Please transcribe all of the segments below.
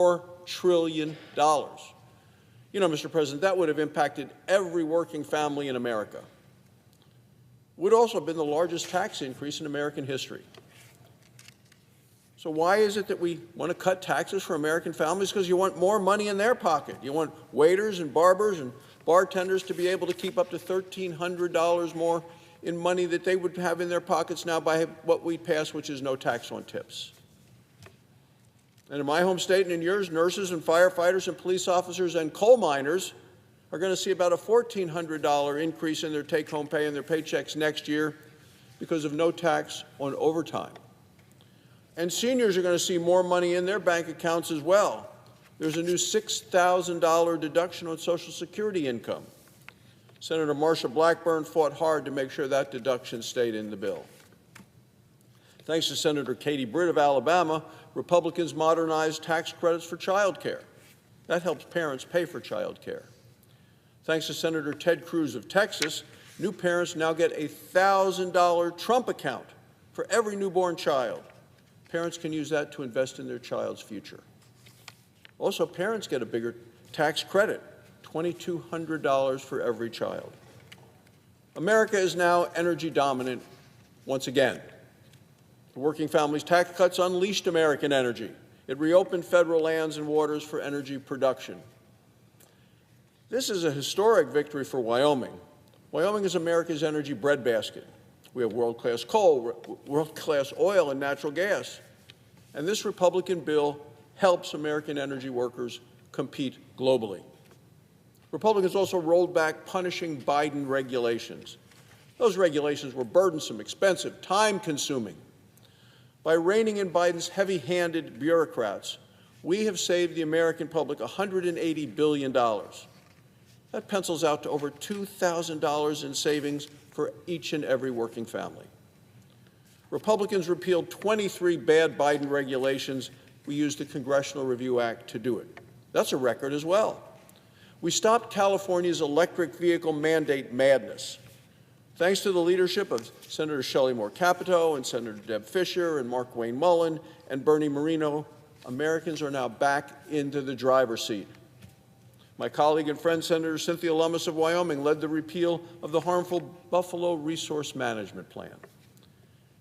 $4 trillion. You know, Mr. President, that would have impacted every working family in America. It would also have been the largest tax increase in American history. So why is it that we want to cut taxes for American families? Because you want more money in their pocket. You want waiters and barbers and bartenders to be able to keep up to $1,300 more in money that they would have in their pockets now by what we passed, which is no tax on tips. And in my home state and in yours, nurses and firefighters and police officers and coal miners are going to see about a $1,400 increase in their take-home pay and their paychecks next year because of no tax on overtime. And seniors are going to see more money in their bank accounts as well. There's a new $6,000 deduction on Social Security income. Senator Marsha Blackburn fought hard to make sure that deduction stayed in the bill. Thanks to Senator Katie Britt of Alabama, Republicans modernized tax credits for child care. That helps parents pay for child care. Thanks to Senator Ted Cruz of Texas, new parents now get a $1,000 Trump account for every newborn child. Parents can use that to invest in their child's future. Also, parents get a bigger tax credit, $2,200 for every child. America is now energy dominant once again. The Working Families Tax Cuts unleashed American energy. It reopened federal lands and waters for energy production. This is a historic victory for Wyoming. Wyoming is America's energy breadbasket. We have world-class coal, world-class oil and natural gas. And this Republican bill helps American energy workers compete globally. Republicans also rolled back punishing Biden regulations. Those regulations were burdensome, expensive, time-consuming. By reining in Biden's heavy-handed bureaucrats, we have saved the American public $180 billion. That pencils out to over $2,000 in savings for each and every working family. Republicans repealed 23 bad Biden regulations. We used the Congressional Review Act to do it. That's a record as well. We stopped California's electric vehicle mandate madness. Thanks to the leadership of Senator Shelley Moore Capito and Senator Deb Fischer and Mark Wayne Mullen and Bernie Moreno, Americans are now back into the driver's seat. My colleague and friend, Senator Cynthia Lummis of Wyoming, led the repeal of the harmful Buffalo Resource Management Plan.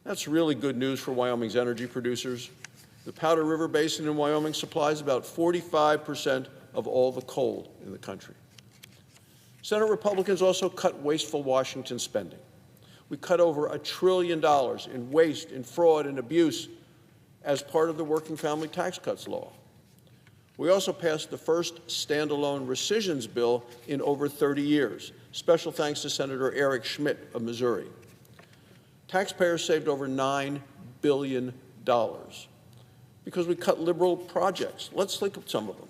That's really good news for Wyoming's energy producers. The Powder River Basin in Wyoming supplies about 45% of all the coal in the country. Senate Republicans also cut wasteful Washington spending. We cut over $1 trillion in waste, in fraud, and abuse as part of the Working Family Tax Cuts law. We also passed the first standalone rescissions bill in over 30 years. Special thanks to Senator Eric Schmidt of Missouri. Taxpayers saved over $9 billion because we cut liberal projects. Let's look at some of them.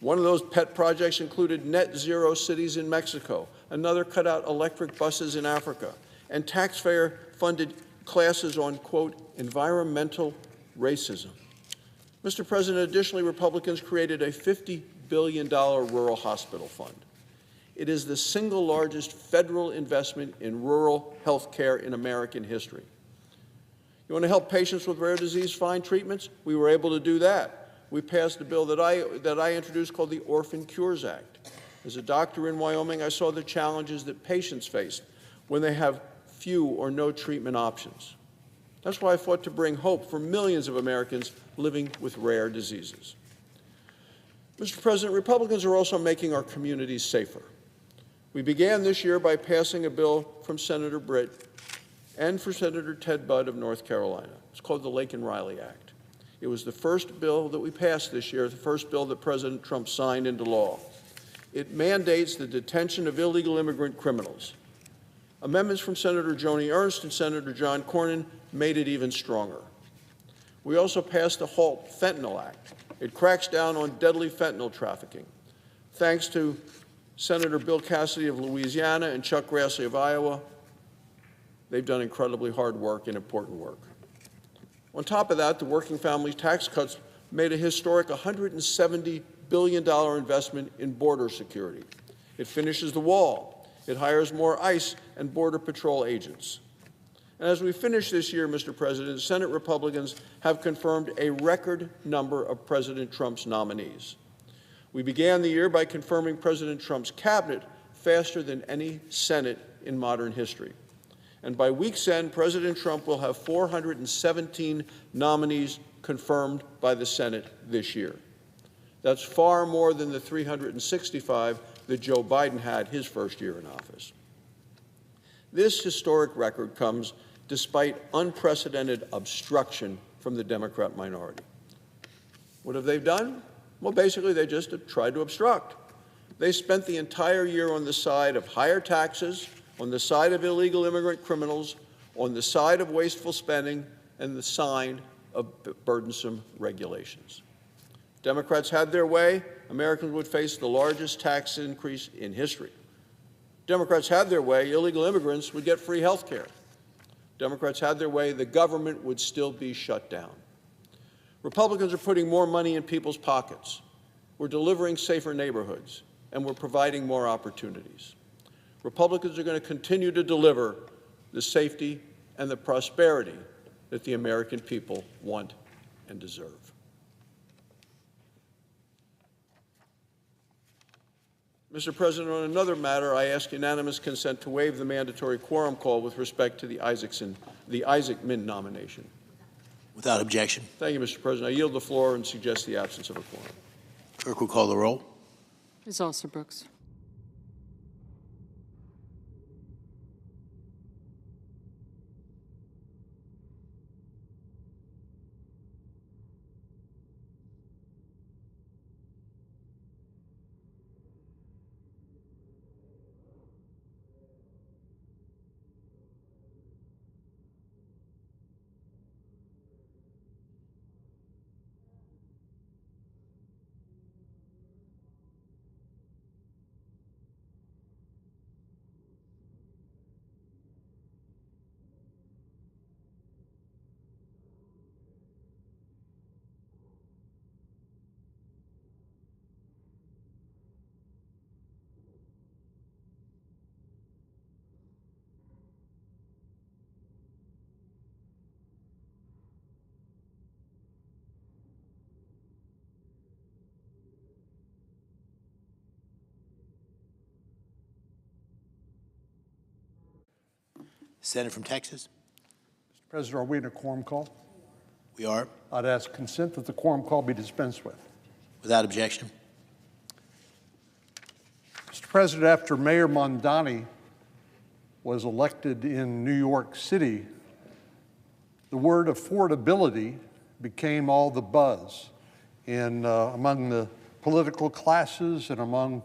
One of those pet projects included net zero cities in Mexico. Another cut out electric buses in Africa. And taxpayer-funded classes on, quote, environmental racism. Mr. President, additionally, Republicans created a $50 billion rural hospital fund. It is the single largest federal investment in rural health care in American history. You want to help patients with rare disease find treatments? We were able to do that. We passed a bill that I introduced called the Orphan Cures Act. As a doctor in Wyoming, I saw the challenges that patients face when they have few or no treatment options. That's why I fought to bring hope for millions of Americans living with rare diseases. Mr. President, Republicans are also making our communities safer. We began this year by passing a bill from Senator Britt and for Senator Ted Budd of North Carolina. It's called the Laken Riley Act. It was the first bill that we passed this year, the first bill that President Trump signed into law. It mandates the detention of illegal immigrant criminals. Amendments from Senator Joni Ernst and Senator John Cornyn made it even stronger. We also passed the Halt Fentanyl Act. It cracks down on deadly fentanyl trafficking. Thanks to Senator Bill Cassidy of Louisiana and Chuck Grassley of Iowa, they've done incredibly hard work and important work. On top of that, the Working Families Tax Cuts made a historic $170 billion investment in border security. It finishes the wall. It hires more ICE and Border Patrol agents. And as we finish this year, Mr. President, Senate Republicans have confirmed a record number of President Trump's nominees. We began the year by confirming President Trump's cabinet faster than any Senate in modern history. And by week's end, President Trump will have 417 nominees confirmed by the Senate this year. That's far more than the 365 that Joe Biden had his first year in office. This historic record comes despite unprecedented obstruction from the Democrat minority. What have they done? Well, basically, they just tried to obstruct. They spent the entire year on the side of higher taxes, on the side of illegal immigrant criminals, on the side of wasteful spending, and the side of burdensome regulations. Democrats had their way, Americans would face the largest tax increase in history. Democrats had their way, illegal immigrants would get free health care. Democrats had their way, the government would still be shut down. Republicans are putting more money in people's pockets. We're delivering safer neighborhoods, and we're providing more opportunities. Republicans are going to continue to deliver the safety and the prosperity that the American people want and deserve. Mr. President, on another matter, I ask unanimous consent to waive the mandatory quorum call with respect to the Isaac Min nomination. Without objection. Thank you, Mr. President. I yield the floor and suggest the absence of a quorum. Clerk will call the roll. Ms. Alston-Brooks. Senator from Texas. Mr. President, are we in a quorum call? We are. I'd ask consent that the quorum call be dispensed with. Without objection. Mr. President, after Mayor Mondani was elected in New York City, the word affordability became all the buzz among the political classes and among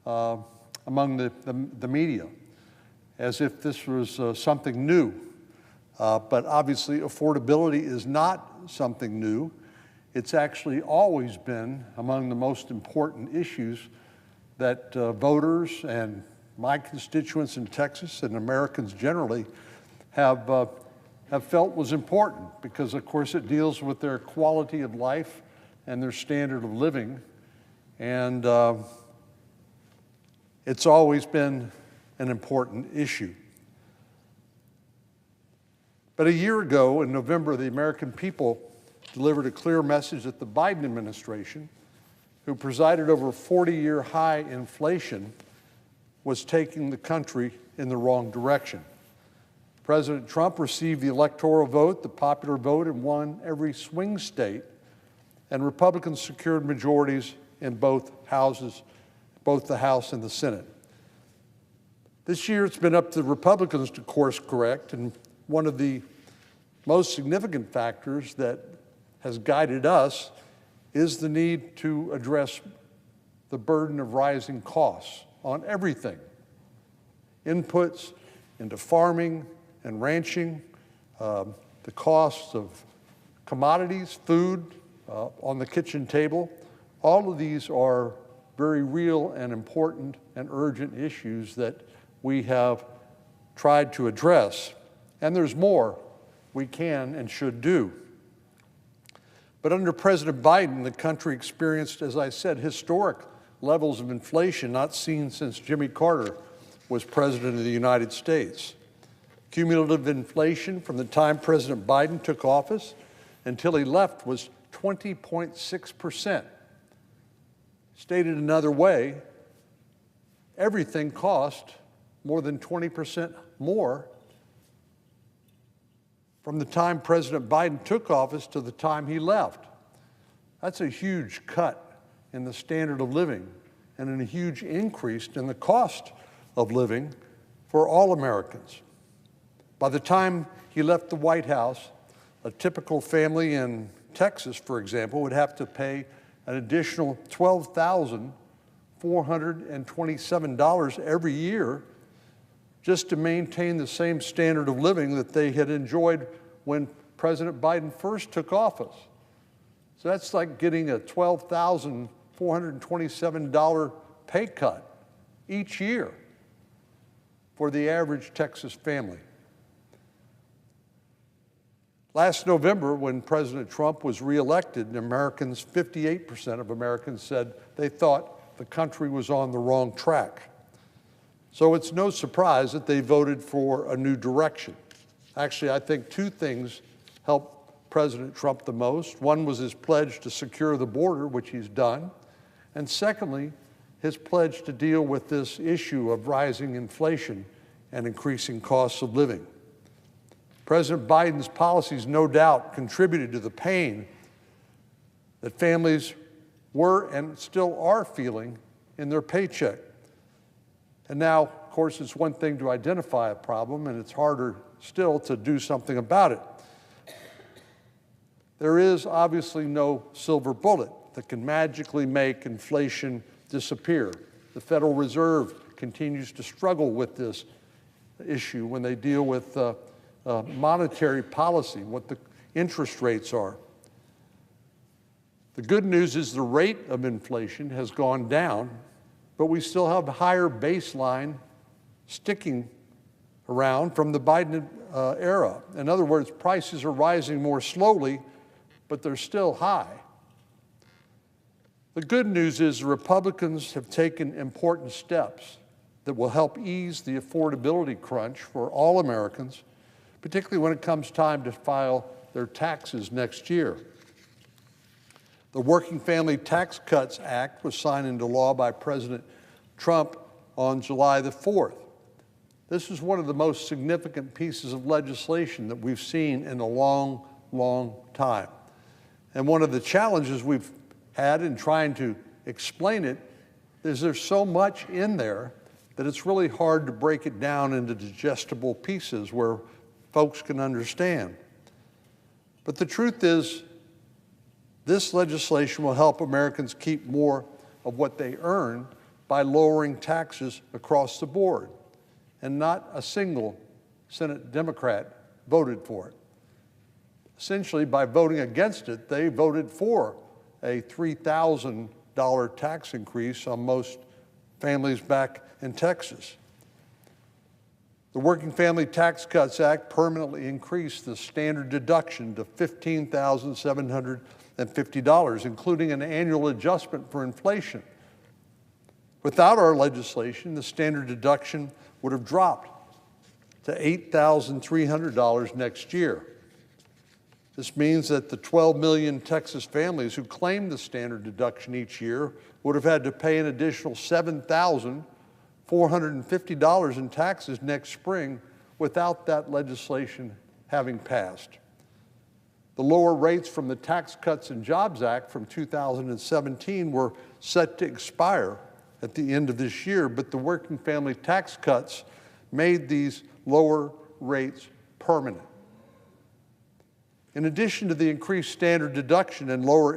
the media, as if this was something new. But obviously, affordability is not something new. It's actually always been among the most important issues that voters and my constituents in Texas and Americans generally have felt was important, because, of course, it deals with their quality of life and their standard of living. And it's always been an important issue. But a year ago, in November, the American people delivered a clear message that the Biden administration, who presided over 40-year high inflation, was taking the country in the wrong direction. President Trump received the electoral vote, the popular vote, and won every swing state, and Republicans secured majorities in both houses, both the House and the Senate. This year, it's been up to the Republicans to course correct, and one of the most significant factors that has guided us is the need to address the burden of rising costs on everything. Inputs into farming and ranching, the costs of commodities, food on the kitchen table, all of these are very real and important and urgent issues that we have tried to address. And there's more we can and should do. But under President Biden, the country experienced, as I said, historic levels of inflation not seen since Jimmy Carter was president of the United States. Cumulative inflation from the time President Biden took office until he left was 20.6%. Stated another way, everything cost more than 20% more from the time President Biden took office to the time he left. That's a huge cut in the standard of living and a huge increase in the cost of living for all Americans. By the time he left the White House, a typical family in Texas, for example, would have to pay an additional $12,427 every year just to maintain the same standard of living that they had enjoyed when President Biden first took office. So that's like getting a $12,427 pay cut each year for the average Texas family. Last November, when President Trump was reelected, 58% of Americans said they thought the country was on the wrong track. So it's no surprise that they voted for a new direction. Actually, I think two things helped President Trump the most. One was his pledge to secure the border, which he's done. And secondly, his pledge to deal with this issue of rising inflation and increasing costs of living. President Biden's policies no doubt contributed to the pain that families were and still are feeling in their paycheck. And now, of course, it's one thing to identify a problem, and it's harder still to do something about it. There is obviously no silver bullet that can magically make inflation disappear. The Federal Reserve continues to struggle with this issue when they deal with monetary policy, what the interest rates are. The good news is the rate of inflation has gone down, but we still have a higher baseline sticking around from the Biden era. In other words, prices are rising more slowly, but they're still high. The good news is the Republicans have taken important steps that will help ease the affordability crunch for all Americans, particularly when it comes time to file their taxes next year. The Working Family Tax Cuts Act was signed into law by President Trump on July the 4th. This is one of the most significant pieces of legislation that we've seen in a long, long time. And one of the challenges we've had in trying to explain it is there's so much in there that it's really hard to break it down into digestible pieces where folks can understand. But the truth is, this legislation will help Americans keep more of what they earn by lowering taxes across the board. And not a single Senate Democrat voted for it. Essentially, by voting against it, they voted for a $3,000 tax increase on most families back in Texas. The Working Family Tax Cuts Act permanently increased the standard deduction to $15,750, including an annual adjustment for inflation. Without our legislation, the standard deduction would have dropped to $8,300 next year. This means that the 12 million Texas families who claim the standard deduction each year would have had to pay an additional $7,450 in taxes next spring without that legislation having passed. The lower rates from the Tax Cuts and Jobs Act from 2017 were set to expire at the end of this year, but the working family tax cuts made these lower rates permanent. In addition to the increased standard deduction and lower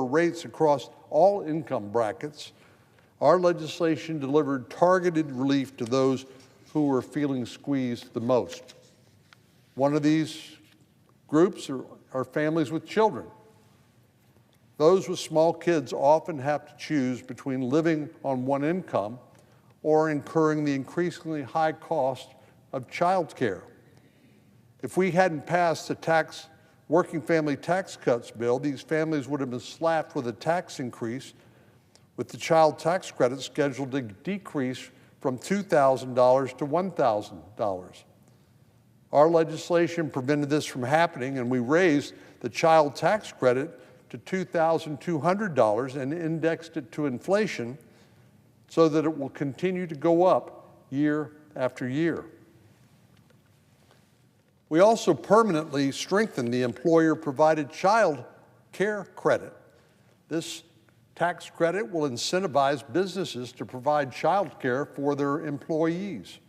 rates across all income brackets, our legislation delivered targeted relief to those who were feeling squeezed the most. One of these groups are families with children. Those with small kids often have to choose between living on one income or incurring the increasingly high cost of child care. If we hadn't passed the Working Family Tax Cuts bill, these families would have been slapped with a tax increase, with the child tax credit scheduled to decrease from $2,000 to $1,000. Our legislation prevented this from happening, and we raised the child tax credit to $2,200 and indexed it to inflation so that it will continue to go up year after year. We also permanently strengthened the employer-provided child care credit. This tax credit will incentivize businesses to provide child care for their employees.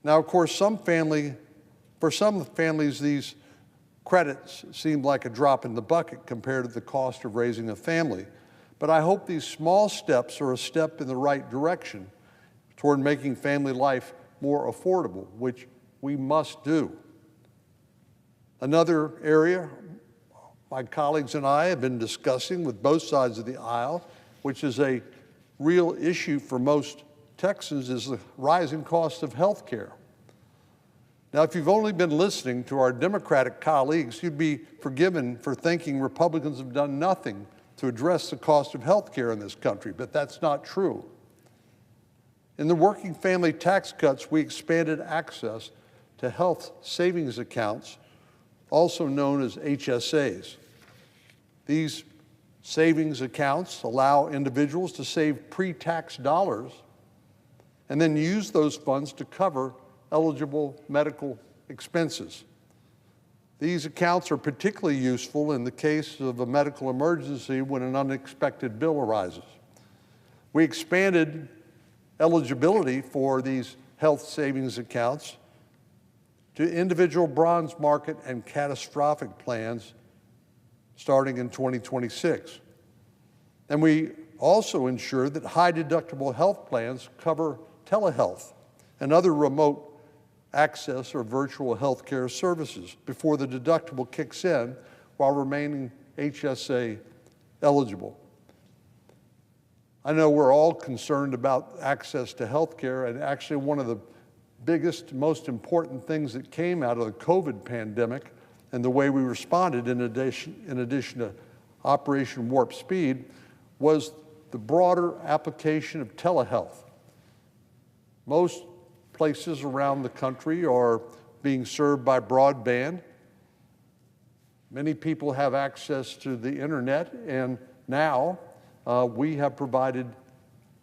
Now, of course, for some families, these credits seem like a drop in the bucket compared to the cost of raising a family. But I hope these small steps are a step in the right direction toward making family life more affordable, which we must do. Another area my colleagues and I have been discussing with both sides of the aisle, which is a real issue for most Texans, is the rising cost of health care. Now, if you've only been listening to our Democratic colleagues, you'd be forgiven for thinking Republicans have done nothing to address the cost of health care in this country, but that's not true. In the working family tax cuts, we expanded access to health savings accounts, also known as HSAs. These savings accounts allow individuals to save pre-tax dollars and then use those funds to cover eligible medical expenses. These accounts are particularly useful in the case of a medical emergency when an unexpected bill arises. We expanded eligibility for these health savings accounts to individual bronze market and catastrophic plans starting in 2026. And we also ensure that high-deductible health plans cover telehealth and other remote access or virtual health care services before the deductible kicks in while remaining HSA eligible. I know we're all concerned about access to health care, and actually one of the biggest, most important things that came out of the COVID pandemic and the way we responded in addition to Operation Warp Speed was the broader application of telehealth. Most places around the country are being served by broadband. Many people have access to the internet, and now we have provided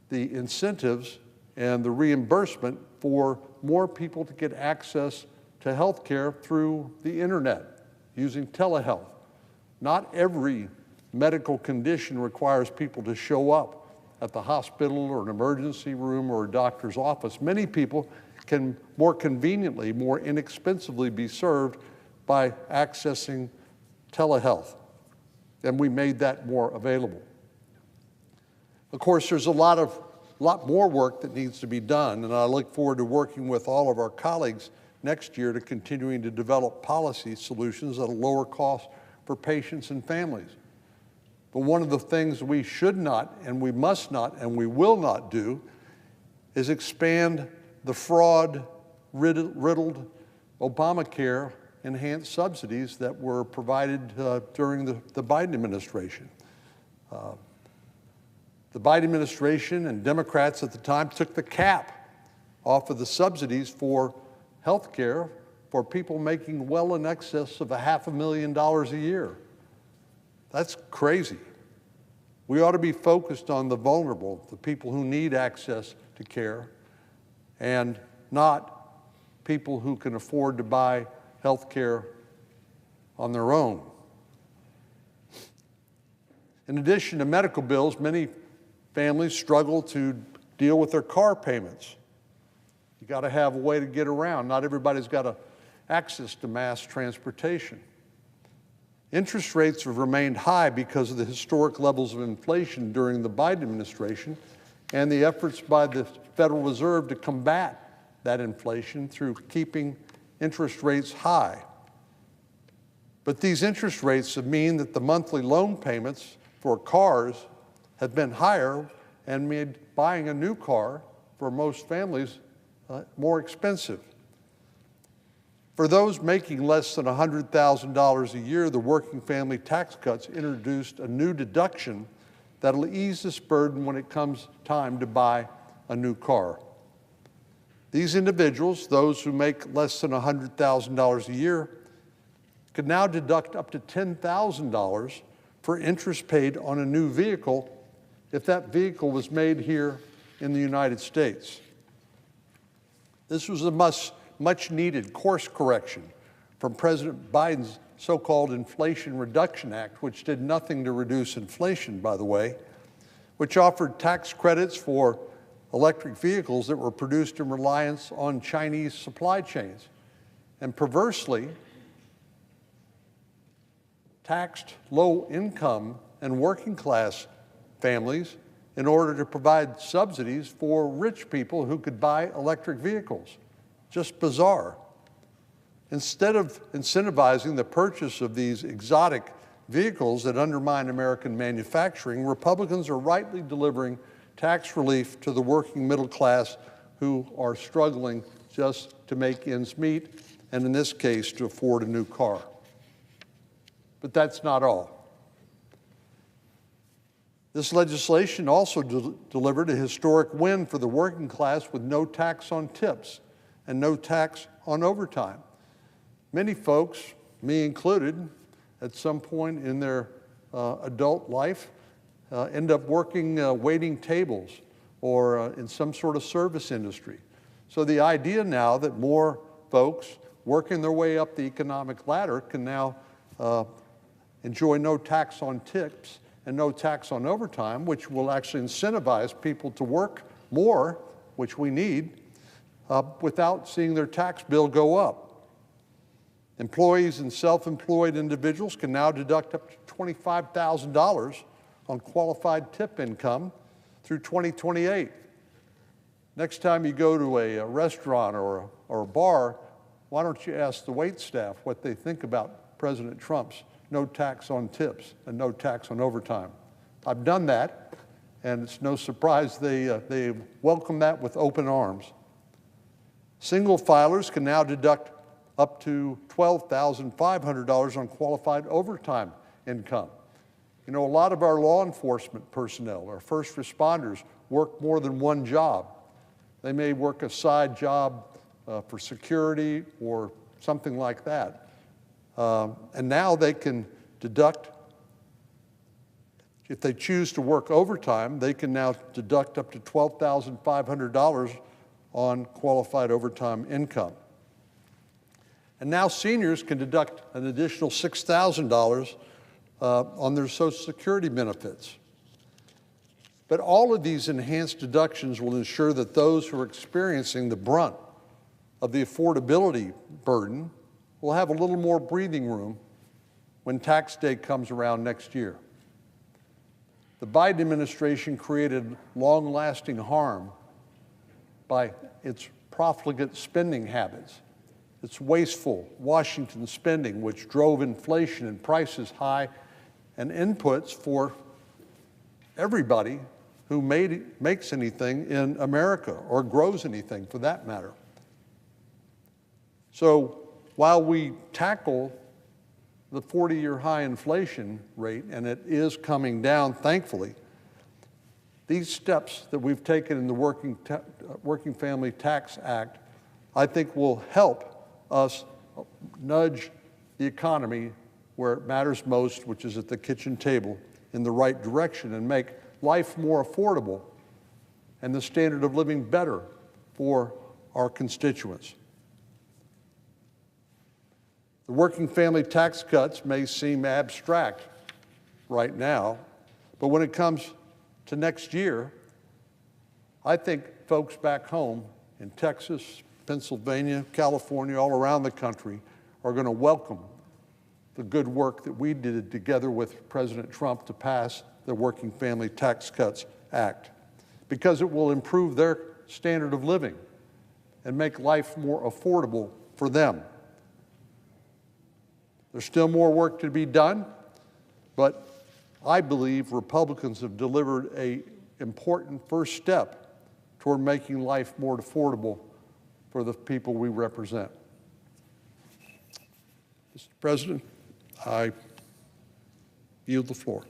the incentives and the reimbursement for more people to get access to health care through the internet using telehealth. Not every medical condition requires people to show up at the hospital or an emergency room or a doctor's office. Many people can more conveniently, more inexpensively be served by accessing telehealth, and we made that more available. Of course, there's a lot more work that needs to be done, and I look forward to working with all of our colleagues next year to continuing to develop policy solutions at a lower cost for patients and families. But one of the things we should not, and we must not, and we will not do is expand the fraud-riddled Obamacare enhanced subsidies that were provided during the Biden administration. The Biden administration and Democrats at the time took the cap off of the subsidies for health care for people making well in excess of $500,000 a year. That's crazy. We ought to be focused on the vulnerable, the people who need access to care, and not people who can afford to buy health care on their own. In addition to medical bills, many families struggle to deal with their car payments. You got to have a way to get around. Not everybody's got access to mass transportation. Interest rates have remained high because of the historic levels of inflation during the Biden administration and the efforts by the Federal Reserve to combat that inflation through keeping interest rates high. But these interest rates mean that the monthly loan payments for cars have been higher and made buying a new car for most families more expensive. For those making less than $100,000 a year, the working family tax cuts introduced a new deduction that'll ease this burden when it comes time to buy a new car. These individuals, those who make less than $100,000 a year, could now deduct up to $10,000 for interest paid on a new vehicle if that vehicle was made here in the United States. This was a much needed course correction from President Biden's so-called Inflation Reduction Act, which did nothing to reduce inflation, by the way, which offered tax credits for electric vehicles that were produced in reliance on Chinese supply chains, and perversely taxed low-income and working-class families in order to provide subsidies for rich people who could buy electric vehicles. Just bizarre. Instead of incentivizing the purchase of these exotic vehicles that undermine American manufacturing, Republicans are rightly delivering tax relief to the working middle class who are struggling just to make ends meet, and in this case, to afford a new car. But that's not all. This legislation also delivered a historic win for the working class with no tax on tips and no tax on overtime. Many folks, me included, at some point in their adult life, end up working waiting tables or in some sort of service industry. So the idea now that more folks working their way up the economic ladder can now enjoy no tax on tips and no tax on overtime, which will actually incentivize people to work more, which we need, without seeing their tax bill go up. Employees and self-employed individuals can now deduct up to $25,000 on qualified tip income through 2028. Next time you go to a restaurant or a bar, why don't you ask the wait staff what they think about President Trump's no tax on tips and no tax on overtime? I've done that, and it's no surprise they welcome that with open arms. Single filers can now deduct up to $12,500 on qualified overtime income. You know, a lot of our law enforcement personnel, our first responders, work more than one job. They may work a side job for security or something like that. And now they can deduct, if they choose to work overtime, they can now deduct up to $12,500 on qualified overtime income. And now seniors can deduct an additional $6,000 on their Social Security benefits. But all of these enhanced deductions will ensure that those who are experiencing the brunt of the affordability burden will have a little more breathing room when tax day comes around next year. The Biden administration created long-lasting harm by its profligate spending habits. It's wasteful Washington spending, which drove inflation and prices high and inputs for everybody who makes anything in America or grows anything for that matter. So while we tackle the 40-year high inflation rate, and it is coming down, thankfully, these steps that we've taken in the Working Family Tax Act, I think will help us nudge the economy where it matters most, which is at the kitchen table, in the right direction and make life more affordable and the standard of living better for our constituents. The working family tax cuts may seem abstract right now, but when it comes to next year, I think folks back home in Texas, Pennsylvania, California, all around the country are going to welcome the good work that we did together with President Trump to pass the Working Family Tax Cuts Act, because it will improve their standard of living and make life more affordable for them. There's still more work to be done, but I believe Republicans have delivered an important first step toward making life more affordable for the people we represent. Mr. President, I yield the floor.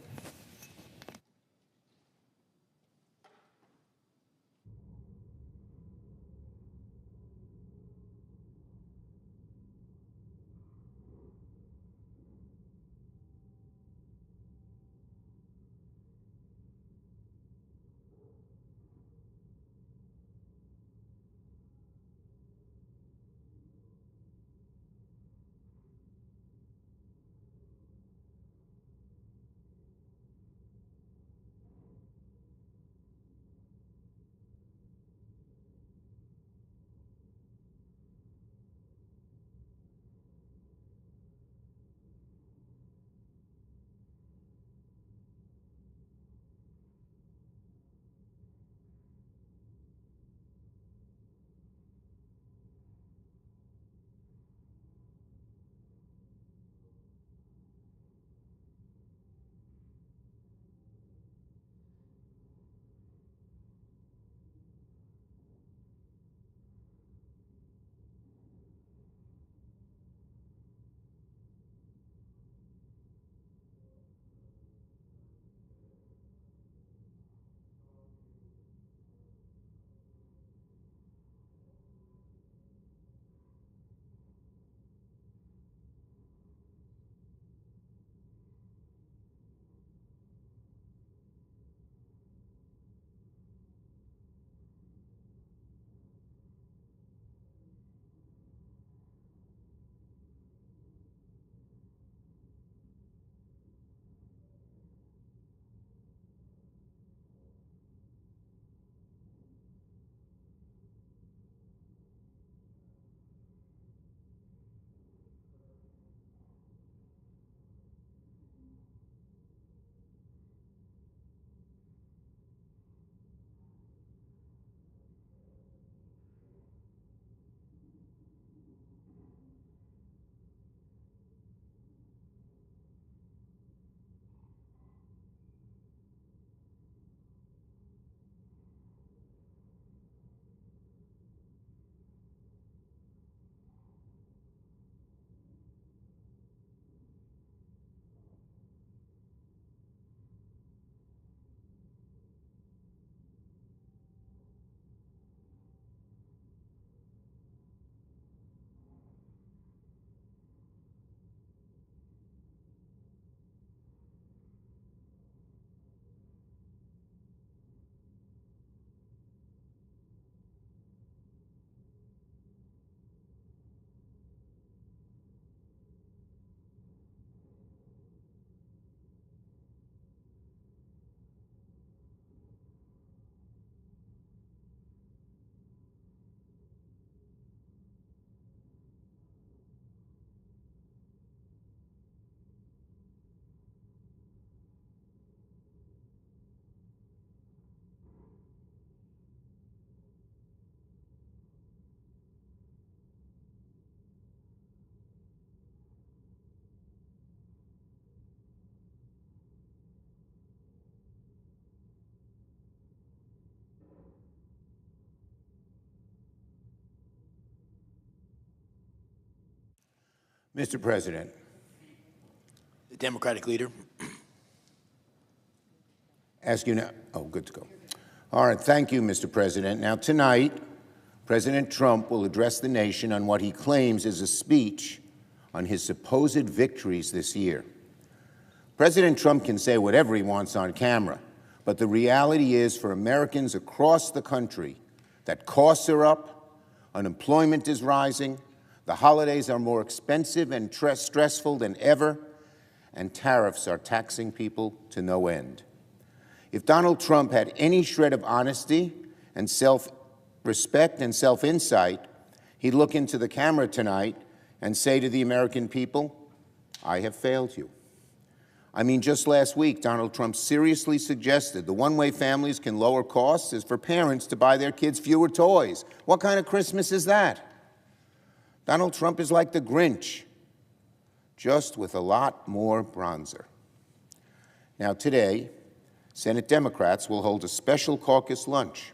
Mr. President, The Democratic leader. ask you now. Oh, good to go. All right, thank you, Mr. President. Now, tonight, President Trump will address the nation on what he claims is a speech on his supposed victories this year. President Trump can say whatever he wants on camera, but the reality is for Americans across the country that costs are up, unemployment is rising, the holidays are more expensive and stressful than ever, and tariffs are taxing people to no end. If Donald Trump had any shred of honesty and self-respect and self-insight, he'd look into the camera tonight and say to the American people, I have failed you. I mean, just last week, Donald Trump seriously suggested the one way families can lower costs is for parents to buy their kids fewer toys. What kind of Christmas is that? Donald Trump is like the Grinch, just with a lot more bronzer. Now, today, Senate Democrats will hold a special caucus lunch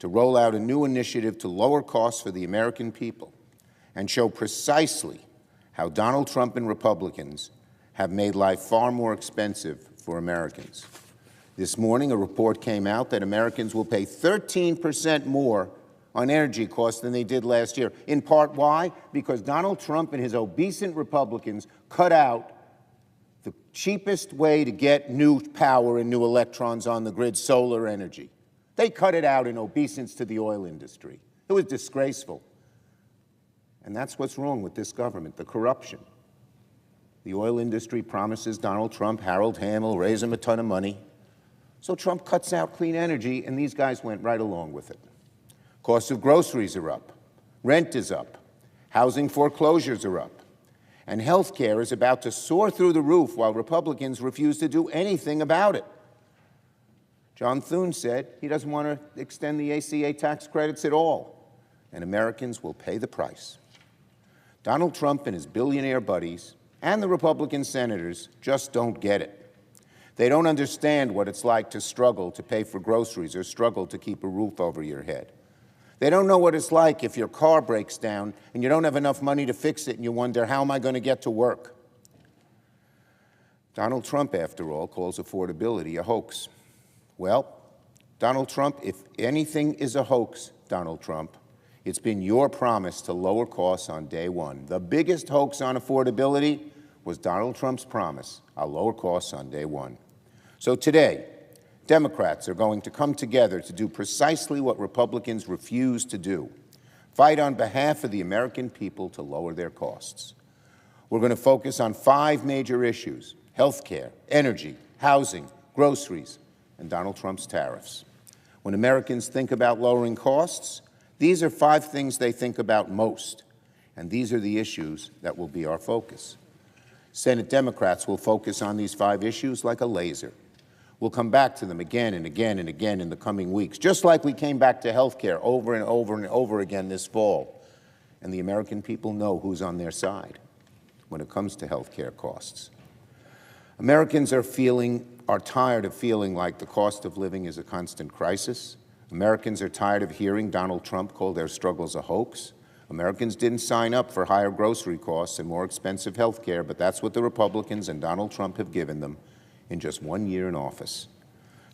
to roll out a new initiative to lower costs for the American people and show precisely how Donald Trump and Republicans have made life far more expensive for Americans. This morning, a report came out that Americans will pay 13% more on energy costs than they did last year. In part, why? Because Donald Trump and his obedient Republicans cut out the cheapest way to get new power and new electrons on the grid, solar energy. They cut it out in obeisance to the oil industry. It was disgraceful. And that's what's wrong with this government, the corruption. The oil industry promises Donald Trump, Harold Hamill, raise him a ton of money. So Trump cuts out clean energy, and these guys went right along with it. Costs of groceries are up. Rent is up. Housing foreclosures are up. And health care is about to soar through the roof while Republicans refuse to do anything about it. John Thune said he doesn't want to extend the ACA tax credits at all, and Americans will pay the price. Donald Trump and his billionaire buddies and the Republican senators just don't get it. They don't understand what it's like to struggle to pay for groceries or struggle to keep a roof over your head. They don't know what it's like if your car breaks down and you don't have enough money to fix it and you wonder, how am I going to get to work? Donald Trump, after all, calls affordability a hoax. Well, Donald Trump, if anything is a hoax, Donald Trump, it's been your promise to lower costs on day one. The biggest hoax on affordability was Donald Trump's promise, I'll lower costs on day one. So today, Democrats are going to come together to do precisely what Republicans refuse to do, fight on behalf of the American people to lower their costs. We're going to focus on 5 major issues: health care, energy, housing, groceries, and Donald Trump's tariffs. When Americans think about lowering costs, these are 5 things they think about most, and these are the issues that will be our focus. Senate Democrats will focus on these 5 issues like a laser. We'll come back to them again and again and again in the coming weeks, just like we came back to health care over and over and over again this fall. And the American people know who's on their side when it comes to health care costs. Americans are tired of feeling like the cost of living is a constant crisis. Americans are tired of hearing Donald Trump call their struggles a hoax. Americans didn't sign up for higher grocery costs and more expensive health care, but that's what the Republicans and Donald Trump have given them in just 1 year in office.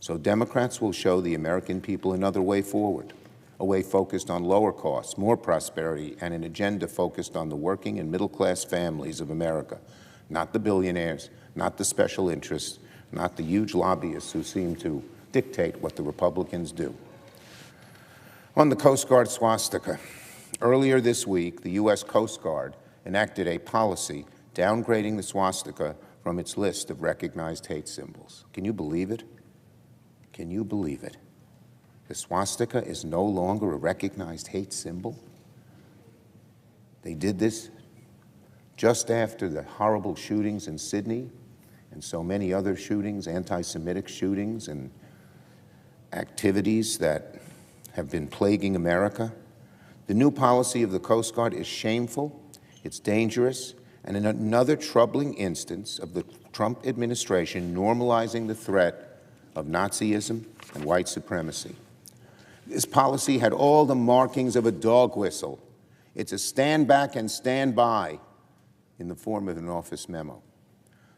So Democrats will show the American people another way forward, a way focused on lower costs, more prosperity, and an agenda focused on the working and middle-class families of America, not the billionaires, not the special interests, not the huge lobbyists who seem to dictate what the Republicans do. On the Coast Guard swastika, earlier this week, the U.S. Coast Guard enacted a policy downgrading the swastika from its list of recognized hate symbols. Can you believe it? Can you believe it? The swastika is no longer a recognized hate symbol. They did this just after the horrible shootings in Sydney and so many other shootings, anti-Semitic shootings and activities that have been plaguing America. The new policy of the Coast Guard is shameful, it's dangerous, and in another troubling instance of the Trump administration normalizing the threat of Nazism and white supremacy. This policy had all the markings of a dog whistle. It's a stand back and stand by in the form of an office memo.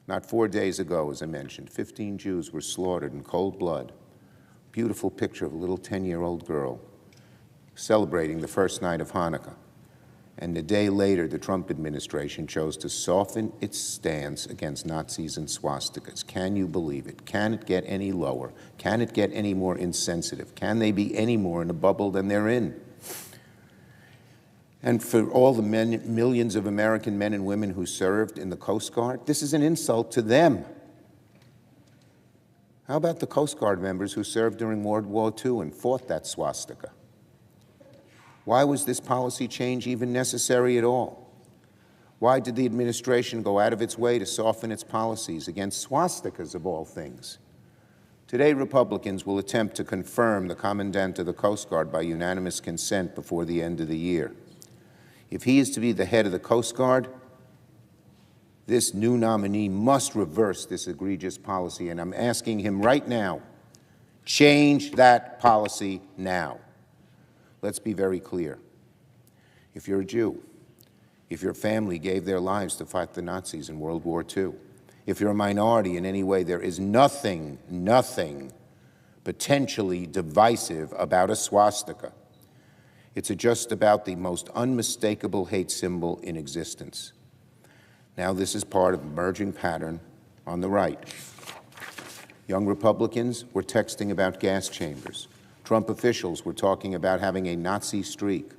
Not 4 days ago, as I mentioned, 15 Jews were slaughtered in cold blood. Beautiful picture of a little 10-year-old girl celebrating the first night of Hanukkah. And a day later, the Trump administration chose to soften its stance against Nazis and swastikas. Can you believe it? Can it get any lower? Can it get any more insensitive? Can they be any more in a bubble than they're in? And for all the millions of American men and women who served in the Coast Guard, this is an insult to them. How about the Coast Guard members who served during World War II and fought that swastika? Why was this policy change even necessary at all? Why did the administration go out of its way to soften its policies against swastikas of all things? Today, Republicans will attempt to confirm the Commandant of the Coast Guard by unanimous consent before the end of the year. If he is to be the head of the Coast Guard, this new nominee must reverse this egregious policy, and I'm asking him right now, change that policy now. Let's be very clear. If you're a Jew, if your family gave their lives to fight the Nazis in World War II, if you're a minority in any way, there is nothing potentially divisive about a swastika. It's just about the most unmistakable hate symbol in existence. Now this is part of an emerging pattern on the right. Young Republicans were texting about gas chambers. Trump officials were talking about having a Nazi streak.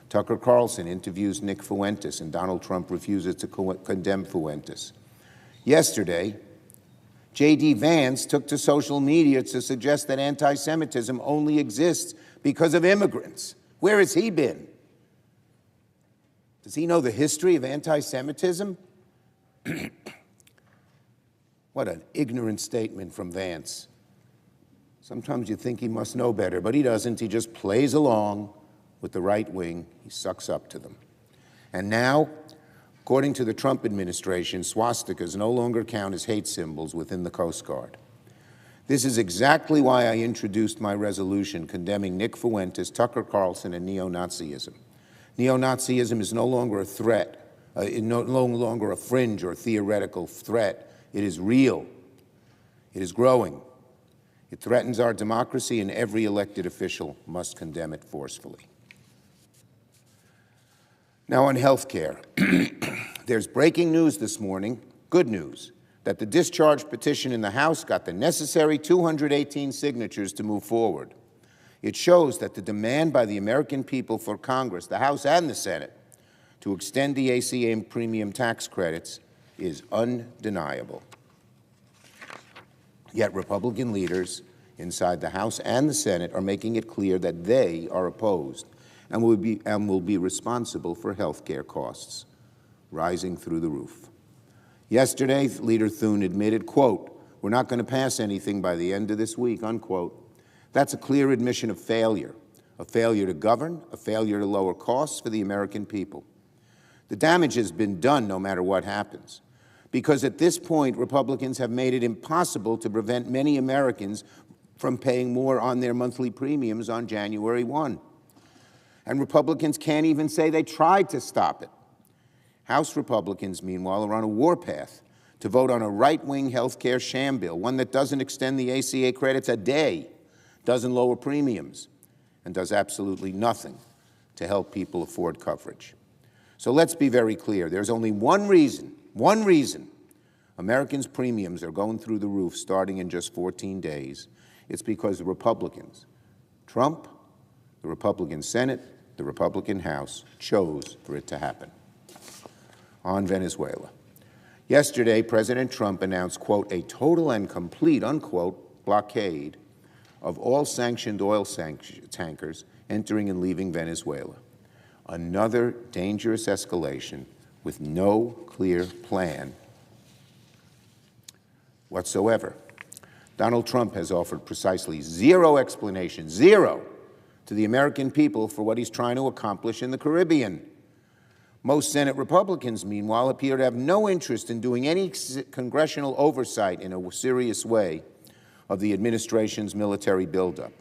Tucker Carlson interviews Nick Fuentes, and Donald Trump refuses to condemn Fuentes. Yesterday, J.D. Vance took to social media to suggest that anti-Semitism only exists because of immigrants. Where has he been? Does he know the history of anti-Semitism? What an ignorant statement from Vance. Sometimes you think he must know better, but he doesn't. He just plays along with the right wing. He sucks up to them. And now, according to the Trump administration, swastikas no longer count as hate symbols within the Coast Guard. This is exactly why I introduced my resolution condemning Nick Fuentes, Tucker Carlson, and neo-Nazism. Neo-Nazism is no longer a threat, no longer a fringe or theoretical threat. It is real. It is growing. It threatens our democracy, and every elected official must condemn it forcefully. Now on health care, there's breaking news this morning, good news, that the discharge petition in the House got the necessary 218 signatures to move forward. It shows that the demand by the American people for Congress, the House and the Senate, to extend the ACA premium tax credits is undeniable. Yet Republican leaders inside the House and the Senate are making it clear that they are opposed and will be responsible for health care costs rising through the roof. Yesterday, Leader Thune admitted, quote, "We're not going to pass anything by the end of this week," unquote. That's a clear admission of failure to govern, a failure to lower costs for the American people. The damage has been done no matter what happens, because at this point, Republicans have made it impossible to prevent many Americans from paying more on their monthly premiums on January 1. And Republicans can't even say they tried to stop it. House Republicans, meanwhile, are on a warpath to vote on a right-wing health care sham bill, one that doesn't extend the ACA credits a day, doesn't lower premiums, and does absolutely nothing to help people afford coverage. So let's be very clear. There's only one reason Americans' premiums are going through the roof starting in just 14 days. It's because the Republicans, Trump, the Republican Senate, the Republican House, chose for it to happen. On Venezuela. Yesterday, President Trump announced, quote, "a total and complete," unquote, blockade of all sanctioned oil tankers entering and leaving Venezuela. Another dangerous escalation with no clear plan whatsoever. Donald Trump has offered precisely zero explanation, zero, to the American people for what he's trying to accomplish in the Caribbean. Most Senate Republicans, meanwhile, appear to have no interest in doing any congressional oversight in a serious way of the administration's military buildup.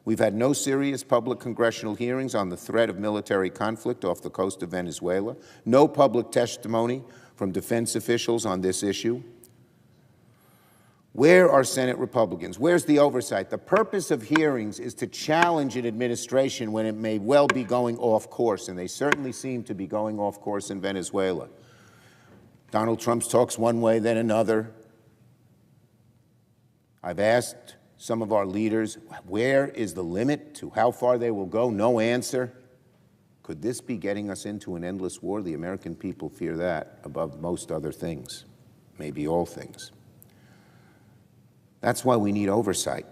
We've had no serious public congressional hearings on the threat of military conflict off the coast of Venezuela, no public testimony from defense officials on this issue? Where are Senate Republicans? Where's the oversight? The purpose of hearings is to challenge an administration when it may well be going off course, and they certainly seem to be going off course in Venezuela. Donald Trump talks one way, then another. I've asked some of our leaders, where is the limit to how far they will go? No answer. Could this be getting us into an endless war? The American people fear that above most other things, maybe all things. That's why we need oversight,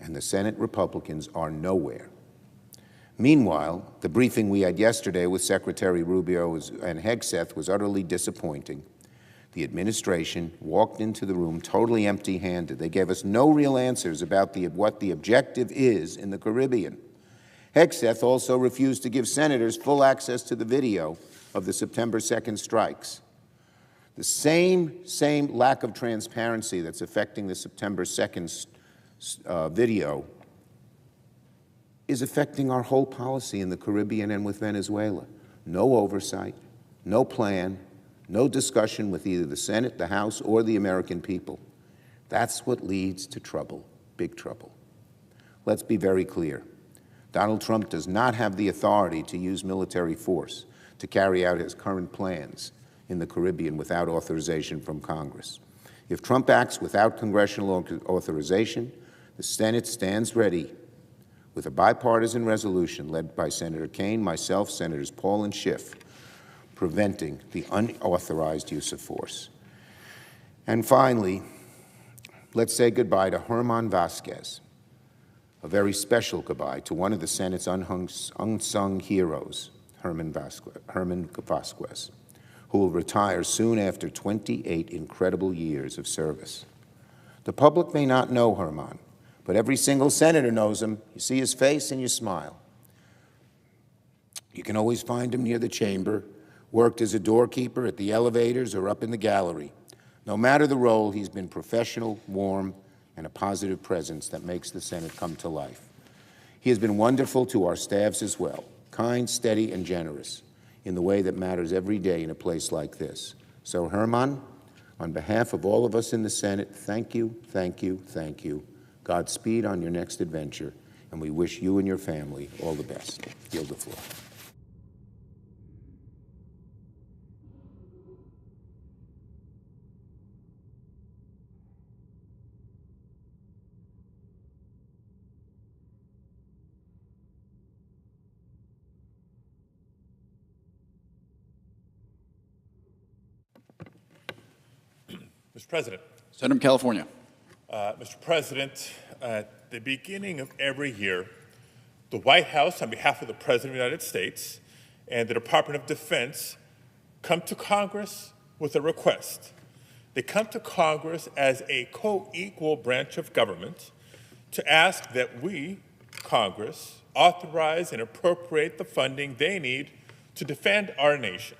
and the Senate Republicans are nowhere. Meanwhile, the briefing we had yesterday with Secretary Rubio and Hegseth was utterly disappointing. The administration walked into the room totally empty-handed. They gave us no real answers about what the objective is in the Caribbean. Hegseth also refused to give senators full access to the video of the September 2nd strikes. The same lack of transparency that's affecting the September 2nd video is affecting our whole policy in the Caribbean and with Venezuela. No oversight, no plan, no discussion with either the Senate, the House, or the American people. That's what leads to trouble, big trouble. Let's be very clear. Donald Trump does not have the authority to use military force to carry out his current plans in the Caribbean without authorization from Congress. If Trump acts without congressional authorization, the Senate stands ready with a bipartisan resolution led by Senator Kaine, myself, Senators Paul and Schiff, preventing the unauthorized use of force. And finally, let's say goodbye to Herman Vasquez, a very special goodbye to one of the Senate's unsung heroes, Herman Vasquez, who will retire soon after 28 incredible years of service. The public may not know Herman, but every single senator knows him. You see his face and you smile. You can always find him near the chamber, worked as a doorkeeper at the elevators or up in the gallery. No matter the role, he's been professional, warm, and a positive presence that makes the Senate come to life. He has been wonderful to our staffs as well, kind, steady, and generous in the way that matters every day in a place like this. So, Herman, on behalf of all of us in the Senate, thank you, thank you, thank you. Godspeed on your next adventure, and we wish you and your family all the best. Yield the floor. Mr. President. Senator from California. Mr. President, at the beginning of every year, the White House, on behalf of the President of the United States, and the Department of Defense come to Congress with a request. They come to Congress as a co-equal branch of government to ask that we, Congress, authorize and appropriate the funding they need to defend our nation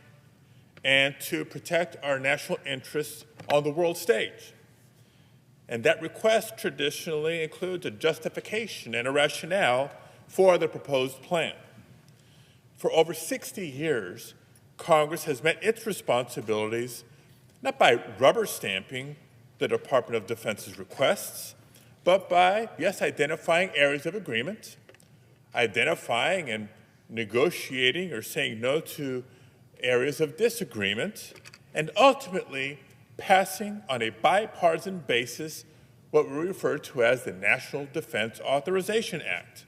and to protect our national interests on the world stage. And that request traditionally includes a justification and a rationale for the proposed plan. For over 60 years, Congress has met its responsibilities not by rubber stamping the Department of Defense's requests, but by, yes, identifying areas of agreement, identifying and negotiating or saying no to areas of disagreement, and ultimately passing on a bipartisan basis what we refer to as the National Defense Authorization Act,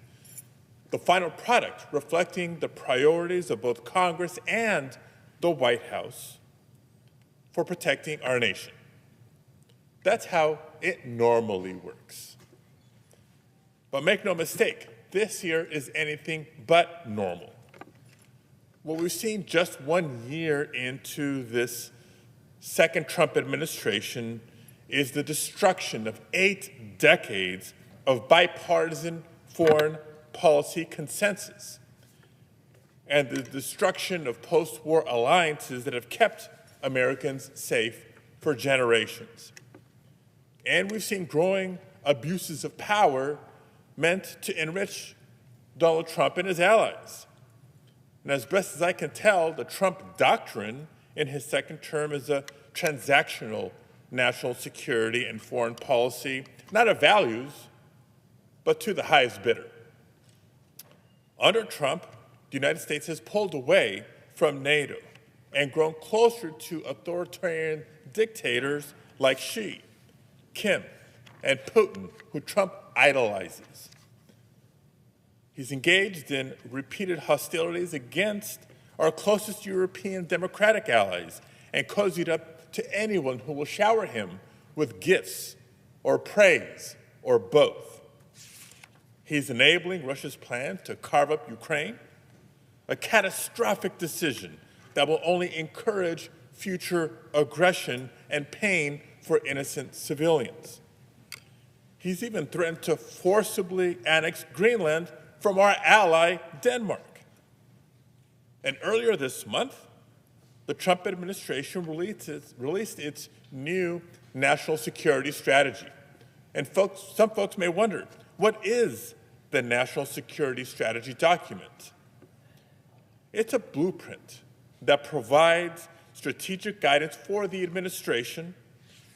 the final product reflecting the priorities of both Congress and the White House for protecting our nation. That's how it normally works. But make no mistake, this year is anything but normal. What we've seen just 1 year into this second Trump administration is the destruction of 8 decades of bipartisan foreign policy consensus and the destruction of post-war alliances that have kept Americans safe for generations. And we've seen growing abuses of power meant to enrich Donald Trump and his allies. And as best as I can tell, the Trump doctrine in his second term is a transactional national security and foreign policy, not of values, but to the highest bidder. Under Trump, the United States has pulled away from NATO and grown closer to authoritarian dictators like Xi, Kim, and Putin, who Trump idolizes. He's engaged in repeated hostilities against our closest European democratic allies and cozied up to anyone who will shower him with gifts or praise or both. He's enabling Russia's plan to carve up Ukraine, a catastrophic decision that will only encourage future aggression and pain for innocent civilians. He's even threatened to forcibly annex Greenland from our ally, Denmark. And earlier this month, the Trump administration released its new national security strategy. And some folks may wonder, what is the national security strategy document? It's a blueprint that provides strategic guidance for the administration.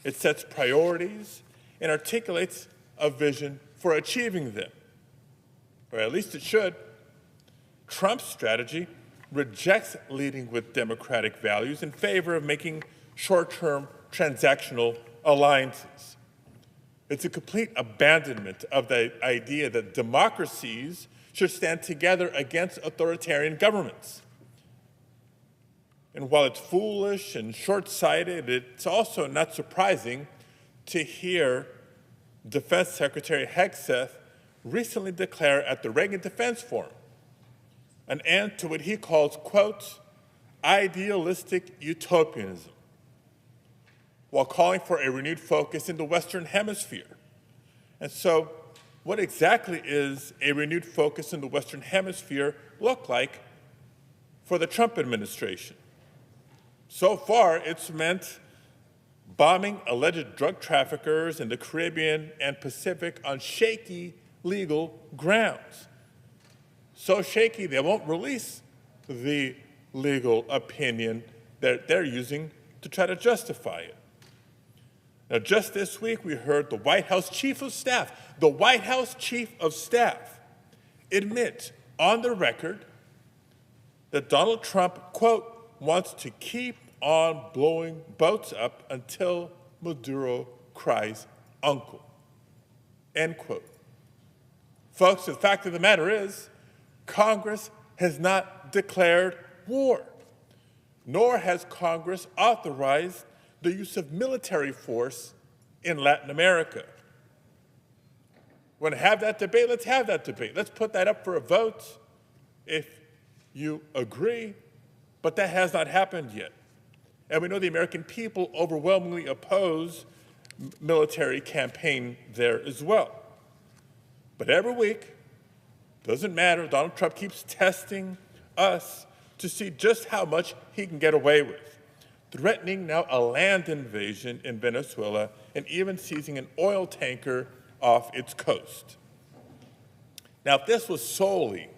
It sets priorities and articulates a vision for achieving them. Or at least it should. Trump's strategy rejects leading with democratic values in favor of making short-term transactional alliances. It's a complete abandonment of the idea that democracies should stand together against authoritarian governments. And while it's foolish and short-sighted, it's also not surprising to hear Defense Secretary Hegseth recently declare at the Reagan Defense Forum an end to what he calls, quote, idealistic utopianism, while calling for a renewed focus in the Western Hemisphere. And so, what exactly is a renewed focus in the Western Hemisphere look like for the Trump administration? So far, it's meant bombing alleged drug traffickers in the Caribbean and Pacific on shaky legal grounds. So shaky they won't release the legal opinion that they're using to try to justify it. Now, just this week, we heard the White House Chief of Staff, admit on the record that Donald Trump, quote, wants to keep on blowing boats up until Maduro cries uncle, end quote. Folks, the fact of the matter is, Congress has not declared war, nor has Congress authorized the use of military force in Latin America. Want to have that debate? Let's have that debate. Let's put that up for a vote if you agree, but that has not happened yet. And we know the American people overwhelmingly oppose military campaign there as well. But every week, doesn't matter, Donald Trump keeps testing us to see just how much he can get away with, threatening now a land invasion in Venezuela and even seizing an oil tanker off its coast. Now, if this was solely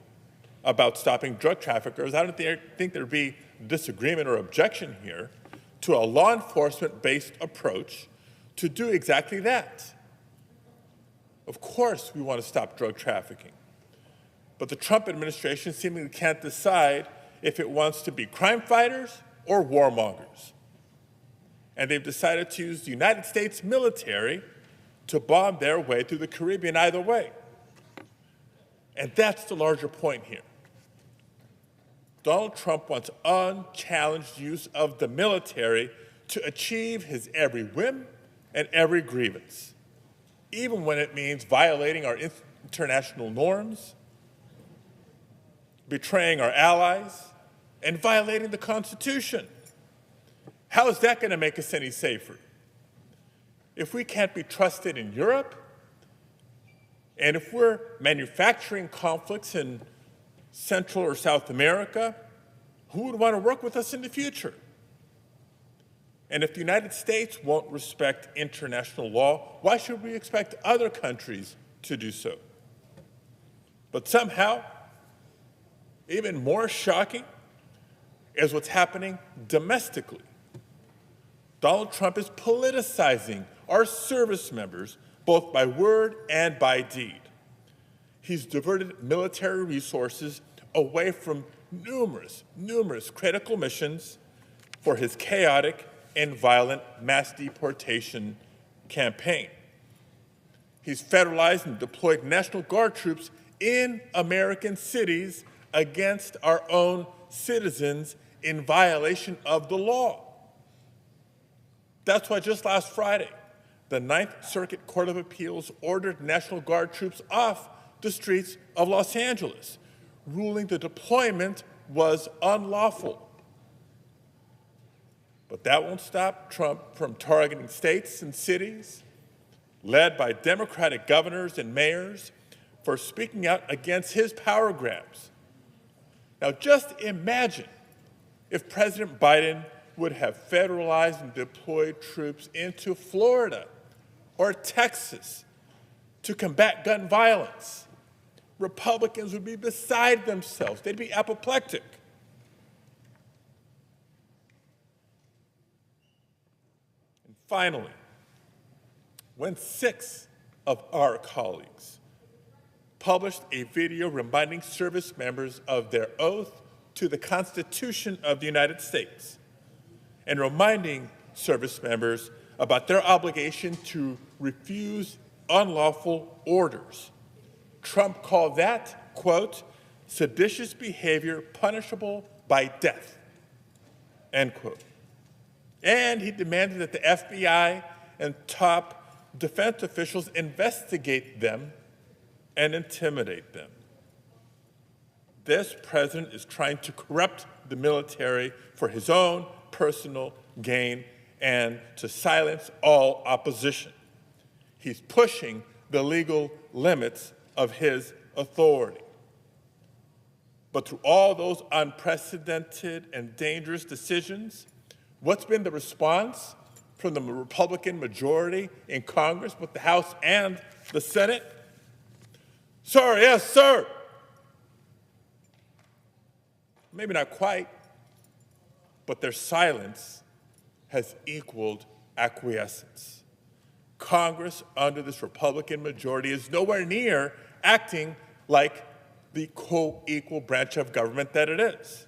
about stopping drug traffickers, I don't think there'd be disagreement or objection here to a law enforcement-based approach to do exactly that. Of course, we want to stop drug trafficking, but the Trump administration seemingly can't decide if it wants to be crime fighters or warmongers. And they've decided to use the United States military to bomb their way through the Caribbean either way. And that's the larger point here. Donald Trump wants unchallenged use of the military to achieve his every whim and every grievance, even when it means violating our international norms, betraying our allies, and violating the Constitution. How is that going to make us any safer? If we can't be trusted in Europe, and if we're manufacturing conflicts in Central or South America, who would want to work with us in the future? And if the United States won't respect international law, why should we expect other countries to do so? But somehow, even more shocking, is what's happening domestically. Donald Trump is politicizing our service members, both by word and by deed. He's diverted military resources away from numerous critical missions for his chaotic and violent mass deportation campaign. He's federalized and deployed National Guard troops in American cities against our own citizens in violation of the law. That's why just last Friday, the Ninth Circuit Court of Appeals ordered National Guard troops off the streets of Los Angeles, ruling the deployment was unlawful. But that won't stop Trump from targeting states and cities led by Democratic governors and mayors for speaking out against his power grabs. Now, just imagine if President Biden would have federalized and deployed troops into Florida or Texas to combat gun violence. Republicans would be beside themselves. They'd be apoplectic. And finally, when 6 of our colleagues published a video reminding service members of their oath to the Constitution of the United States and reminding service members about their obligation to refuse unlawful orders, Trump called that, quote, seditious behavior punishable by death, end quote. And he demanded that the FBI and top defense officials investigate them and intimidate them. This president is trying to corrupt the military for his own personal gain and to silence all opposition. He's pushing the legal limits of his authority. But through all those unprecedented and dangerous decisions, what's been the response from the Republican majority in Congress, both the House and the Senate? Sir, yes, sir. Maybe not quite, but their silence has equaled acquiescence. Congress, under this Republican majority, is nowhere near acting like the co-equal branch of government that it is.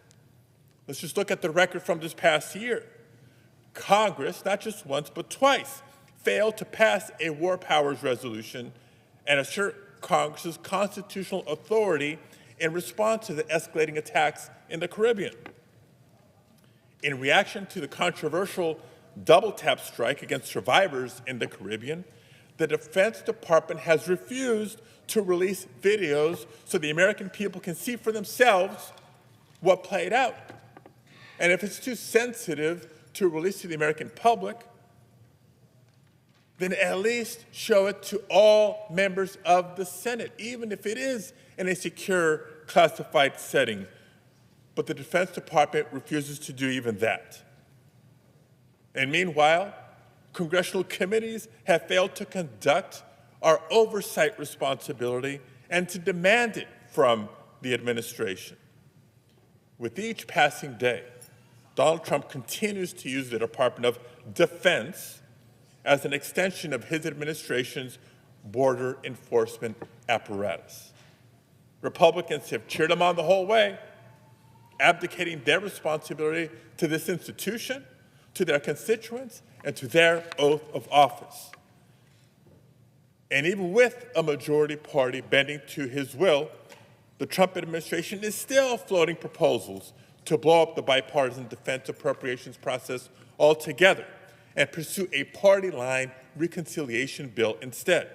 Let's just look at the record from this past year. Congress, not just once, but twice, failed to pass a war powers resolution and assert Congress's constitutional authority in response to the escalating attacks in the Caribbean. In reaction to the controversial double-tap strike against survivors in the Caribbean, the Defense Department has refused to release videos so the American people can see for themselves what played out. And if it's too sensitive to release to the American public, then at least show it to all members of the Senate, even if it is in a secure, classified setting. But the Defense Department refuses to do even that. And meanwhile, congressional committees have failed to conduct our oversight responsibility and to demand it from the administration. With each passing day, Donald Trump continues to use the Department of Defense as an extension of his administration's border enforcement apparatus. Republicans have cheered him on the whole way, abdicating their responsibility to this institution, to their constituents, and to their oath of office. And even with a majority party bending to his will, the Trump administration is still floating proposals to blow up the bipartisan defense appropriations process altogether and pursue a party-line reconciliation bill instead.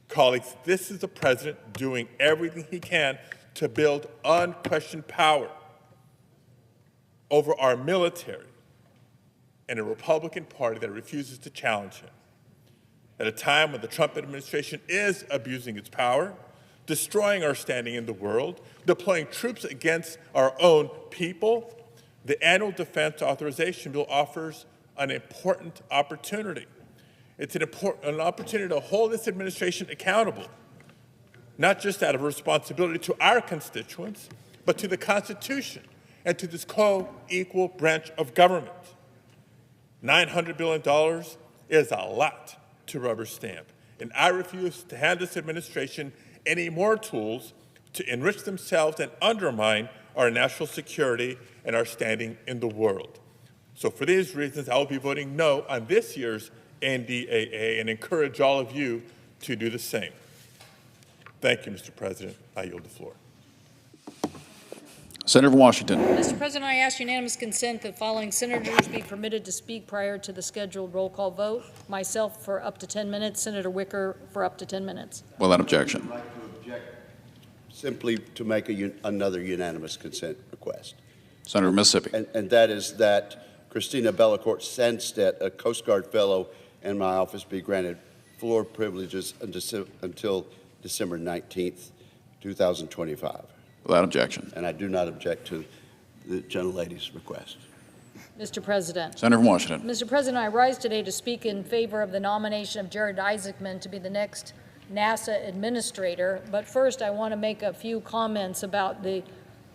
Colleagues, this is the president doing everything he can to build unquestioned power over our military and a Republican Party that refuses to challenge him. At a time when the Trump administration is abusing its power, destroying our standing in the world, deploying troops against our own people, the annual defense authorization bill offers an important opportunity. It's an opportunity to hold this administration accountable, not just out of responsibility to our constituents, but to the Constitution and to this co-equal branch of government. $900 billion is a lot to rubber stamp, and I refuse to hand this administration any more tools to enrich themselves and undermine our national security and our standing in the world. So for these reasons, I will be voting no on this year's NDAA and encourage all of you to do the same. Thank you, Mr. President. I yield the floor. Senator from Washington. Mr. President, I ask unanimous consent that following senators be permitted to speak prior to the scheduled roll call vote. Myself for up to 10 minutes, Senator Wicker for up to 10 minutes. Without objection. I'd like to object simply to make another unanimous consent request. Senator from Mississippi. And that is that Christina Bellacourt Sandstedt, a Coast Guard fellow in my office, be granted floor privileges until December 19th, 2025. Without objection. And I do not object to the gentlelady's request. Mr. President. Senator from Washington. Mr. President, I rise today to speak in favor of the nomination of Jared Isaacman to be the next NASA administrator. But first, I want to make a few comments about the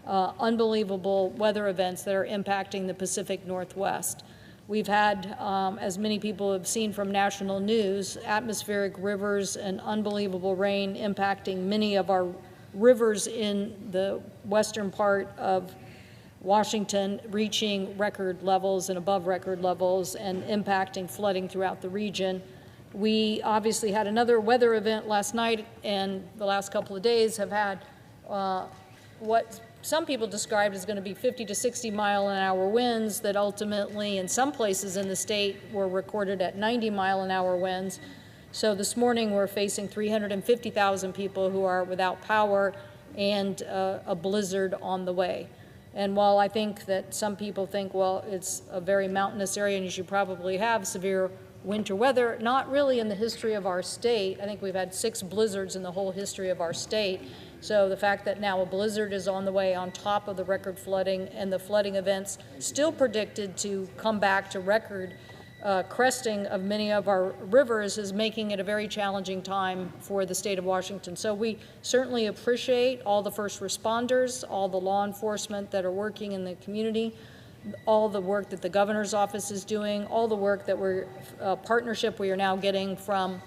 unbelievable weather events that are impacting the Pacific Northwest. We've had, as many people have seen from national news, atmospheric rivers and unbelievable rain impacting many of our rivers in the western part of Washington, reaching record levels and above record levels and impacting flooding throughout the region. We obviously had another weather event last night, and the last couple of days have had what some people described as going to be 50 to 60 mile-an-hour winds that ultimately, in some places in the state, were recorded at 90 mile-an-hour winds. So this morning we're facing 350,000 people who are without power and a blizzard on the way. And while I think that some people think, well, it's a very mountainous area and you should probably have severe winter weather, not really in the history of our state. I think we've had 6 blizzards in the whole history of our state. So the fact that now a blizzard is on the way on top of the record flooding and the flooding events still predicted to come back to record cresting of many of our rivers is making it a very challenging time for the state of Washington. So we certainly appreciate all the first responders, all the law enforcement that are working in the community, all the work that the governor's office is doing, all the work that partnership we are now getting from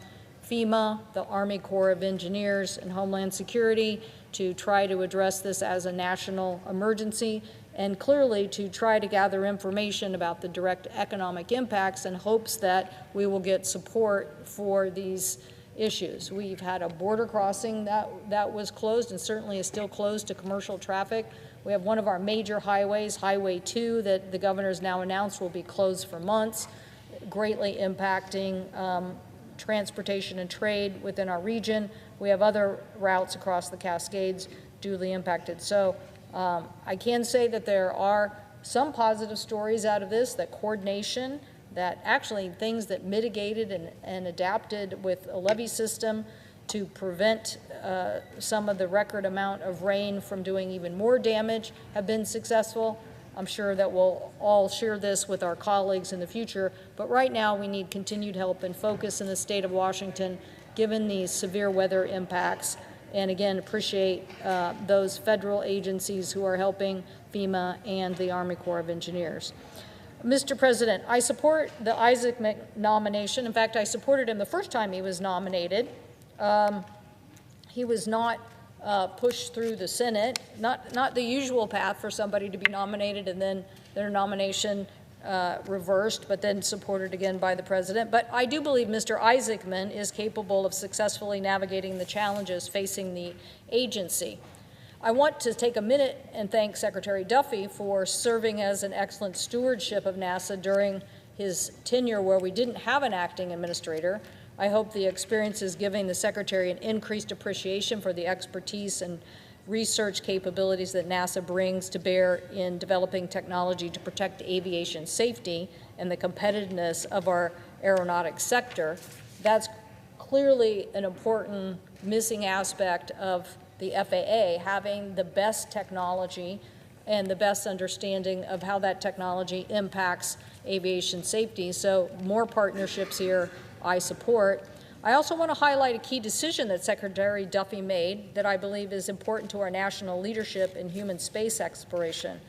FEMA, the Army Corps of Engineers, and Homeland Security to try to address this as a national emergency, and clearly to try to gather information about the direct economic impacts in hopes that we will get support for these issues. We've had a border crossing that was closed and certainly is still closed to commercial traffic. We have one of our major highways, Highway 2, that the governor's now announced will be closed for months, greatly impacting transportation and trade within our region. We have other routes across the Cascades duly impacted. So I can say that there are some positive stories out of this, that coordination, that actually things that mitigated and adapted with a levee system to prevent some of the record amount of rain from doing even more damage have been successful. I'm sure that we'll all share this with our colleagues in the future, but right now we need continued help and focus in the state of Washington given these severe weather impacts. And again, appreciate those federal agencies who are helping, FEMA and the Army Corps of Engineers. Mr. President, I support the Isaacman nomination. In fact, I supported him the first time he was nominated. He was not pushed through the Senate, not the usual path for somebody to be nominated and then their nomination reversed, but then supported again by the president. But I do believe Mr. Isaacman is capable of successfully navigating the challenges facing the agency. I want to take a minute and thank Secretary Duffy for serving as an excellent stewardship of NASA during his tenure where we didn't have an acting administrator. I hope the experience is giving the Secretary an increased appreciation for the expertise and research capabilities that NASA brings to bear in developing technology to protect aviation safety and the competitiveness of our aeronautics sector. That's clearly an important missing aspect of the FAA, having the best technology and the best understanding of how that technology impacts aviation safety. So more partnerships here I support. I also want to highlight a key decision that Secretary Duffy made that I believe is important to our national leadership in human space exploration.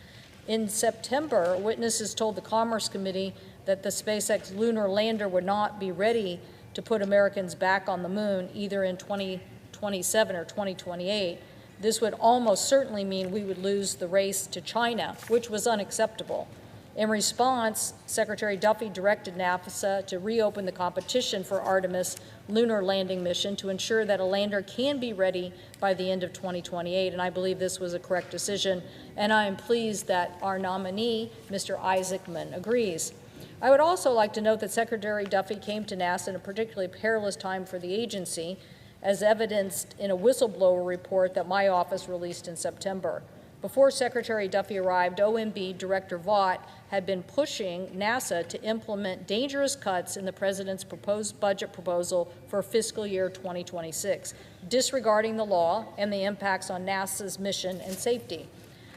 In September, witnesses told the Commerce Committee that the SpaceX lunar lander would not be ready to put Americans back on the moon either in 2027 or 2028. This would almost certainly mean we would lose the race to China, which was unacceptable. In response, Secretary Duffy directed NASA to reopen the competition for Artemis lunar landing mission to ensure that a lander can be ready by the end of 2028, and I believe this was a correct decision, and I am pleased that our nominee, Mr. Isaacman, agrees. I would also like to note that Secretary Duffy came to NASA in a particularly perilous time for the agency, as evidenced in a whistleblower report that my office released in September. Before Secretary Duffy arrived, OMB Director Vaught had been pushing NASA to implement dangerous cuts in the President's proposed budget proposal for fiscal year 2026, disregarding the law and the impacts on NASA's mission and safety.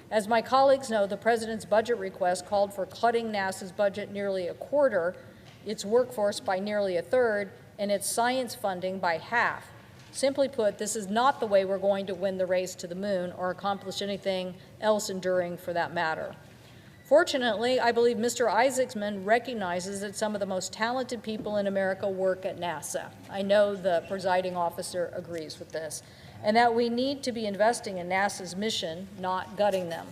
As my colleagues know, the President's budget request called for cutting NASA's budget nearly a quarter, its workforce by nearly a third, and its science funding by half. Simply put, this is not the way we're going to win the race to the moon or accomplish anything else enduring for that matter. Fortunately, I believe Mr. Isaacman recognizes that some of the most talented people in America work at NASA. I know the presiding officer agrees with this, and that we need to be investing in NASA's mission, not gutting them.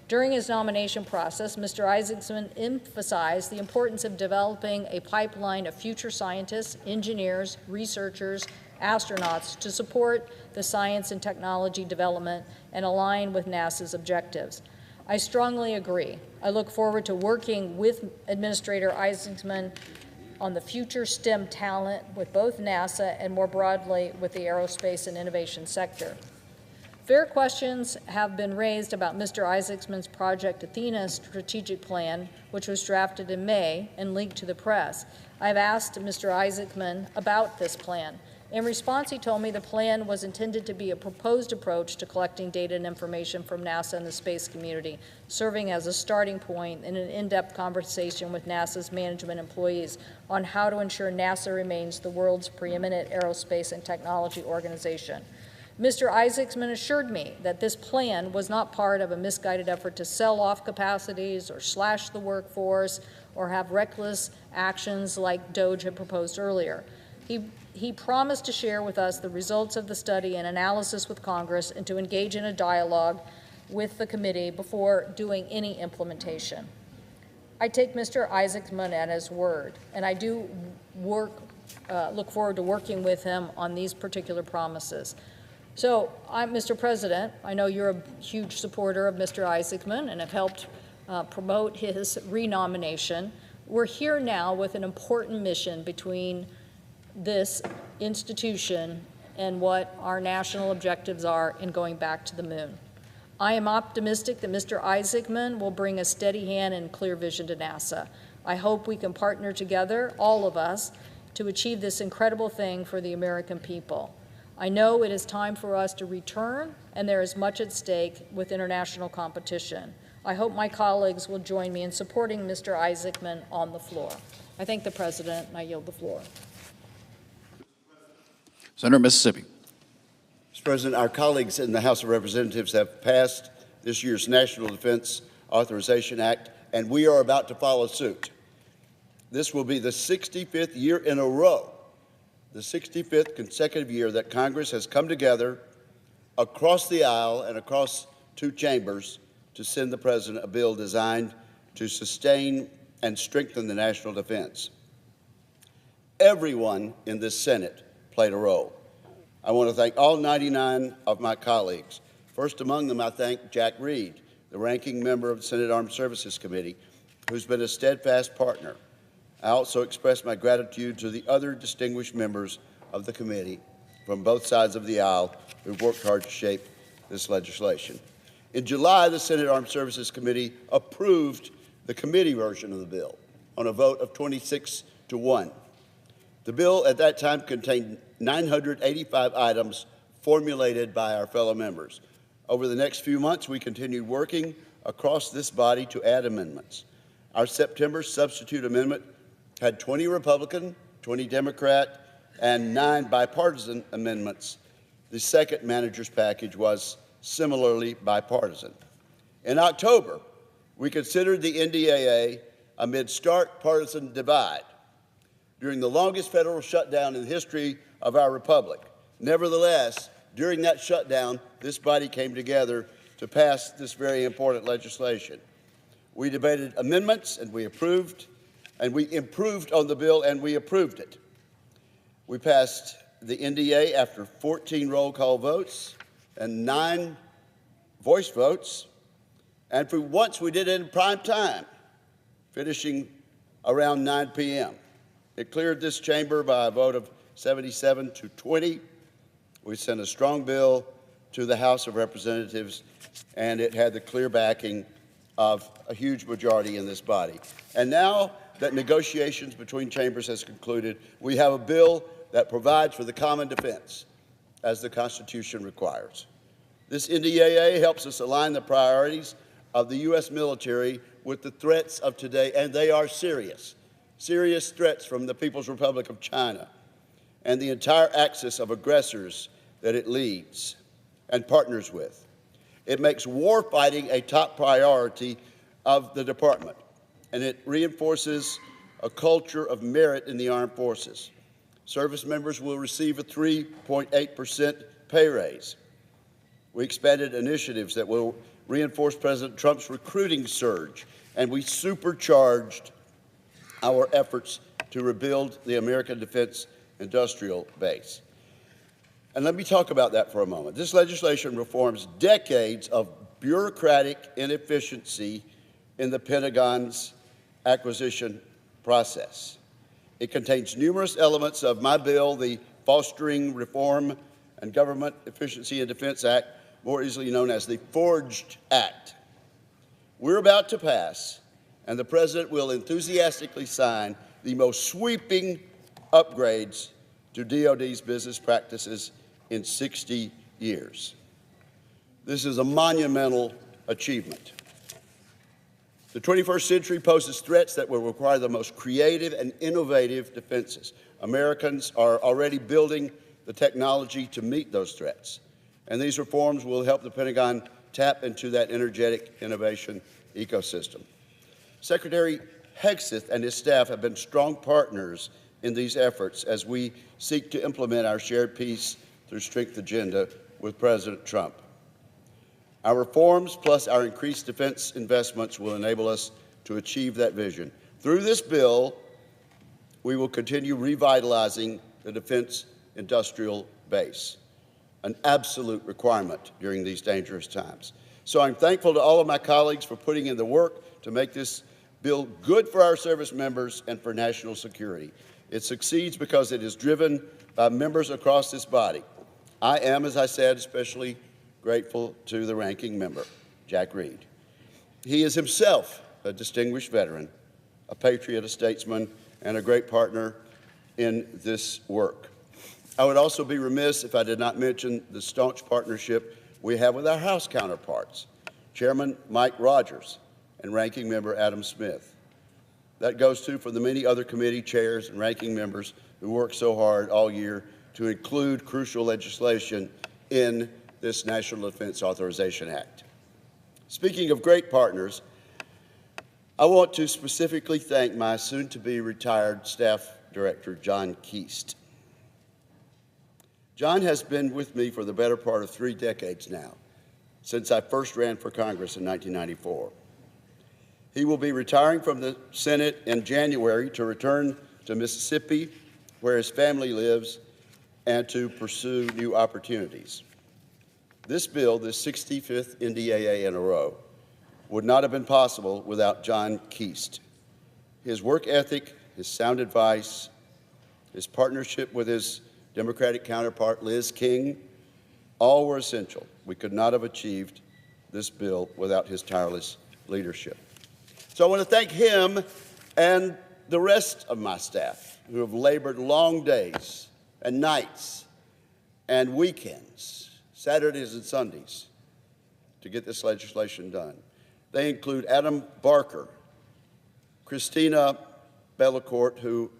During his nomination process, Mr. Isaacman emphasized the importance of developing a pipeline of future scientists, engineers, researchers, astronauts to support the science and technology development and align with NASA's objectives. I strongly agree. I look forward to working with Administrator Isaacman on the future STEM talent with both NASA and more broadly with the aerospace and innovation sector. Fair questions have been raised about Mr. Isaacman's Project Athena strategic plan, which was drafted in May and leaked to the press. I've asked Mr. Isaacman about this plan. In response, he told me the plan was intended to be a proposed approach to collecting data and information from NASA and the space community, serving as a starting point in an in-depth conversation with NASA's management employees on how to ensure NASA remains the world's preeminent aerospace and technology organization. Mr. Isaacman assured me that this plan was not part of a misguided effort to sell off capacities or slash the workforce or have reckless actions like DOGE had proposed earlier. He promised to share with us the results of the study and analysis with Congress and to engage in a dialogue with the committee before doing any implementation. I take Mr. Isaacman at his word, and I do look forward to working with him on these particular promises. So, Mr. President, I know you're a huge supporter of Mr. Isaacman and have helped promote his renomination. We're here now with an important mission between this institution and what our national objectives are in going back to the moon. I am optimistic that Mr. Isaacman will bring a steady hand and clear vision to NASA. I hope we can partner together, all of us, to achieve this incredible thing for the American people. I know it is time for us to return, and there is much at stake with international competition. I hope my colleagues will join me in supporting Mr. Isaacman on the floor. I thank the President, and I yield the floor. Senator Mississippi. Mr. President, our colleagues in the House of Representatives have passed this year's National Defense Authorization Act, and we are about to follow suit. This will be the 65th year in a row, the 65th consecutive year that Congress has come together across the aisle and across two chambers to send the President a bill designed to sustain and strengthen the national defense. Everyone in this Senate played a role. I want to thank all 99 of my colleagues. First among them, I thank Jack Reed, the ranking member of the Senate Armed Services Committee, who's been a steadfast partner. I also express my gratitude to the other distinguished members of the committee from both sides of the aisle who've worked hard to shape this legislation. In July, the Senate Armed Services Committee approved the committee version of the bill on a vote of 26-1. The bill at that time contained 985 items formulated by our fellow members. Over the next few months, we continued working across this body to add amendments. Our September substitute amendment had 20 Republican, 20 Democrat, and 9 bipartisan amendments. The second manager's package was similarly bipartisan. In October, We considered the NDAA amid stark partisan divide during the longest federal shutdown in the history of our republic. Nevertheless, during that shutdown, this body came together to pass this very important legislation. We debated amendments, and we improved on the bill, and we approved it. We passed the NDA after 14 roll call votes and 9 voice votes, and for once we did it in prime time, finishing around 9 p.m. It cleared this chamber by a vote of 77 to 20. We sent a strong bill to the House of Representatives, and it had the clear backing of a huge majority in this body. And now that negotiations between chambers has concluded, we have a bill that provides for the common defense, as the Constitution requires. This NDAA helps us align the priorities of the U.S. military with the threats of today, and they are serious threats from the People's Republic of China and the entire axis of aggressors that it leads and partners with. It makes war fighting a top priority of the department, and it reinforces a culture of merit in the armed forces. Service members will receive a 3.8% pay raise. We expanded initiatives that will reinforce President Trump's recruiting surge, and we supercharged our efforts to rebuild the American defense industrial base. And let me talk about that for a moment. This legislation reforms decades of bureaucratic inefficiency in the Pentagon's acquisition process. It contains numerous elements of my bill, the Fostering Reform and Government Efficiency in Defense Act, more easily known as the Forged Act. We're about to pass, and the President will enthusiastically sign the most sweeping upgrades to DoD's business practices in 60 years. This is a monumental achievement. The 21st century poses threats that will require the most creative and innovative defenses. Americans are already building the technology to meet those threats, and these reforms will help the Pentagon tap into that energetic innovation ecosystem. Secretary Hegseth and his staff have been strong partners in these efforts as we seek to implement our shared peace through strength agenda with President Trump. Our reforms plus our increased defense investments will enable us to achieve that vision. Through this bill, we will continue revitalizing the defense industrial base, an absolute requirement during these dangerous times. So I'm thankful to all of my colleagues for putting in the work to make this bill good for our service members and for national security. It succeeds because it is driven by members across this body. I am, as I said, especially grateful to the ranking member, Jack Reed. He is himself a distinguished veteran, a patriot, a statesman, and a great partner in this work. I would also be remiss if I did not mention the staunch partnership we have with our House counterparts, Chairman Mike Rogers and Ranking Member Adam Smith. That goes too for the many other committee chairs and ranking members who work so hard all year to include crucial legislation in this National Defense Authorization Act. Speaking of great partners, I want to specifically thank my soon-to-be retired staff director, John Keast. John has been with me for the better part of 3 decades now, since I first ran for Congress in 1994. He will be retiring from the Senate in January to return to Mississippi, where his family lives, and to pursue new opportunities. This bill, the 65th NDAA in a row, would not have been possible without John Keast. His work ethic, his sound advice, his partnership with his Democratic counterpart, Liz King, all were essential. We could not have achieved this bill without his tireless leadership. So I want to thank him and the rest of my staff who have labored long days and nights and weekends, Saturdays and Sundays, to get this legislation done. They include Adam Barker, Christina Bellicourt, who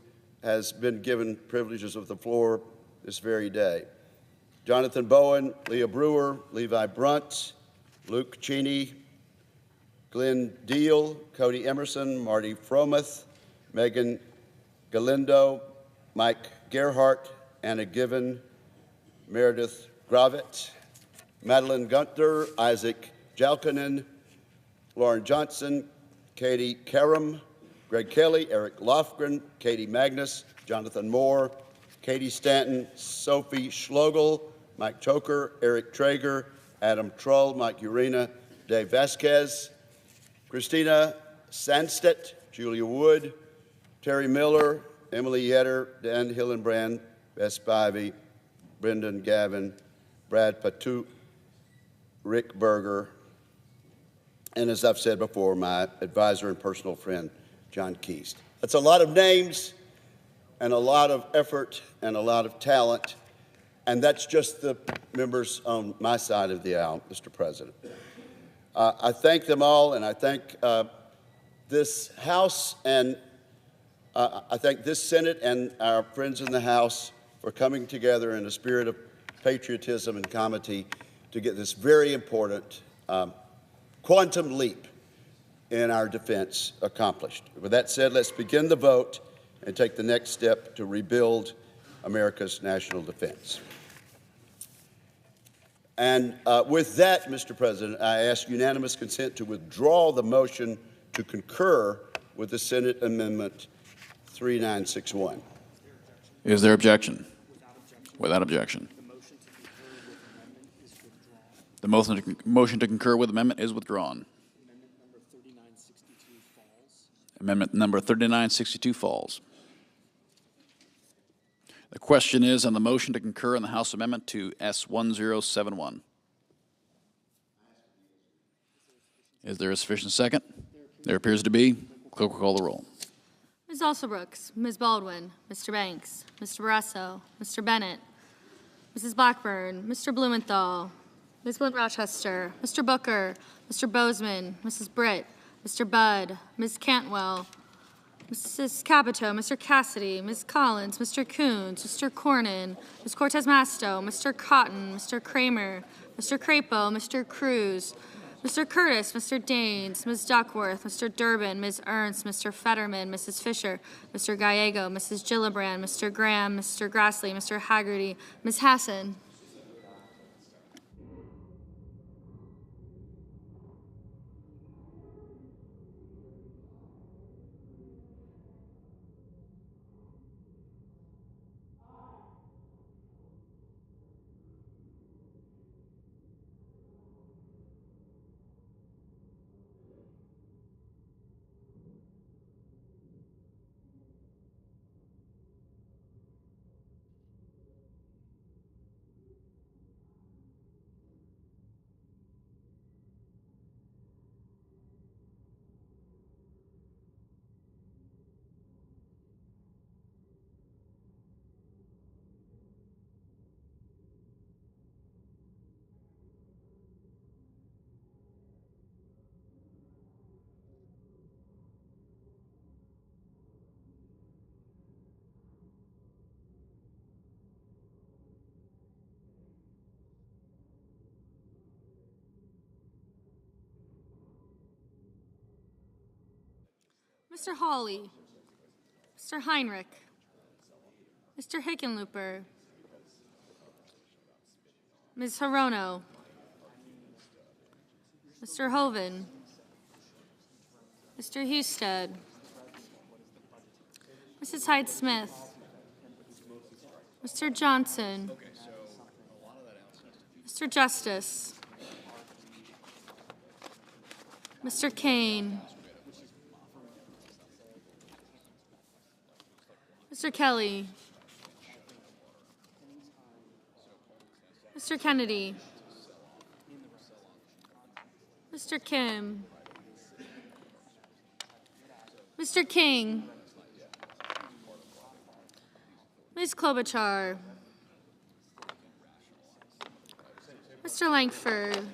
has been given privileges of the floor this very day, Jonathan Bowen, Leah Brewer, Levi Brunt, Luke Cheney, Glenn Deal, Cody Emerson, Marty Fromuth, Megan Galindo, Mike Gerhart, Anna Given, Meredith Gravett, Madeline Gunther, Isaac Jalkanen, Lauren Johnson, Katie Karam, Greg Kelly, Eric Lofgren, Katie Magnus, Jonathan Moore, Katie Stanton, Sophie Schlogel, Mike Choker, Eric Traeger, Adam Trull, Mike Urena, Dave Vasquez, Christina Sandstedt, Julia Wood, Terry Miller, Emily Yetter, Dan Hillenbrand, Bess Spivey, Brendan Gavin, Brad Patu, Rick Berger, and as I've said before, my advisor and personal friend, John Keast. That's a lot of names and a lot of effort and a lot of talent, and that's just the members on my side of the aisle, Mr. President. I thank them all, and I thank this House, and I thank this Senate and our friends in the House for coming together in a spirit of patriotism and comity to get this very important quantum leap in our defense accomplished. With that said, let's begin the vote and take the next step to rebuild America's national defense. And with that, Mr. President, I ask unanimous consent to withdraw the motion to concur with the Senate Amendment 3961. Is there objection? Without objection. The motion to concur with amendment is withdrawn. Amendment number 3962 falls. The question is on the motion to concur in the House Amendment to S1071. Is there a sufficient second? There appears to be. Clerk will call the roll. Ms. Alsobrooks, Ms. Baldwin, Mr. Banks, Mr. Barrasso, Mr. Bennett, Mrs. Blackburn, Mr. Blumenthal, Ms. Flint Rochester, Mr. Booker, Mr. Bozeman, Mrs. Britt, Mr. Budd, Ms. Cantwell, Mrs. Capito, Mr. Cassidy, Ms. Collins, Mr. Coons, Mr. Cornyn, Ms. Cortez Masto, Mr. Cotton, Mr. Kramer, Mr. Crapo, Mr. Cruz, Mr. Curtis, Mr. Daines, Ms. Duckworth, Mr. Durbin, Ms. Ernst, Mr. Fetterman, Mrs. Fisher, Mr. Gallego, Mrs. Gillibrand, Mr. Graham, Mr. Grassley, Mr. Haggerty, Ms. Hassan. Mr. Hawley, Mr. Heinrich, Mr. Hickenlooper, Ms. Hirono, Mr. Hoven, Mr. Husted, Mrs. Hyde-Smith, Mr. Johnson, Mr. Justice, Mr. Kane, Mr. Kelly, Mr. Kennedy, Mr. Kim, Mr. King, Ms. Klobuchar, Mr. Langford,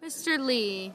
Mr. Lee,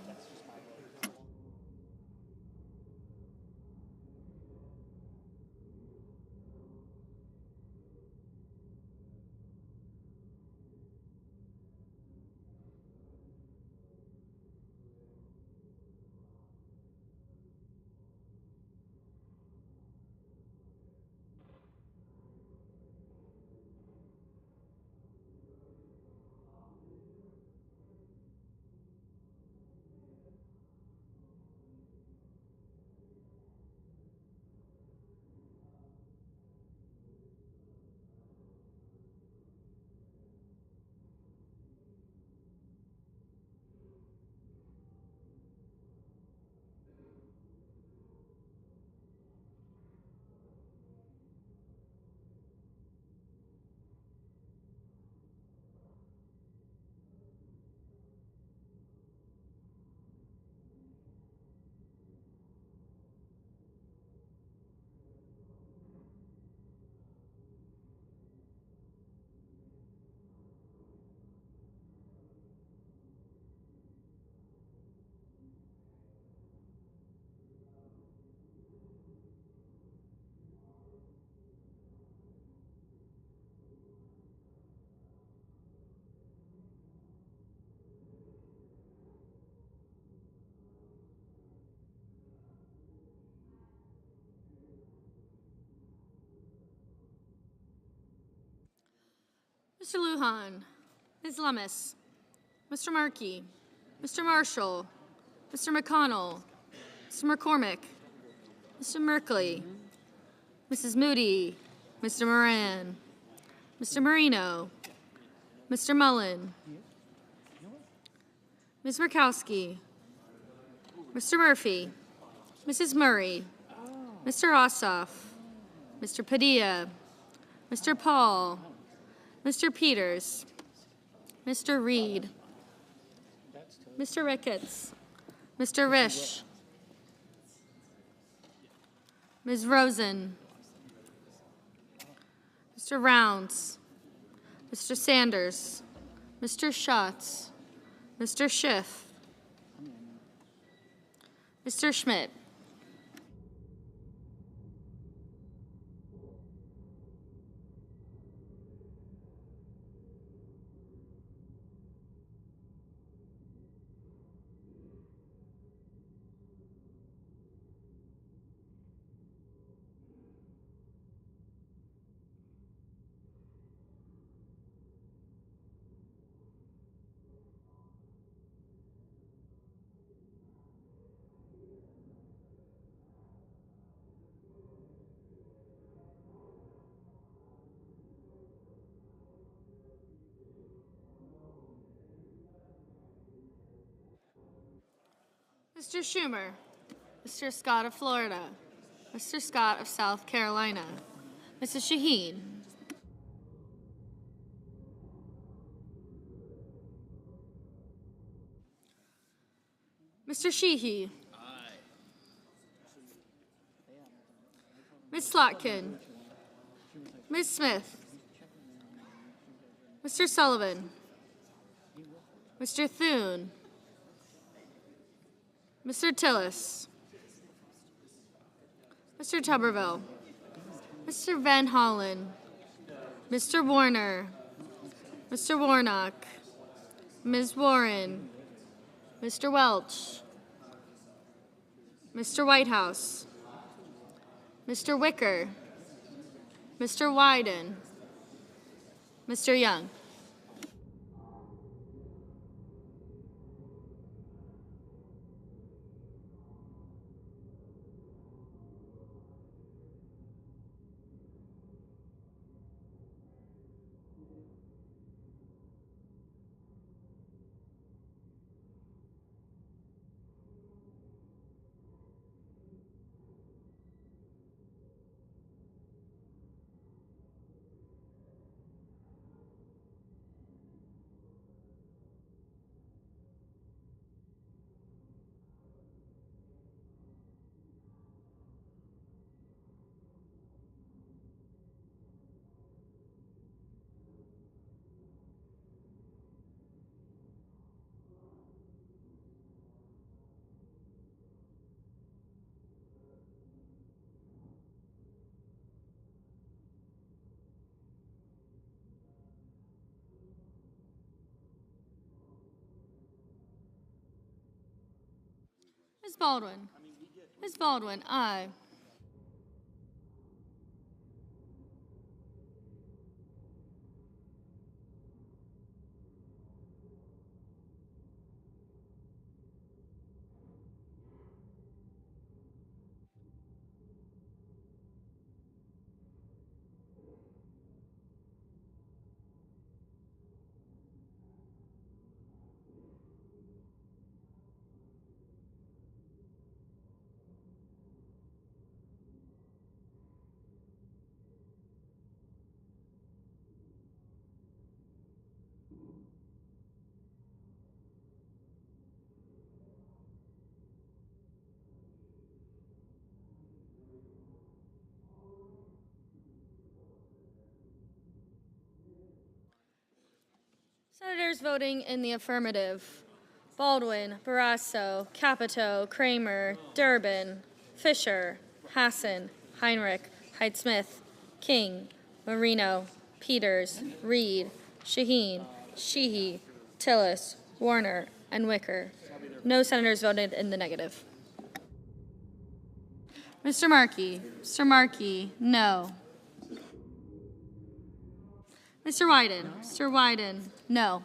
Mr. Lujan, Ms. Lummis, Mr. Markey, Mr. Marshall, Mr. McConnell, Mr. McCormick, Mr. Merkley, Mrs. Moody, Mr. Moran, Mr. Marino, Mr. Mullen, Ms. Murkowski, Mr. Murphy, Mrs. Murray, Mr. Ossoff, Mr. Padilla, Mr. Paul, Mr. Peters, Mr. Reed, Mr. Ricketts, Mr. Risch, Ms. Rosen, Mr. Rounds, Mr. Sanders, Mr. Schatz, Mr. Schiff, Mr. Schmidt, Mr. Schumer, Mr. Scott of Florida, Mr. Scott of South Carolina, Mrs. Shaheen, Mr. Sheehy, Ms. Slotkin, Ms. Smith, Mr. Sullivan, Mr. Thune, Mr. Tillis, Mr. Tuberville, Mr. Van Hollen, Mr. Warner, Mr. Warnock, Ms. Warren, Mr. Welch, Mr. Whitehouse, Mr. Wicker, Mr. Wyden, Mr. Young. Ms. Baldwin. Ms. Baldwin, aye. Senators voting in the affirmative: Baldwin, Barrasso, Capito, Kramer, Durbin, Fisher, Hassan, Heinrich, Hyde-Smith, King, Marino, Peters, Reed, Shaheen, Sheehy, Tillis, Warner, and Wicker. No senators voted in the negative. Mr. Markey, no. Mr. Wyden. Mr. Wyden, no.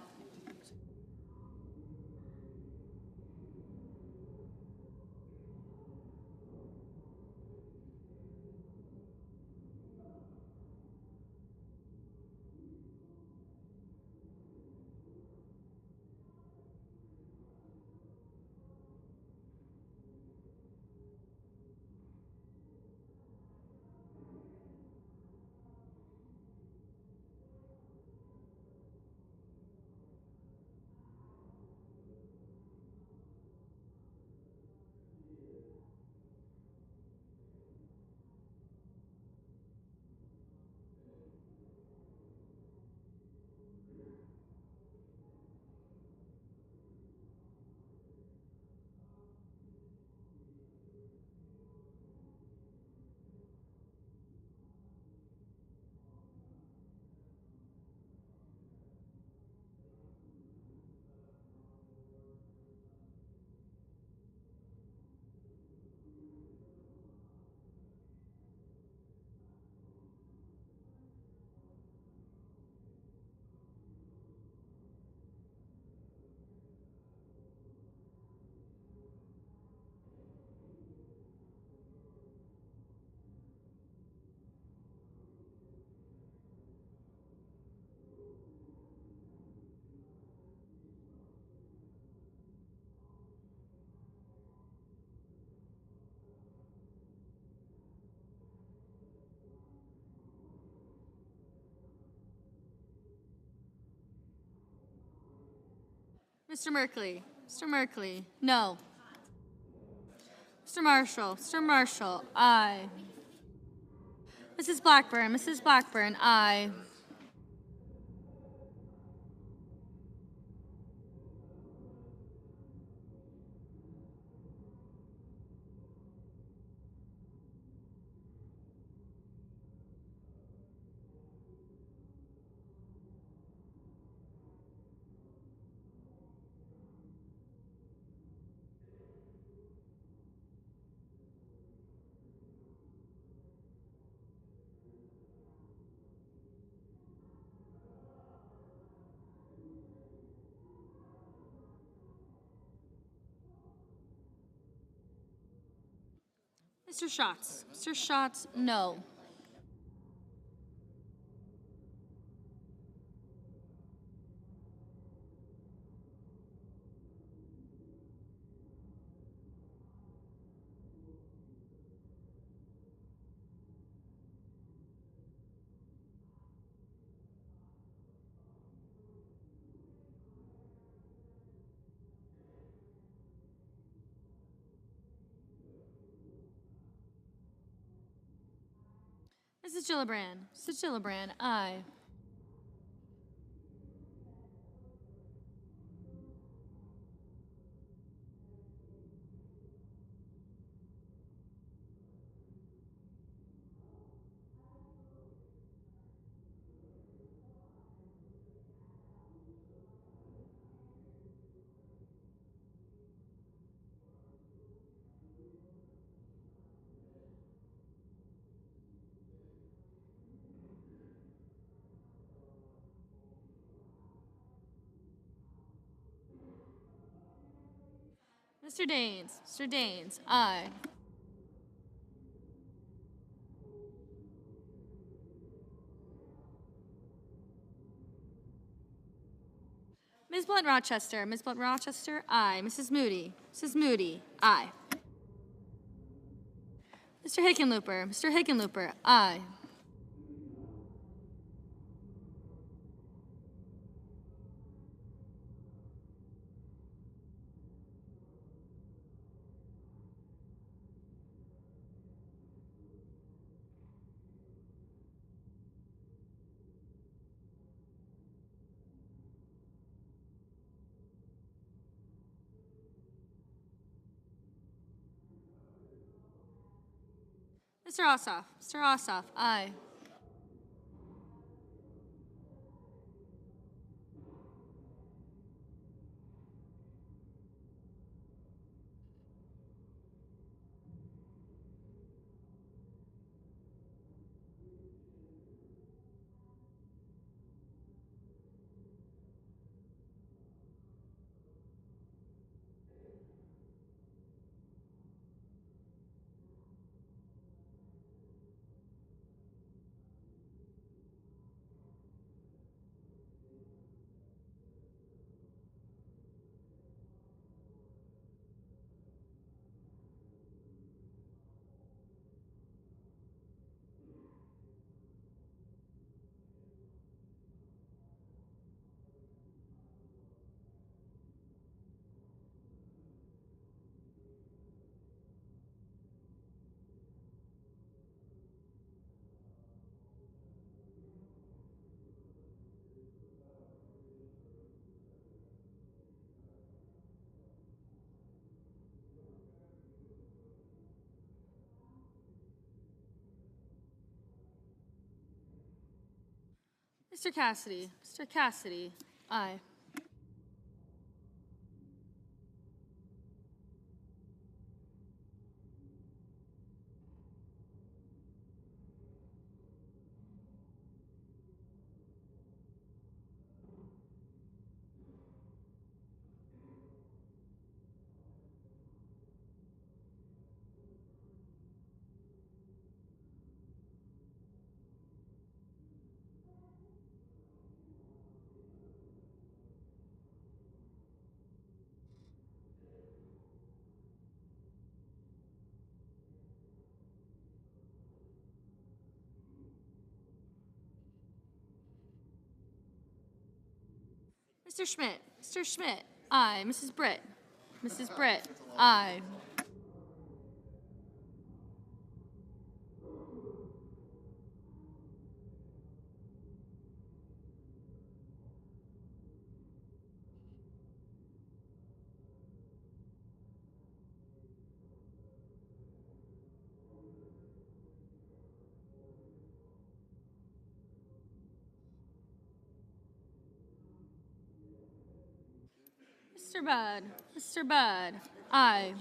Mr. Merkley. Mr. Merkley, no. Mr. Marshall. Mr. Marshall, aye. Mrs. Blackburn. Mrs. Blackburn, aye. Mr. Schatz. Mr. Schatz, no. Mrs. Gillibrand. Mrs. Gillibrand, aye. Mr. Daines. Mr. Daines, aye. Ms. Blunt Rochester. Ms. Blunt Rochester, aye. Mrs. Moody. Mrs. Moody, aye. Mr. Hickenlooper. Mr. Hickenlooper, aye. Mr. Ossoff. Mr. Ossoff, aye. Mr. Cassidy. Mr. Cassidy. Aye. Mr. Schmidt. Mr. Schmidt. Aye. Mrs. Britt. Mrs. Britt. Aye. Mr. Budd. Mr. Budd. Aye.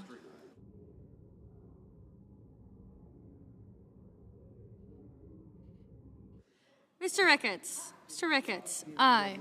Mr. Ricketts. Mr. Ricketts. Aye.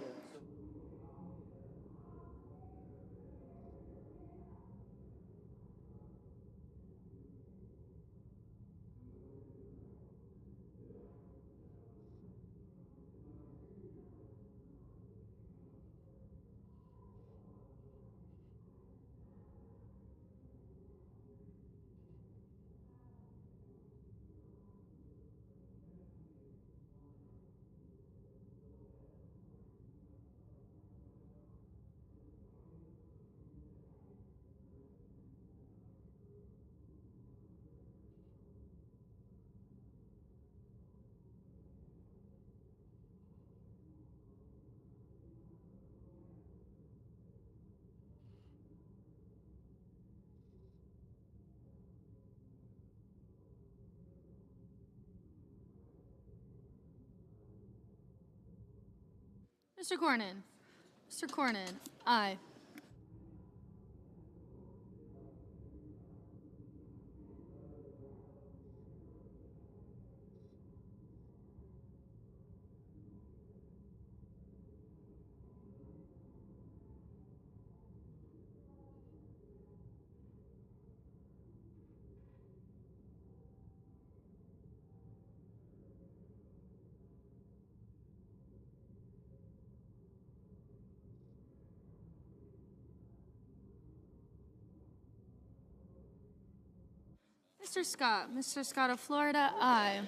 Mr. Cornyn. Mr. Cornyn. Aye. Mr. Scott. Mr. Scott of Florida. Aye.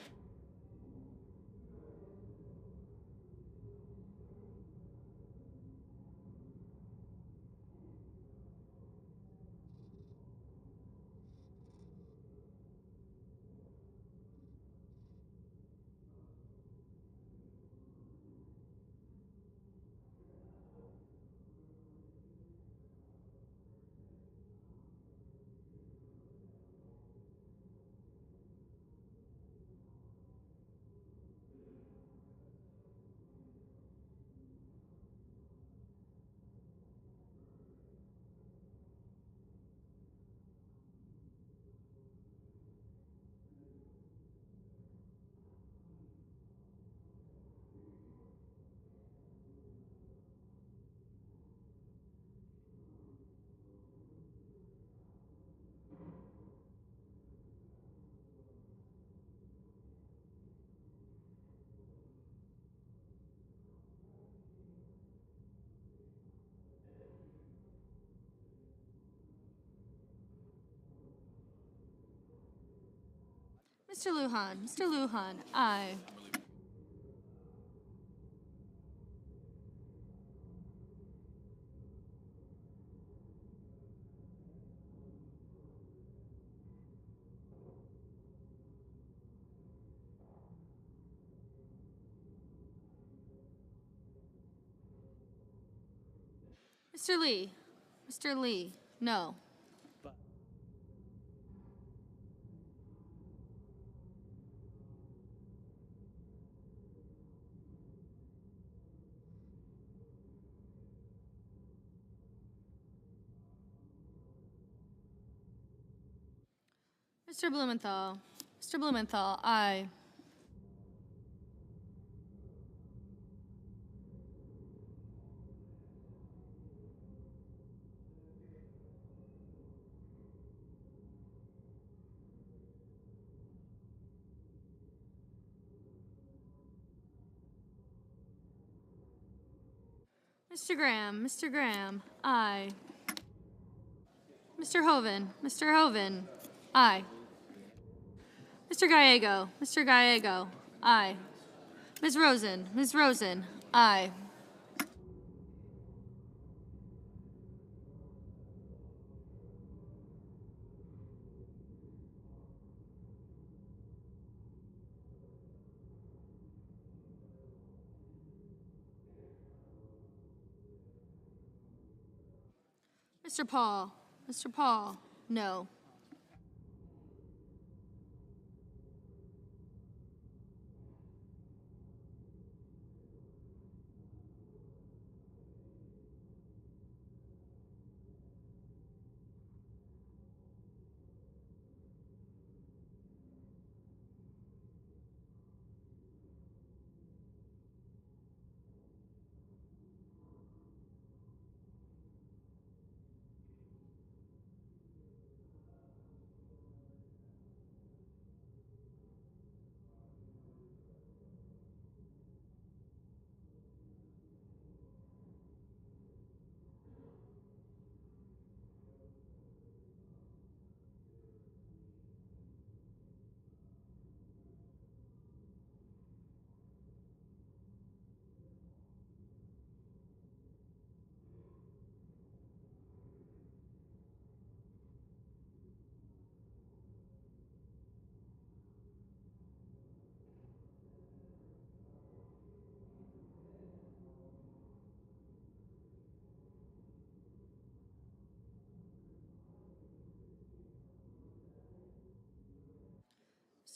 Mr. Lujan. Mr. Lujan. Aye. Mr. Lee. Mr. Lee. No. Mr. Blumenthal. Mr. Blumenthal, aye. Mr. Graham, aye. Mr. Hoven, aye. Mr. Gallego, aye. Ms. Rosen, aye. Mr. Paul, no.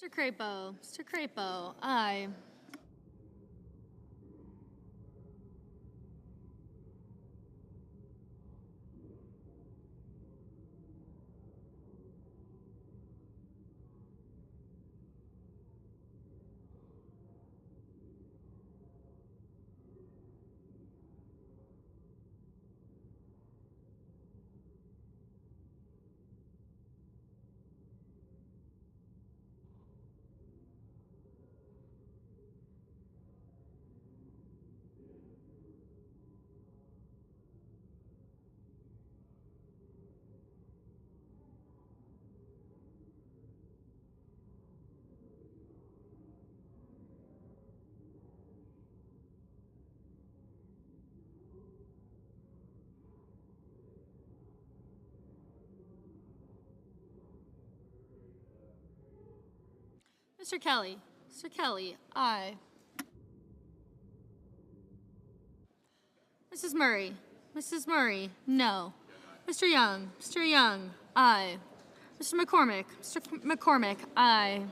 Mr. Crapo, aye. Mr. Kelly, aye. Mrs. Murray, no. Mr. Young, aye. Mr. McCormick, aye.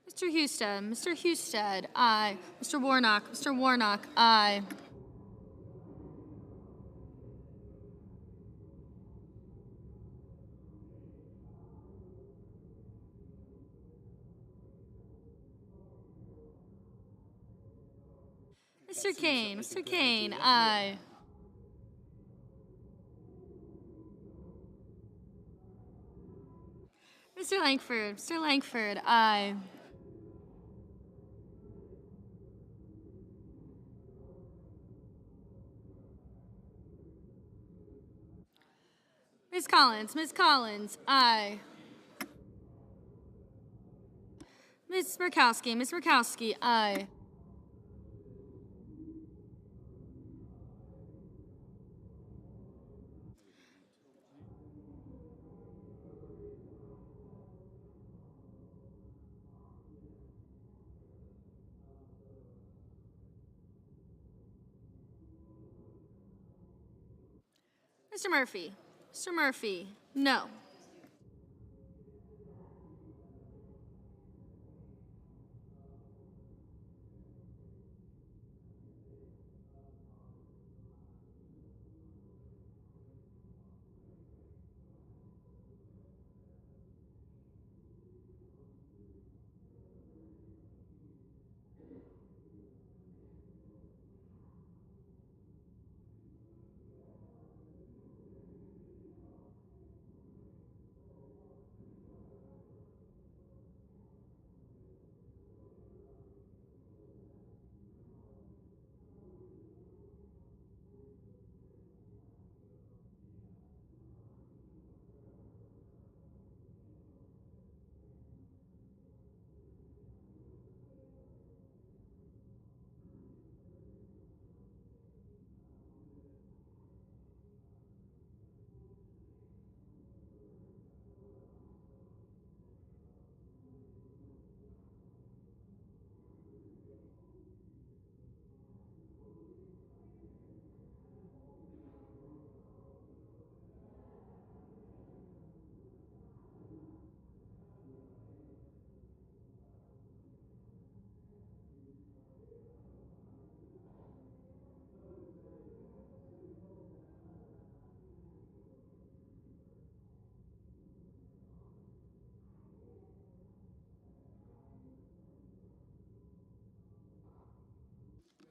Mr. Husted, aye. Mr. Warnock, aye. Mr. Kane, aye. Mr. Langford, aye. Ms. Collins, aye. Ms. Murkowski, aye. Mr. Murphy, no.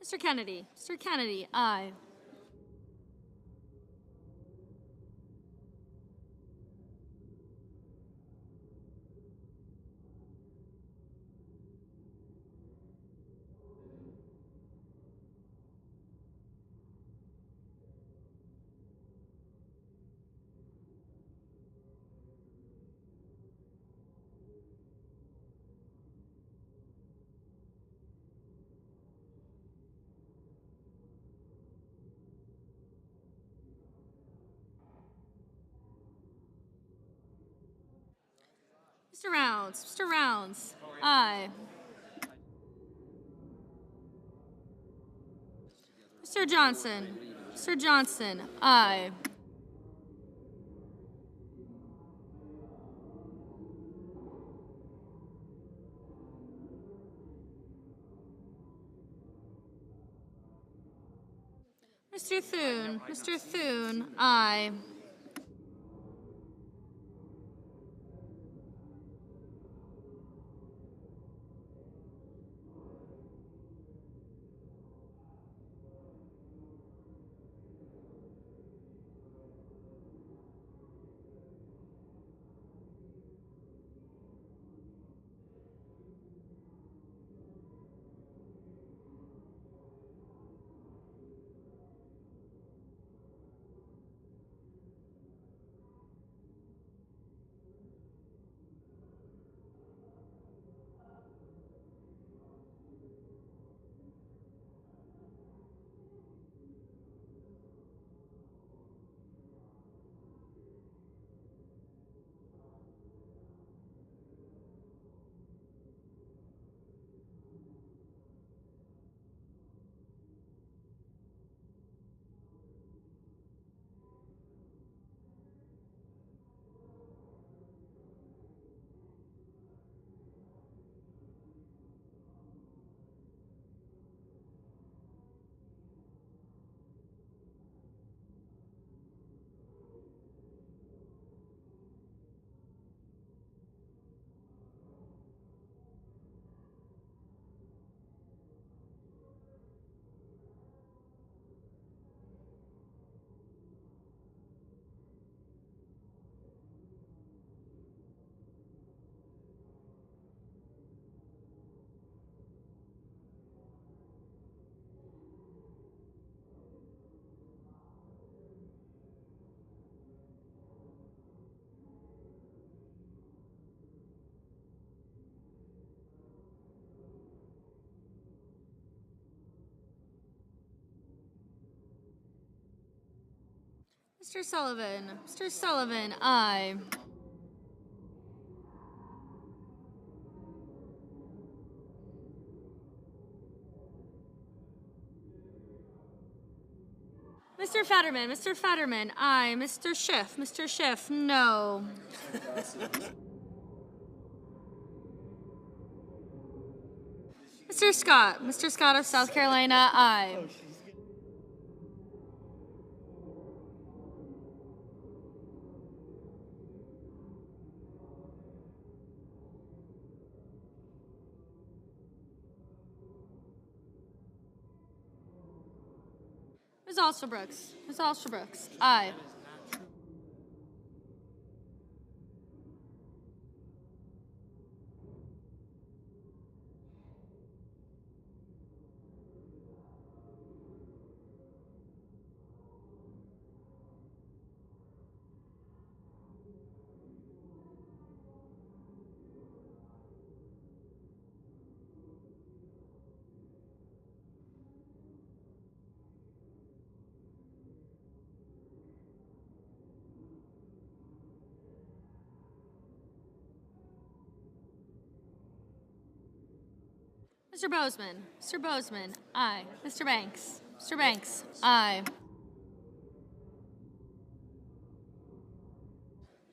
Mr. Kennedy. Mr. Kennedy, aye. Mr. Rounds. Mr. Rounds, aye. Mr. Johnson. Mr. Johnson, aye. Mr. Thune. Mr. Thune, aye. Mr. Sullivan. Mr. Sullivan, aye. Mr. Fetterman. Mr. Fetterman, aye. Mr. Schiff. Mr. Schiff, no. Mr. Scott. Mr. Scott of South Carolina, aye. Ms. Alsterbrooks. Ms. Alsterbrooks, aye. Mr. Bozeman. Mr. Bozeman, aye. Mr. Banks. Mr. Banks, aye.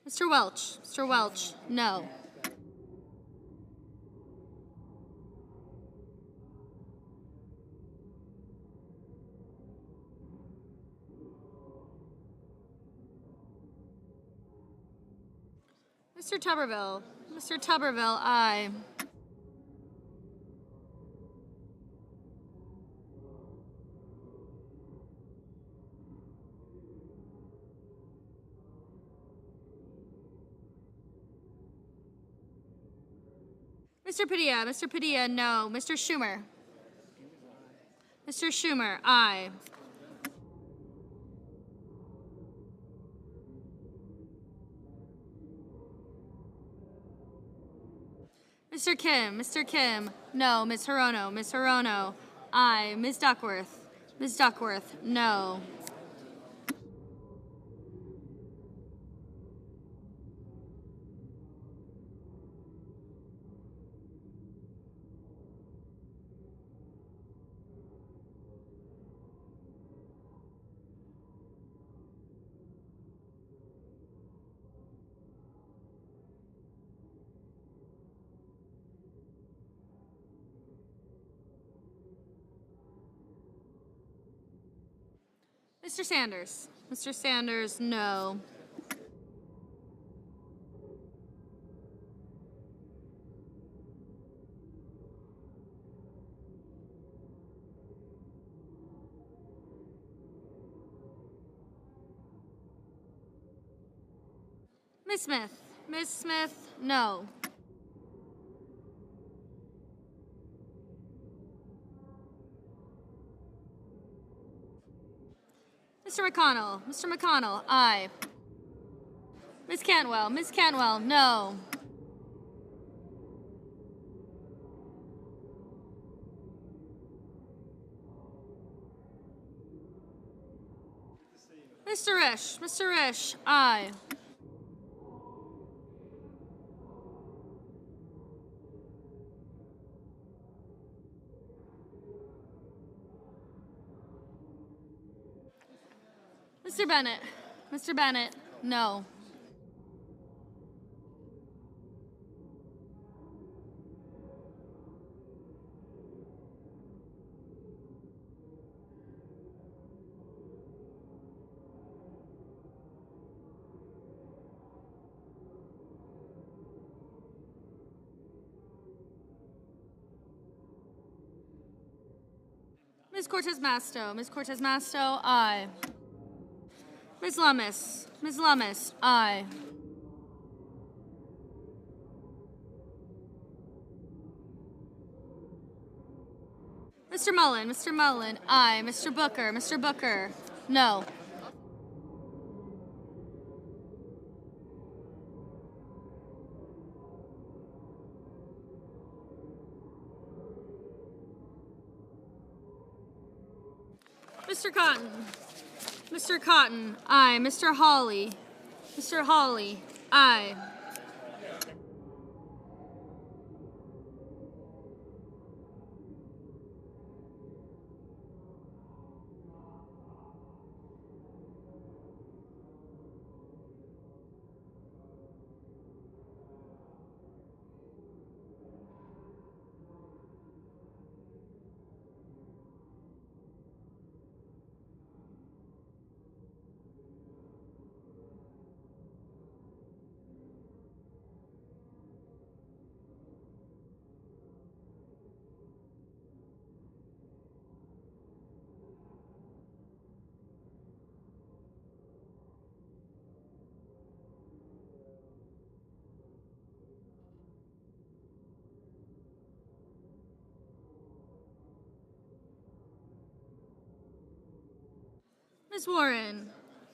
Mr. Welch. Mr. Welch, no. Mr. Tuberville. Mr. Tuberville, aye. Mr. Padilla, no. Mr. Schumer. Mr. Schumer, aye. Mr. Kim, no. Ms. Hirono, aye. Ms. Duckworth, no. Mr. Sanders, no. Ms. Smith, no. Mr. McConnell, aye. Ms. Cantwell, no. Mr. Risch, aye. Mr. Bennett, no. Ms. Cortez Masto, aye. Ms. Lummis, aye. Mr. Mullen, aye. Mr. Booker, no. Mr. Cotton, aye. Mr. Hawley, aye.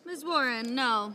Ms. Warren, no.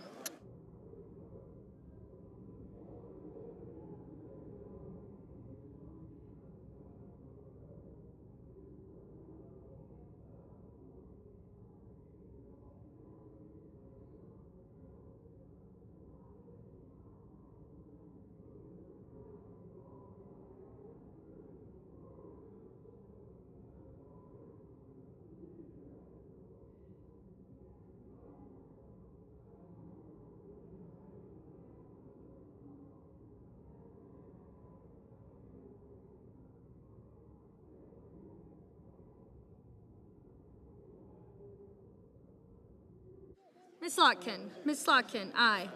Ms. Slotkin, aye.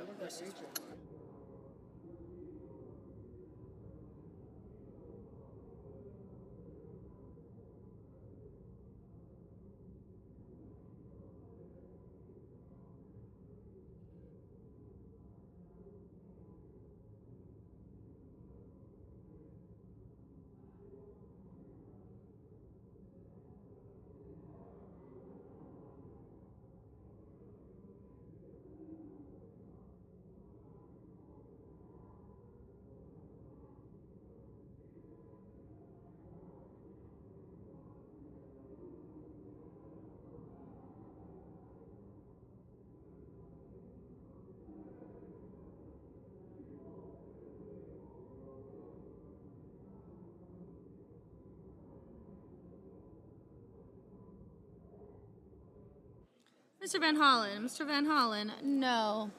Mr. Van Hollen. Mr. Van Hollen, no.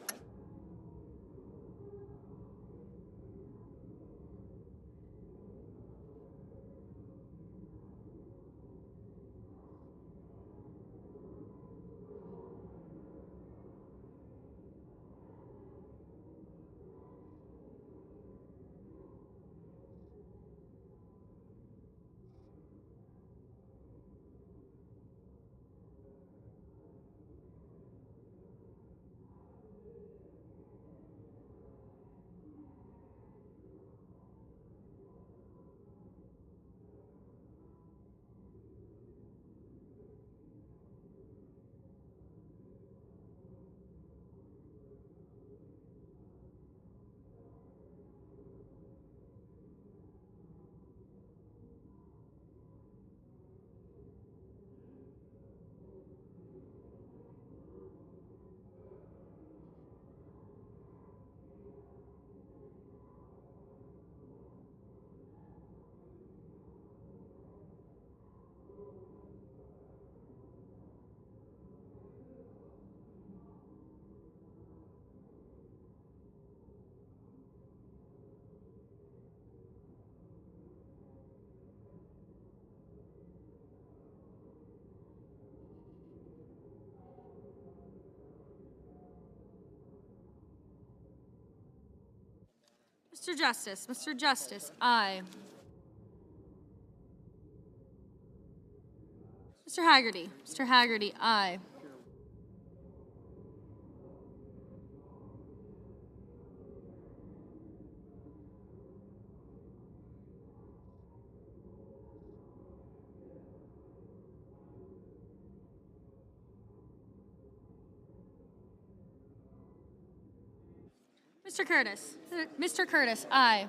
Mr. Justice. Mr. Justice, aye. Mr. Haggerty. Mr. Haggerty, aye. Mr. Curtis. Mr. Curtis, aye.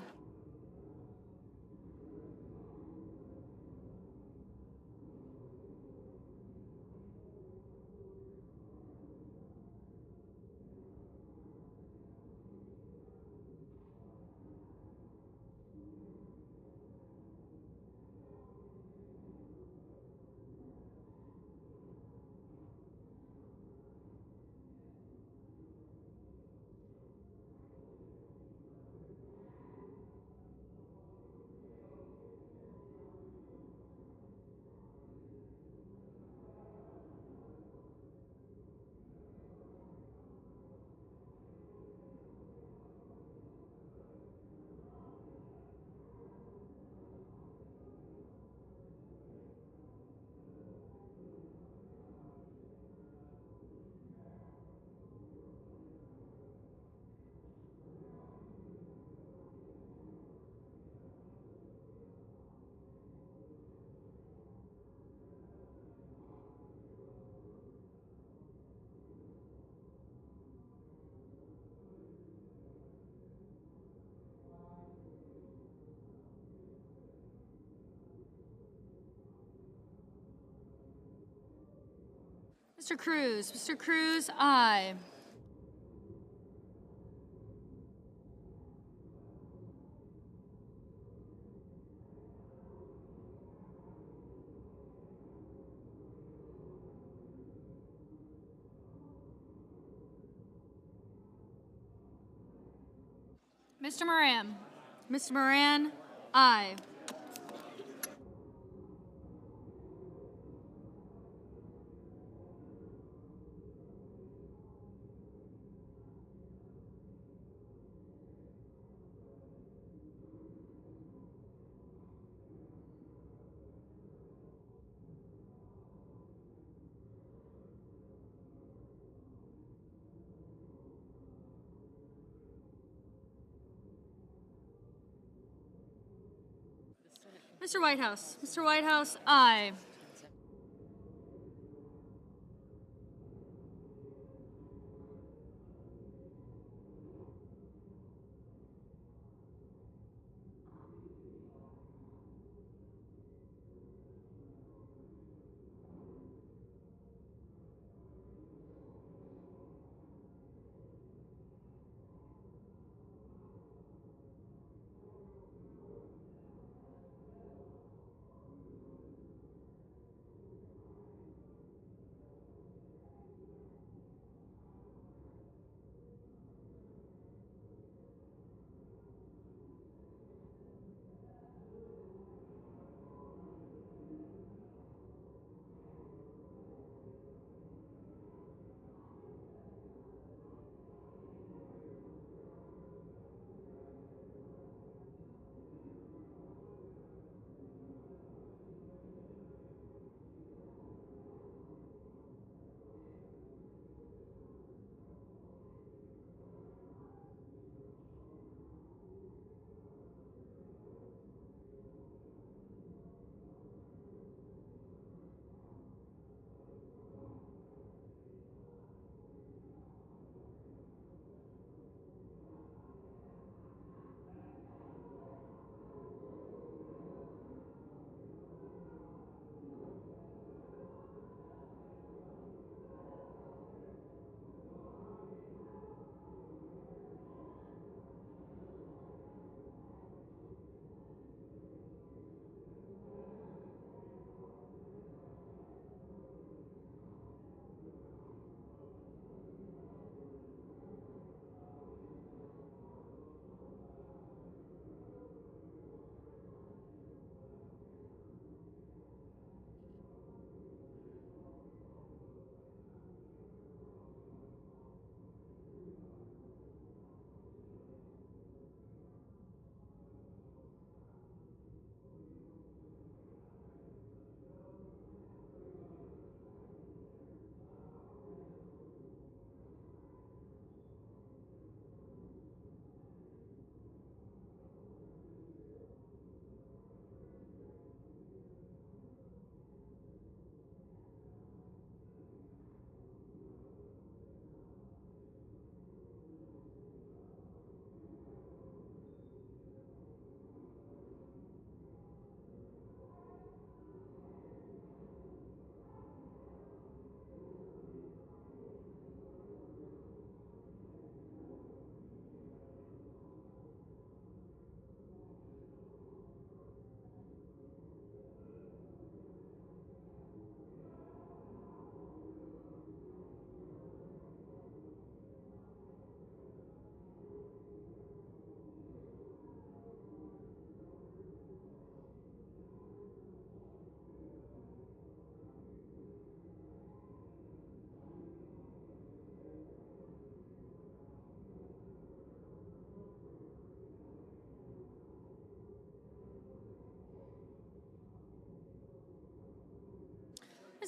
Mr. Cruz. Mr. Cruz, aye. Mr. Moran. Mr. Moran, aye. Mr. Whitehouse. Mr. Whitehouse, aye.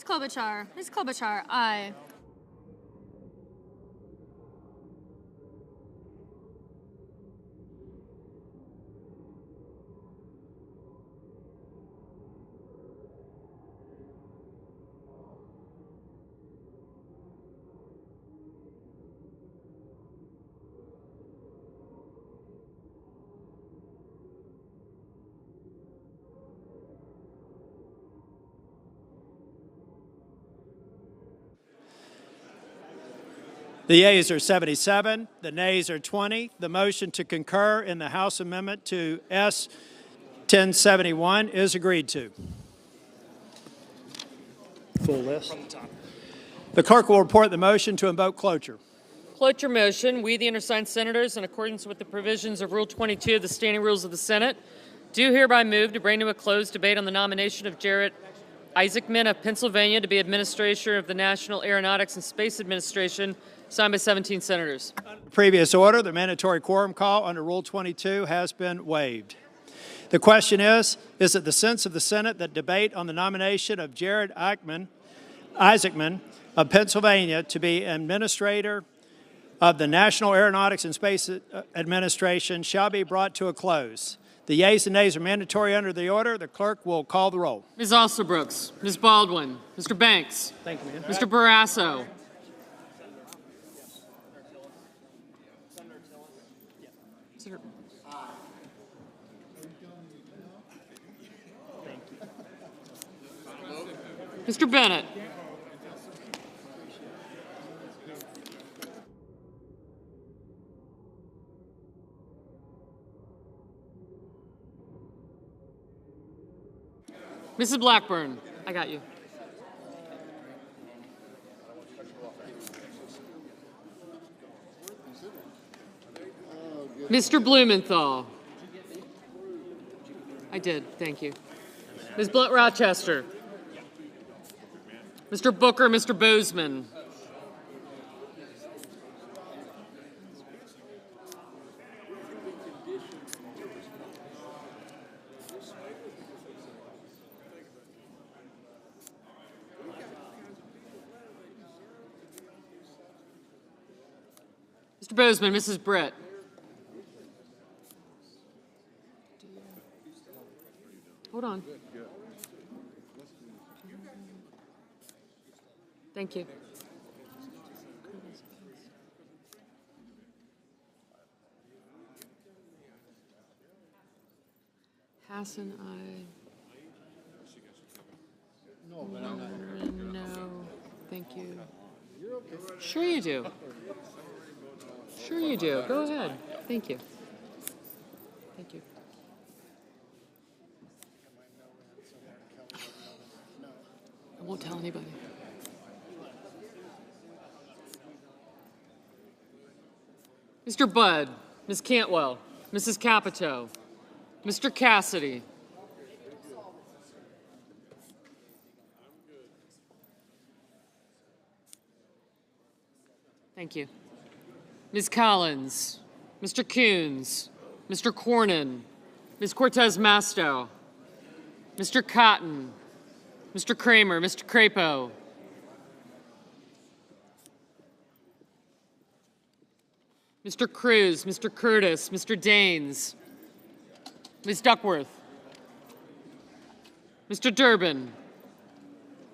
Klobuchar. Ms. Klobuchar, aye. The yeas are 77, the nays are 20. The motion to concur in the House amendment to S 1071 is agreed to. Full list. The clerk will report the motion to invoke cloture. Cloture motion. We, the undersigned senators, in accordance with the provisions of Rule 22 of the Standing Rules of the Senate, do hereby move to bring to a close debate on the nomination of Jared Isaacman of Pennsylvania to be Administrator of the National Aeronautics and Space Administration, signed by 17 senators. Previous order, the mandatory quorum call under Rule 22 has been waived. The question is it the sense of the Senate that debate on the nomination of Jared Isaacman of Pennsylvania to be Administrator of the National Aeronautics and Space Administration shall be brought to a close? The yeas and nays are mandatory under the order. The clerk will call the roll. Ms. Alsobrooks, Ms. Baldwin, Mr. Banks, Thank you, ma'am. Mr. Barrasso, Mr. Bennett. Mrs. Blackburn, I got you. Mr. Blumenthal. I did, thank you. Ms. Blunt Rochester. Mr. Booker, Mr. Bozeman. Mr. Bozeman, Mrs. Brett. Hold on. Thank you. Hassan, no, thank you. Sure you do. Sure you do. Go ahead. Thank you. Thank you. I won't tell anybody. Mr. Budd, Ms. Cantwell, Mrs. Capito, Mr. Cassidy. Thank you. Ms. Collins, Mr. Coons, Mr. Cornyn, Ms. Cortez Masto, Mr. Cotton, Mr. Kramer, Mr. Crapo, Mr. Cruz, Mr. Curtis, Mr. Daines, Ms. Duckworth, Mr. Durbin,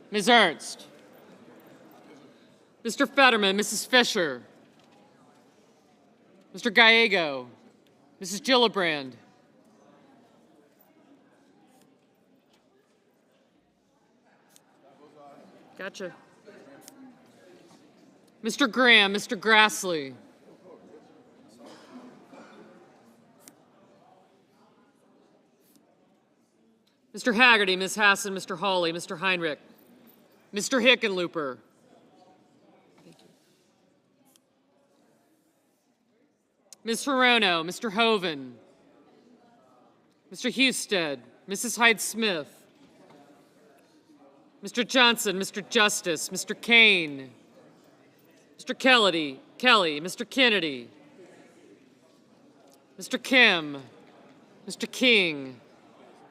Ms. Ernst, Mr. Fetterman, Mrs. Fisher, Mr. Gallego, Mrs. Gillibrand, gotcha. Mr. Graham, Mr. Grassley, Mr. Haggerty, Ms. Hassan, Mr. Hawley, Mr. Heinrich, Mr. Hickenlooper, Ms. Ferrono, Mr. Hoven, Mr. Husted, Mrs. Hyde-Smith, Mr. Johnson, Mr. Justice, Mr. Kane, Mr. Kelly, Mr. Kennedy, Mr. Kim, Mr. King,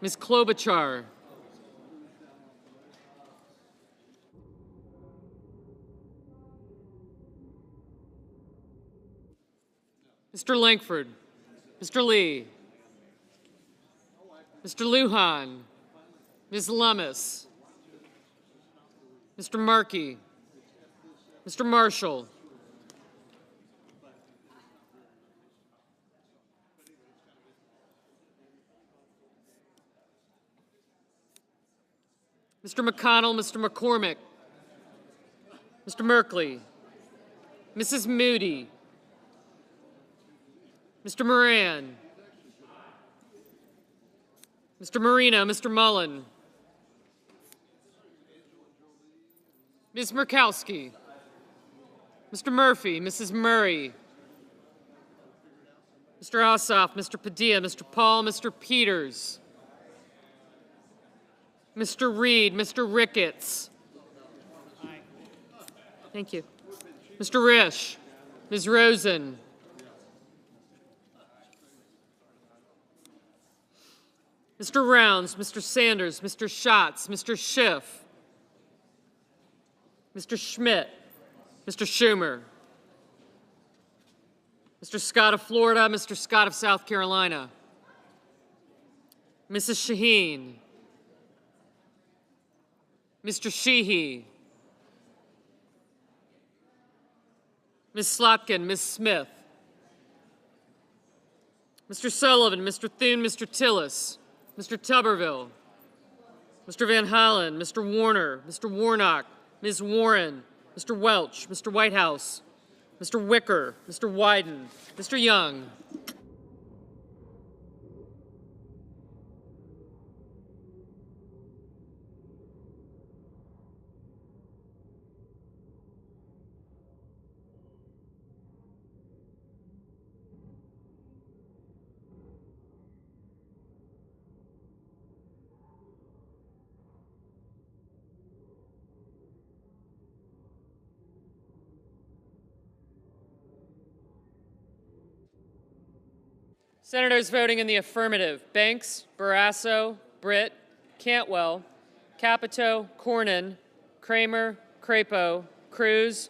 Ms. Klobuchar, Mr. Langford, Mr. Lee, Mr. Lujan, Ms. Lummis, Mr. Markey, Mr. Marshall, Mr. McConnell, Mr. McCormick, Mr. Merkley, Mrs. Moody, Mr. Moran, Mr. Marino, Mr. Mullen, Ms. Murkowski, Mr. Murphy, Mrs. Murray, Mr. Ossoff, Mr. Padilla, Mr. Paul, Mr. Peters, Mr. Reed, Mr. Ricketts. Thank you. Mr. Risch, Ms. Rosen, Mr. Rounds, Mr. Sanders, Mr. Schatz, Mr. Schiff, Mr. Schmidt, Mr. Schumer, Mr. Scott of Florida, Mr. Scott of South Carolina, Mrs. Shaheen, Mr. Sheehy, Ms. Slotkin, Ms. Smith, Mr. Sullivan, Mr. Thune, Mr. Tillis, Mr. Tuberville, Mr. Van Hollen, Mr. Warner, Mr. Warnock, Ms. Warren, Mr. Welch, Mr. Whitehouse, Mr. Wicker, Mr. Wyden, Mr. Young. Senators voting in the affirmative: Banks, Barrasso, Britt, Cantwell, Capito, Cornyn, Kramer, Crapo, Cruz,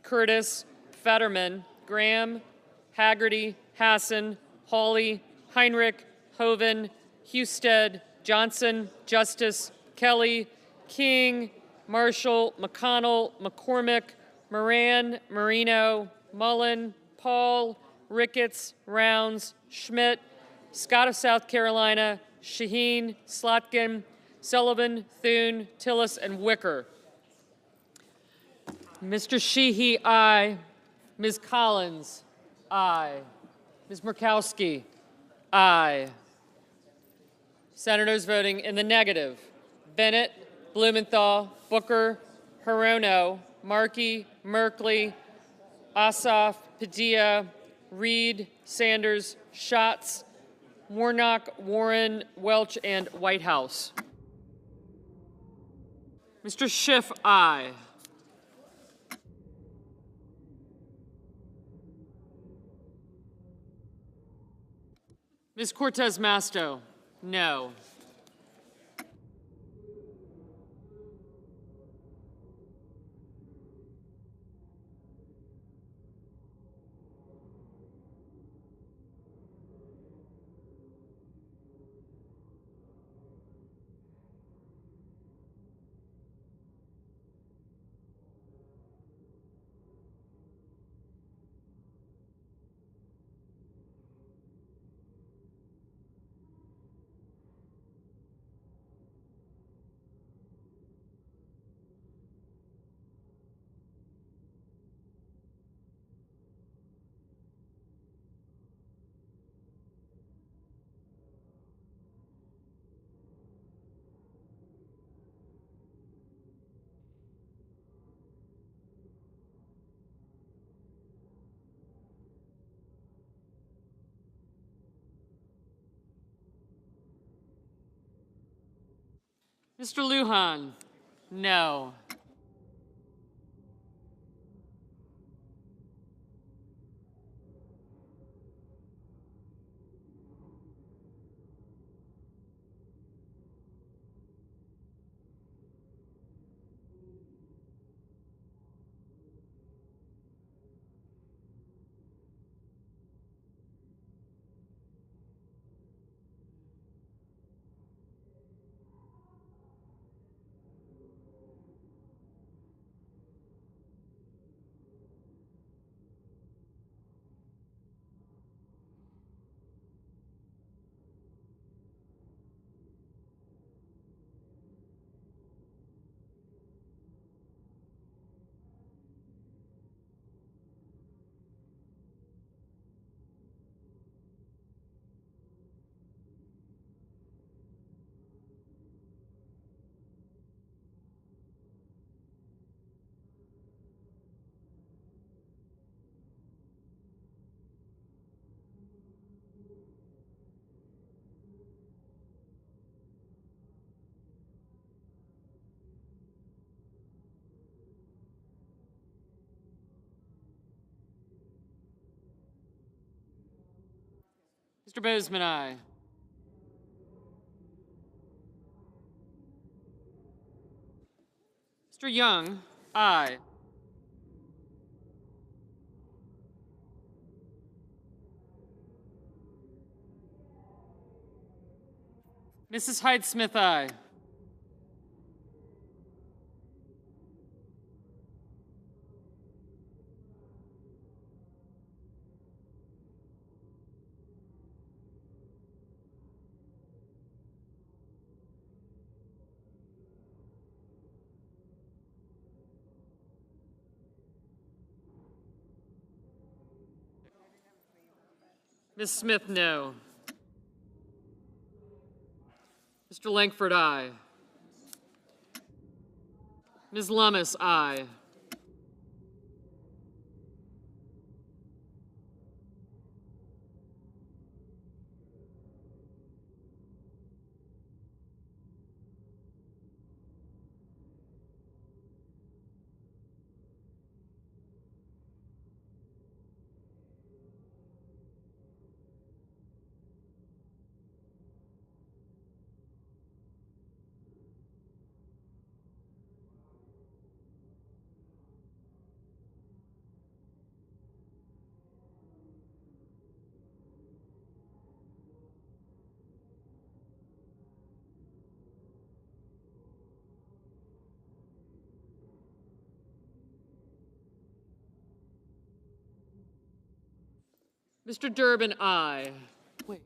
Curtis, Fetterman, Graham, Haggerty, Hassan, Hawley, Heinrich, Hoeven, Husted, Johnson, Justice, Kelly, King, Marshall, McConnell, McCormick, Moran, Marino, Mullen, Paul, Ricketts, Rounds, Schmidt, Scott of South Carolina, Shaheen, Slotkin, Sullivan, Thune, Tillis, and Wicker. Mr. Sheehy, aye. Ms. Collins, aye. Ms. Murkowski, aye. Senators voting in the negative: Bennett, Blumenthal, Booker, Hirono, Markey, Merkley, Ossoff, Padilla, Reed, Sanders, Schatz, Warnock, Warren, Welch, and Whitehouse. Mr. Schiff, aye. Ms. Cortez Masto, no. Mr. Lujan, no. Mr. Bozeman, aye. Mr. Young, aye. Mrs. Hyde-Smith, aye. Ms. Smith, no. Mr. Langford, aye. Ms. Lummis, aye. Mr. Durbin, aye. Wait.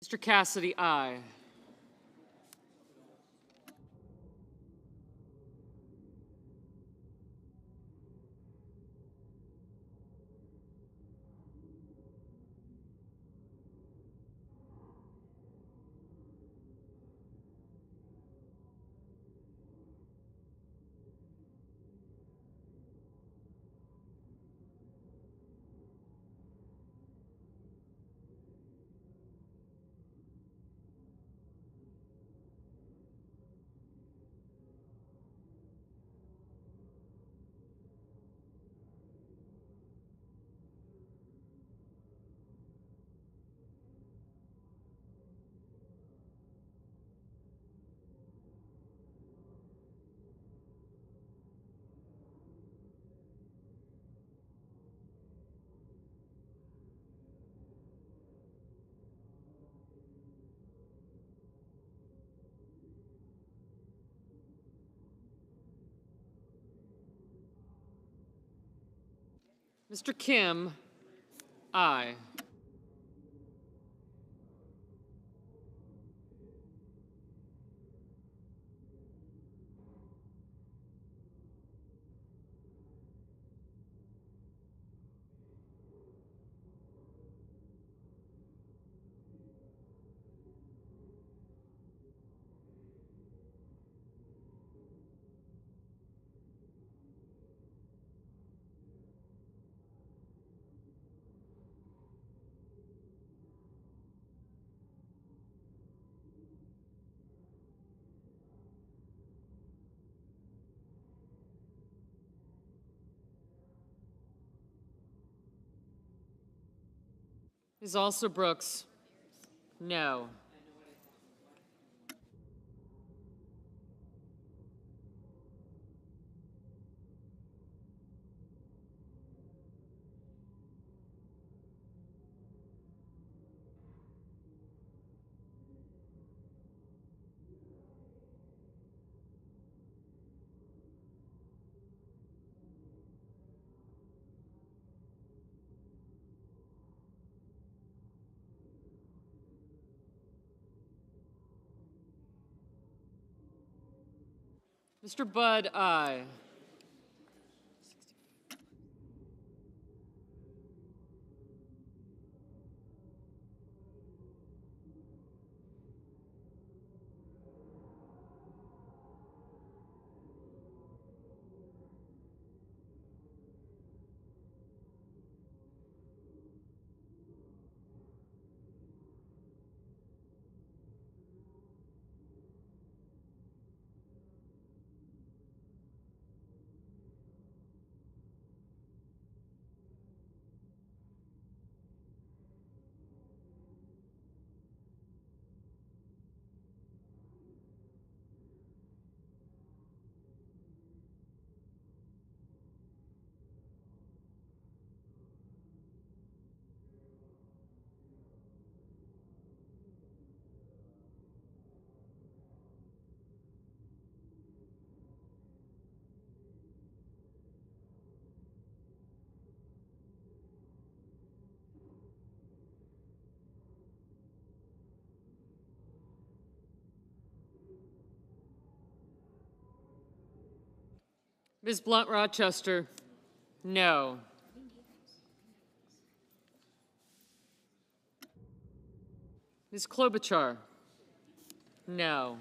Mr. Cassidy, aye. Mr. Kim, aye. Ms. Also Brooks, no. Mr. Budd, aye. Ms. Blunt Rochester, no. Ms. Klobuchar, no.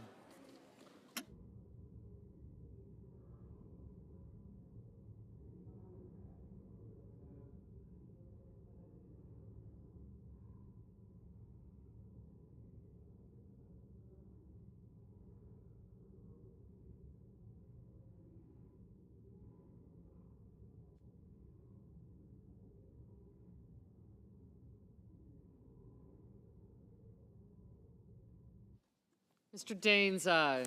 Mr. Daines, aye.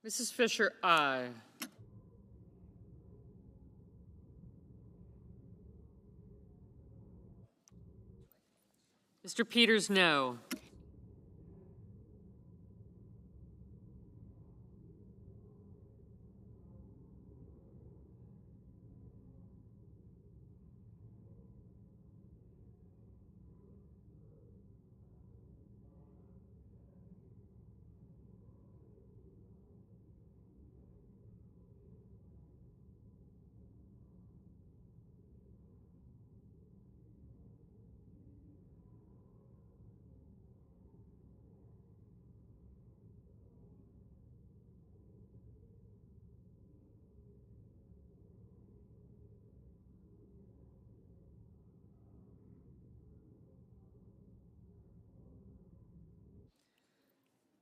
Mrs. Fisher, aye. Mr. Peters, no.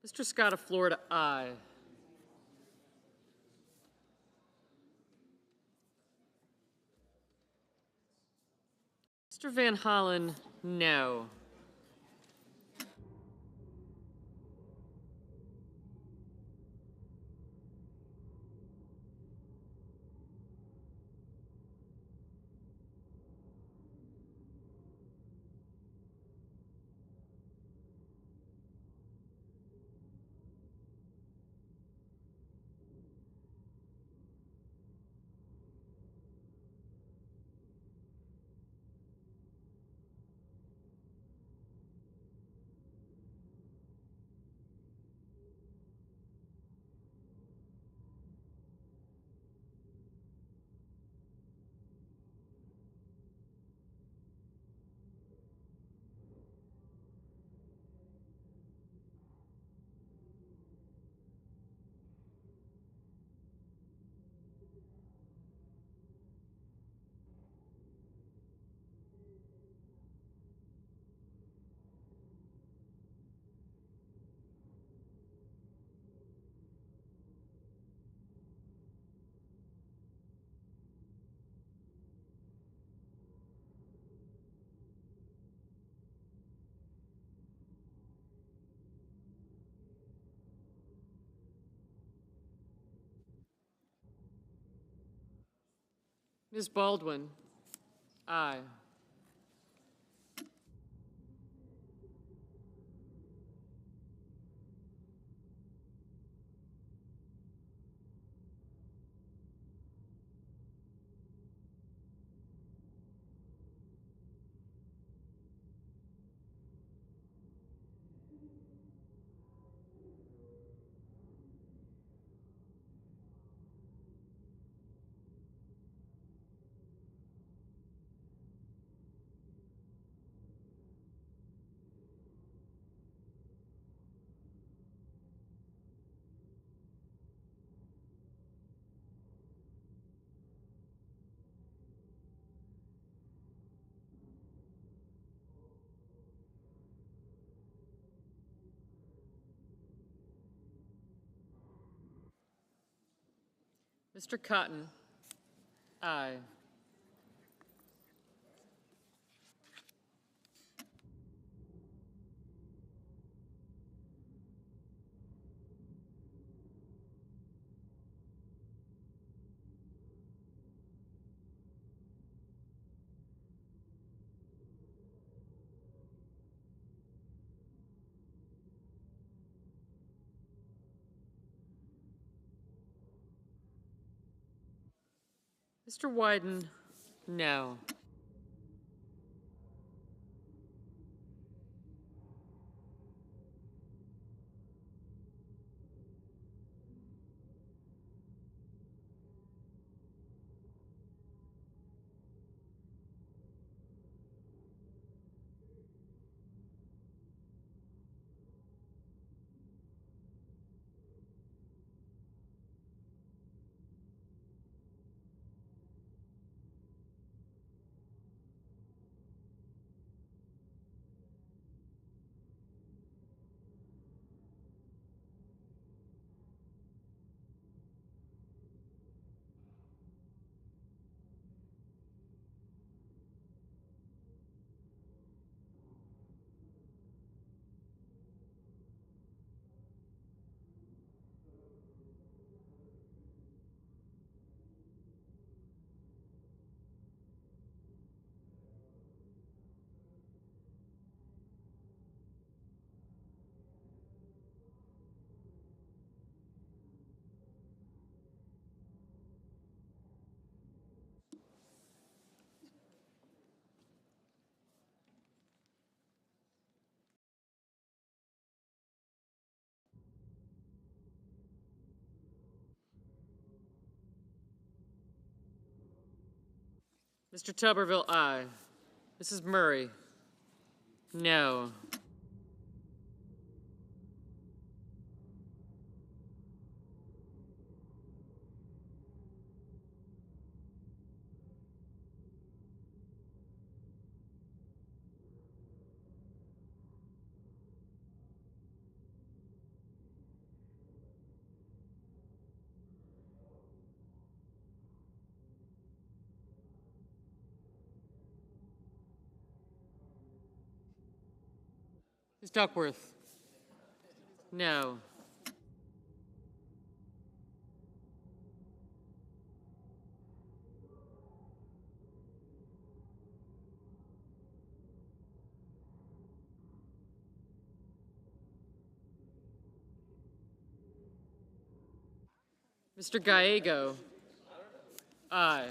Mr. Scott of Florida, aye. Mr. Van Hollen, no. Ms. Baldwin, aye. Mr. Cotton, aye. Mr. Wyden, no. Mr. Tuberville, aye. Mrs. Murray, no. Ms. Duckworth? No. Mr. Gallego? Aye.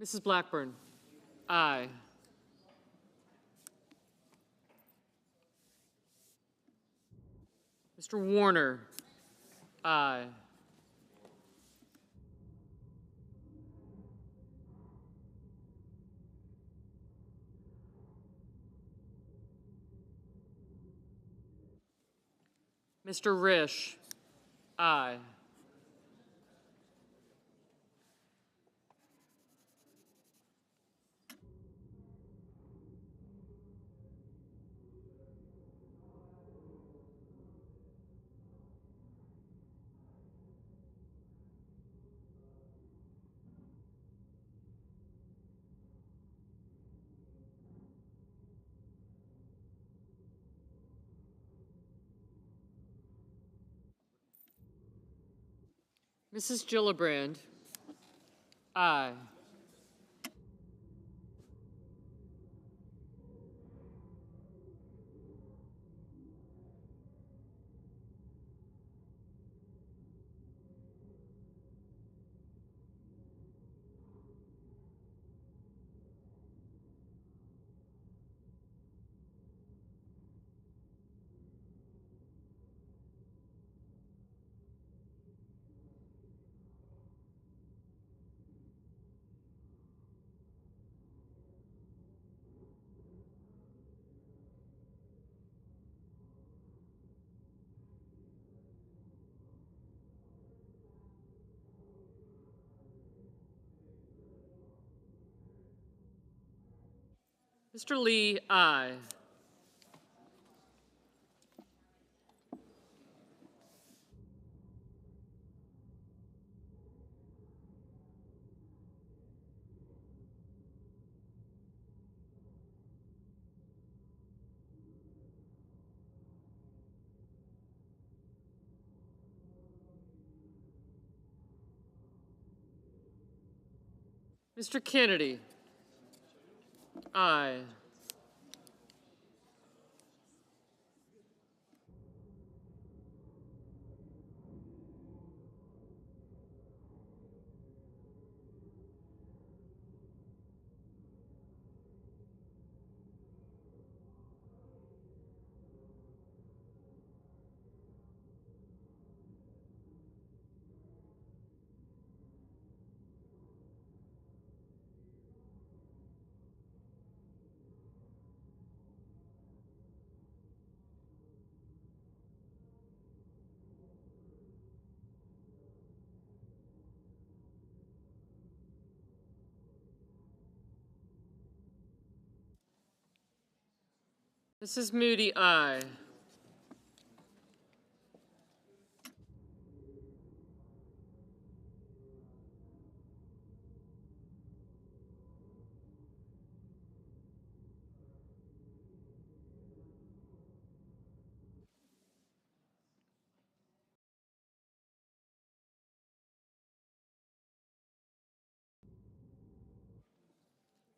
Mrs. Blackburn? Aye. Mr. Warner? Aye. Mr. Risch? Aye. Mrs. Gillibrand? Aye. Mr. Lee? Aye. Mr. Kennedy? Aye. Mrs. Moody? Aye.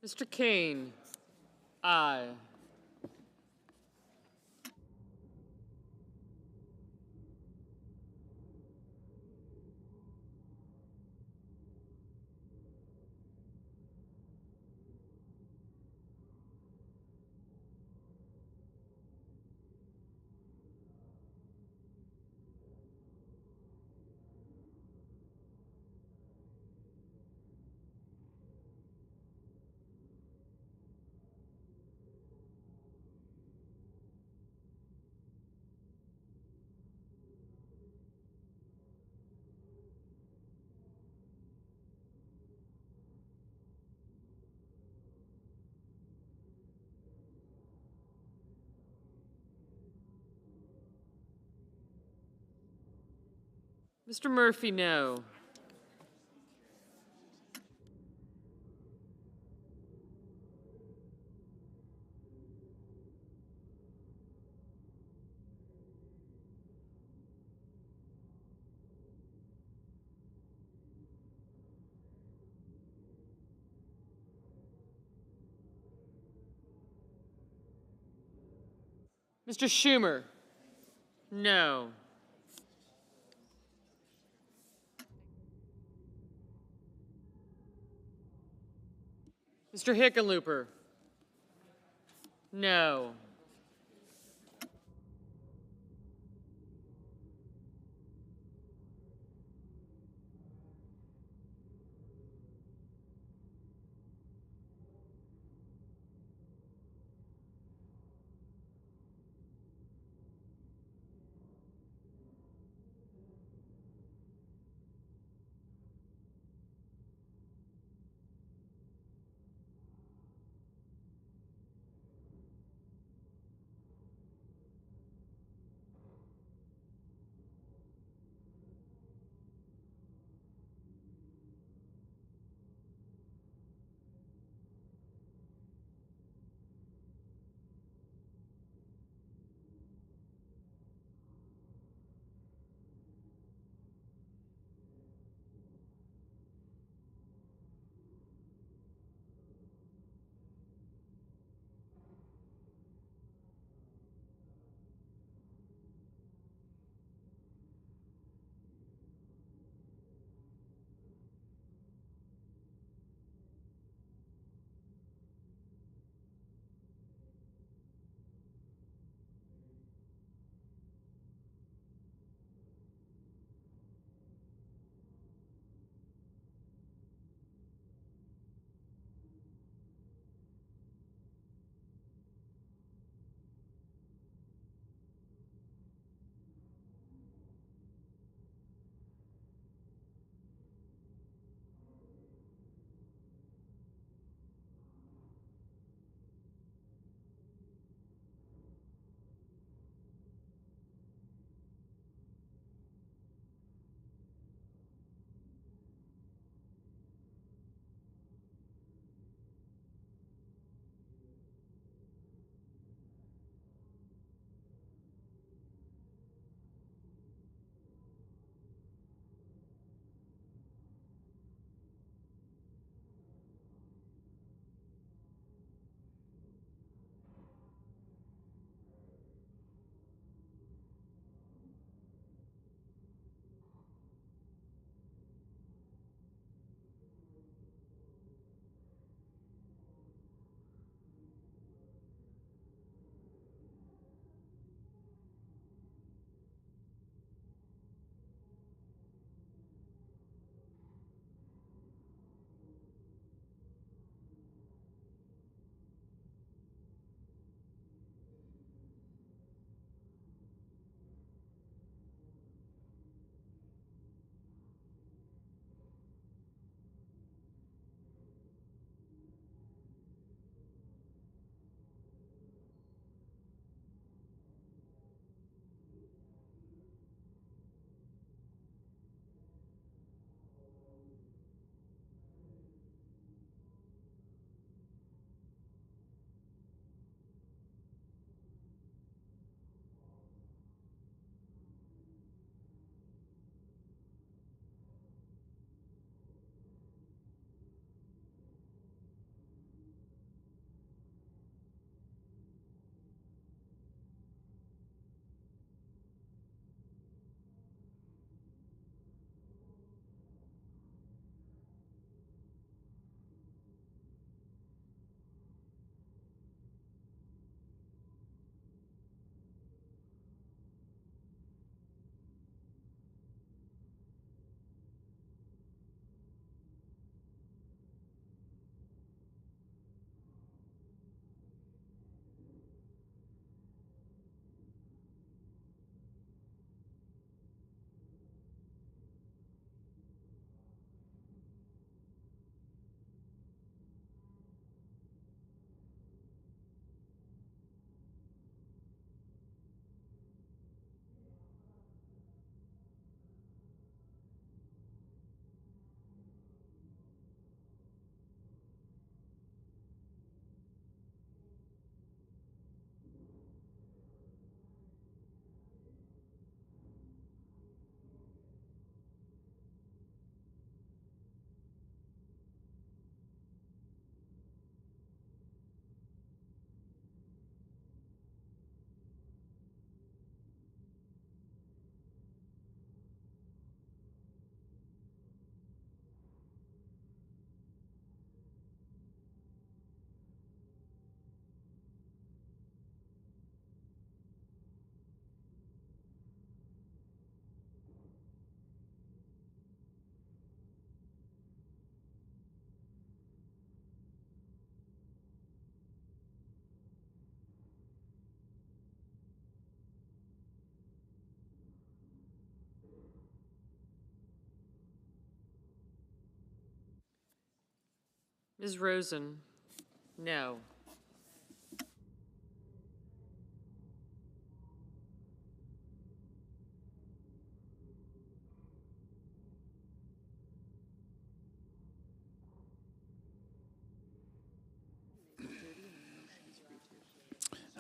Mr. Kane? Aye. Mr. Murphy, no. Mr. Schumer, no. Mr. Hickenlooper, no. Ms. Rosen, no.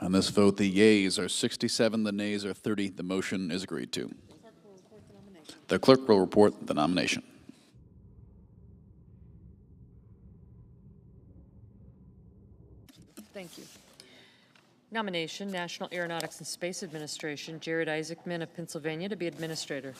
On this vote, the yeas are 67, the nays are 30. The motion is agreed to. The clerk will report the nomination. Thank you. Nomination, National Aeronautics and Space Administration, Jared Isaacman of Pennsylvania to be administrator.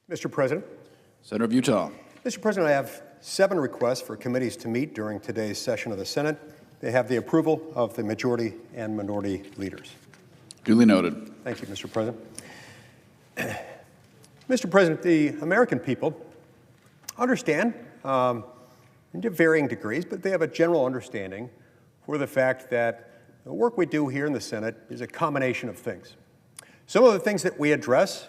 Mr. President. Senator of Utah. Mr. President, I have 7 requests for committees to meet during today's session of the Senate. They have the approval of the majority and minority leaders. Duly noted. Thank you, Mr. President. Mr. President, the American people understand, to varying degrees, but they have a general understanding for the fact that the work we do here in the Senate is a combination of things. Some of the things that we address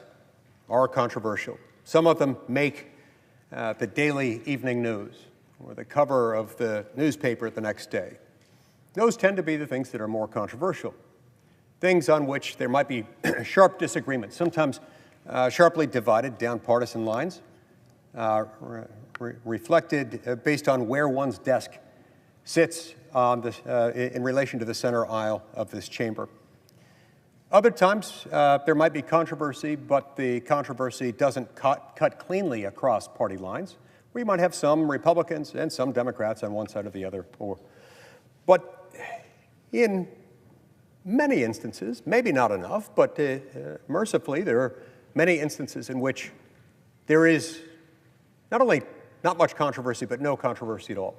are controversial. Some of them make the daily evening news or the cover of the newspaper the next day. Those tend to be the things that are more controversial, things on which there might be sharp disagreement, sometimes sharply divided down partisan lines, reflected based on where one's desk sits on in relation to the center aisle of this chamber. Other times, there might be controversy, but the controversy doesn't cut cleanly across party lines. We might have some Republicans and some Democrats on one side or the other. But in many instances, maybe not enough, but mercifully, there are many instances in which there is not only not much controversy, but no controversy at all.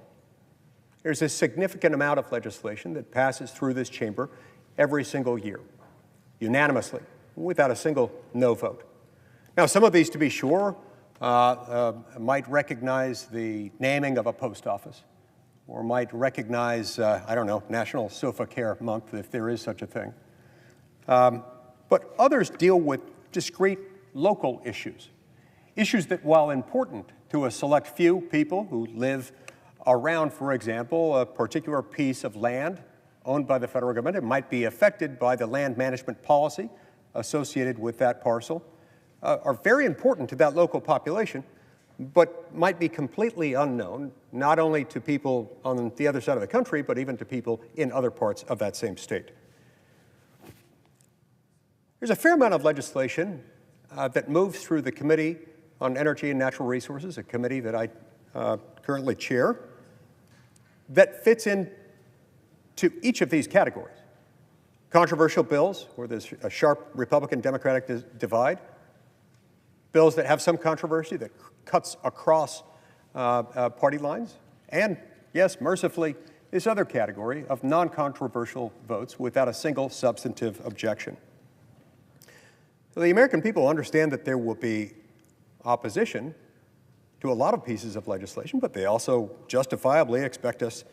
There's a significant amount of legislation that passes through this chamber every single year, unanimously, without a single no vote. Now, some of these, to be sure, might recognize the naming of a post office, or might recognize, I don't know, National Sofa Care Month, if there is such a thing. But others deal with discrete local issues, issues that, while important to a select few people who live around, for example, a particular piece of land owned by the federal government, it might be affected by the land management policy associated with that parcel, are very important to that local population, but might be completely unknown, not only to people on the other side of the country, but even to people in other parts of that same state. There's a fair amount of legislation that moves through the Committee on Energy and Natural Resources, a committee that I currently chair, that fits in to each of these categories. Controversial bills, where there's a sharp Republican-Democratic divide, bills that have some controversy that cuts across party lines, and, yes, mercifully, this other category of non-controversial votes without a single substantive objection. So the American people understand that there will be opposition to a lot of pieces of legislation, but they also justifiably expect us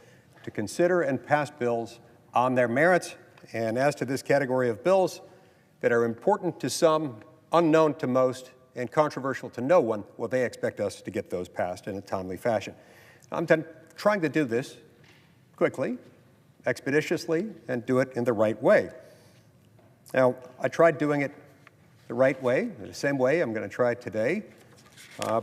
to consider and pass bills on their merits. And as to this category of bills that are important to some, unknown to most, and controversial to no one, well, they expect us to get those passed in a timely fashion. I'm trying to do this quickly, expeditiously, and do it in the right way. Now, I tried doing it the right way, the same way I'm going to try today,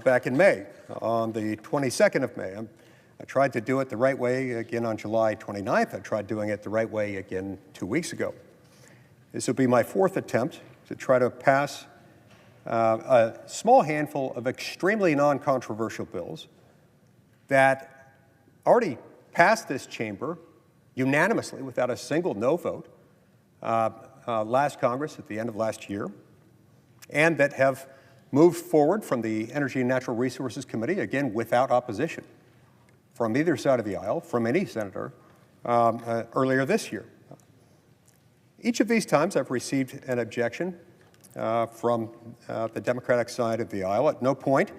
back in May, on the 22nd of May. I tried to do it the right way again on July 29th. I tried doing it the right way again 2 weeks ago. This will be my 4th attempt to try to pass a small handful of extremely non-controversial bills that already passed this chamber unanimously without a single no vote last Congress at the end of last year, and that have moved forward from the Energy and Natural Resources Committee, again, without opposition from either side of the aisle, from any senator, earlier this year. Each of these times I've received an objection from the Democratic side of the aisle. At no point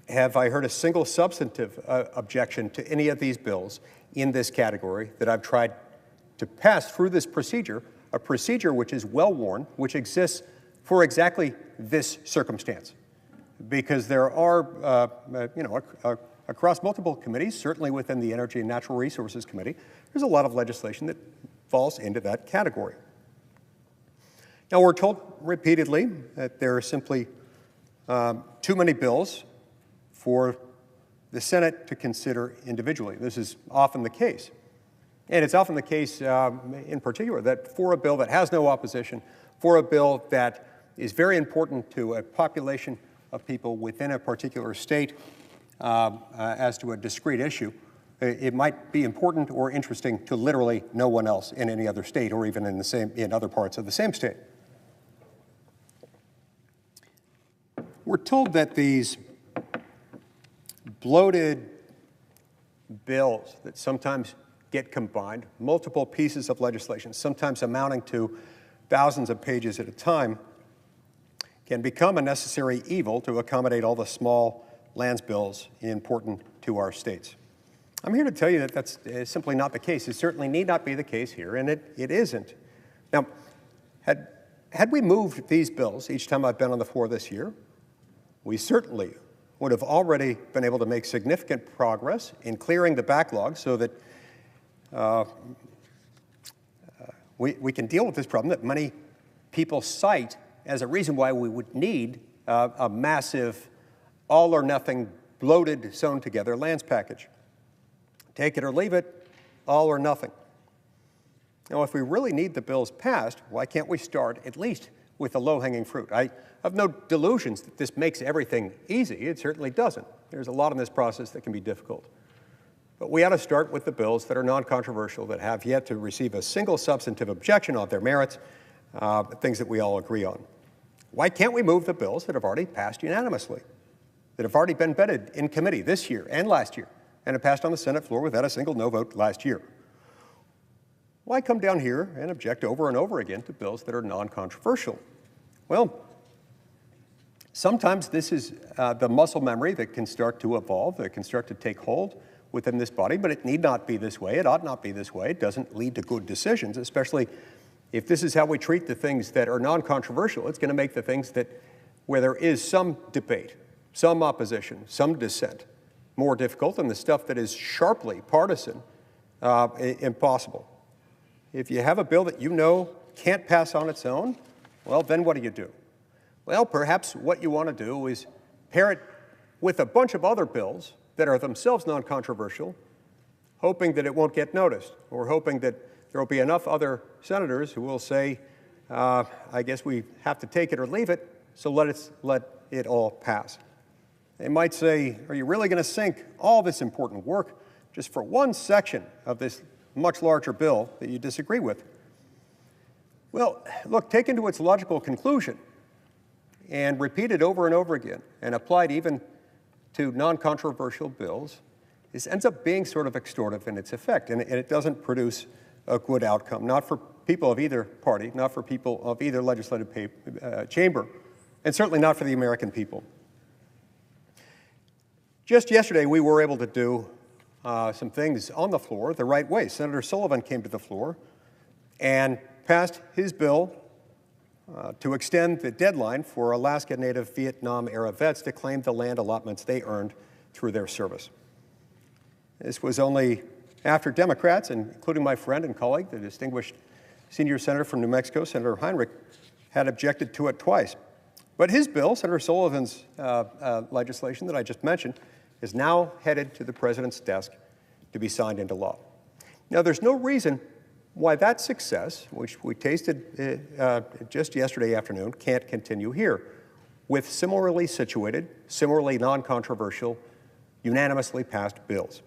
have I heard a single substantive objection to any of these bills in this category that I've tried to pass through this procedure, a procedure which is well-worn, which exists for exactly this circumstance. Because there are, across multiple committees, certainly within the Energy and Natural Resources Committee, there's a lot of legislation that falls into that category. Now, we're told repeatedly that there are simply too many bills for the Senate to consider individually. This is often the case. And it's often the case, in particular, that for a bill that has no opposition, for a bill that is very important to a population of people within a particular state as to a discrete issue, it might be important or interesting to literally no one else in any other state or even in other parts of the same state. We're told that these bloated bills that sometimes get combined, multiple pieces of legislation, sometimes amounting to thousands of pages at a time, can become a necessary evil to accommodate all the small lands bills important to our states. I'm here to tell you that that's simply not the case. It certainly need not be the case here, and it isn't. Now, had we moved these bills each time I've been on the floor this year, we certainly would have already been able to make significant progress in clearing the backlog so that we can deal with this problem that many people cite as a reason why we would need a massive, all-or-nothing, bloated, sewn-together lands package. Take it or leave it, all or nothing. Now, if we really need the bills passed, why can't we start at least with the low-hanging fruit? I have no delusions that this makes everything easy. It certainly doesn't. There's a lot in this process that can be difficult. But we ought to start with the bills that are non-controversial, that have yet to receive a single substantive objection on their merits, things that we all agree on. Why can't we move the bills that have already passed unanimously, that have already been vetted in committee this year and last year, and have passed on the Senate floor without a single no vote last year? Why come down here and object over and over again to bills that are non-controversial? Well, sometimes this is the muscle memory that can start to evolve, that can start to take hold within this body, but it need not be this way. It ought not be this way. It doesn't lead to good decisions, especially if this is how we treat the things that are non-controversial. It's going to make the things where there is some debate, some opposition, some dissent, more difficult, and the stuff that is sharply partisan, impossible. If you have a bill that you know can't pass on its own, well, then what do? Well, perhaps what you want to do is pair it with a bunch of other bills that are themselves non-controversial, hoping that it won't get noticed, or hoping that there will be enough other senators who will say, I guess we have to take it or leave it, so let it all pass. They might say, are you really going to sink all this important work just for one section of this much larger bill that you disagree with? Well, look, taken to its logical conclusion and repeated over and over again and applied even to non-controversial bills, this ends up being sort of extortive in its effect, and it doesn't produce a good outcome, not for people of either party, not for people of either legislative chamber, and certainly not for the American people. Just yesterday, we were able to do some things on the floor the right way. Senator Sullivan came to the floor and passed his bill to extend the deadline for Alaska Native Vietnam-era vets to claim the land allotments they earned through their service. This was only after Democrats, including my friend and colleague, the distinguished senior senator from New Mexico, Senator Heinrich, had objected to it twice. But his bill, Senator Sullivan's legislation that I just mentioned, is now headed to the president's desk to be signed into law. Now, there's no reason why that success, which we tasted just yesterday afternoon, can't continue here with similarly situated, similarly non-controversial, unanimously passed bills.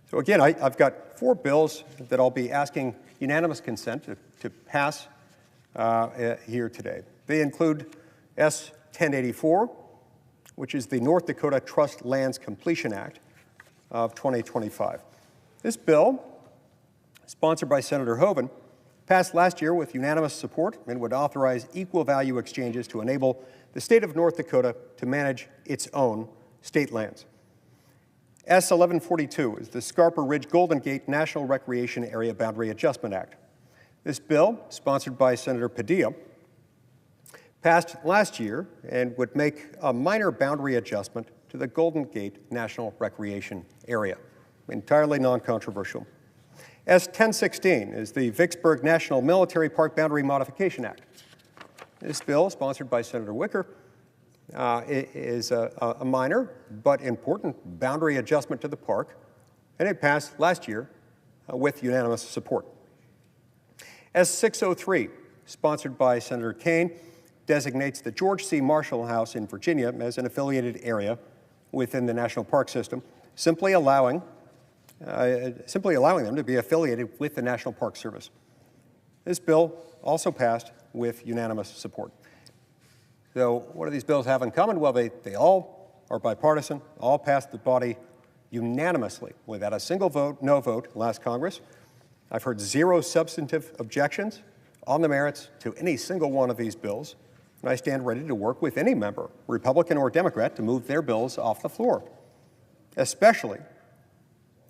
So again, I've got 4 bills that I'll be asking unanimous consent to pass here today. They include S. 1084, which is the North Dakota Trust Lands Completion Act of 2025. This bill, sponsored by Senator Hoeven, passed last year with unanimous support and would authorize equal value exchanges to enable the state of North Dakota to manage its own state lands. S 1142 is the Scarper Ridge Golden Gate National Recreation Area Boundary Adjustment Act. This bill, sponsored by Senator Padilla, passed last year and would make a minor boundary adjustment to the Golden Gate National Recreation Area, entirely non-controversial. S 1016 is the Vicksburg National Military Park Boundary Modification Act. This bill, sponsored by Senator Wicker, is a minor but important boundary adjustment to the park, and it passed last year with unanimous support. S 603, sponsored by Senator Kaine, designates the George C. Marshall House in Virginia as an affiliated area within the national park system, simply allowing them to be affiliated with the National Park Service. This bill also passed with unanimous support. So what do these bills have in common? Well, they all are bipartisan, all passed the body unanimously without a single vote, no vote last Congress. I've heard zero substantive objections on the merits to any single one of these bills, and I stand ready to work with any member, Republican or Democrat, to move their bills off the floor, especially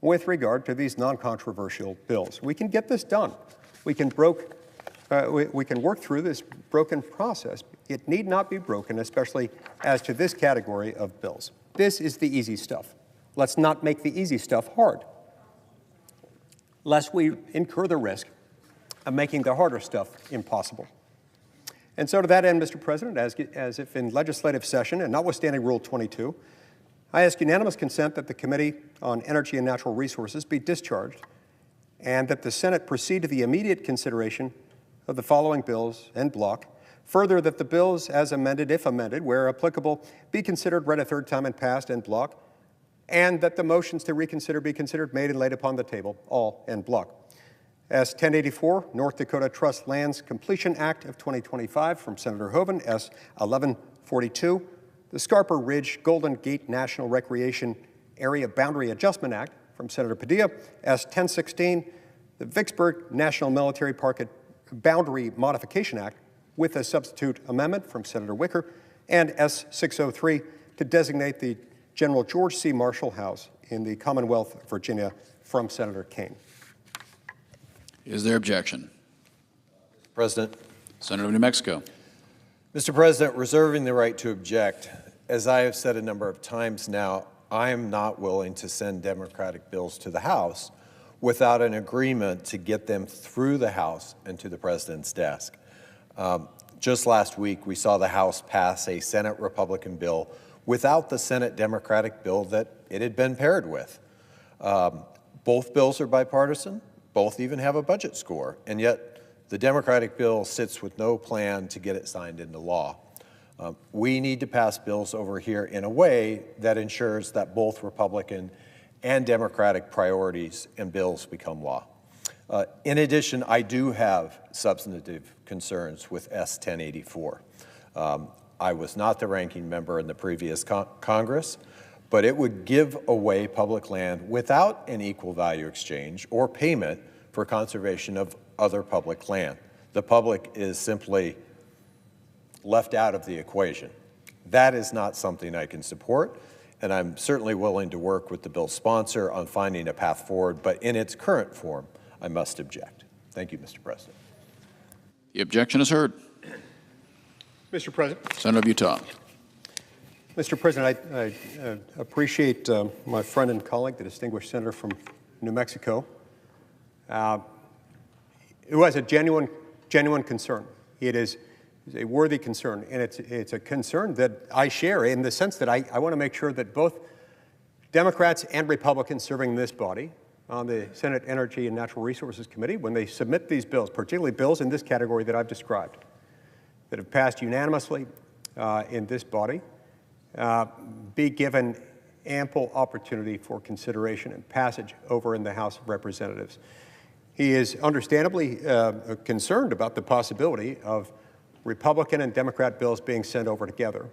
with regard to these non-controversial bills. We can get this done. We can work through this broken process. It need not be broken, especially as to this category of bills. This is the easy stuff. Let's not make the easy stuff hard, lest we incur the risk of making the harder stuff impossible. And so to that end, Mr. President, as if in legislative session and notwithstanding Rule 22, I ask unanimous consent that the Committee on Energy and Natural Resources be discharged and that the Senate proceed to the immediate consideration of the following bills en bloc. Further, that the bills as amended, if amended, where applicable, be considered, read a third time and passed en bloc, and that the motions to reconsider be considered, made, and laid upon the table, all en bloc. S 1084, North Dakota Trust Lands Completion Act of 2025 from Senator Hoeven. S 1142, the Scarper Ridge Golden Gate National Recreation Area Boundary Adjustment Act from Senator Padilla. S 1016, the Vicksburg National Military Park Boundary Modification Act with a substitute amendment from Senator Wicker. And S 603, to designate the General George C. Marshall House in the Commonwealth of Virginia from Senator Kaine. Is there objection? President. Senator of New Mexico. Mr. President, reserving the right to object, as I have said a number of times now, I am not willing to send Democratic bills to the House without an agreement to get them through the House and to the President's desk. Just last week, we saw the House pass a Senate Republican bill without the Senate Democratic bill that it had been paired with. Both bills are bipartisan. Both even have a budget score, and yet the Democratic bill sits with no plan to get it signed into law. We need to pass bills over here in a way that ensures that both Republican and Democratic priorities and bills become law. In addition, I do have substantive concerns with S 1084. I was not the ranking member in the previous Congress, but it would give away public land without an equal value exchange or payment for conservation of other public land. The public is simply left out of the equation. That is not something I can support, and I'm certainly willing to work with the bill's sponsor on finding a path forward, but in its current form, I must object. Thank you, Mr. President. The objection is heard. Mr. President. Senator of Utah. Mr. President, I appreciate my friend and colleague, the distinguished senator from New Mexico, who has a genuine concern. It is a worthy concern, and it's a concern that I share in the sense that I want to make sure that both Democrats and Republicans serving this body on the Senate Energy and Natural Resources Committee, when they submit these bills, particularly bills in this category that I've described, that have passed unanimously in this body, be given ample opportunity for consideration and passage over in the House of Representatives. He is understandably concerned about the possibility of Republican and Democrat bills being sent over together,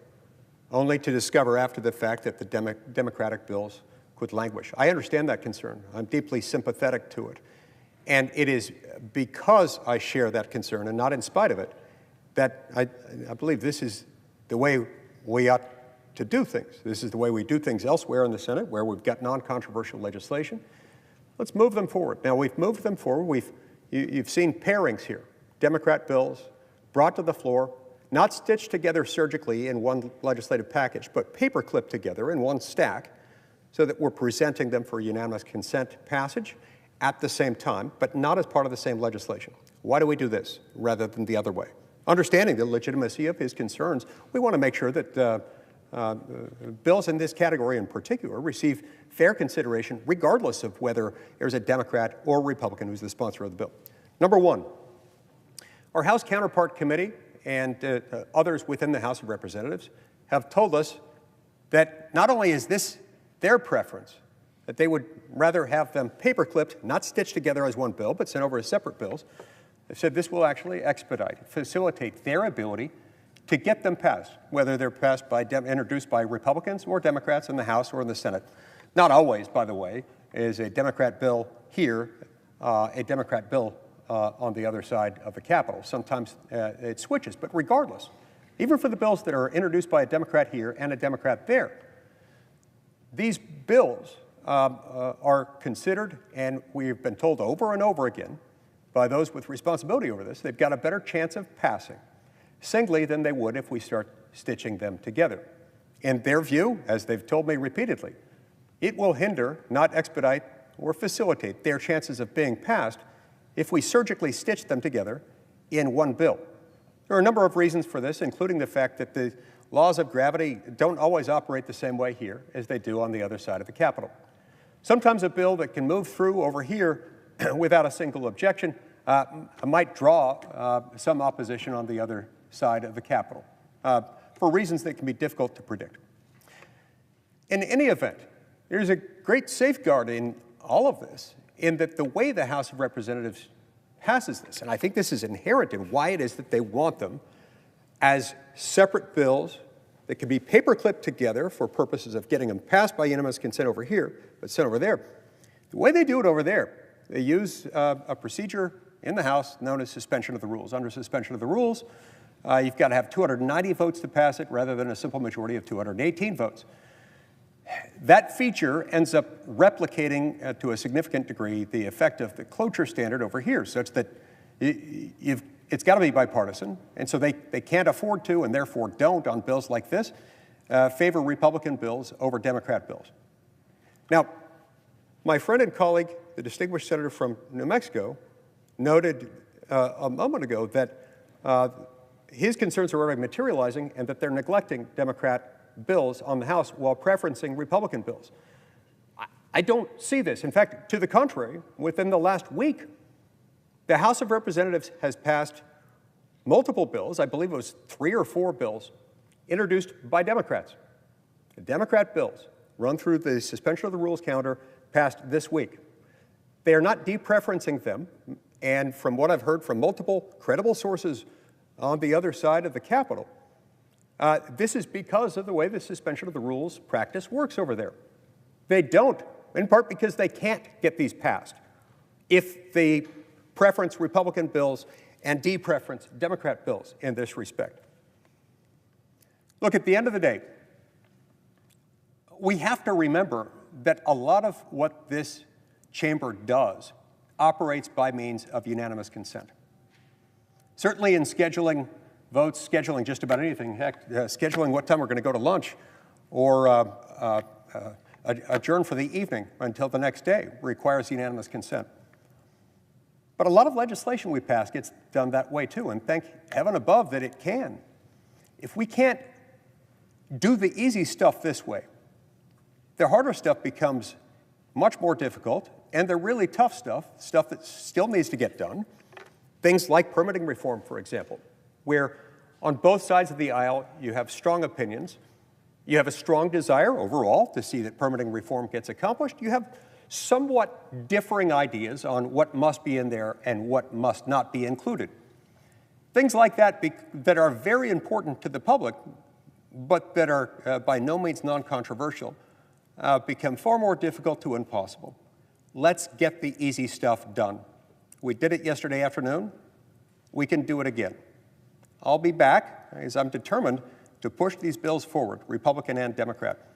only to discover after the fact that the Democratic bills could languish. I understand that concern. I'm deeply sympathetic to it. And it is because I share that concern, and not in spite of it, that I believe this is the way we ought to do things. This is the way we do things elsewhere in the Senate, where we've got non-controversial legislation. Let's move them forward. Now, we've moved them forward. You've seen pairings here. Democrat bills brought to the floor, not stitched together surgically in one legislative package, but paper clipped together in one stack so that we're presenting them for unanimous consent passage at the same time, but not as part of the same legislation. Why do we do this rather than the other way? Understanding the legitimacy of his concerns, we want to make sure that bills in this category in particular receive fair consideration regardless of whether there's a Democrat or Republican who's the sponsor of the bill. Number one, our House counterpart committee and others within the House of Representatives have told us that not only is this their preference, that they would rather have them paper-clipped, not stitched together as one bill, but sent over as separate bills. They said this will actually expedite, facilitate their ability to get them passed, whether they're passed by introduced by Republicans or Democrats in the House or in the Senate. Not always, by the way, is a Democrat bill here a Democrat bill on the other side of the Capitol. Sometimes it switches, but regardless, even for the bills that are introduced by a Democrat here and a Democrat there, these bills are considered, and we've been told over and over again by those with responsibility over this, they've got a better chance of passing singly than they would if we start stitching them together. In their view, as they've told me repeatedly, it will hinder, not expedite or facilitate their chances of being passed if we surgically stitch them together in one bill. There are a number of reasons for this, including the fact that the laws of gravity don't always operate the same way here as they do on the other side of the Capitol. Sometimes a bill that can move through over here without a single objection might draw some opposition on the other side of the Capitol for reasons that can be difficult to predict. In any event, there's a great safeguard in all of this in that the way the House of Representatives passes this, and I think this is inherent in why it is that they want them as separate bills that can be paper-clipped together for purposes of getting them passed by unanimous consent over here, but sent over there. The way they do it over there, they use a procedure in the House known as suspension of the rules. Under suspension of the rules, you've got to have 290 votes to pass it rather than a simple majority of 218 votes. That feature ends up replicating to a significant degree the effect of the cloture standard over here, such that it's got to be bipartisan, and so they can't afford to, and therefore don't, on bills like this, favor Republican bills over Democrat bills. Now, my friend and colleague, the distinguished senator from New Mexico, noted a moment ago that his concerns are already materializing and that they're neglecting Democrat bills on the House while preferencing Republican bills. I don't see this. In fact, to the contrary, within the last week, the House of Representatives has passed multiple bills, I believe it was 3 or 4 bills, introduced by Democrats. Democrat bills run through the suspension of the rules calendar passed this week. They are not depreferencing them, and from what I've heard from multiple credible sources on the other side of the Capitol, this is because of the way the suspension of the rules practice works over there. They don't, in part because they can't get these passed if they preference Republican bills and depreference Democrat bills in this respect. Look, at the end of the day, we have to remember that a lot of what this chamber does operates by means of unanimous consent. Certainly in scheduling votes, scheduling just about anything, heck, scheduling what time we're going to go to lunch or adjourn for the evening until the next day requires unanimous consent. But a lot of legislation we pass gets done that way too, and thank heaven above that it can. If we can't do the easy stuff this way, the harder stuff becomes much more difficult, and the really tough stuff, stuff that still needs to get done, things like permitting reform, for example, where on both sides of the aisle you have strong opinions, you have a strong desire overall to see that permitting reform gets accomplished, you have somewhat differing ideas on what must be in there and what must not be included. Things like that that are very important to the public, but that are by no means non-controversial, become far more difficult to impossible. Let's get the easy stuff done. We did it yesterday afternoon. We can do it again. I'll be back, as I'm determined to push these bills forward, Republican and Democrat.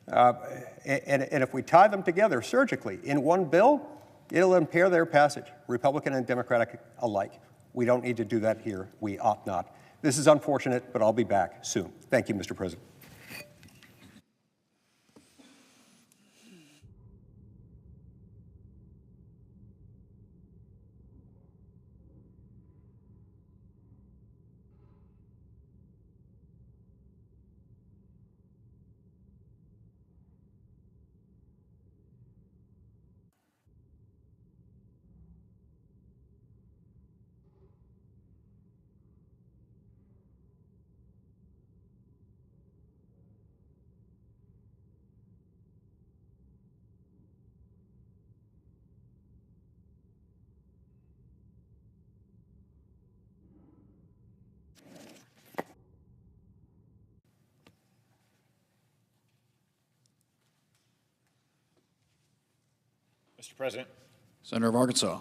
And if we tie them together surgically in one bill, it'll impair their passage, Republican and Democratic alike. We don't need to do that here. We ought not. This is unfortunate, but I'll be back soon. Thank you, Mr. President. Mr. President, Senator of Arkansas.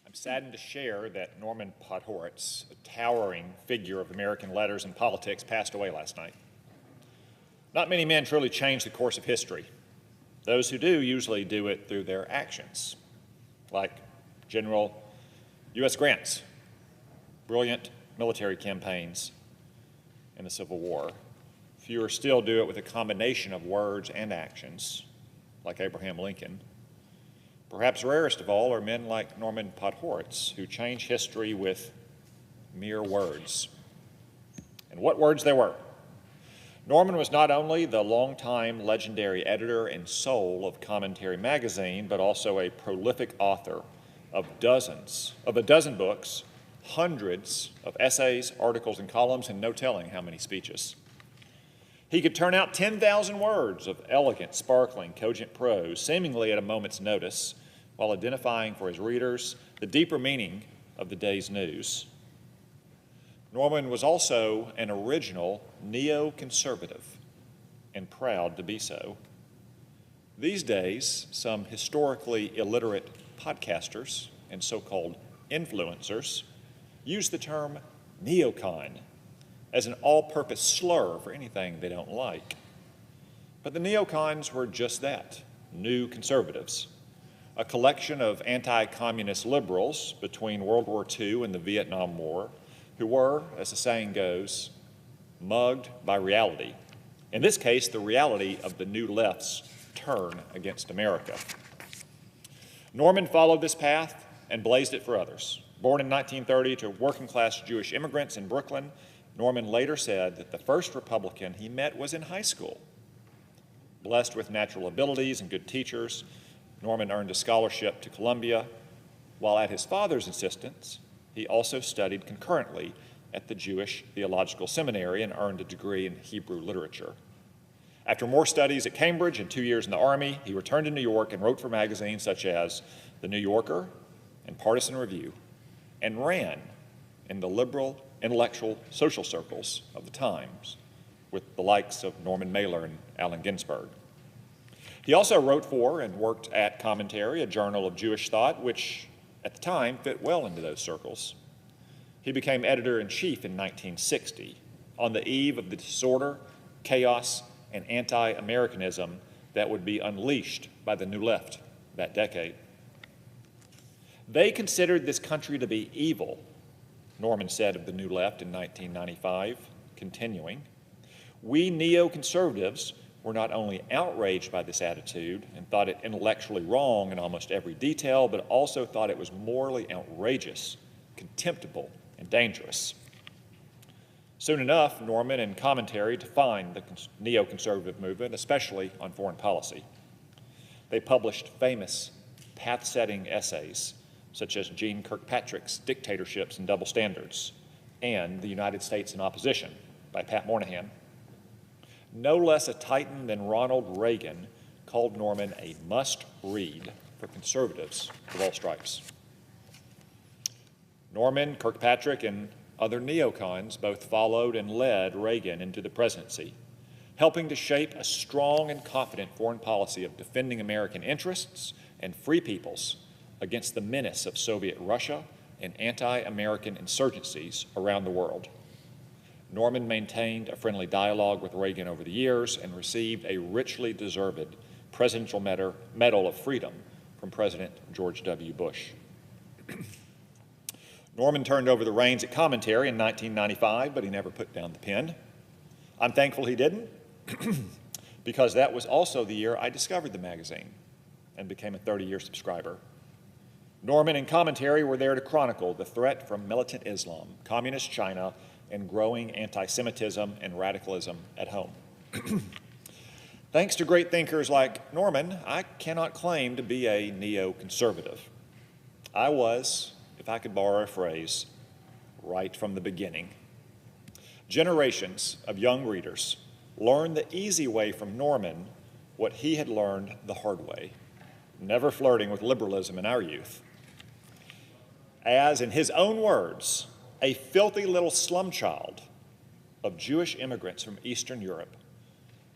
I'm saddened to share that Norman Podhoretz, a towering figure of American letters and politics, passed away last night. Not many men truly change the course of history. Those who do usually do it through their actions, like General U.S. Grant's brilliant military campaigns in the Civil War. Fewer still do it with a combination of words and actions, like Abraham Lincoln. Perhaps rarest of all are men like Norman Podhoretz, who change history with mere words. And what words they were. Norman was not only the longtime legendary editor and soul of Commentary magazine, but also a prolific author of a dozen books, hundreds of essays, articles, and columns, and no telling how many speeches. He could turn out 10,000 words of elegant, sparkling, cogent prose, seemingly at a moment's notice, while identifying for his readers the deeper meaning of the day's news. Norman was also an original neoconservative, and proud to be so. These days, some historically illiterate podcasters and so-called influencers use the term neocon as an all-purpose slur for anything they don't like. But the neocons were just that, new conservatives, a collection of anti-communist liberals between World War II and the Vietnam War who were, as the saying goes, mugged by reality. In this case, the reality of the new left's turn against America. Norman followed this path and blazed it for others. Born in 1930 to working-class Jewish immigrants in Brooklyn, Norman later said that the first Republican he met was in high school. Blessed with natural abilities and good teachers, Norman earned a scholarship to Columbia, while at his father's insistence, he also studied concurrently at the Jewish Theological Seminary and earned a degree in Hebrew literature. After more studies at Cambridge and 2 years in the Army, he returned to New York and wrote for magazines such as The New Yorker and Partisan Review, and ran in the liberal, intellectual, social circles of the Times with the likes of Norman Mailer and Allen Ginsberg. He also wrote for and worked at Commentary, a journal of Jewish thought, which at the time fit well into those circles. He became editor-in-chief in 1960, on the eve of the disorder, chaos, and anti-Americanism that would be unleashed by the New Left that decade. They considered this country to be evil, Norman said of the New Left in 1995, continuing. We neoconservatives were not only outraged by this attitude and thought it intellectually wrong in almost every detail, but also thought it was morally outrageous, contemptible, and dangerous. Soon enough, Norman and Commentary defined the neoconservative movement, especially on foreign policy. They published famous path-setting essays, such as Gene Kirkpatrick's Dictatorships and Double Standards, and The United States in Opposition by Pat Moynihan. No less a titan than Ronald Reagan called Norman a must-read for conservatives of all stripes. Norman, Kirkpatrick, and other neocons both followed and led Reagan into the presidency, helping to shape a strong and confident foreign policy of defending American interests and free peoples against the menace of Soviet Russia and anti-American insurgencies around the world. Norman maintained a friendly dialogue with Reagan over the years and received a richly deserved Presidential Medal of Freedom from President George W. Bush. Norman turned over the reins at Commentary in 1995, but he never put down the pen. I'm thankful he didn't, because that was also the year I discovered the magazine and became a 30-year subscriber. Norman and Commentary were there to chronicle the threat from militant Islam, communist China, and growing anti-Semitism and radicalism at home. Thanks to great thinkers like Norman, I cannot claim to be a neoconservative. I was, if I could borrow a phrase, right from the beginning. Generations of young readers learned the easy way from Norman what he had learned the hard way, never flirting with liberalism in our youth. As, in his own words, a filthy little slum child of Jewish immigrants from Eastern Europe,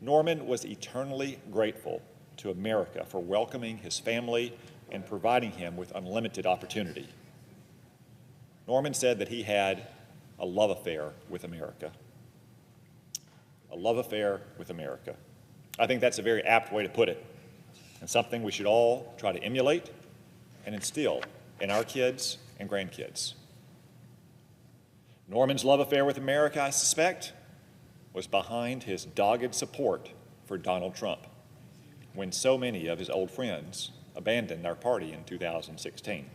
Norman was eternally grateful to America for welcoming his family and providing him with unlimited opportunity. Norman said that he had a love affair with America. A love affair with America. I think that's a very apt way to put it, and something we should all try to emulate and instill in our kids and grandkids. Norman's love affair with America, I suspect, was behind his dogged support for Donald Trump when so many of his old friends abandoned our party in 2016.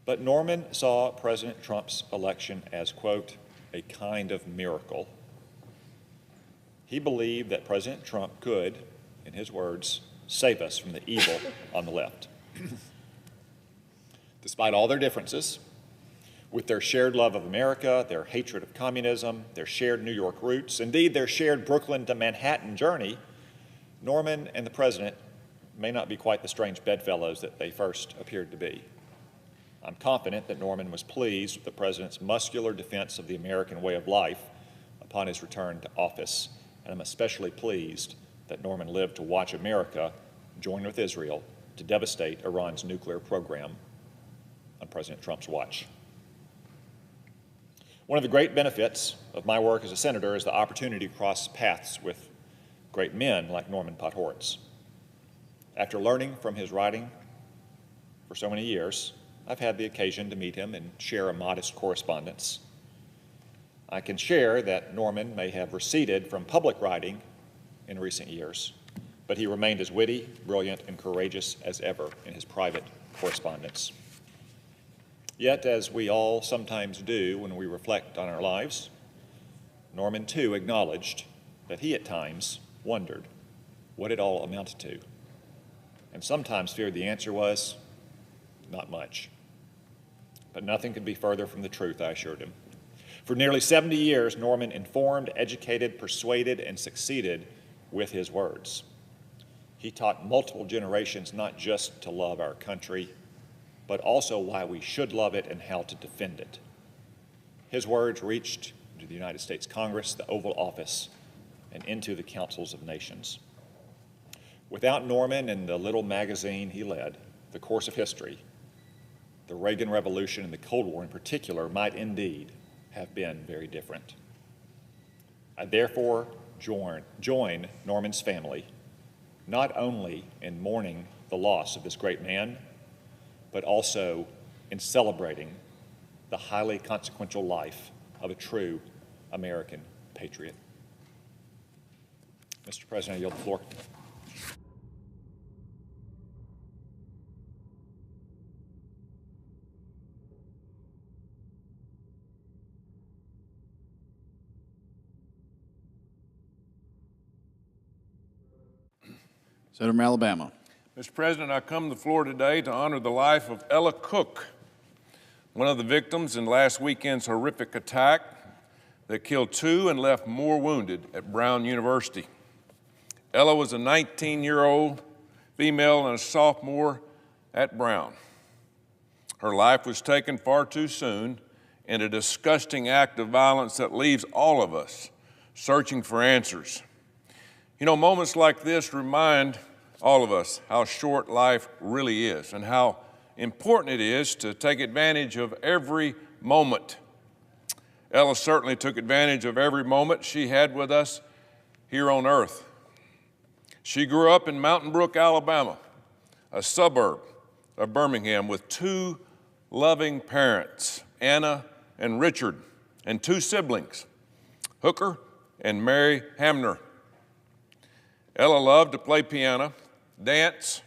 But Norman saw President Trump's election as, quote, a kind of miracle. He believed that President Trump could, in his words, save us from the evil on the left. Despite all their differences, with their shared love of America, their hatred of communism, their shared New York roots, indeed their shared Brooklyn to Manhattan journey, Norman and the President may not be quite the strange bedfellows that they first appeared to be. I'm confident that Norman was pleased with the President's muscular defense of the American way of life upon his return to office, and I'm especially pleased that Norman lived to watch America join with Israel to devastate Iran's nuclear program on President Trump's watch. One of the great benefits of my work as a senator is the opportunity to cross paths with great men like Norman Podhoretz. After learning from his writing for so many years, I've had the occasion to meet him and share a modest correspondence. I can share that Norman may have receded from public writing in recent years, but he remained as witty, brilliant, and courageous as ever in his private correspondence. Yet, as we all sometimes do when we reflect on our lives, Norman too acknowledged that he at times wondered what it all amounted to, and sometimes feared the answer was not much. But nothing could be further from the truth, I assured him. For nearly 70 years, Norman informed, educated, persuaded, and succeeded with his words. He taught multiple generations not just to love our country, but also why we should love it and how to defend it. His words reached into the United States Congress, the Oval Office, and into the councils of nations. Without Norman and the little magazine he led, the course of history, the Reagan Revolution and the Cold War in particular might indeed have been very different. I therefore join Norman's family, not only in mourning the loss of this great man, but also in celebrating the highly consequential life of a true American patriot. Mr. President, I yield the floor. Senator from Alabama. Mr. President, I come to the floor today to honor the life of Ella Cook, one of the victims in last weekend's horrific attack that killed 2 and left more wounded at Brown University. Ella was a 19-year-old female and a sophomore at Brown. Her life was taken far too soon in a disgusting act of violence that leaves all of us searching for answers. You know, moments like this remind all of us how short life really is and how important it is to take advantage of every moment. Ella certainly took advantage of every moment she had with us here on earth. She grew up in Mountain Brook, Alabama, a suburb of Birmingham, with two loving parents, Anna and Richard, and two siblings, Hooker and Mary Hamner. Ella loved to play piano, dance,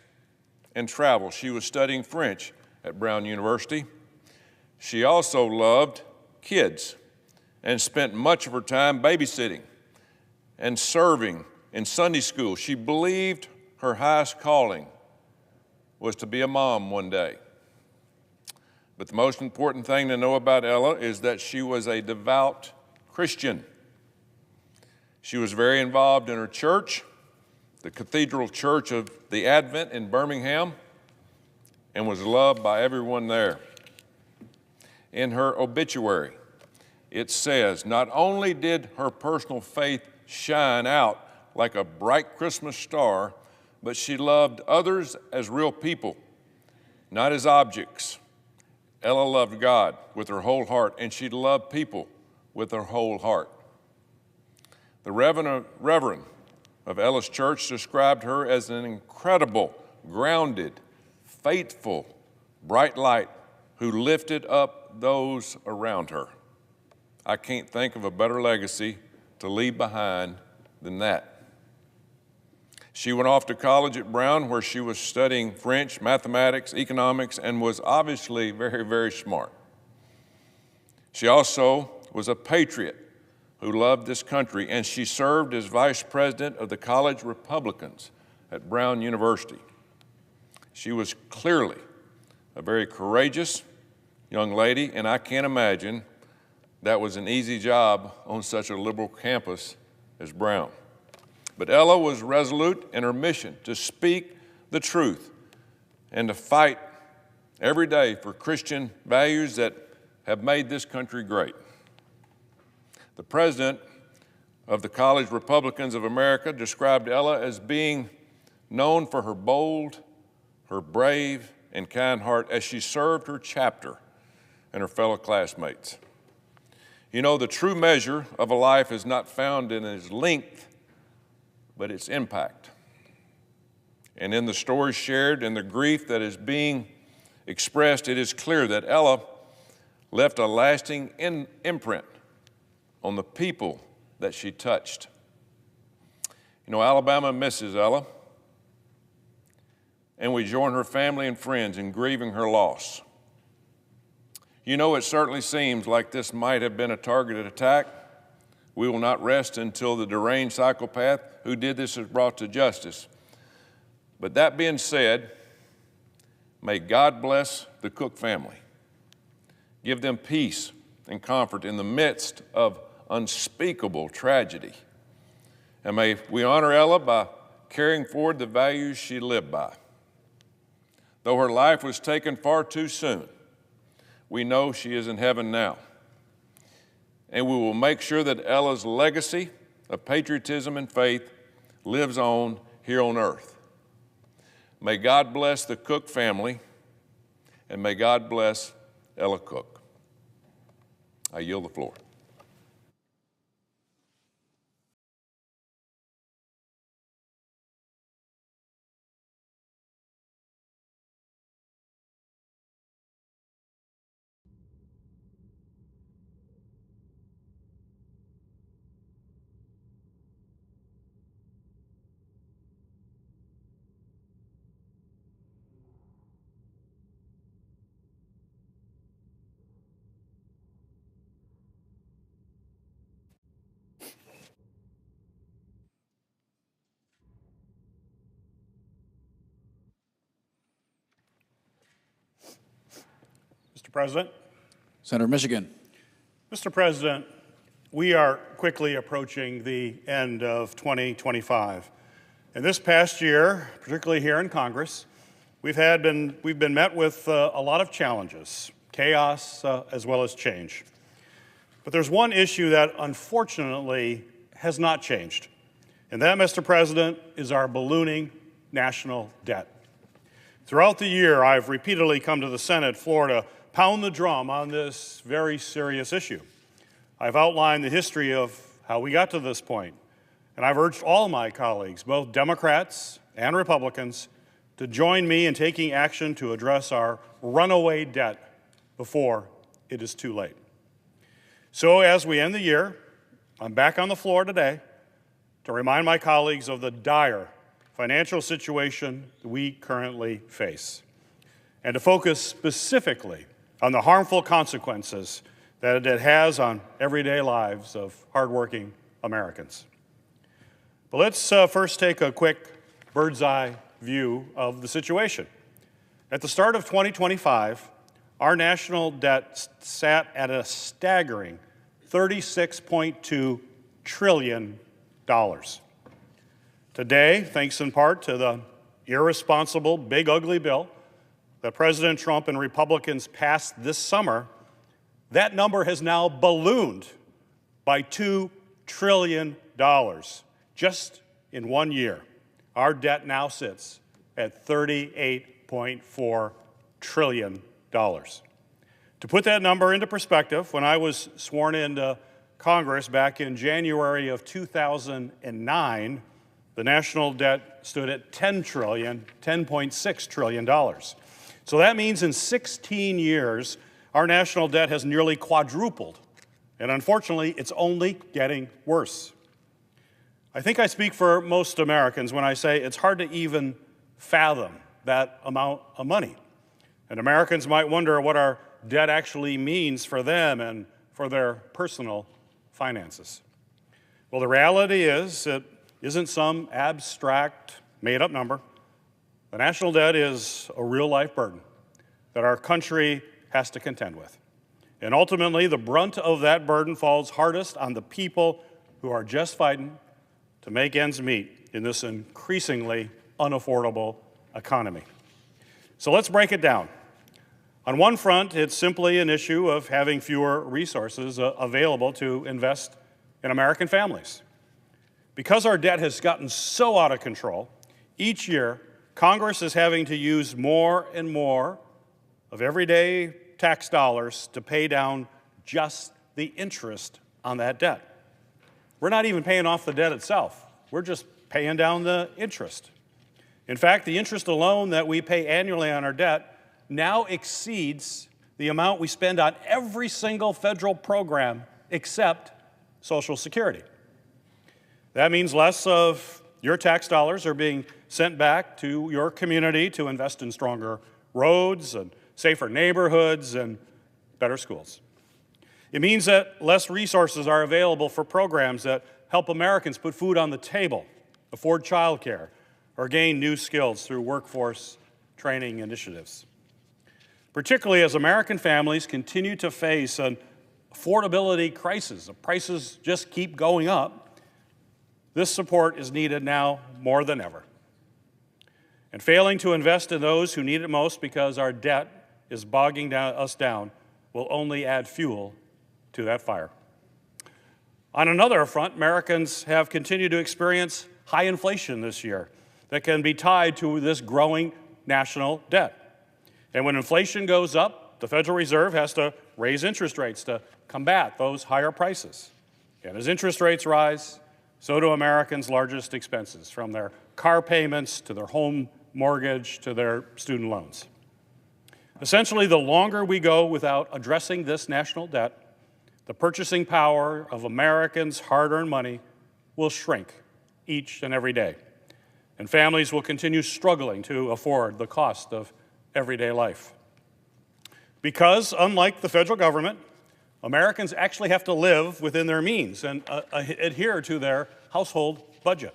and travel. She was studying French at Brown University. She also loved kids and spent much of her time babysitting and serving in Sunday school. She believed her highest calling was to be a mom one day. But the most important thing to know about Ella is that she was a devout Christian. She was very involved in her church, the Cathedral Church of the Advent in Birmingham, and was loved by everyone there. In her obituary, it says, not only did her personal faith shine out like a bright Christmas star, but she loved others as real people, not as objects. Ella loved God with her whole heart, and she loved people with her whole heart. The Reverend of Ella's church described her as an incredible, grounded, faithful, bright light who lifted up those around her. I can't think of a better legacy to leave behind than that. She went off to college at Brown, where she was studying French, mathematics, economics, and was obviously very, very smart. She also was a patriot who loved this country, and she served as vice president of the College Republicans at Brown University. She was clearly a very courageous young lady, and I can't imagine that was an easy job on such a liberal campus as Brown. But Ella was resolute in her mission to speak the truth and to fight every day for Christian values that have made this country great. The president of the College Republicans of America described Ella as being known for her bold, her brave, and kind heart as she served her chapter and her fellow classmates. You know, the true measure of a life is not found in its length, but its impact. And in the stories shared and the grief that is being expressed, it is clear that Ella left a lasting imprint on the people that she touched. You know, Alabama misses Ella, and we join her family and friends in grieving her loss. You know, it certainly seems like this might have been a targeted attack. We will not rest until the deranged psychopath who did this is brought to justice. But that being said, may God bless the Cook family. Give them peace and comfort in the midst of unspeakable tragedy. And may we honor Ella by carrying forward the values she lived by. Though her life was taken far too soon, we know she is in heaven now. And we will make sure that Ella's legacy of patriotism and faith lives on here on earth. May God bless the Cook family, and may God bless Ella Cook. I yield the floor. Mr. President. Senator Michigan. Mr. President, we are quickly approaching the end of 2025. And this past year, particularly here in Congress, we've been met with a lot of challenges, chaos as well as change. But there's one issue that unfortunately has not changed. And that, Mr. President, is our ballooning national debt. Throughout the year, I've repeatedly come to the Senate floor to pound the drum on this very serious issue. I've outlined the history of how we got to this point, and I've urged all my colleagues, both Democrats and Republicans, to join me in taking action to address our runaway debt before it is too late. So as we end the year, I'm back on the floor today to remind my colleagues of the dire financial situation we currently face, and to focus specifically on the harmful consequences that it has on everyday lives of hardworking Americans. But let's first take a quick bird's eye view of the situation. At the start of 2025, our national debt sat at a staggering $36.2 trillion. Today, thanks in part to the irresponsible big ugly bill that President Trump and Republicans passed this summer, that number has now ballooned by $2 trillion just in 1 year. Our debt now sits at $38.4 trillion. To put that number into perspective, when I was sworn into Congress back in January of 2009, the national debt stood at $10.6 trillion. So that means in 16 years, our national debt has nearly quadrupled. And unfortunately, it's only getting worse. I think I speak for most Americans when I say it's hard to even fathom that amount of money. And Americans might wonder what our debt actually means for them and for their personal finances. Well, the reality is it isn't some abstract, made-up number. The national debt is a real-life burden that our country has to contend with. And ultimately, the brunt of that burden falls hardest on the people who are just fighting to make ends meet in this increasingly unaffordable economy. So let's break it down. On one front, it's simply an issue of having fewer resources available to invest in American families. Because our debt has gotten so out of control, each year, Congress is having to use more and more of everyday tax dollars to pay down just the interest on that debt. We're not even paying off the debt itself. We're just paying down the interest. In fact, the interest alone that we pay annually on our debt now exceeds the amount we spend on every single federal program except Social Security. That means less of your tax dollars are being sent back to your community to invest in stronger roads and safer neighborhoods and better schools. It means that less resources are available for programs that help Americans put food on the table, afford child care, or gain new skills through workforce training initiatives. Particularly as American families continue to face an affordability crisis, the prices just keep going up, this support is needed now more than ever. And failing to invest in those who need it most because our debt is bogging us down will only add fuel to that fire. On another front, Americans have continued to experience high inflation this year that can be tied to this growing national debt. And when inflation goes up, the Federal Reserve has to raise interest rates to combat those higher prices. And as interest rates rise, so do Americans' largest expenses, from their car payments to their home mortgage to their student loans. Essentially, the longer we go without addressing this national debt, the purchasing power of Americans' hard-earned money will shrink each and every day, and families will continue struggling to afford the cost of everyday life. Because, unlike the federal government, Americans actually have to live within their means and adhere to their household budget.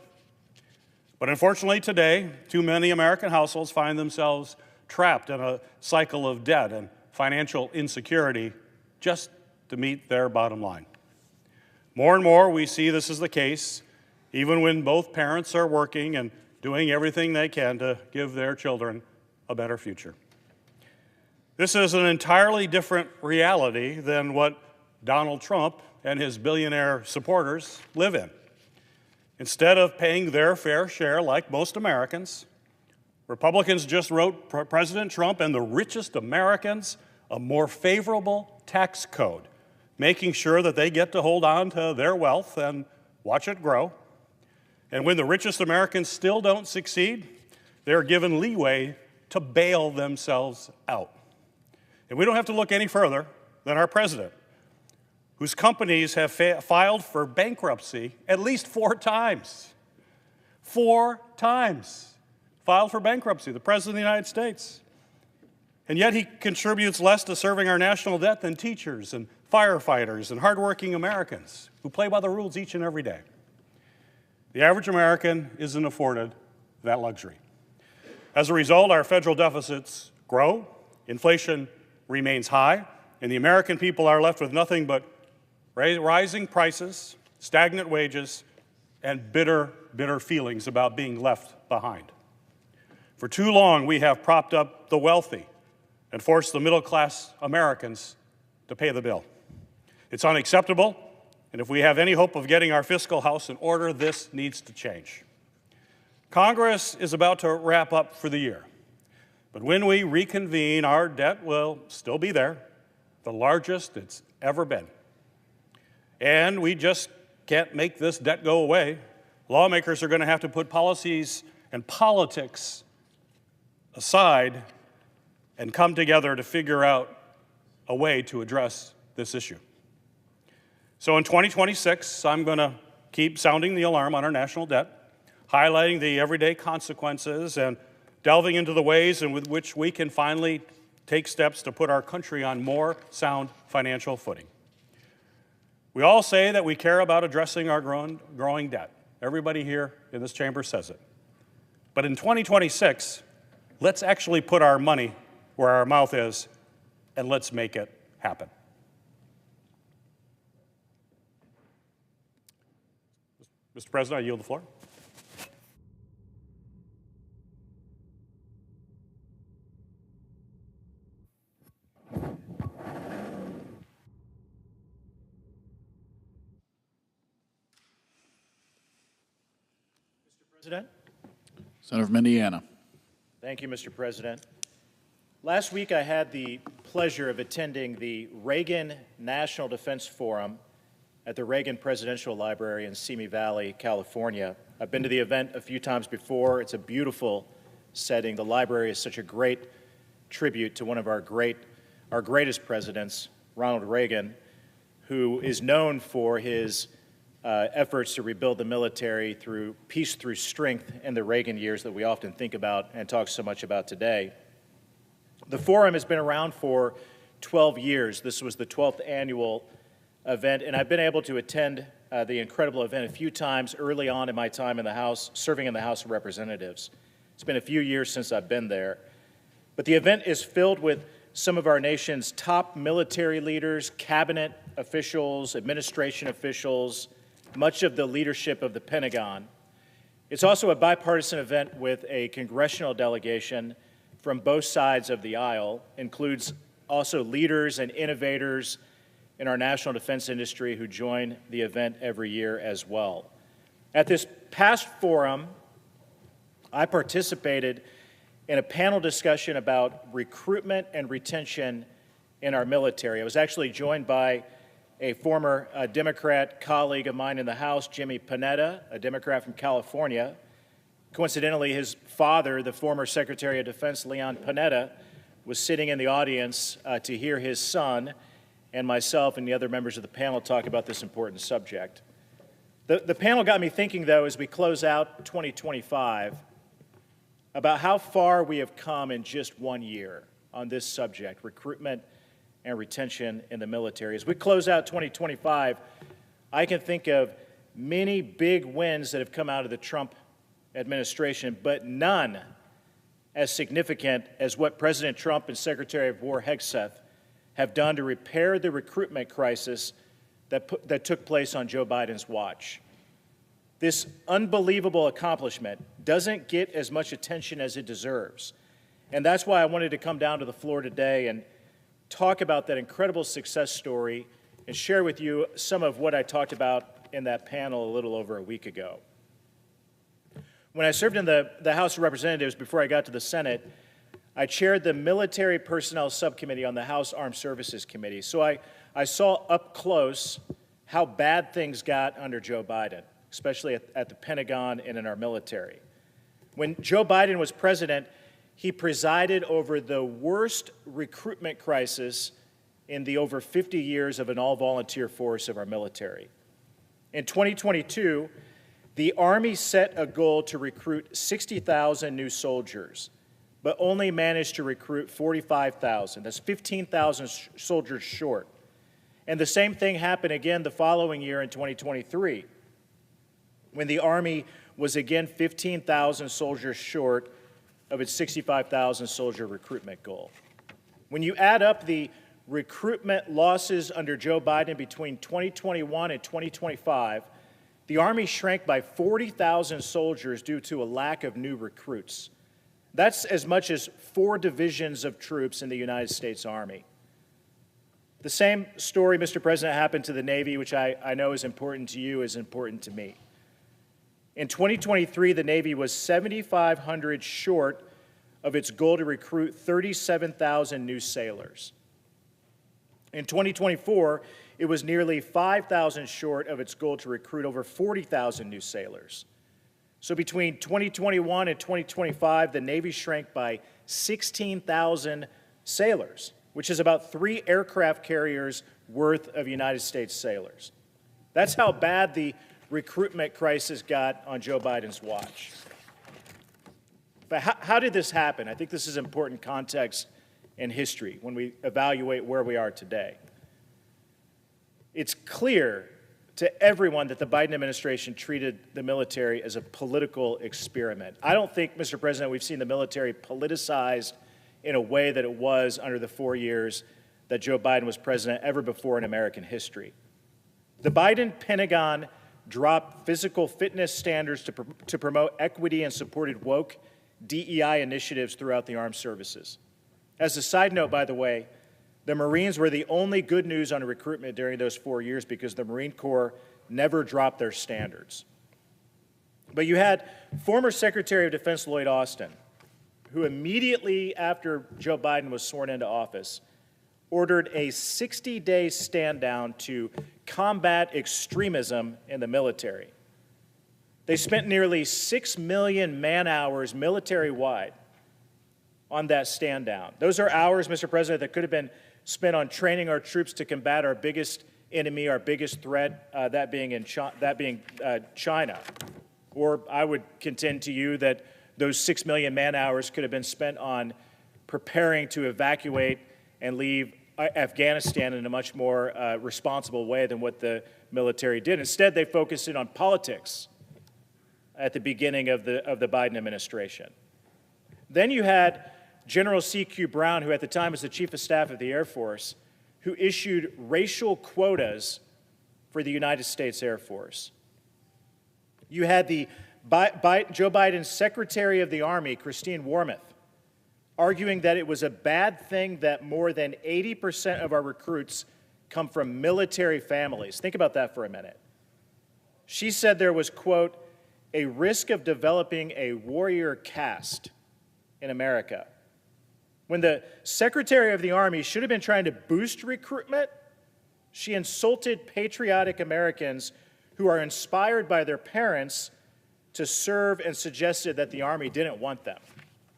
But unfortunately today, too many American households find themselves trapped in a cycle of debt and financial insecurity just to meet their bottom line. More and more we see this is the case even when both parents are working and doing everything they can to give their children a better future. This is an entirely different reality than what Donald Trump and his billionaire supporters live in. Instead of paying their fair share like most Americans, Republicans just wrote President Trump and the richest Americans a more favorable tax code, making sure that they get to hold on to their wealth and watch it grow. And when the richest Americans still don't succeed, they're given leeway to bail themselves out. And we don't have to look any further than our president, whose companies have filed for bankruptcy at least 4 times. 4 times filed for bankruptcy, the President of the United States. And yet he contributes less to serving our national debt than teachers and firefighters and hardworking Americans who play by the rules each and every day. The average American isn't afforded that luxury. As a result, our federal deficits grow, inflation remains high, and the American people are left with nothing but rising prices, stagnant wages, and bitter, bitter feelings about being left behind. For too long, we have propped up the wealthy and forced the middle-class Americans to pay the bill. It's unacceptable, and if we have any hope of getting our fiscal house in order, this needs to change. Congress is about to wrap up for the year, but when we reconvene, our debt will still be there, the largest it's ever been. And we just can't make this debt go away. Lawmakers are going to have to put policies and politics aside and come together to figure out a way to address this issue. So in 2026, I'm going to keep sounding the alarm on our national debt, highlighting the everyday consequences and delving into the ways in which we can finally take steps to put our country on more sound financial footing. We all say that we care about addressing our growing debt. Everybody here in this chamber says it. But in 2026, let's actually put our money where our mouth is, and let's make it happen. Mr. President, I yield the floor. President. Senator from Indiana. Thank you, Mr. President. Last week, I had the pleasure of attending the Reagan National Defense Forum at the Reagan Presidential Library in Simi Valley, California. I've been to the event a few times before. It's a beautiful setting. The library is such a great tribute to one of our greatest presidents, Ronald Reagan, who is known for his efforts to rebuild the military through peace through strength in the Reagan years that we often think about and talk so much about today. The forum has been around for 12 years. This was the 12th annual event, and I've been able to attend the incredible event a few times early on in my time in the House, serving in the House of Representatives. It's been a few years since I've been there. But the event is filled with some of our nation's top military leaders, cabinet officials, administration officials, much of the leadership of the Pentagon. It's also a bipartisan event with a congressional delegation from both sides of the aisle, includes also leaders and innovators in our national defense industry who join the event every year as well. At this past forum, I participated in a panel discussion about recruitment and retention in our military. I was actually joined by a former Democrat colleague of mine in the House, Jimmy Panetta, a Democrat from California. Coincidentally, his father, the former Secretary of Defense, Leon Panetta, was sitting in the audience to hear his son and myself and the other members of the panel talk about this important subject. The panel got me thinking, though, as we close out 2025, about how far we have come in just 1 year on this subject, recruitment and retention in the military. As we close out 2025, I can think of many big wins that have come out of the Trump administration, but none as significant as what President Trump and Secretary of War Hegseth have done to repair the recruitment crisis that took place on Joe Biden's watch. This unbelievable accomplishment doesn't get as much attention as it deserves. And that's why I wanted to come down to the floor today and talk about that incredible success story and share with you some of what I talked about in that panel a little over a week ago. When I served in the House of Representatives before I got to the Senate, I chaired the Military Personnel Subcommittee on the House Armed Services Committee, so I saw up close how bad things got under Joe Biden, especially at the Pentagon and in our military. When Joe Biden was president, he presided over the worst recruitment crisis in the over 50 years of an all-volunteer force of our military. In 2022, the Army set a goal to recruit 60,000 new soldiers, but only managed to recruit 45,000. That's 15,000 soldiers short. And the same thing happened again the following year in 2023, when the Army was again 15,000 soldiers short of its 65,000 soldier recruitment goal. When you add up the recruitment losses under Joe Biden between 2021 and 2025, the Army shrank by 40,000 soldiers due to a lack of new recruits. That's as much as 4 divisions of troops in the United States Army. The same story, Mr. President, happened to the Navy, which I know is important to you, is important to me. In 2023, the Navy was 7,500 short of its goal to recruit 37,000 new sailors. In 2024, it was nearly 5,000 short of its goal to recruit over 40,000 new sailors. So between 2021 and 2025, the Navy shrank by 16,000 sailors, which is about 3 aircraft carriers worth of United States sailors. That's how bad the recruitment crisis got on Joe Biden's watch. But how did this happen? I think this is important context and history when we evaluate where we are today. It's clear to everyone that the Biden administration treated the military as a political experiment. I don't think, Mr. President, we've seen the military politicized in a way that it was under the 4 years that Joe Biden was president ever before in American history. The Biden Pentagon dropped physical fitness standards to promote equity and supported woke DEI initiatives throughout the armed services. As a side note, by the way, the Marines were the only good news on recruitment during those 4 years because the Marine Corps never dropped their standards. But you had former Secretary of Defense Lloyd Austin, who immediately after Joe Biden was sworn into office, ordered a 60-day stand down to combat extremism in the military. They spent nearly 6 million man-hours military-wide on that stand down. Those are hours, Mr. President, that could have been spent on training our troops to combat our biggest enemy, our biggest threat, that being China. Or I would contend to you that those 6 million man-hours could have been spent on preparing to evacuate and leave Afghanistan in a much more responsible way than what the military did. Instead, they focused in on politics at the beginning of the Biden administration. Then you had General C.Q. Brown, who at the time was the Chief of Staff of the Air Force, who issued racial quotas for the United States Air Force. You had Joe Biden's Secretary of the Army, Christine Wormuth, arguing that it was a bad thing that more than 80% of our recruits come from military families. Think about that for a minute. She said there was, quote, a risk of developing a warrior caste in America. When the Secretary of the Army should have been trying to boost recruitment, she insulted patriotic Americans who are inspired by their parents to serve and suggested that the Army didn't want them.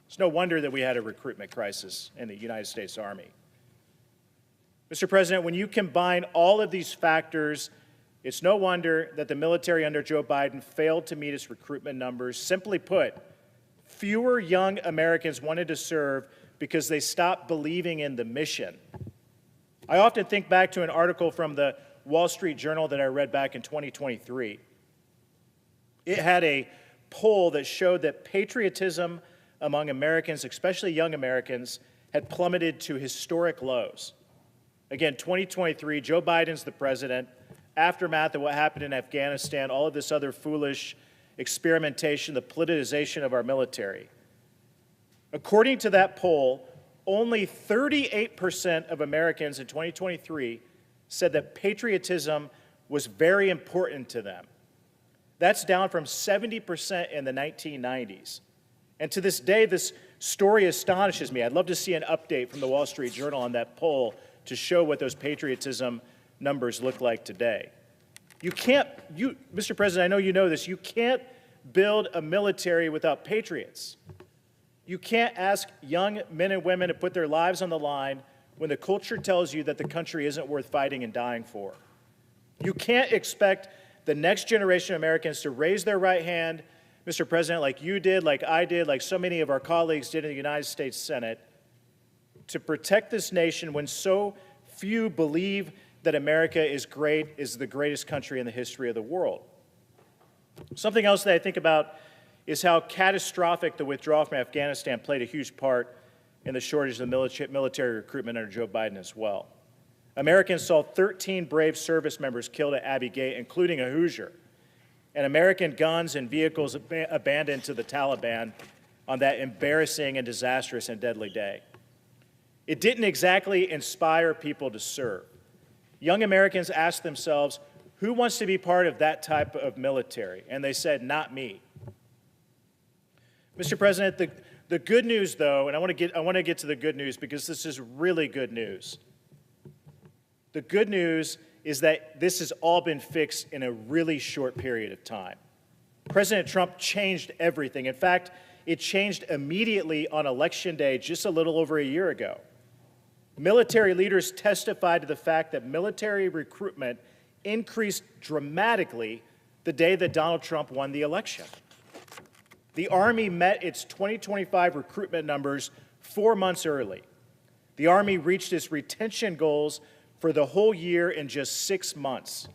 It's no wonder that we had a recruitment crisis in the United States Army. Mr. President, when you combine all of these factors, it's no wonder that the military under Joe Biden failed to meet its recruitment numbers. Simply put, fewer young Americans wanted to serve because they stopped believing in the mission. I often think back to an article from the Wall Street Journal that I read back in 2023. It had a poll that showed that patriotism among Americans, especially young Americans, had plummeted to historic lows. Again, 2023, Joe Biden's the president, aftermath of what happened in Afghanistan, all of this other foolish experimentation, the politicization of our military. According to that poll, only 38% of Americans in 2023 said that patriotism was very important to them. That's down from 70% in the 1990s. And to this day, this story astonishes me. I'd love to see an update from the Wall Street Journal on that poll to show what those patriotism numbers look like today. You can't, Mr. President, I know you know this, you can't build a military without patriots. You can't ask young men and women to put their lives on the line when the culture tells you that the country isn't worth fighting and dying for. You can't expect the next generation of Americans to raise their right hand, Mr. President, like you did, like I did, like so many of our colleagues did in the United States Senate, to protect this nation when so few believe that America is the greatest country in the history of the world. Something else that I think about is how catastrophic the withdrawal from Afghanistan played a huge part in the shortage of military recruitment under Joe Biden as well. Americans saw 13 brave service members killed at Abbey Gate, including a Hoosier, and American guns and vehicles abandoned to the Taliban on that embarrassing and disastrous and deadly day. It didn't exactly inspire people to serve. Young Americans asked themselves, who wants to be part of that type of military? And they said, not me. Mr. President, the good news, though, and I want to get to the good news because this is really good news. The good news is that this has all been fixed in a really short period of time. President Trump changed everything. In fact, it changed immediately on Election Day just a little over a year ago. Military leaders testified to the fact that military recruitment increased dramatically the day that Donald Trump won the election. The Army met its 2025 recruitment numbers 4 months early. The Army reached its retention goals for the whole year in just 6 months.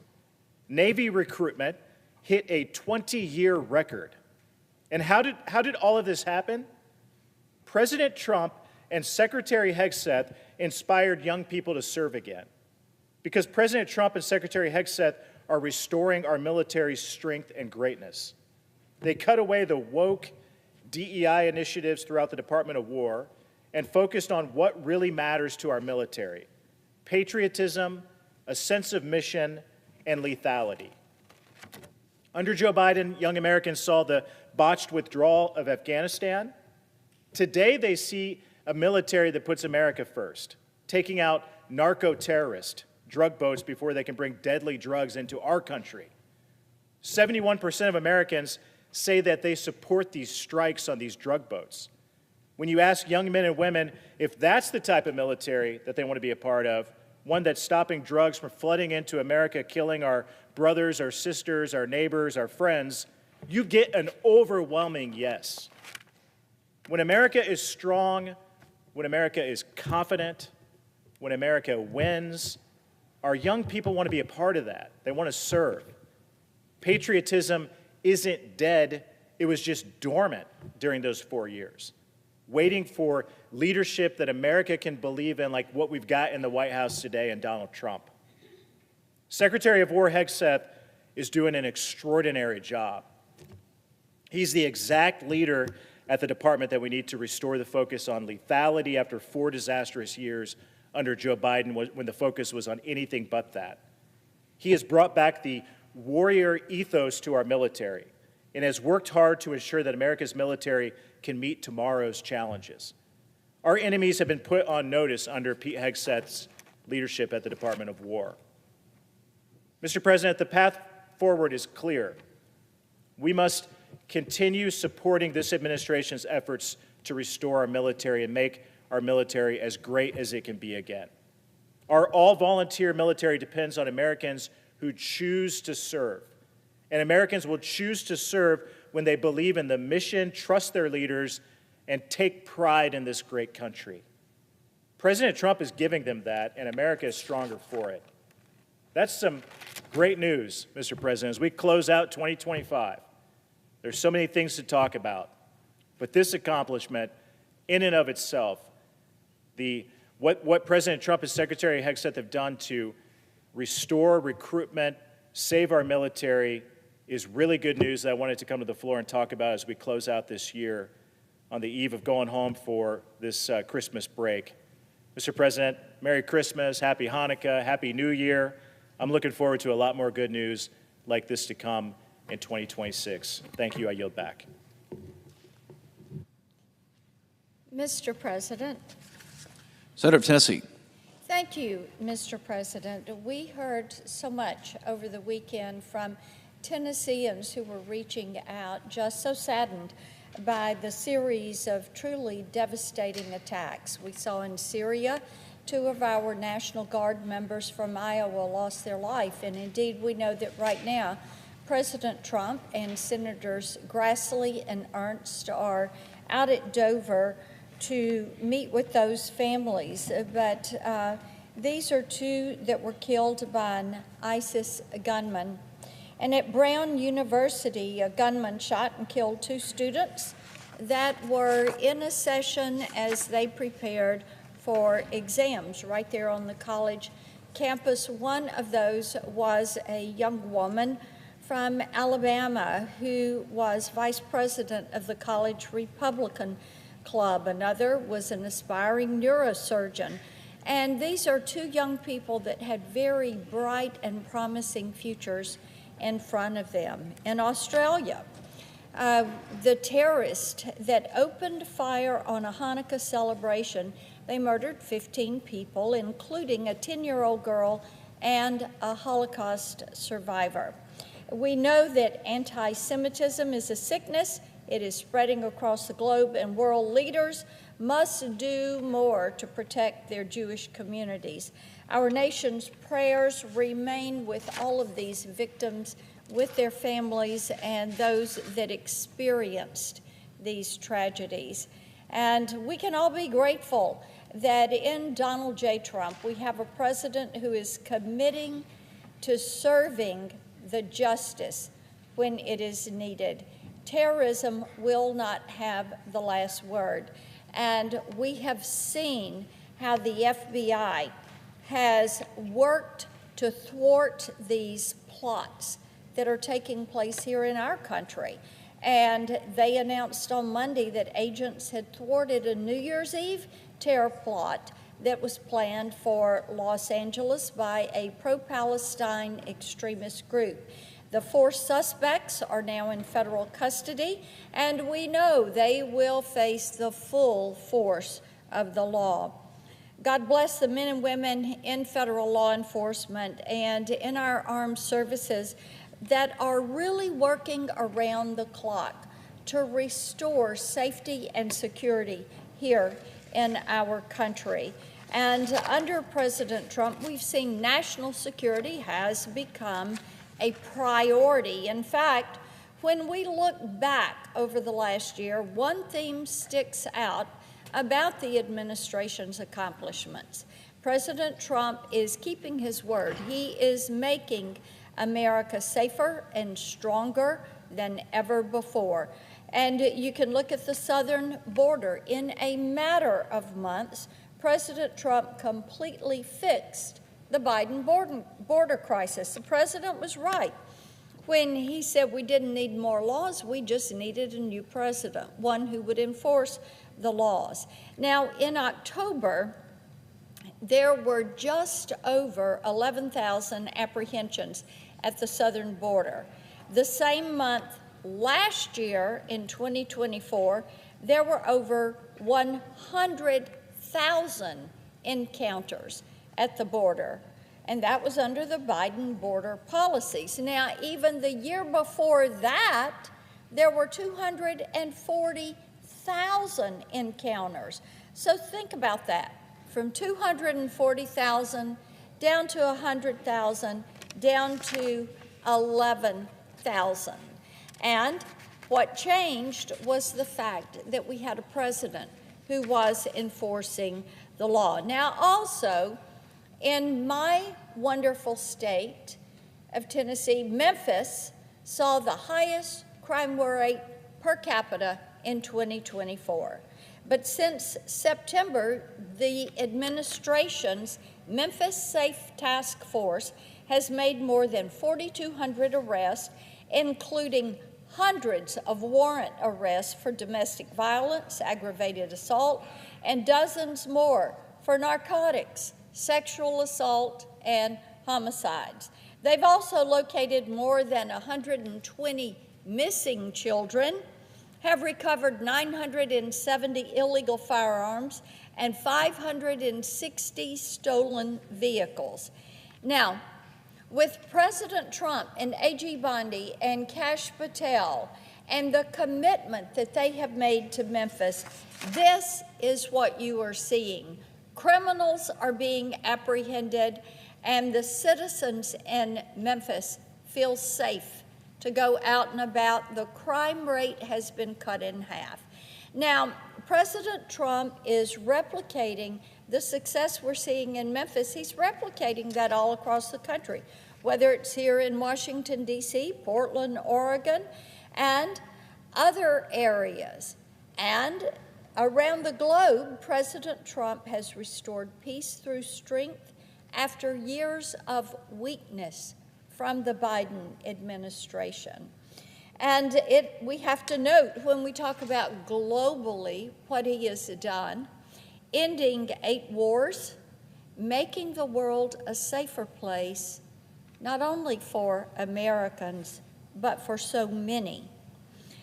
Navy recruitment hit a 20-year record. And how did all of this happen? President Trump and Secretary Hegseth inspired young people to serve again. Because President Trump and Secretary Hegseth are restoring our military's strength and greatness. They cut away the woke DEI initiatives throughout the Department of War and focused on what really matters to our military: patriotism, a sense of mission, and lethality. Under Joe Biden, young Americans saw the botched withdrawal of Afghanistan. Today, they see a military that puts America first, taking out narco-terrorist drug boats before they can bring deadly drugs into our country. 71% of Americans say that they support these strikes on these drug boats. When you ask young men and women if that's the type of military that they want to be a part of, one that's stopping drugs from flooding into America, killing our brothers, our sisters, our neighbors, our friends, you get an overwhelming yes. When America is strong, when America is confident, when America wins, our young people want to be a part of that. They want to serve. Patriotism isn't dead. It was just dormant during those 4 years, waiting for leadership that America can believe in, like what we've got in the White House today and Donald Trump. Secretary of War Hegseth is doing an extraordinary job. He's the exact leader at the department that we need to restore the focus on lethality after 4 disastrous years under Joe Biden when the focus was on anything but that. He has brought back the warrior ethos to our military and has worked hard to ensure that America's military can meet tomorrow's challenges. Our enemies have been put on notice under Pete Hegseth's leadership at the Department of War. Mr. President, the path forward is clear. We must continue supporting this administration's efforts to restore our military and make our military as great as it can be again. Our all-volunteer military depends on Americans who choose to serve. And Americans will choose to serve when they believe in the mission, trust their leaders, and take pride in this great country. President Trump is giving them that, and America is stronger for it. That's some great news, Mr. President, as we close out 2025. There's so many things to talk about, but this accomplishment, in and of itself, what President Trump and Secretary Hegseth have done to restore recruitment, save our military, is really good news that I wanted to come to the floor and talk about as we close out this year on the eve of going home for this Christmas break. Mr. President, Merry Christmas, Happy Hanukkah, Happy New Year. I'm looking forward to a lot more good news like this to come in 2026. Thank you. I yield back. Mr. President. Senator of Tennessee. Thank you, Mr. President. We heard so much over the weekend from Tennesseans who were reaching out, just so saddened by the series of truly devastating attacks. We saw in Syria, 2 of our National Guard members from Iowa lost their life, and indeed we know that right now President Trump and Senators Grassley and Ernst are out at Dover to meet with those families, but these are 2 that were killed by an ISIS gunman. And at Brown University, a gunman shot and killed 2 students that were in a session as they prepared for exams right there on the college campus. One of those was a young woman from Alabama who was vice president of the college Republican Club. Another was an aspiring neurosurgeon. And these are 2 young people that had very bright and promising futures in front of them. In Australia, the terrorist that opened fire on a Hanukkah celebration, they murdered 15 people, including a 10-year-old girl and a Holocaust survivor. We know that anti-Semitism is a sickness. It is spreading across the globe, and world leaders must do more to protect their Jewish communities. Our nation's prayers remain with all of these victims, with their families, and those that experienced these tragedies. And we can all be grateful that in Donald J. Trump, we have a president who is committing to serving the justice when it is needed. Terrorism will not have the last word. And we have seen how the FBI has worked to thwart these plots that are taking place here in our country. And they announced on Monday that agents had thwarted a New Year's Eve terror plot that was planned for Los Angeles by a pro-Palestine extremist group. The 4 suspects are now in federal custody, and we know they will face the full force of the law. God bless the men and women in federal law enforcement and in our armed services that are really working around the clock to restore safety and security here in our country. And under President Trump, we've seen national security has become a priority. In fact, when we look back over the last year, one theme sticks out about the administration's accomplishments. President Trump is keeping his word. He is making America safer and stronger than ever before. And you can look at the southern border. In a matter of months, President Trump completely fixed the Biden border crisis. The president was right when he said we didn't need more laws, we just needed a new president, one who would enforce the laws. Now, in October, there were just over 11,000 apprehensions at the southern border. The same month last year, in 2024, there were over 100,000 encounters at the border, and that was under the Biden border policies. Now, even the year before that, there were 240,000 encounters. So think about that, from 240,000 down to 100,000, down to 11,000. And what changed was the fact that we had a president who was enforcing the law. Now, also, in my wonderful state of Tennessee, Memphis saw the highest crime rate per capita in 2024. But since September, the administration's Memphis Safe Task Force has made more than 4,200 arrests, including hundreds of warrant arrests for domestic violence, aggravated assault, and dozens more for narcotics, sexual assault, and homicides. They've also located more than 120 missing children have recovered 970 illegal firearms and 560 stolen vehicles. Now, with President Trump and A.G. Bondi and Kash Patel and the commitment that they have made to Memphis, this is what you are seeing. Criminals are being apprehended, and the citizens in Memphis feel safe to go out and about. The crime rate has been cut in half. Now, President Trump is replicating the success we're seeing in Memphis. He's replicating that all across the country, whether it's here in Washington, D.C., Portland, Oregon, and other areas. And around the globe, President Trump has restored peace through strength after years of weakness from the Biden administration. And we have to note, when we talk about globally what he has done, ending 8 wars, making the world a safer place, not only for Americans, but for so many.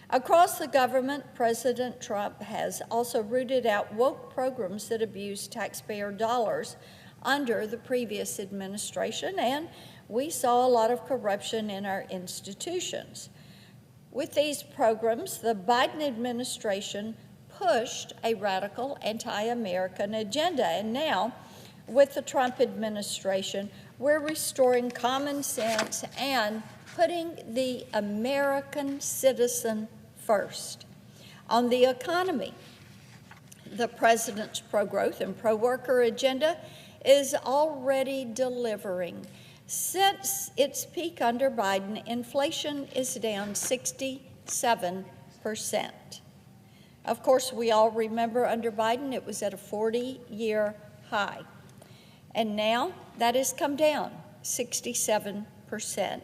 Across the government, President Trump has also rooted out woke programs that abuse taxpayer dollars under the previous administration, and we saw a lot of corruption in our institutions. With these programs, the Biden administration pushed a radical anti-American agenda, and now, with the Trump administration, we're restoring common sense and putting the American citizen first. On the economy, the president's pro-growth and pro-worker agenda is already delivering. Since its peak under Biden, inflation is down 67%. Of course, we all remember under Biden it was at a 40-year high. And now that has come down 67%,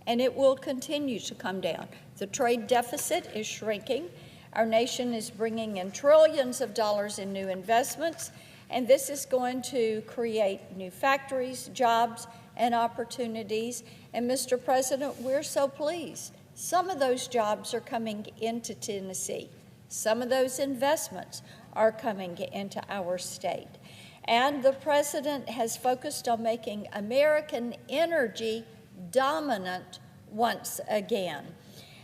and it will continue to come down. The trade deficit is shrinking. Our nation is bringing in trillions of dollars in new investments, and this is going to create new factories, jobs, and opportunities. And Mr. President, we're so pleased. Some of those jobs are coming into Tennessee. Some of those investments are coming into our state. And the president has focused on making American energy dominant once again.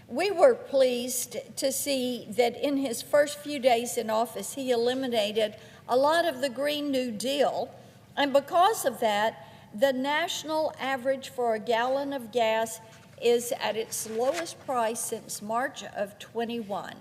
We were pleased to see that in his first few days in office, he eliminated a lot of the Green New Deal, and because of that, the national average for a gallon of gas is at its lowest price since March of 21.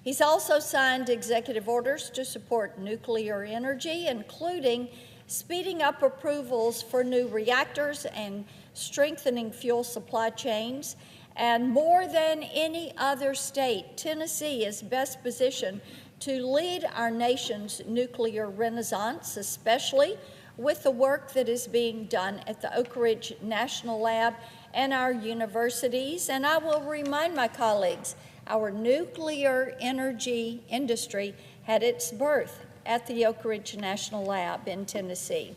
He's also signed executive orders to support nuclear energy, including speeding up approvals for new reactors and strengthening fuel supply chains. And more than any other state, Tennessee is best positioned to lead our nation's nuclear renaissance, especially with the work that is being done at the Oak Ridge National Lab and our universities. And I will remind my colleagues, our nuclear energy industry had its birth at the Oak Ridge National Lab in Tennessee.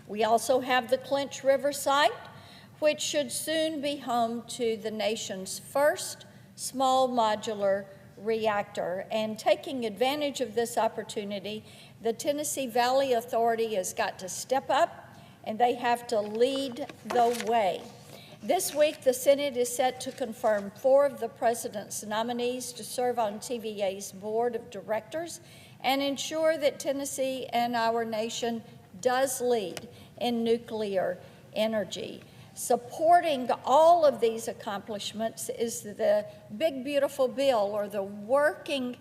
We also have the Clinch River site, which should soon be home to the nation's first small modular reactor. And taking advantage of this opportunity, the Tennessee Valley Authority has got to step up, and they have to lead the way. This week, the Senate is set to confirm 4 of the president's nominees to serve on TVA's board of directors and ensure that Tennessee and our nation does lead in nuclear energy. Supporting all of these accomplishments is the Big Beautiful Bill, or the Working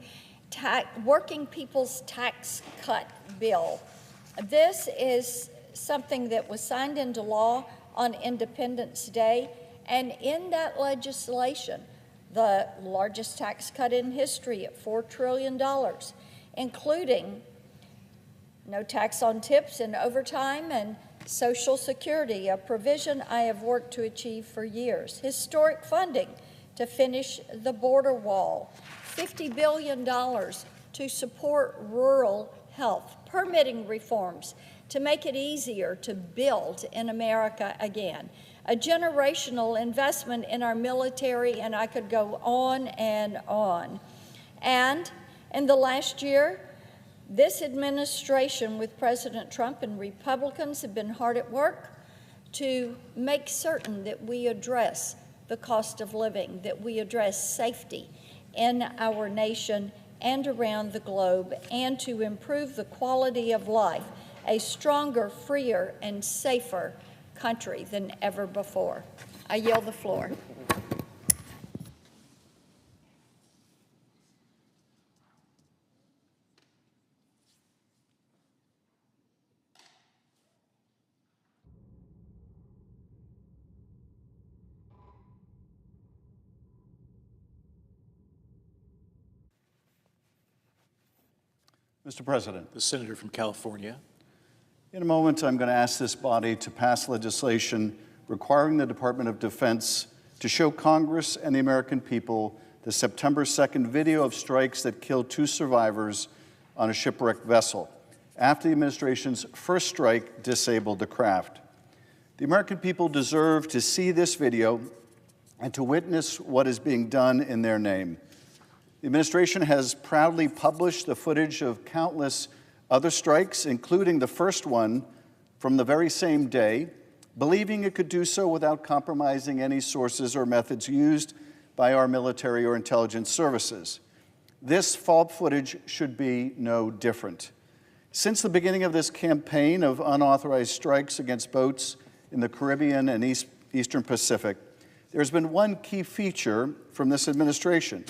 People's Tax Cut Bill. This is something that was signed into law on Independence Day, and in that legislation, the largest tax cut in history at $4 trillion, including no tax on tips and overtime and Social Security, a provision I have worked to achieve for years. Historic funding to finish the border wall, $50 billion to support rural health, permitting reforms to make it easier to build in America again, a generational investment in our military, and I could go on and on. And in the last year, this administration with President Trump and Republicans have been hard at work to make certain that we address the cost of living, that we address safety in our nation and around the globe, and to improve the quality of life, a stronger, freer, and safer country than ever before. I yield the floor. Mr. President, The senator from California. in a moment I'm going to ask this body to pass legislation requiring the Department of Defense to show Congress and the American people the September 2nd video of strikes that killed 2 survivors on a shipwrecked vessel after the administration's first strike disabled the craft. The American people deserve to see this video and to witness what is being done in their name. The administration has proudly published the footage of countless other strikes, including the first one from the very same day, believing it could do so without compromising any sources or methods used by our military or intelligence services. This FALP footage should be no different. Since the beginning of this campaign of unauthorized strikes against boats in the Caribbean and Eastern Pacific, there's been one key feature from this administration: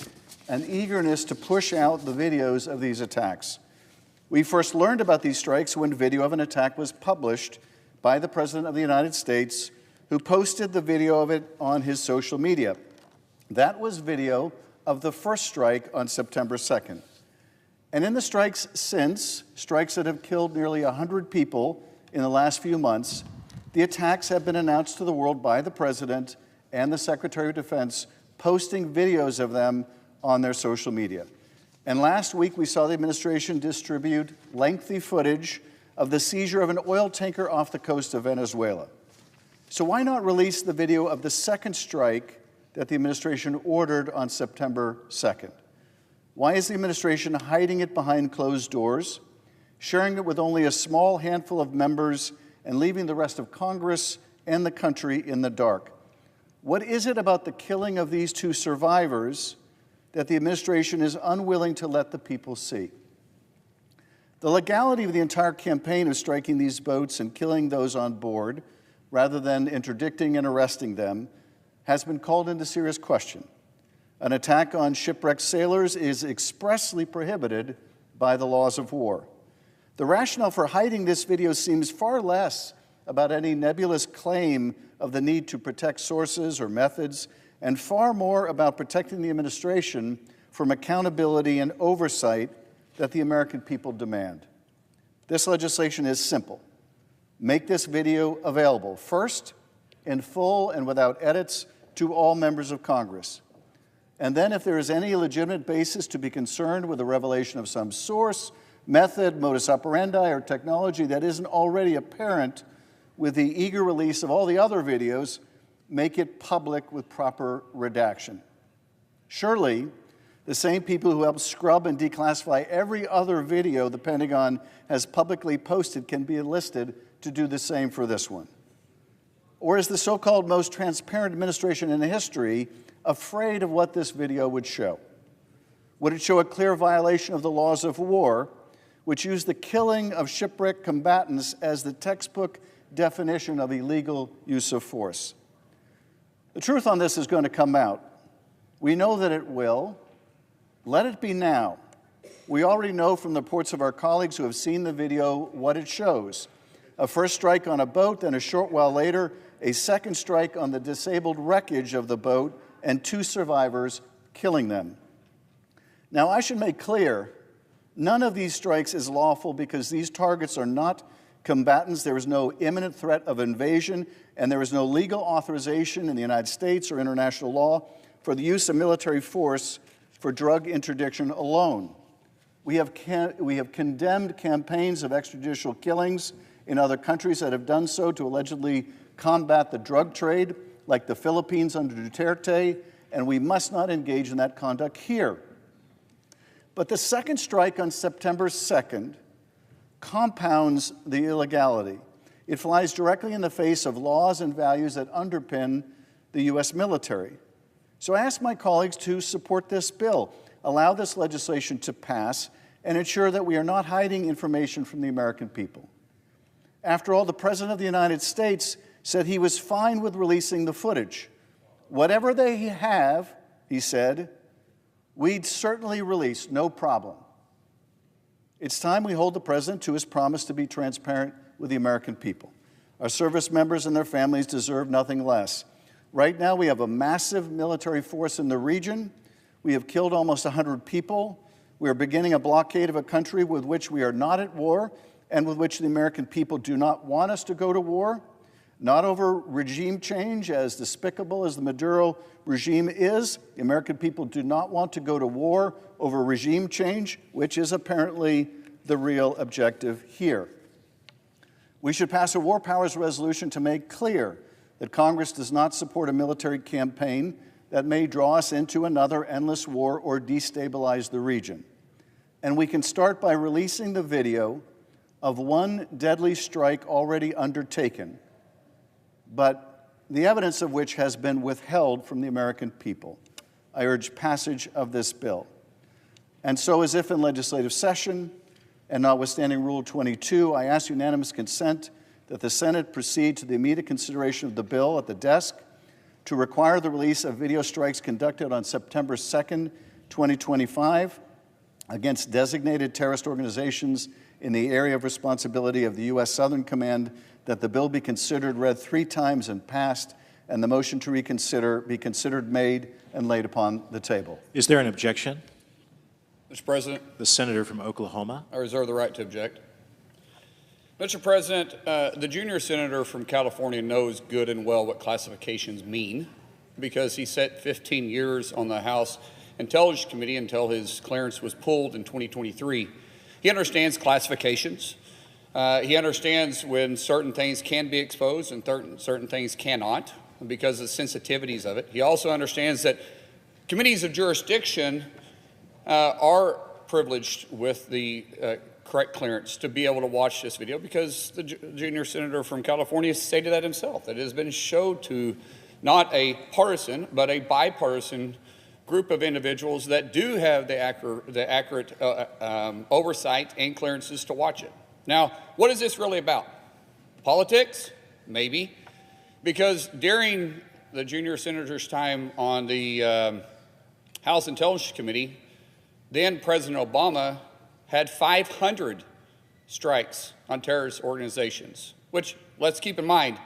an eagerness to push out the videos of these attacks. We first learned about these strikes when video of an attack was published by the President of the United States, who posted the video of it on his social media. That was video of the first strike on September 2nd. And in the strikes since, strikes that have killed nearly 100 people in the last few months, the attacks have been announced to the world by the President and the Secretary of Defense, posting videos of them on their social media. And last week, we saw the administration distribute lengthy footage of the seizure of an oil tanker off the coast of Venezuela. So why not release the video of the second strike that the administration ordered on September 2nd? Why is the administration hiding it behind closed doors, sharing it with only a small handful of members, and leaving the rest of Congress and the country in the dark? What is it about the killing of these 2 survivors that the administration is unwilling to let the people see? The legality of the entire campaign of striking these boats and killing those on board, rather than interdicting and arresting them, has been called into serious question. An attack on shipwrecked sailors is expressly prohibited by the laws of war. The rationale for hiding this video seems far less about any nebulous claim of the need to protect sources or methods, and far more about protecting the administration from accountability and oversight that the American people demand. This legislation is simple. Make this video available, first, in full and without edits, to all members of Congress. And then, if there is any legitimate basis to be concerned with the revelation of some source, method, modus operandi, or technology that isn't already apparent with the eager release of all the other videos, make it public with proper redaction. Surely, the same people who helped scrub and declassify every other video the Pentagon has publicly posted can be enlisted to do the same for this one. Or is the so-called most transparent administration in history afraid of what this video would show? Would it show a clear violation of the laws of war, which use the killing of shipwrecked combatants as the textbook definition of illegal use of force? The truth on this is going to come out. We know that it will. Let it be now. We already know from the reports of our colleagues who have seen the video what it shows. A first strike on a boat, then a short while later, a second strike on the disabled wreckage of the boat, and 2 survivors, killing them. Now, I should make clear, none of these strikes is lawful because these targets are not combatants. There is no imminent threat of invasion, and there is no legal authorization in the United States or international law for the use of military force for drug interdiction alone. We have condemned campaigns of extrajudicial killings in other countries that have done so to allegedly combat the drug trade, like the Philippines under Duterte, and we must not engage in that conduct here. But the second strike on September 2nd compounds the illegality. It flies directly in the face of laws and values that underpin the U.S. military. So I ask my colleagues to support this bill, allow this legislation to pass, and ensure that we are not hiding information from the American people. After all, the President of the United States said he was fine with releasing the footage. Whatever they have, he said, we'd certainly release, no problem. It's time we hold the President to his promise to be transparent with the American people. Our service members and their families deserve nothing less. Right now, we have a massive military force in the region. We have killed almost 100 people. We are beginning a blockade of a country with which we are not at war and with which the American people do not want us to go to war. Not over regime change, as despicable as the Maduro regime is. The American people do not want to go to war over regime change, which is apparently the real objective here. We should pass a war powers resolution to make clear that Congress does not support a military campaign that may draw us into another endless war or destabilize the region. And we can start by releasing the video of one deadly strike already undertaken, but the evidence of which has been withheld from the American people. I urge passage of this bill. And so, as if in legislative session, and notwithstanding Rule 22, I ask unanimous consent that the Senate proceed to the immediate consideration of the bill at the desk to require the release of video strikes conducted on September 2nd, 2025, against designated terrorist organizations in the area of responsibility of the U.S. Southern Command, that the bill be considered, read 3 times and passed, and the motion to reconsider be considered, made, and laid upon the table. Is there an objection? Mr. President, The senator from Oklahoma. I reserve the right to object. Mr. President, the junior senator from California knows good and well what classifications mean because he sat 15 years on the House Intelligence Committee until his clearance was pulled in 2023. He understands classifications. He understands when certain things can be exposed and certain things cannot because of the sensitivities of it. He also understands that committees of jurisdiction are privileged with the correct clearance to be able to watch this video because the junior senator from California stated that himself, that it has been showed to not a partisan but a bipartisan group of individuals that do have the accurate oversight and clearances to watch it. Now, what is this really about? Politics? Maybe. Because during the junior senator's time on the House Intelligence Committee, then President Obama had 500 strikes on terrorist organizations, which, let's keep in mind,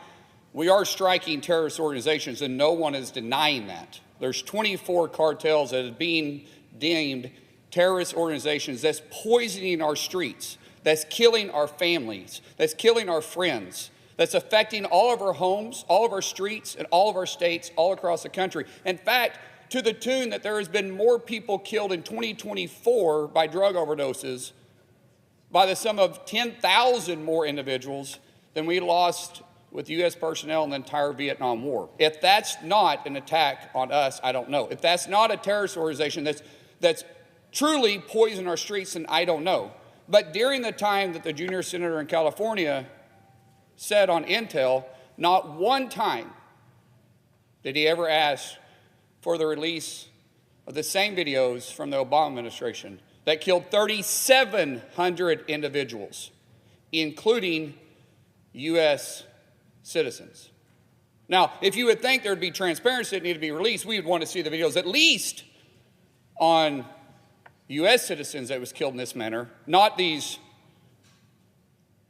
we are striking terrorist organizations and no one is denying that. There's 24 cartels that are being deemed terrorist organizations that's poisoning our streets, that's killing our families, that's killing our friends, that's affecting all of our homes, all of our streets, and all of our states all across the country. In fact, to the tune that there has been more people killed in 2024 by drug overdoses by the sum of 10,000 more individuals than we lost with U.S. personnel in the entire Vietnam War. If that's not an attack on us, I don't know. If that's not a terrorist organization that's truly poisoning our streets, then I don't know. But during the time that the junior senator in California said on Intel, not one time did he ever ask for the release of the same videos from the Obama administration that killed 3,700 individuals, including U.S. citizens. Now, if you would think there would be transparency that needed to be released, we would want to see the videos at least on U.S. citizens that was killed in this manner, not these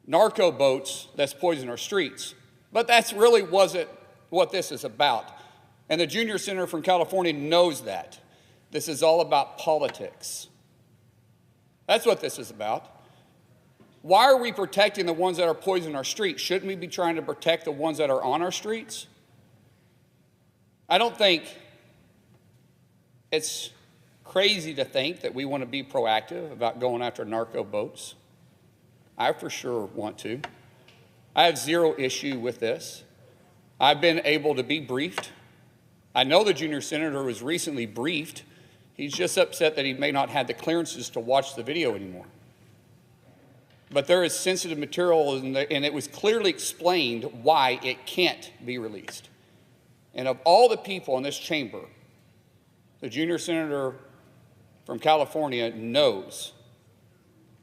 narco boats that's poisoning our streets. But that's really wasn't what this is about. And the junior senator from California knows that. This is all about politics. That's what this is about. Why are we protecting the ones that are poisoning our streets? Shouldn't we be trying to protect the ones that are on our streets? I don't think it's crazy to think that we want to be proactive about going after narco boats. I for sure want to. I have zero issue with this. I've been able to be briefed. I know the junior senator was recently briefed He's just upset that he may not have the clearances to watch the video anymore. But there is sensitive material, and it was clearly explained why it can't be released. And of all the people in this chamber, the junior senator from California knows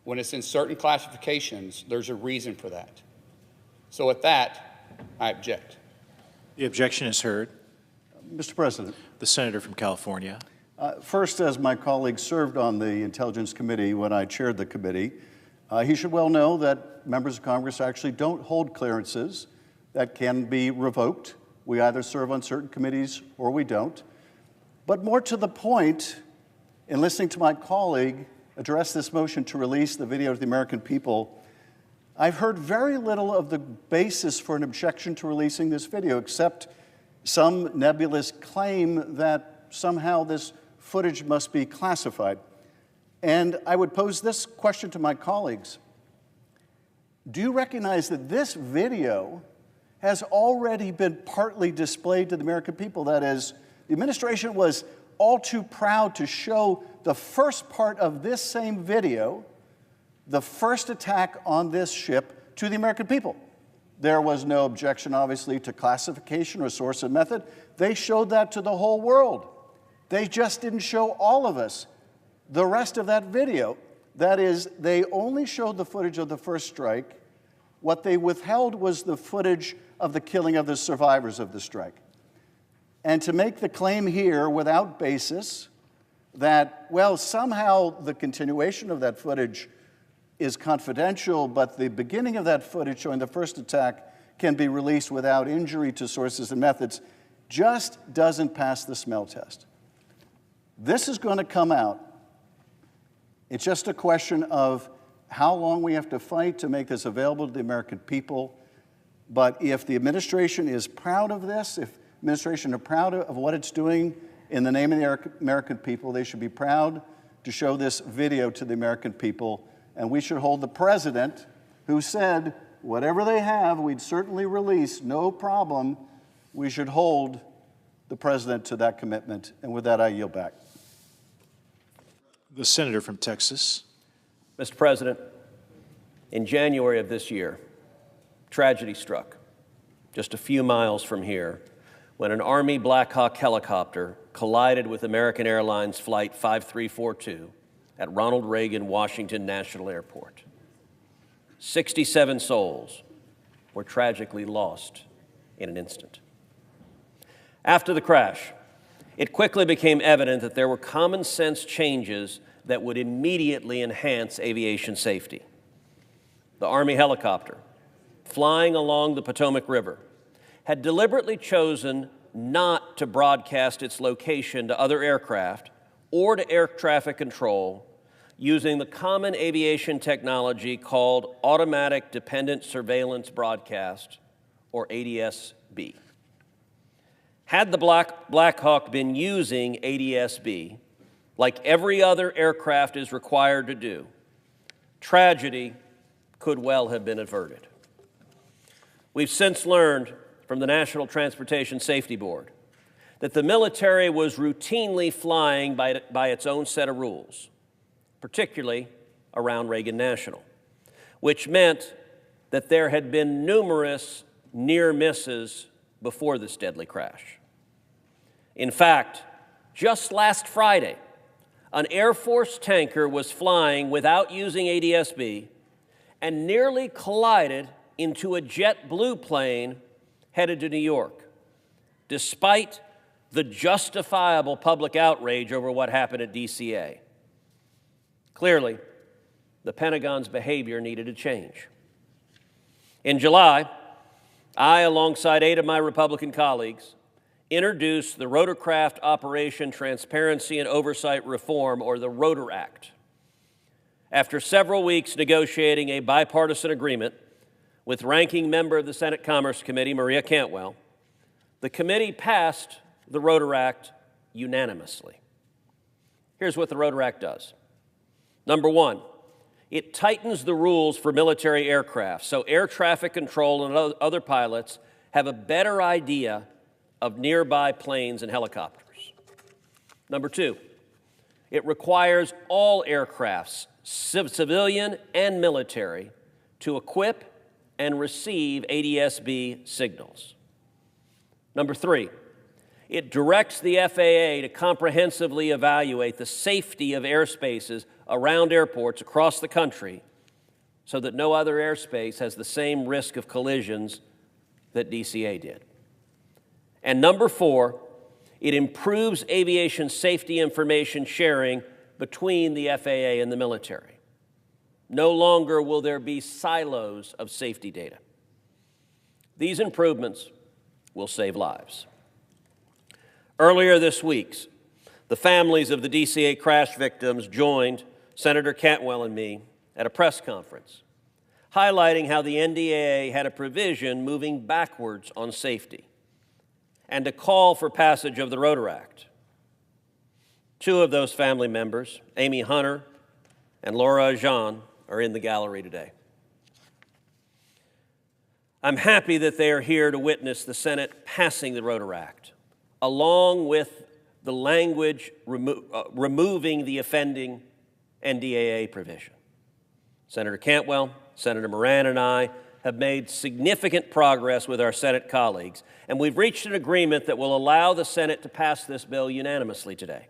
when it's in certain classifications, there's a reason for that. So with that, I object. The objection is heard. Mr. President. The senator from California. First, as my colleague served on the Intelligence Committee when I chaired the committee, he should well know that members of Congress actually don't hold clearances that can be revoked. We either serve on certain committees or we don't. But more to the point, in listening to my colleague address this motion to release the video to the American people, I've heard very little of the basis for an objection to releasing this video, except some nebulous claim that somehow this footage must be classified. And I would pose this question to my colleagues. Do you recognize that this video has already been partly displayed to the American people? That is, the administration was all too proud to show the first part of this same video, the first attack on this ship, to the American people. There was no objection, obviously, to classification or source and method. They showed that to the whole world. They just didn't show all of us the rest of that video. That is, they only showed the footage of the first strike. What they withheld was the footage of the killing of the survivors of the strike. And to make the claim here without basis that, well, somehow the continuation of that footage is confidential, but the beginning of that footage showing the first attack can be released without injury to sources and methods, just doesn't pass the smell test. This is going to come out. It's just a question of how long we have to fight to make this available to the American people. But if the administration is proud of this, if the administration are proud of what it's doing in the name of the American people, they should be proud to show this video to the American people. And we should hold the president, who said, whatever they have, we'd certainly release, no problem. We should hold the president to that commitment. And with that, I yield back. The senator from Texas. Mr. President, in January of this year, tragedy struck just a few miles from here when an Army Black Hawk helicopter collided with American Airlines Flight 5342 at Ronald Reagan Washington National Airport. 67 souls were tragically lost in an instant. After the crash, it quickly became evident that there were common sense changes that would immediately enhance aviation safety. The Army helicopter, flying along the Potomac River, had deliberately chosen not to broadcast its location to other aircraft or to air traffic control using the common aviation technology called Automatic Dependent Surveillance Broadcast, or ADS-B. Had the Black Hawk been using ADS-B, like every other aircraft is required to do, tragedy could well have been averted. We've since learned from the National Transportation Safety Board that the military was routinely flying by its own set of rules, particularly around Reagan National, which meant that there had been numerous near misses before this deadly crash. In fact, just last Friday, an Air Force tanker was flying without using ADS-B and nearly collided into a JetBlue plane headed to New York, despite the justifiable public outrage over what happened at DCA. Clearly, the Pentagon's behavior needed to change. In July, I, alongside 8 of my Republican colleagues, introduced the Rotorcraft Operation Transparency and Oversight Reform, or the Rotor Act. After several weeks negotiating a bipartisan agreement with ranking member of the Senate Commerce Committee, Maria Cantwell, the committee passed the Rotor Act unanimously. Here's what the Rotor Act does. Number one, it tightens the rules for military aircraft so air traffic control and other pilots have a better idea of nearby planes and helicopters. Number two, It requires all aircrafts, civilian and military, to equip and receive ADS-B signals. Number 3, it directs the FAA to comprehensively evaluate the safety of airspaces around airports across the country so that no other airspace has the same risk of collisions that DCA did. And number 4, it improves aviation safety information sharing between the FAA and the military. No longer will there be silos of safety data. These improvements will save lives. Earlier this week, the families of the DCA crash victims joined Senator Cantwell and me at a press conference, highlighting how the NDAA had a provision moving backwards on safety and a call for passage of the Rotor Act. 2 of those family members, Amy Hunter and Laura Jean, are in the gallery today. I'm happy that they are here to witness the Senate passing the Rotor Act, along with the language removing the offending NDAA provision. Senator Cantwell, Senator Moran, and I have made significant progress with our Senate colleagues, and we've reached an agreement that will allow the Senate to pass this bill unanimously today.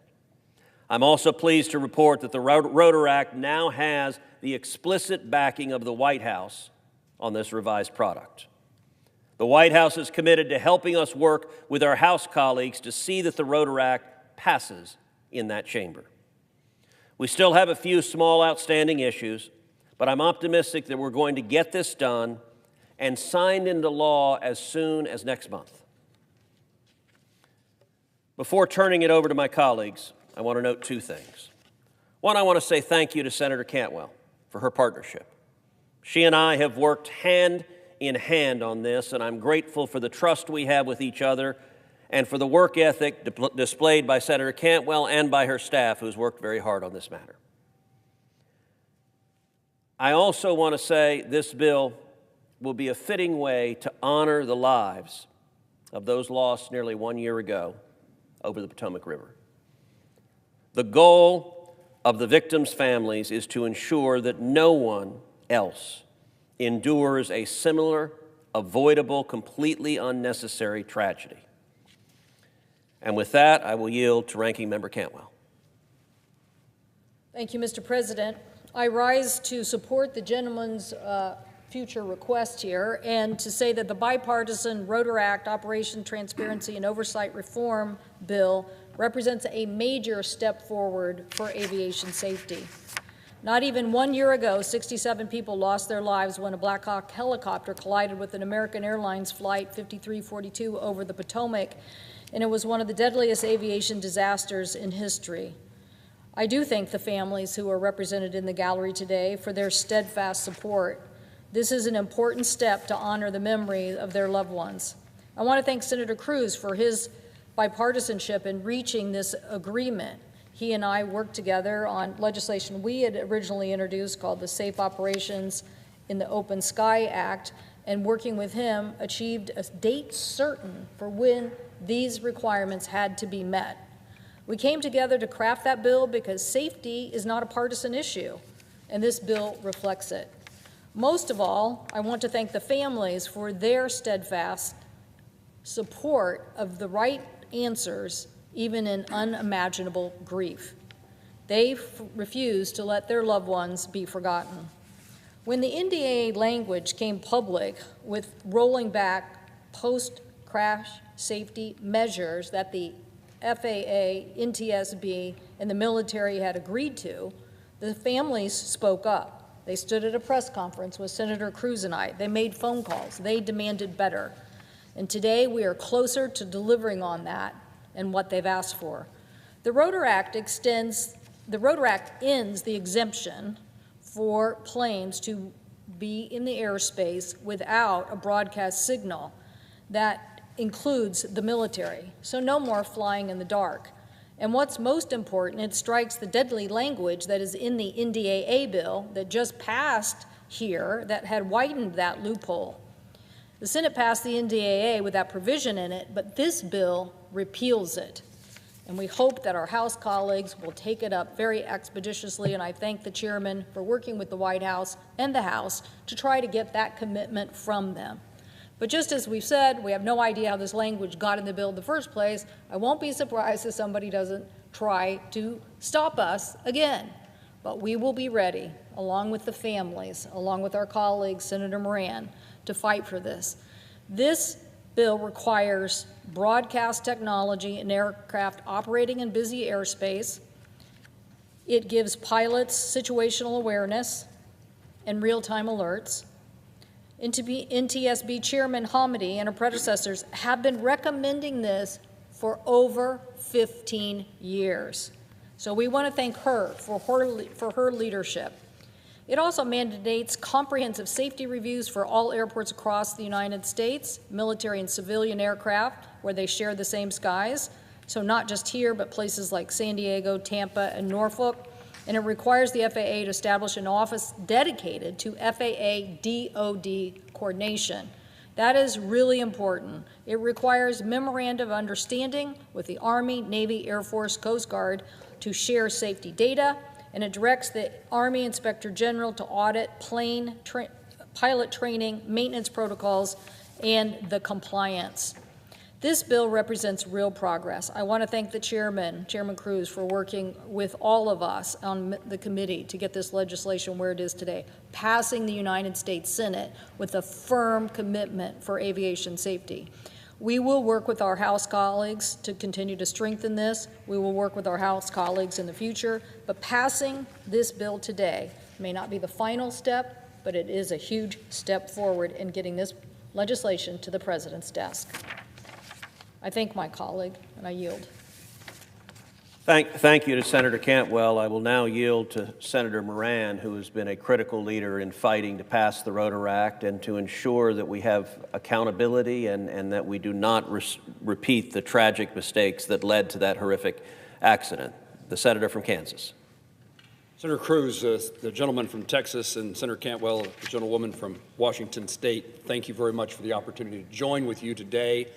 I'm also pleased to report that the Rotor Act now has the explicit backing of the White House on this revised product. The White House is committed to helping us work with our House colleagues to see that the Rotor Act passes in that chamber. We still have a few small outstanding issues, but I'm optimistic that we're going to get this done and signed into law as soon as next month. Before turning it over to my colleagues, I want to note 2 things. One, I want to say thank you to Senator Cantwell for her partnership. She and I have worked hand in hand on this, and I'm grateful for the trust we have with each other and for the work ethic displayed by Senator Cantwell and by her staff, who's worked very hard on this matter. I also want to say this bill will be a fitting way to honor the lives of those lost nearly 1 year ago over the Potomac River. The goal of the victims' families is to ensure that no one else endures a similar, avoidable, completely unnecessary tragedy. And with that, I will yield to Ranking Member Cantwell. Thank you, Mr. President. I rise to support the gentleman's future request here and to say that the bipartisan Rotor Act Operation Transparency and Oversight Reform Bill represents a major step forward for aviation safety. Not even 1 year ago, 67 people lost their lives when a Black Hawk helicopter collided with an American Airlines Flight 5342 over the Potomac, and it was one of the deadliest aviation disasters in history. I do thank the families who are represented in the gallery today for their steadfast support. This is an important step to honor the memory of their loved ones. I want to thank Senator Cruz for his bipartisanship in reaching this agreement. He and I worked together on legislation we had originally introduced called the Safe Operations in the Open Sky Act, and working with him achieved a date certain for when these requirements had to be met. We came together to craft that bill because safety is not a partisan issue, and this bill reflects it. Most of all, I want to thank the families for their steadfast support of the right answers, even in unimaginable grief. They refused to let their loved ones be forgotten. When the NDAA language came public with rolling back post-crash safety measures that the FAA, NTSB, and the military had agreed to, the families spoke up. They stood at a press conference with Senator Cruz and I. They made phone calls. They demanded better. And today we are closer to delivering on that and what they've asked for. The Rotor Act ends the exemption for planes to be in the airspace without a broadcast signal that includes the military. So no more flying in the dark. And what's most important, it strikes the deadly language that is in the NDAA bill that just passed here that had widened that loophole. The Senate passed the NDAA with that provision in it, but this bill repeals it. And we hope that our House colleagues will take it up very expeditiously, and I thank the chairman for working with the White House and the House to try to get that commitment from them. But just as we've said, we have no idea how this language got in the bill in the first place. I won't be surprised if somebody doesn't try to stop us again. But we will be ready, along with the families, along with our colleague, Senator Moran, to fight for this. This bill requires broadcast technology in aircraft operating in busy airspace. It gives pilots situational awareness and real-time alerts. NTSB Chairman Hamidi and her predecessors have been recommending this for over 15 years. So we want to thank her for her leadership. It also mandates comprehensive safety reviews for all airports across the United States, military and civilian aircraft, where they share the same skies. So not just here, but places like San Diego, Tampa, and Norfolk. And it requires the FAA to establish an office dedicated to FAA DOD coordination. That is really important. It requires memorandum of understanding with the Army, Navy, Air Force, Coast Guard to share safety data, and it directs the Army Inspector General to audit pilot training, maintenance protocols, and the compliance. This bill represents real progress. I want to thank the chairman, Chairman Cruz, for working with all of us on the committee to get this legislation where it is today, passing the United States Senate with a firm commitment for aviation safety. We will work with our House colleagues to continue to strengthen this. We will work with our House colleagues in the future, but passing this bill today may not be the final step, but it is a huge step forward in getting this legislation to the President's desk. I thank my colleague, and I yield. Thank you to Senator Cantwell. I will now yield to Senator Moran, who has been a critical leader in fighting to pass the Rotor Act and to ensure that we have accountability and that we do not repeat the tragic mistakes that led to that horrific accident. The senator from Kansas. Senator Cruz, the gentleman from Texas, and Senator Cantwell, the gentlewoman from Washington State, thank you very much for the opportunity to join with you today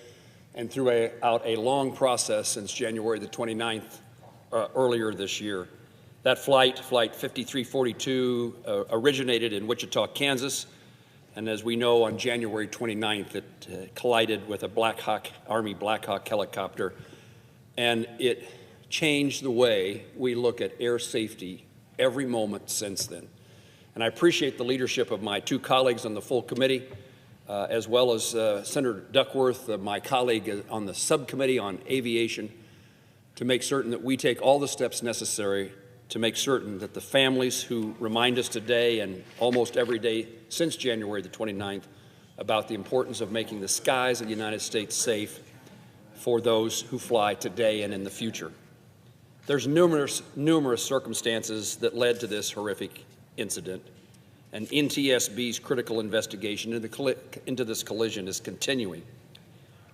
and throughout a long process since January the 29th, earlier this year. That flight 5342, originated in Wichita, Kansas, and as we know, on January 29th, it collided with a Army Black Hawk helicopter, and it changed the way we look at air safety every moment since then. And I appreciate the leadership of my two colleagues on the full committee, as well as Senator Duckworth, my colleague on the subcommittee on aviation, to make certain that we take all the steps necessary to make certain that the families who remind us today and almost every day since January the 29th about the importance of making the skies of the United States safe for those who fly today and in the future. There's numerous circumstances that led to this horrific incident, and NTSB's critical investigation into this collision is continuing.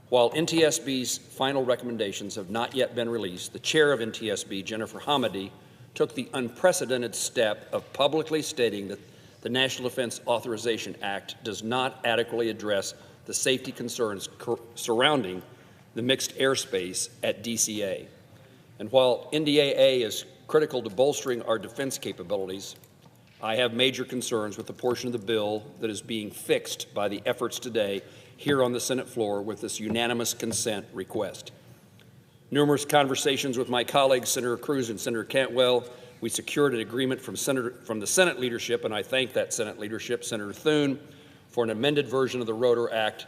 While NTSB's final recommendations have not yet been released, the chair of NTSB, Jennifer Hamidi, took the unprecedented step of publicly stating that the National Defense Authorization Act does not adequately address the safety concerns surrounding the mixed airspace at DCA. And while NDAA is critical to bolstering our defense capabilities, I have major concerns with the portion of the bill that is being fixed by the efforts today here on the Senate floor with this unanimous consent request. Numerous conversations with my colleagues, Senator Cruz and Senator Cantwell, we secured an agreement from the Senate leadership, and I thank that Senate leadership, Senator Thune, for an amended version of the Rotor Act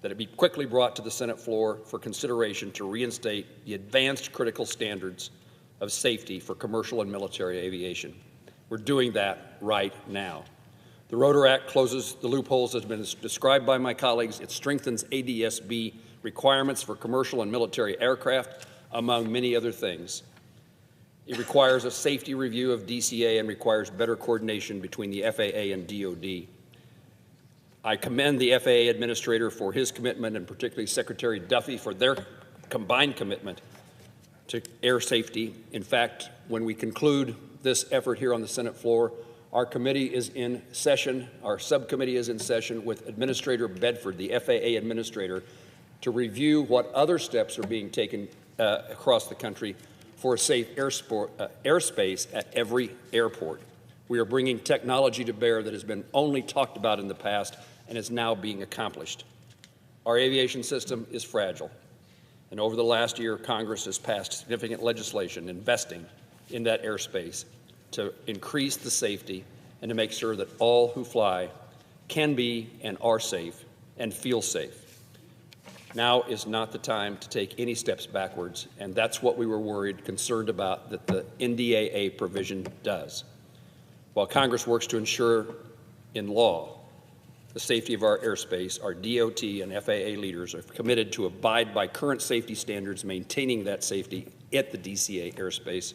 that it be quickly brought to the Senate floor for consideration to reinstate the advanced critical standards of safety for commercial and military aviation. We're doing that right now. The Rotor Act closes the loopholes that have been described by my colleagues. It strengthens ADSB requirements for commercial and military aircraft, among many other things. It requires a safety review of DCA and requires better coordination between the FAA and DOD. I commend the FAA administrator for his commitment, and particularly Secretary Duffy for their combined commitment to air safety. In fact, when we conclude this effort here on the Senate floor, our committee is in session, our subcommittee is in session with Administrator Bedford, the FAA administrator, to review what other steps are being taken across the country for a safe airspace at every airport. We are bringing technology to bear that has been only talked about in the past and is now being accomplished. Our aviation system is fragile, and over the last year, Congress has passed significant legislation investing in that airspace to increase the safety and to make sure that all who fly can be and are safe and feel safe. Now is not the time to take any steps backwards, and that's what we were concerned about that the NDAA provision does. While Congress works to ensure in law the safety of our airspace, our DOT and FAA leaders are committed to abide by current safety standards, maintaining that safety at the DCA airspace.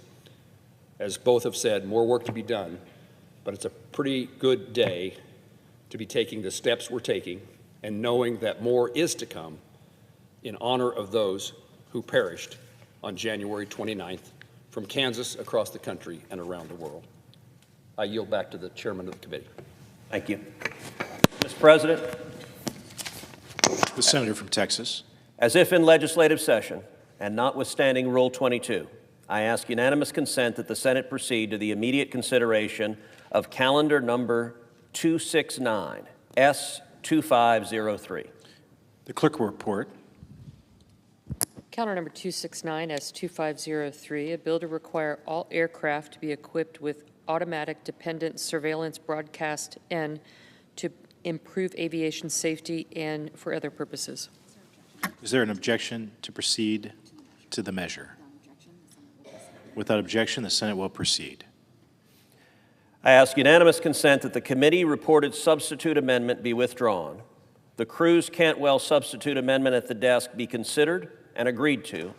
As both have said, more work to be done, but it's a pretty good day to be taking the steps we're taking and knowing that more is to come in honor of those who perished on January 29th from Kansas across the country and around the world. I yield back to the chairman of the committee. Thank you. Mr. President. The senator from Texas. As if in legislative session, and notwithstanding Rule 22, I ask unanimous consent that the Senate proceed to the immediate consideration of calendar number 269, S2503. The clerk will report. Calendar number 269, S2503, a bill to require all aircraft to be equipped with automatic dependent surveillance broadcast and to improve aviation safety and for other purposes. Is there an objection to proceed to the measure? Without objection, the Senate will proceed. I ask unanimous consent that the committee reported substitute amendment be withdrawn, the Cruz-Cantwell substitute amendment at the desk be considered and agreed to,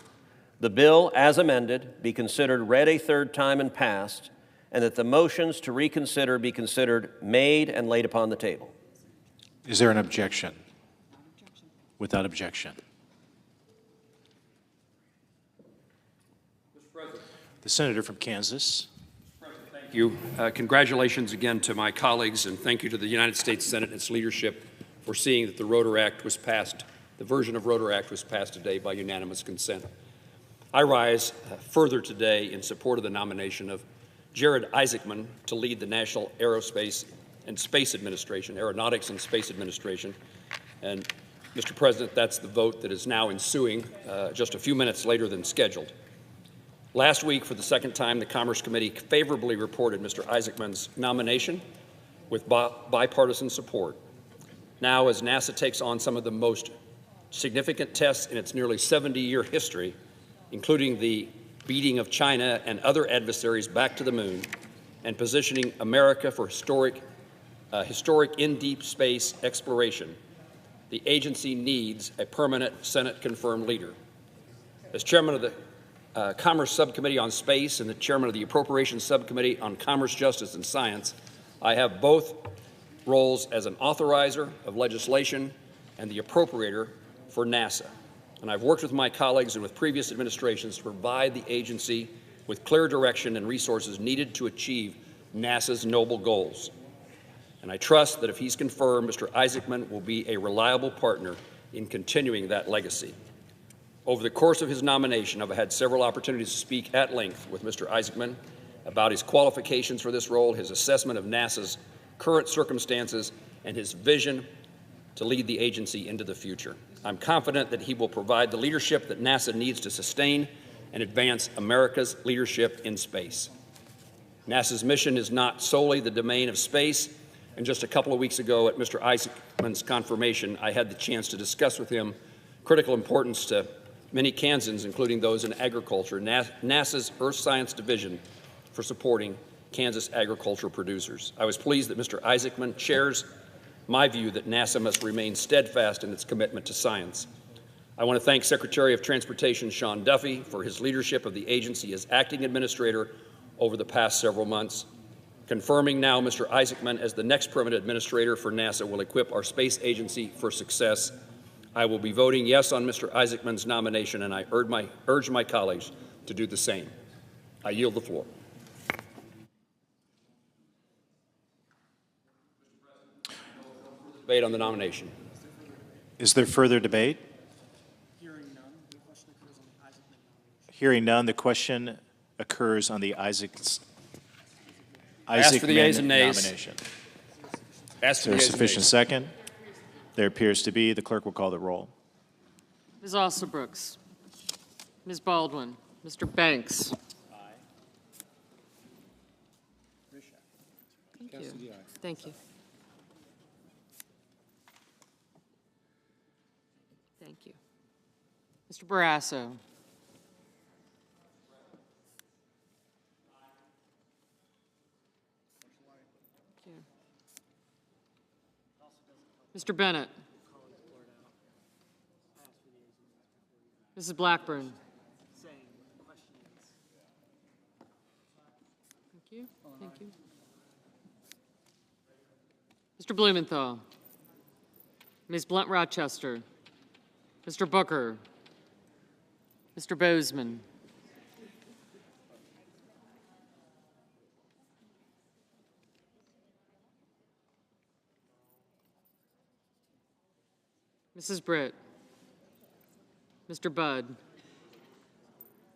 the bill as amended be considered read a third time and passed, and that the motions to reconsider be considered made and laid upon the table. Is there an objection? Without objection. The senator from Kansas. Thank you. Congratulations again to my colleagues, and thank you to the United States Senate and its leadership for seeing that the Rotor Act was passed, the version of Rotor Act was passed today by unanimous consent. I rise further today in support of the nomination of Jared Isaacman to lead the National Aerospace and Space Administration, Aeronautics and Space Administration. And, Mr. President, that's the vote that is now ensuing just a few minutes later than scheduled. Last week, for the second time, the Commerce Committee favorably reported Mr. Isaacman's nomination with bipartisan support. Now, as NASA takes on some of the most significant tests in its nearly 70-year history, including the beating of China and other adversaries back to the moon, and positioning America for historic in-deep space exploration, the agency needs a permanent Senate-confirmed leader. As chairman of the Commerce Subcommittee on Space and the chairman of the Appropriations Subcommittee on Commerce, Justice, and Science, I have both roles as an authorizer of legislation and the appropriator for NASA. And I've worked with my colleagues and with previous administrations to provide the agency with clear direction and resources needed to achieve NASA's noble goals. And I trust that if he's confirmed, Mr. Isaacman will be a reliable partner in continuing that legacy. Over the course of his nomination, I've had several opportunities to speak at length with Mr. Isaacman about his qualifications for this role, his assessment of NASA's current circumstances, and his vision to lead the agency into the future. I'm confident that he will provide the leadership that NASA needs to sustain and advance America's leadership in space. NASA's mission is not solely the domain of space, and just a couple of weeks ago at Mr. Isaacman's confirmation, I had the chance to discuss with him critical importance to many Kansans, including those in agriculture, NASA's Earth Science Division for supporting Kansas agricultural producers. I was pleased that Mr. Isaacman shares my view that NASA must remain steadfast in its commitment to science. I want to thank Secretary of Transportation Sean Duffy for his leadership of the agency as acting administrator over the past several months. Confirming now Mr. Isaacman as the next permanent administrator for NASA will equip our space agency for success. I will be voting yes on Mr. Isaacman's nomination, and I urge my colleagues to do the same. I yield the floor. Debate on the nomination. Is there further debate? Hearing none, the question occurs on the Ask Isaac for the yeas and Min nays. nomination. Ask Is for there the a yeas and sufficient nays. second? There appears to be. The clerk will call the roll. Ms. Alsobrooks. Ms. Baldwin. Mr. Banks. Thank you. Thank you. Thank you. Mr. Barrasso. Thank you. Mr. Bennett. Mrs. Blackburn. Thank you. Thank you. Mr. Blumenthal. Ms. Blunt Rochester. Mr. Booker. Mr. Bozeman. Mrs. Britt. Mr. Budd.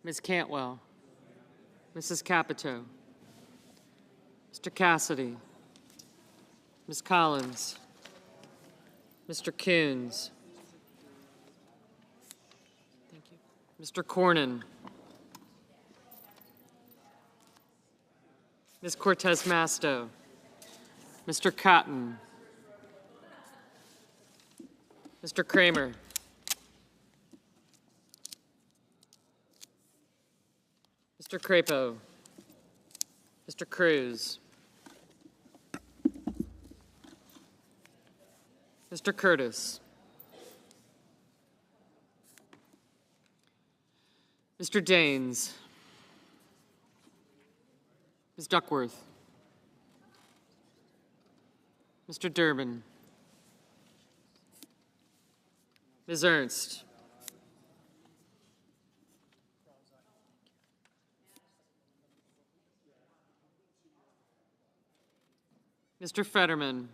Ms. Cantwell. Mrs. Capito. Mr. Cassidy. Ms. Collins. Mr. Coons. Thank you. Mr. Cornyn. Ms. Cortez Masto. Mr. Cotton. Mr. Kramer. Mr. Crapo. Mr. Cruz. Mr. Curtis. Mr. Daines. Ms. Duckworth. Mr. Durbin. Ms. Ernst. Mr. Fetterman.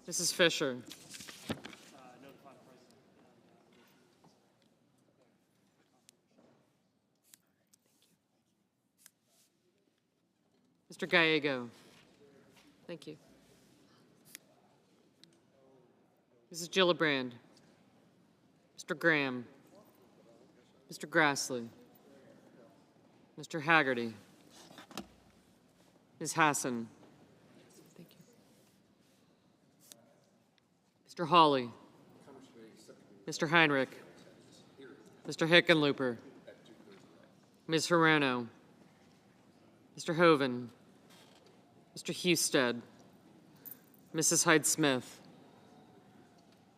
Mrs. Fisher. Mr. Gallego. Thank you. Mrs. Gillibrand. Mr. Graham. Mr. Grassley. Mr. Haggerty. Ms. Hassan. Thank you. Mr. Hawley. Mr. Heinrich. Mr. Hickenlooper. Ms. Herrano. Mr. Hoven. Mr. Husted. Mrs. Hyde-Smith.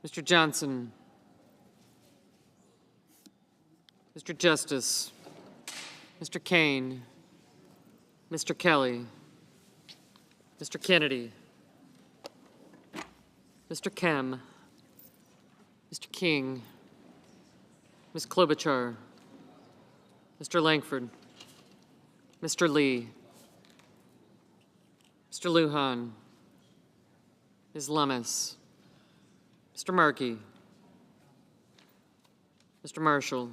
Mr. Johnson. Mr. Justice. Mr. Kane. Mr. Kelly. Mr. Kennedy. Mr. Kem. Mr. King. Ms. Klobuchar. Mr. Langford. Mr. Lee. Mr. Lujan. Ms. Lummis. Mr. Markey. Mr. Marshall.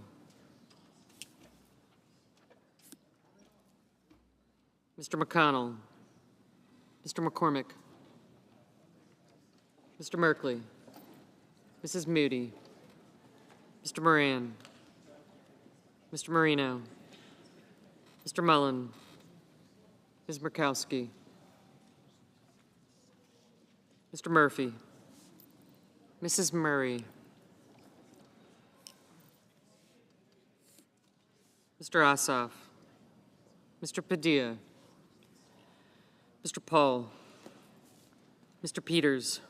Mr. McConnell. Mr. McCormick. Mr. Merkley. Mrs. Moody. Mr. Moran. Mr. Marino. Mr. Mullen. Ms. Murkowski. Mr. Murphy. Mrs. Murray. Mr. Ossoff. Mr. Padilla. Mr. Paul. Mr. Peters.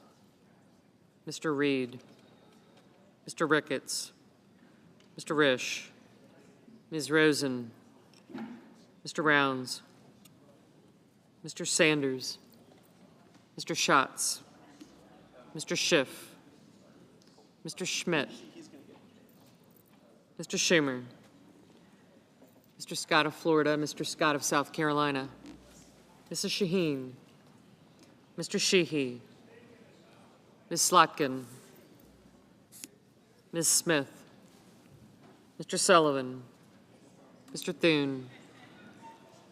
Mr. Reed. Mr. Ricketts. Mr. Risch. Ms. Rosen. Mr. Rounds. Mr. Sanders. Mr. Schatz. Mr. Schiff. Mr. Schmidt. Mr. Schumer. Mr. Scott of Florida. Mr. Scott of South Carolina. Mrs. Shaheen. Mr. Sheehy. Ms. Slotkin, Ms. Smith, Mr. Sullivan, Mr. Thune,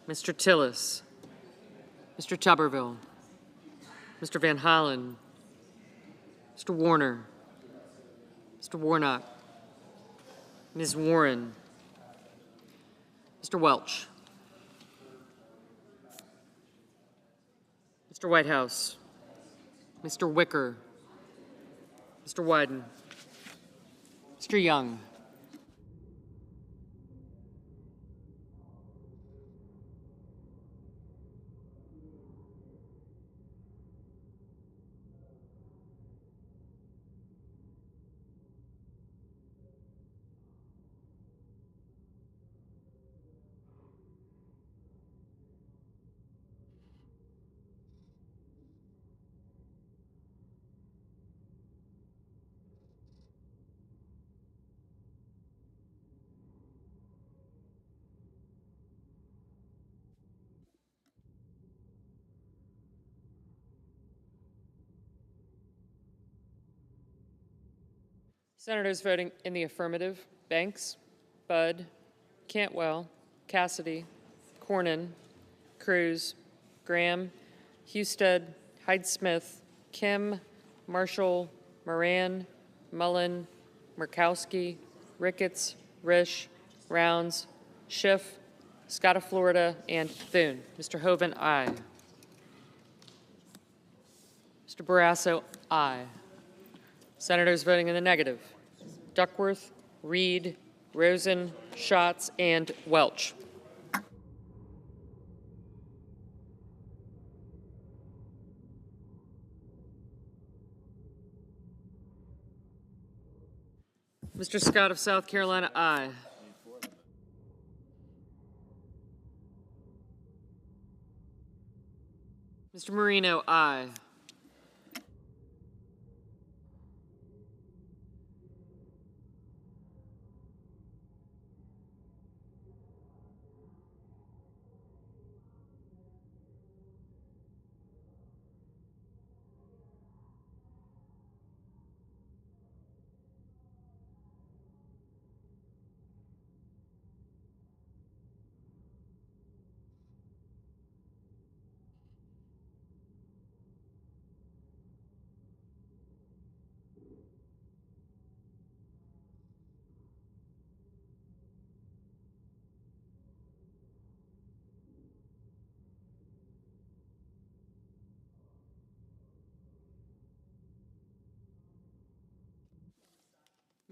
Mr. Tillis, Mr. Tuberville, Mr. Van Hollen, Mr. Warner, Mr. Warnock, Ms. Warren, Mr. Welch, Mr. Whitehouse, Mr. Wicker, Mr. Wyden, Mr. Young, Senators voting in the affirmative: Banks, Budd, Cantwell, Cassidy, Cornyn, Cruz, Graham, Husted, Hyde-Smith, Kim, Marshall, Moran, Mullen, Murkowski, Ricketts, Risch, Rounds, Schiff, Scott of Florida, and Thune. Mr. Hoven, aye. Mr. Barrasso, aye. Senators voting in the negative: Duckworth, Reed, Rosen, Schatz, and Welch. Mr. Scott of South Carolina, aye. Mr. Marino, aye.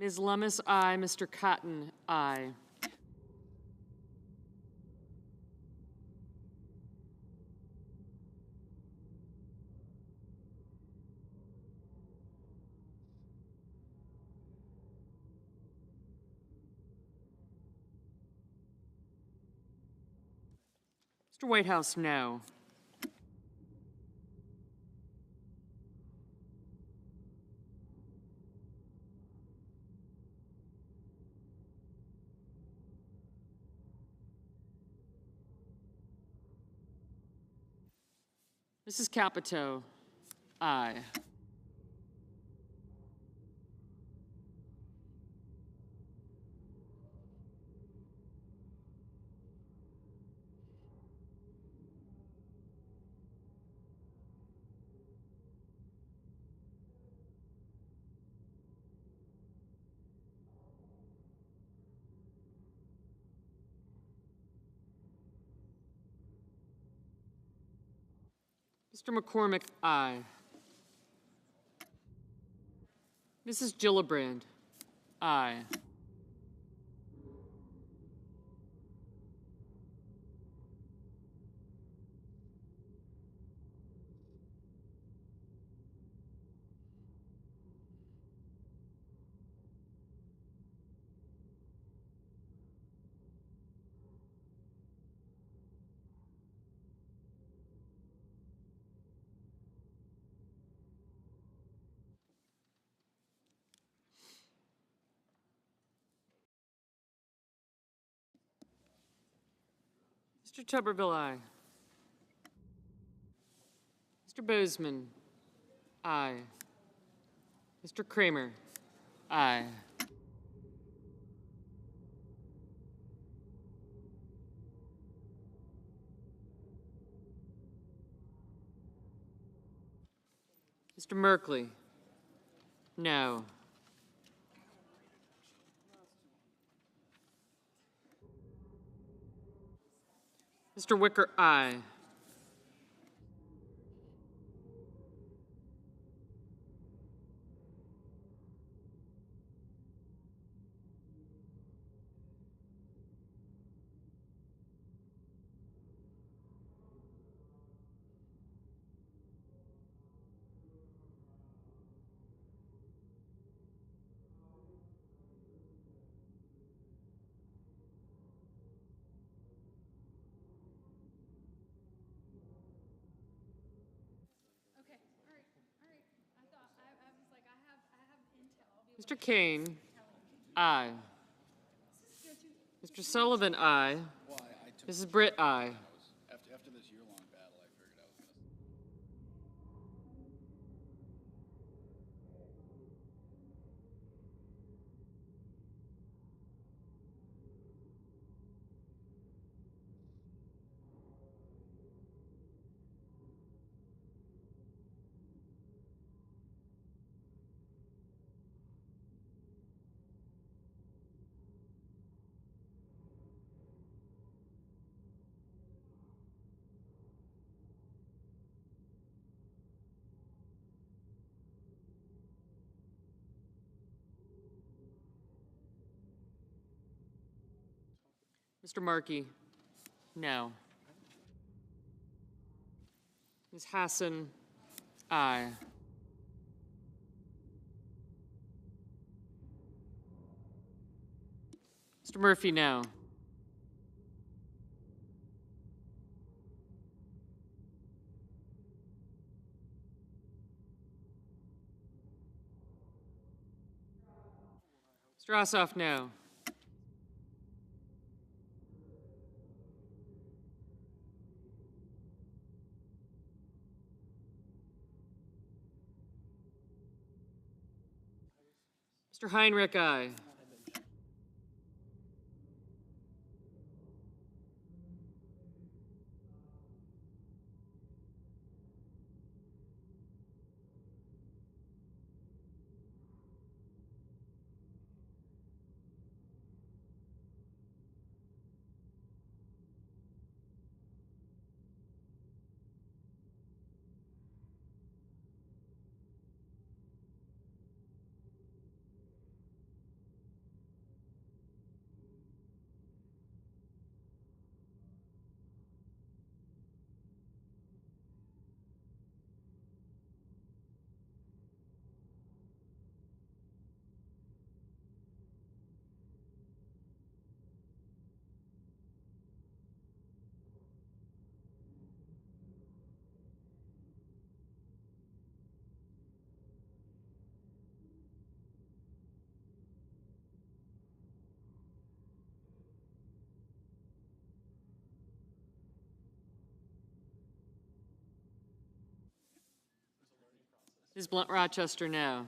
Ms. Lummis, aye. Mr. Cotton, aye. Mr. Whitehouse, no. Mrs. Capito, aye. Mr. McCormick, aye. Mrs. Gillibrand, aye. Mr. Tuberville, aye. Mr. Bozeman, aye. Mr. Kramer? Aye. Mr. Merkley? No. Mr. Wicker? Aye. Mr. Kane? Aye. Mr. Sullivan? Aye. Mrs. Britt? Aye. After this year-long battle, I figured I was going to. Mr. Markey? No. Ms. Hassan? Aye. Mr. Murphy? No. Mr. Ossoff? No. Mr. Heinrich? Aye. Ms. Blunt Rochester? No.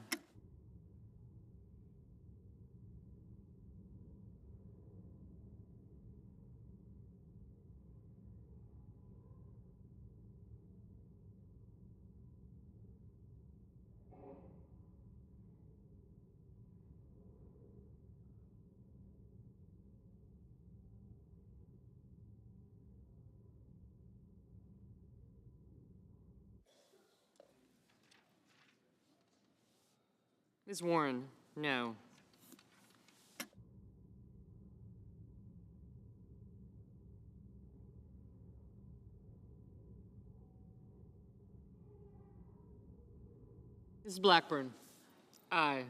Ms. Warren? No. Ms. Blackburn? Aye.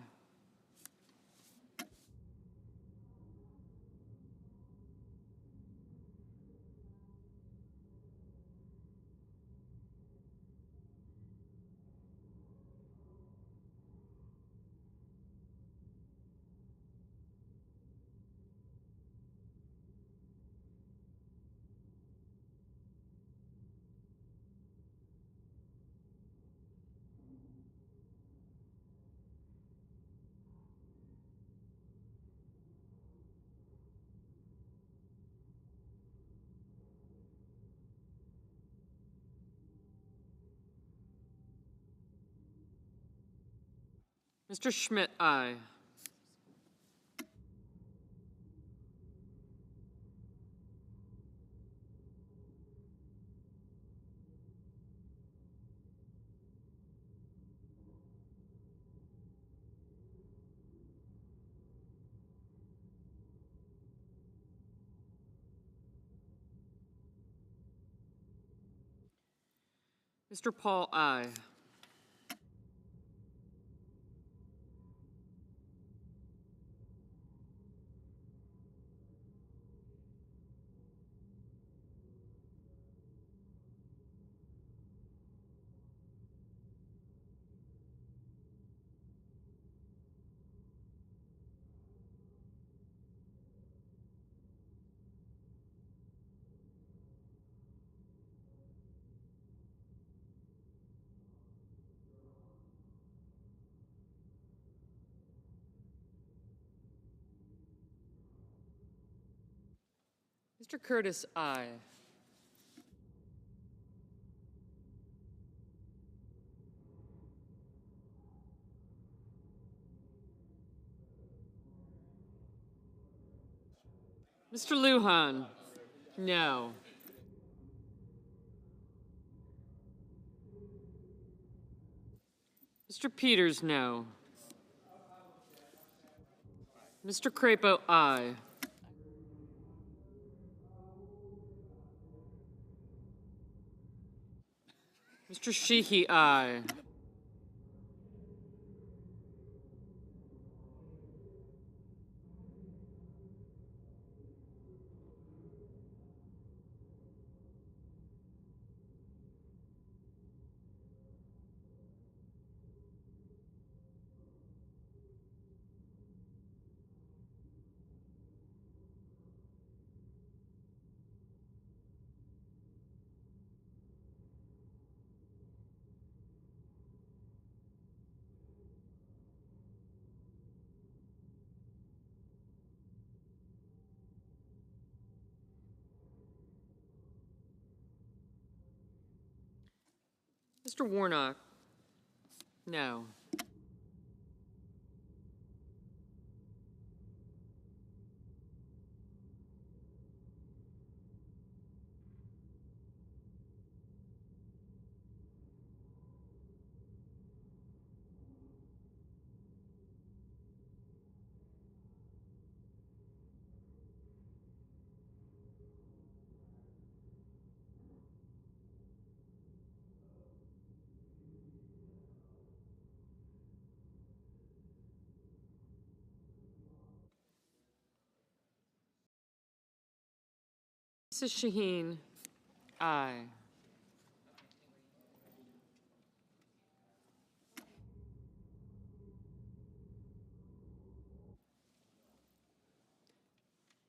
Mr. Schmidt, aye. Mr. Paul, aye. Mr. Curtis, aye. Mr. Lujan, no. Mr. Peters, no. Mr. Crapo, aye. Mr. Sheehy, aye. Mr. Warnock, no. Mrs. Shaheen, aye.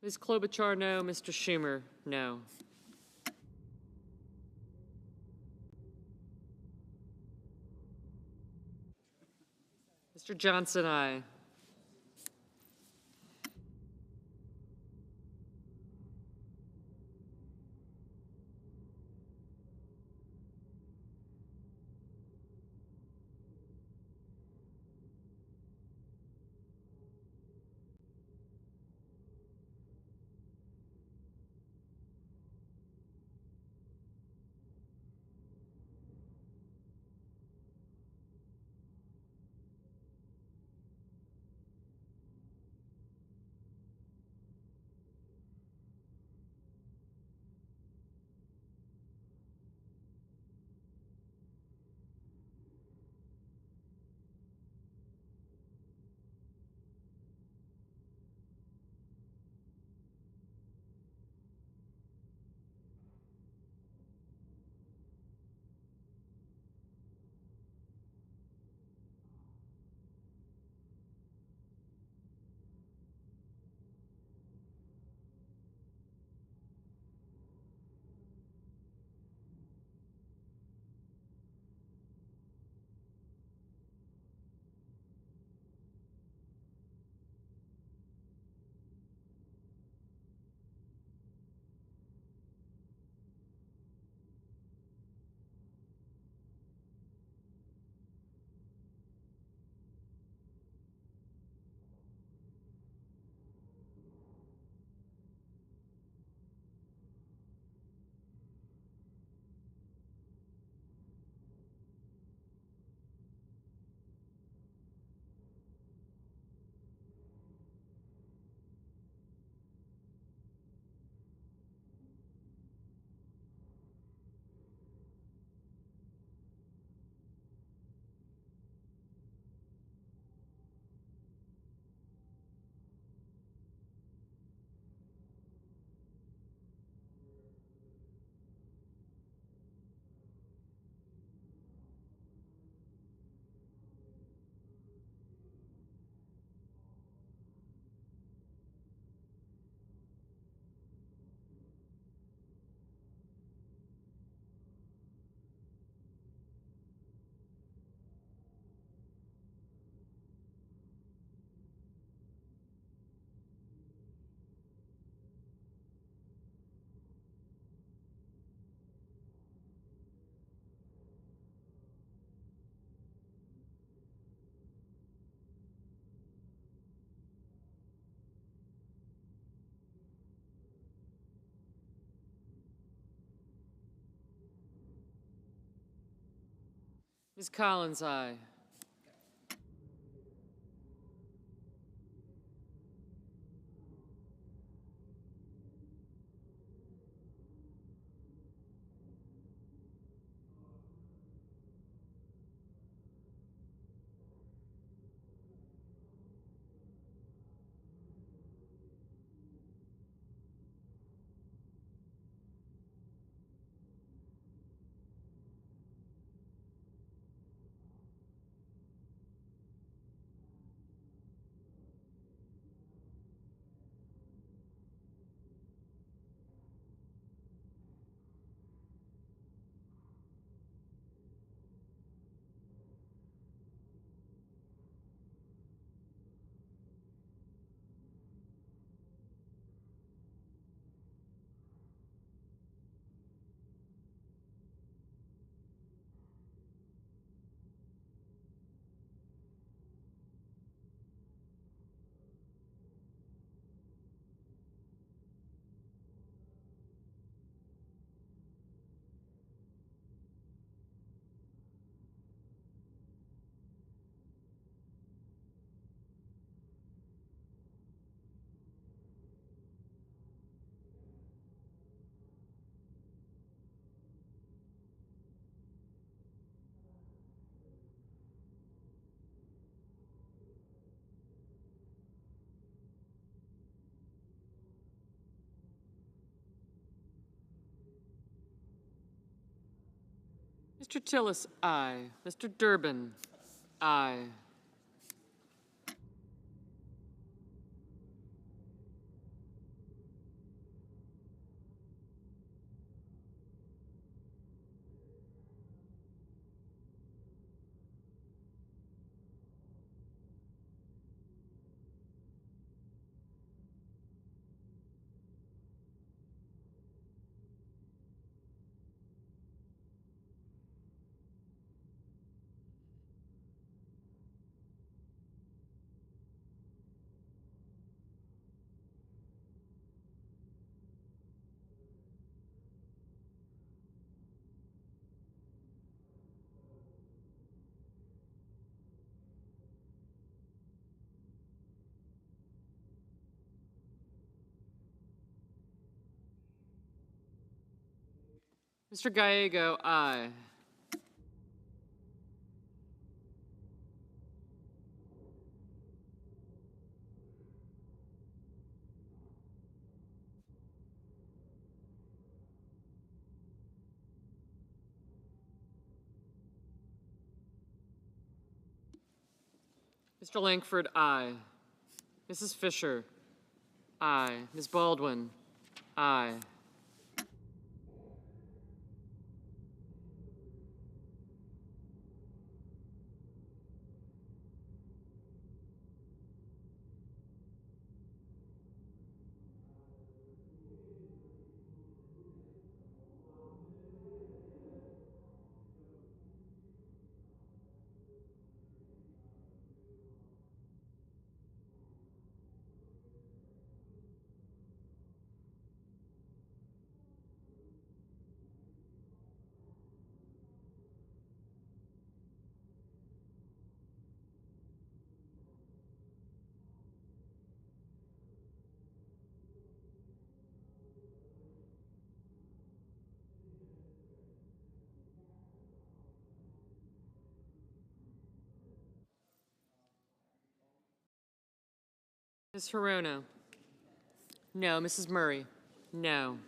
Ms. Klobuchar, no. Mr. Schumer, no. Mr. Johnson, aye. Ms. Collins, aye. Mr. Tillis, aye. Mr. Durbin, aye. Mr. Gallego, aye. Mr. Langford, aye. Mrs. Fisher, aye. Ms. Baldwin, aye. Ms. Hirono, no. Mrs. Murray, no.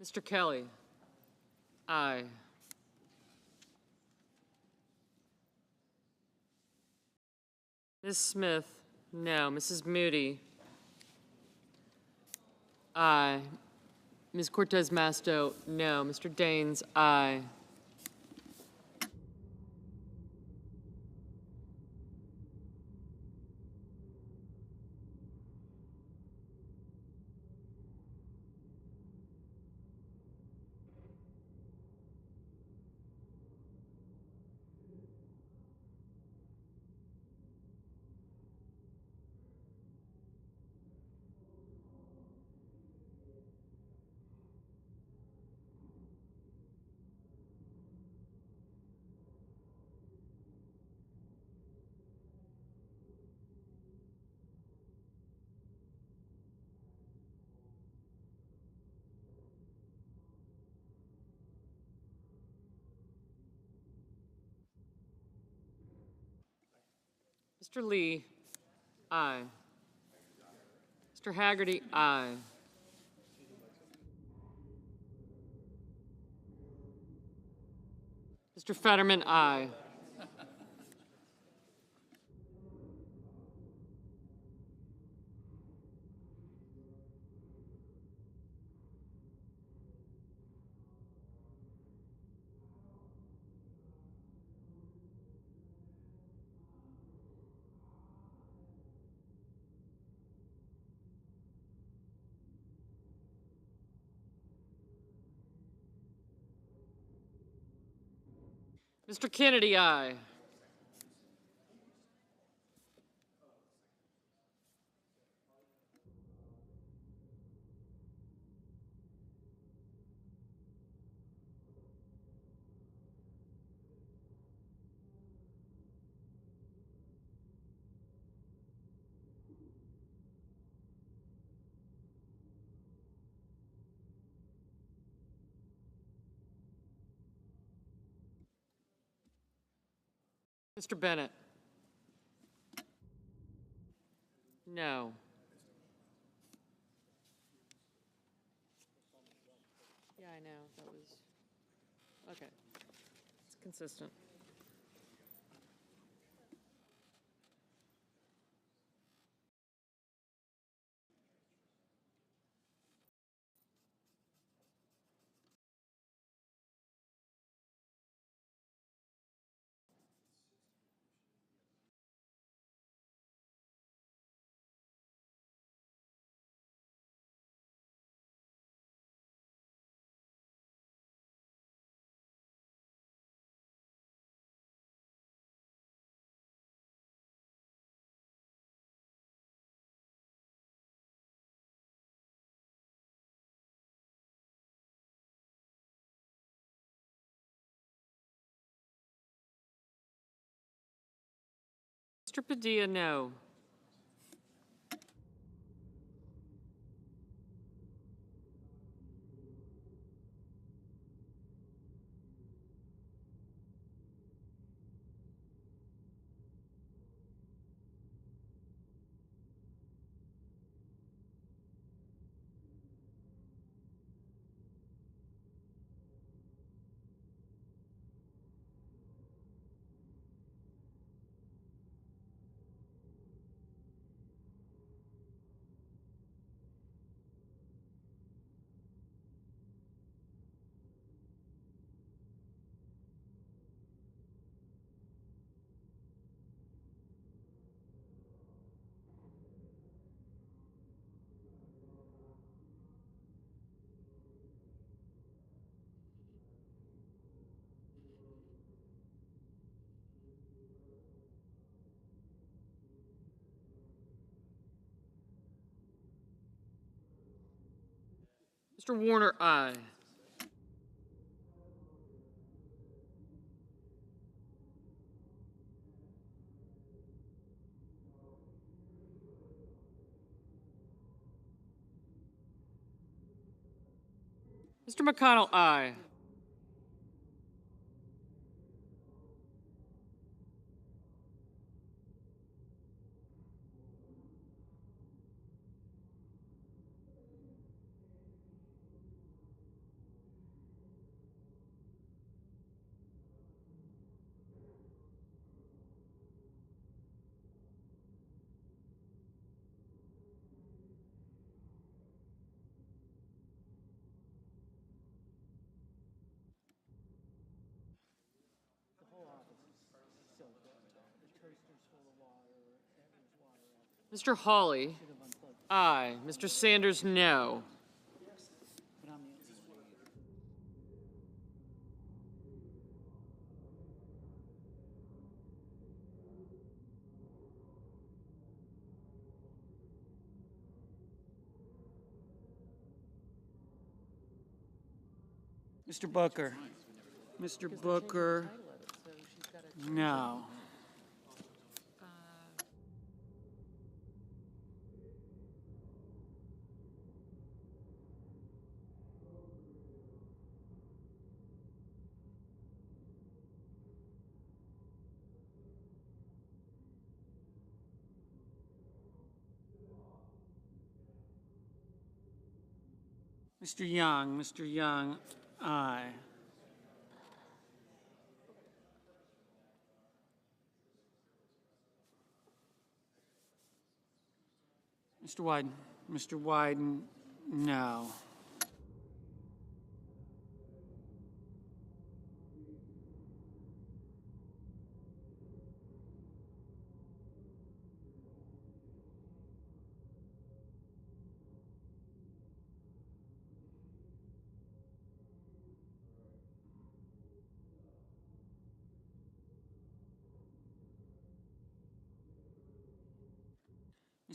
Mr. Kelly? Aye. Ms. Smith? No. Mrs. Moody? Aye. Ms. Cortez Masto? No. Mr. Daines? Aye. Mr. Lee? Aye. Mr. Haggerty? Aye. Mr. Fetterman? Aye. Mr. Kennedy? Aye. Mr. Bennett? No. Yeah, I know. That was, okay. It's consistent. Mr. Padilla? No. Mr. Warner? Aye. Mr. McConnell? Aye. Mr. Hawley? Aye. Mr. Sanders, no. Mr. Booker? Mr. Booker? No. Mr. Young? Mr. Young? Aye. Mr. Wyden? Mr. Wyden? No.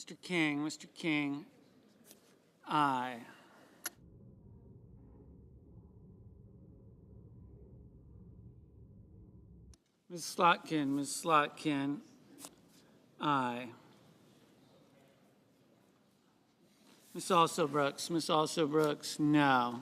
Mr. King? Mr. King? Aye. Ms. Slotkin? Ms. Slotkin? Aye. Ms. Alsobrooks? Ms. Alsobrooks? No.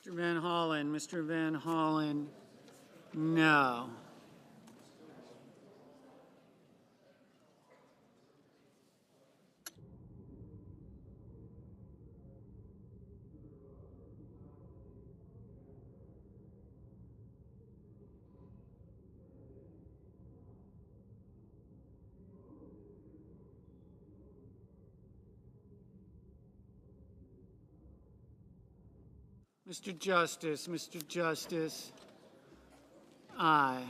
Mr. Van Hollen? Mr. Van Hollen? No. Mr. Justice? Mr. Justice? Aye.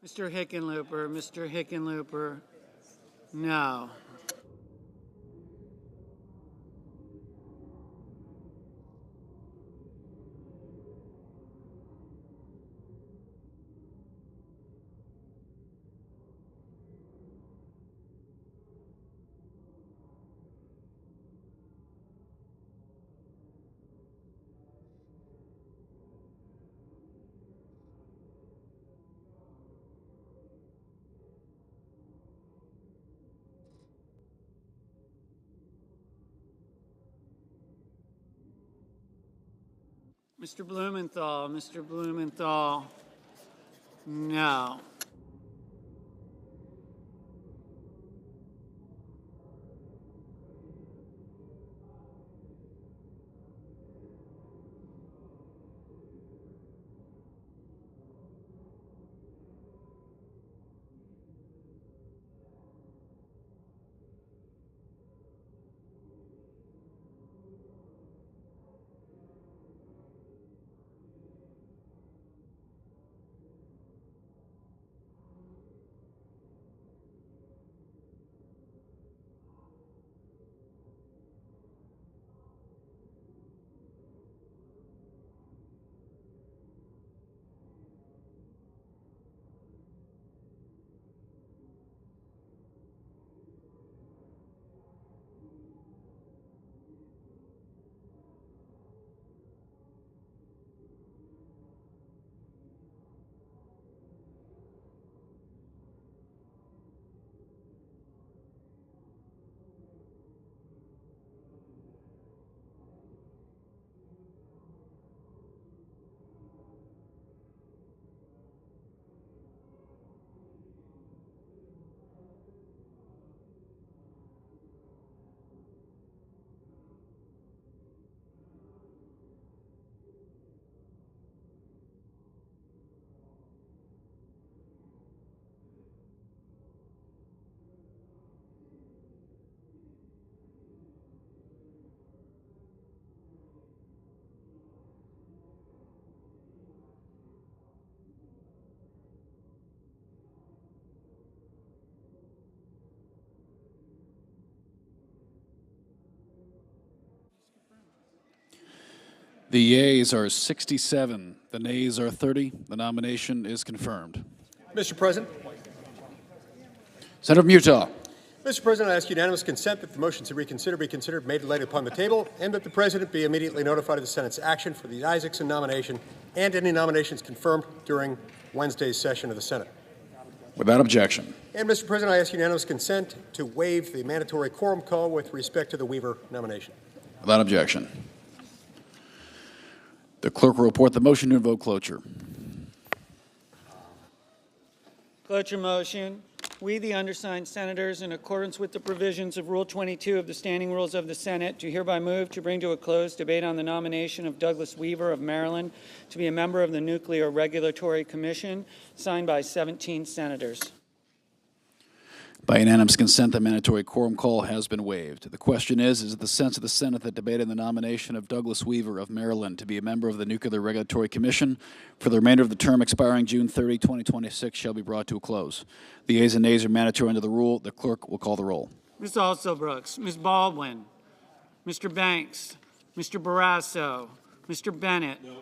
Mr. Hickenlooper? Mr. Hickenlooper? No. Mr. Blumenthal, Mr. Blumenthal, no. The yeas are 67. The nays are 30. The nomination is confirmed. Mr. President. Senator from Utah. Mr. President, I ask unanimous consent that the motion to reconsider be considered made and laid upon the table, and that the President be immediately notified of the Senate's action for the Isaacson nomination and any nominations confirmed during Wednesday's session of the Senate. Without objection. And, Mr. President, I ask unanimous consent to waive the mandatory quorum call with respect to the Weaver nomination. Without objection. The clerk will report the motion to invoke cloture. Cloture motion. We, the undersigned senators, in accordance with the provisions of Rule 22 of the Standing Rules of the Senate, do hereby move to bring to a close debate on the nomination of Douglas Weaver of Maryland to be a member of the Nuclear Regulatory Commission, signed by 17 senators. By unanimous consent, the mandatory quorum call has been waived. The question is it the sense of the Senate that debate on the nomination of Douglas Weaver of Maryland to be a member of the Nuclear Regulatory Commission for the remainder of the term expiring June 30, 2026 shall be brought to a close. The yeas and nays are mandatory under the rule. The clerk will call the roll. Ms. Alsobrooks, Ms. Baldwin, Mr. Banks, Mr. Barrasso, Mr. Bennett. No.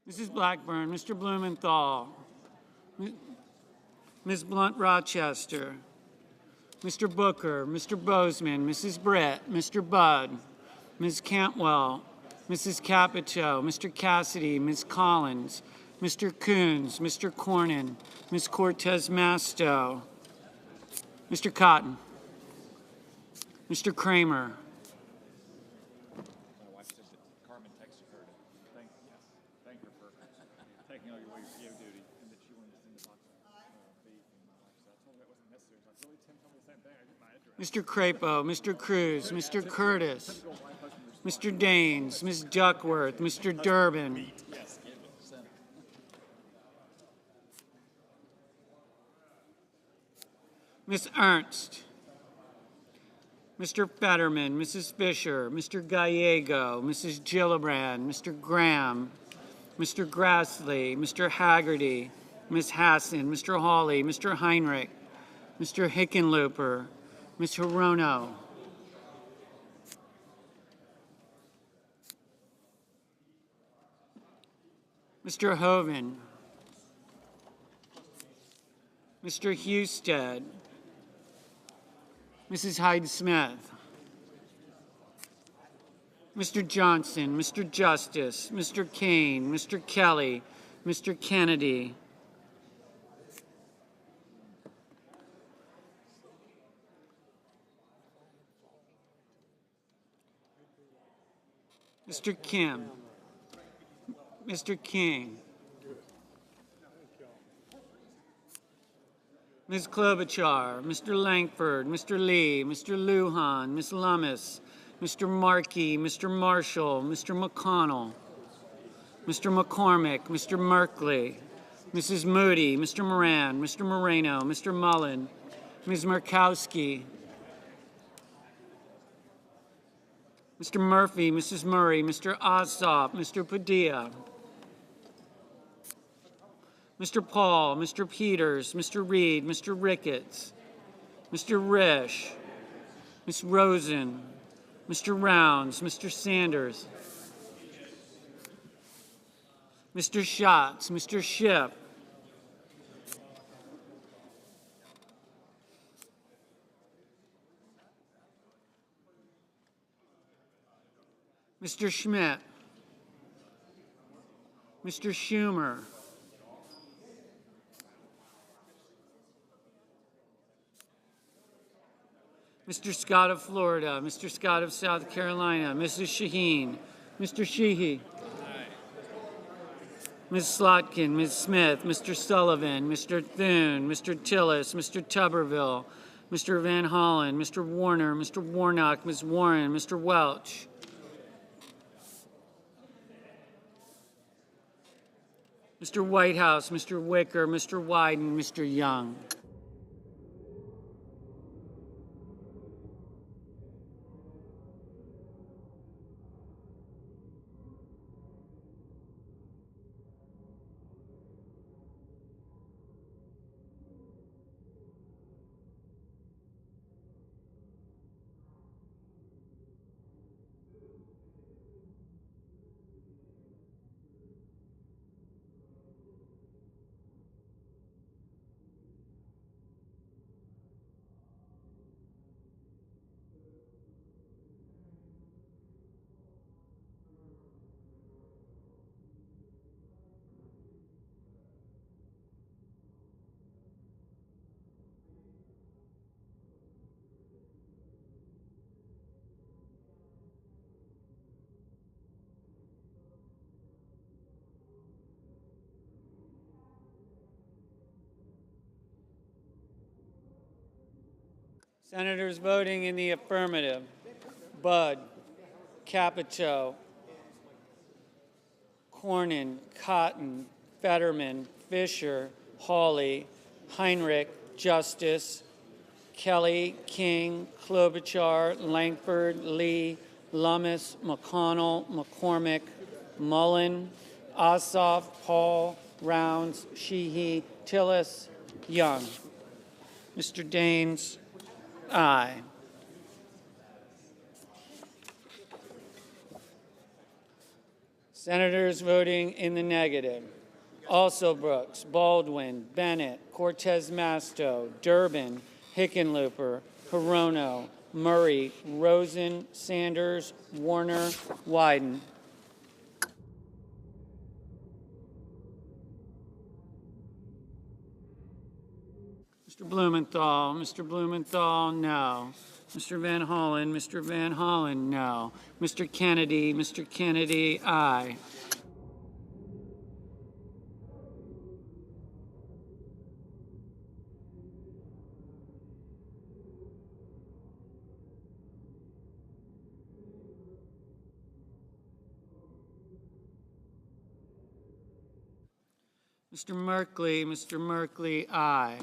Mrs. Blackburn, Mr. Blumenthal, Ms. Blunt Rochester, Mr. Booker, Mr. Bozeman, Mrs. Brett, Mr. Budd, Ms. Cantwell, Mrs. Capito, Mr. Cassidy, Ms. Collins, Mr. Coons, Mr. Cornyn, Ms. Cortez Masto, Mr. Cotton, Mr. Kramer, Mr. Crapo, Mr. Cruz, Mr. Curtis, Mr. Daines, Ms. Duckworth, Mr. Durbin, Ms. Ernst, Mr. Fetterman, Mrs. Fisher, Mr. Gallego, Mrs. Gillibrand, Mr. Graham, Mr. Grassley, Mr. Haggerty, Ms. Hassan, Mr. Hawley, Mr. Heinrich, Mr. Hickenlooper, Ms. Hirono, Mr. Hoven, Mr. Husted, Mrs. Hyde-Smith, Mr. Johnson, Mr. Justice, Mr. Kane, Mr. Kelly, Mr. Kennedy, Mr. Kim, Mr. King, Ms. Klobuchar, Mr. Langford, Mr. Lee, Mr. Lujan, Ms. Lummis, Mr. Markey, Mr. Marshall, Mr. McConnell, Mr. McCormick, Mr. Merkley, Mrs. Moody, Mr. Moran, Mr. Moreno, Mr. Mullen, Ms. Murkowski, Mr. Murphy, Mrs. Murray, Mr. Ossoff, Mr. Padilla, Mr. Paul, Mr. Peters, Mr. Reed, Mr. Ricketts, Mr. Risch, Ms. Rosen, Mr. Rounds, Mr. Sanders, Mr. Schatz, Mr. Schiff, Mr. Schmidt, Mr. Schumer, Mr. Scott of Florida, Mr. Scott of South Carolina, Mrs. Shaheen, Mr. Sheehy, Ms. Slotkin, Ms. Smith, Mr. Sullivan, Mr. Thune, Mr. Tillis, Mr. Tuberville, Mr. Van Hollen, Mr. Warner, Mr. Warnock, Ms. Warren, Mr. Welch, Mr. Whitehouse, Mr. Wicker, Mr. Wyden, Mr. Young. Senators voting in the affirmative: Budd, Capito, Cornyn, Cotton, Fetterman, Fisher, Hawley, Heinrich, Justice, Kelly, King, Klobuchar, Langford, Lee, Lummis, McConnell, McCormick, Mullen, Ossoff, Paul, Rounds, Sheehy, Tillis, Young. Mr. Daines, aye. Senators voting in the negative: Also Brooks, Baldwin, Bennett, Cortez Masto, Durbin, Hickenlooper, Hirono, Murray, Rosen, Sanders, Warner, Wyden. Mr. Blumenthal, no. Mr. Van Hollen, no. Mr. Kennedy, aye. Mr. Merkley, aye.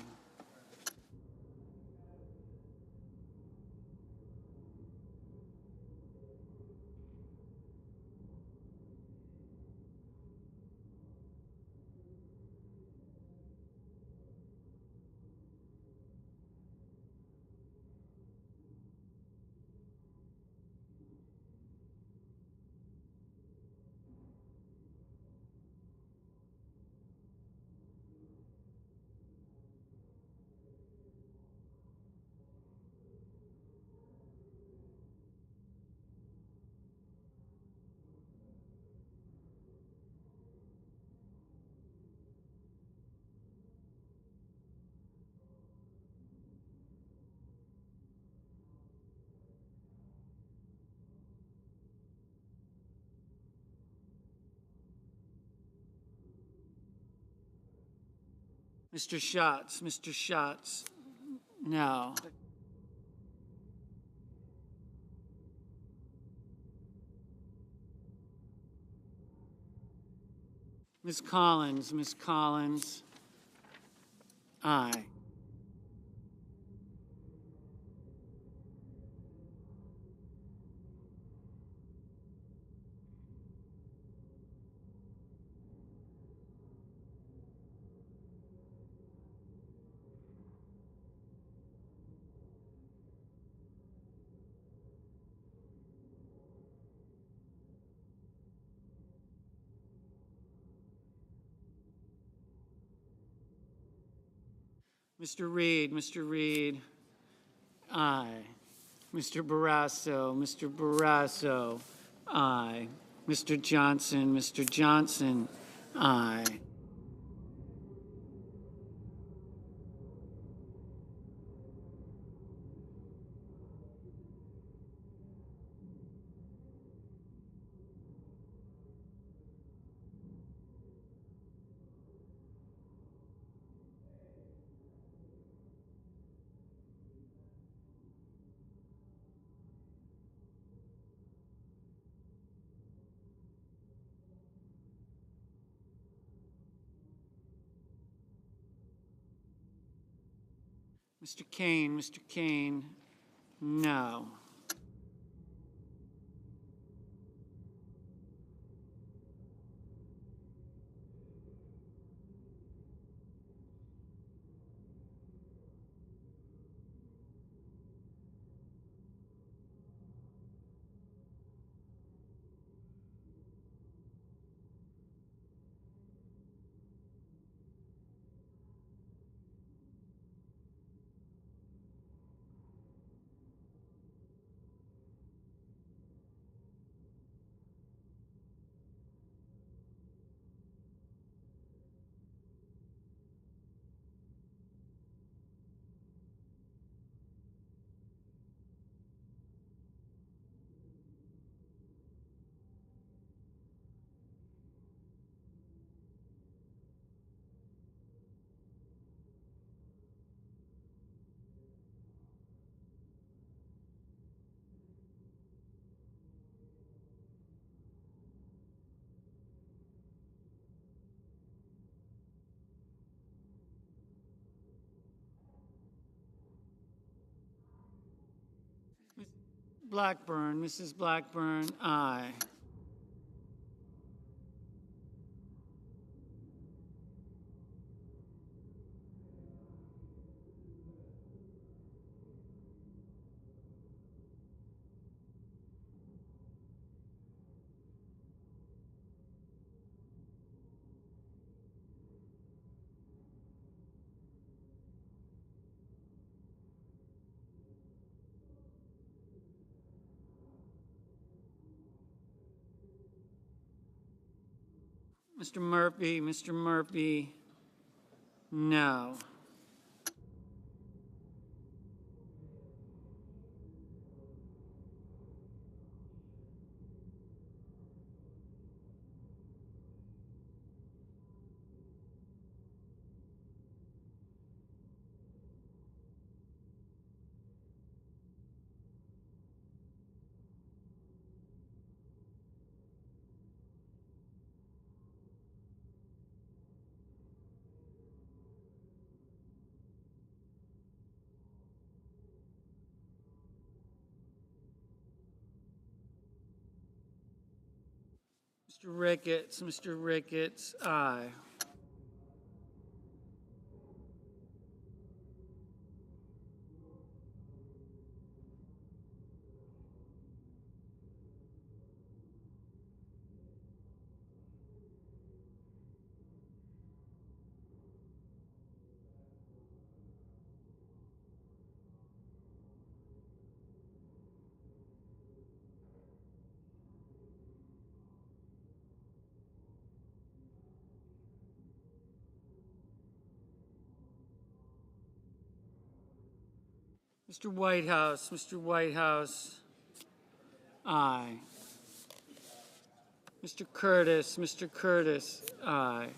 Mr. Schatz, Mr. Schatz, no. Ms. Collins, aye. Mr. Reed, aye. Mr. Barrasso, aye. Mr. Johnson, aye. Mr. Kane, no. Mrs. Blackburn, aye. Mr. Murphy, no. Mr. Ricketts, aye. Mr. Whitehouse, aye. Mr. Curtis, aye. Mr. Curtis, aye.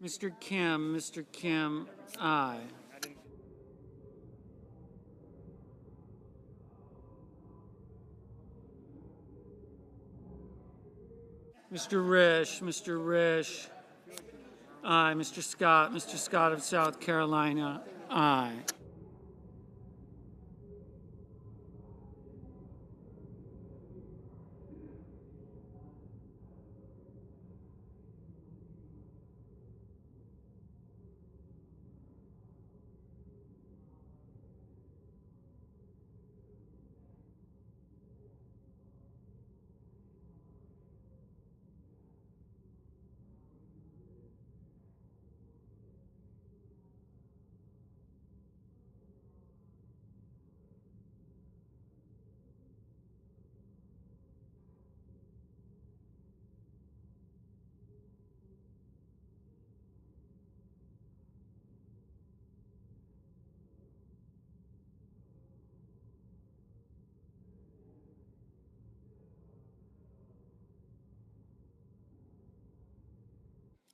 Mr. Kim, aye. Mr. Risch, aye. Mr. Scott of South Carolina, aye.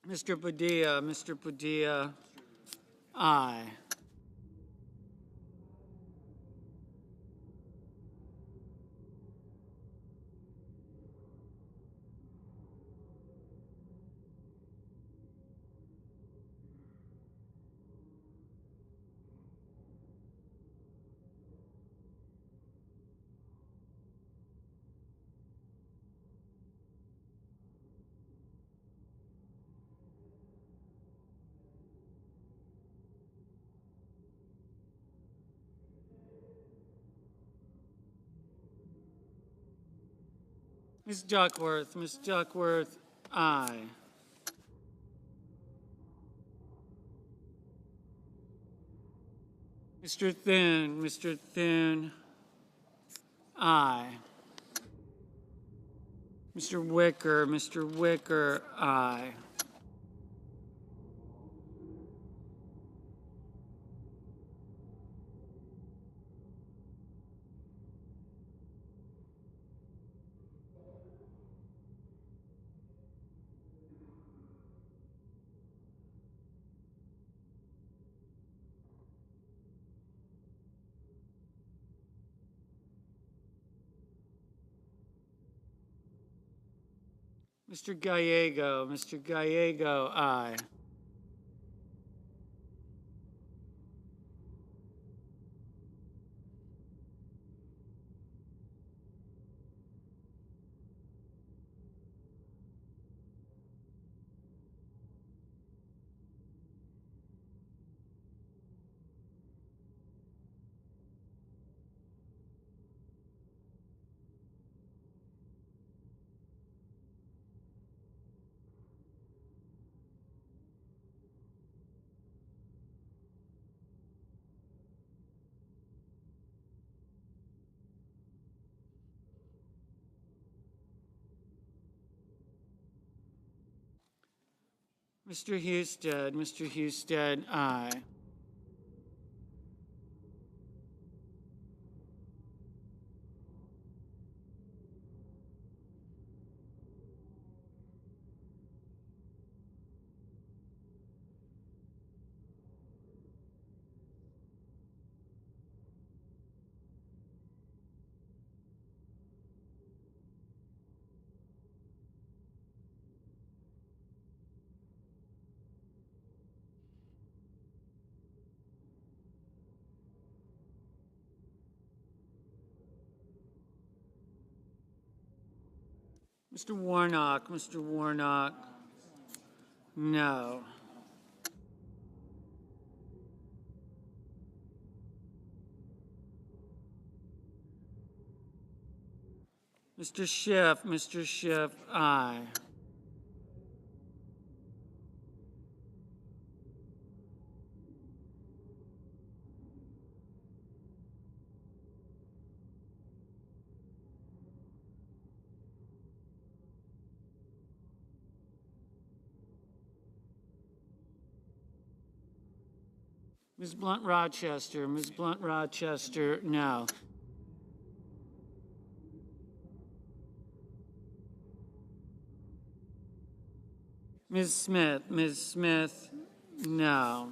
Mr. Padilla, aye. Ms. Duckworth, aye. Mr. Thune, aye. Mr. Wicker, aye. Mr. Gallego, aye. Mr. Husted, aye. Mr. Warnock, no. Mr. Schiff, aye. Ms. Blunt Rochester, no. Ms. Smith, no.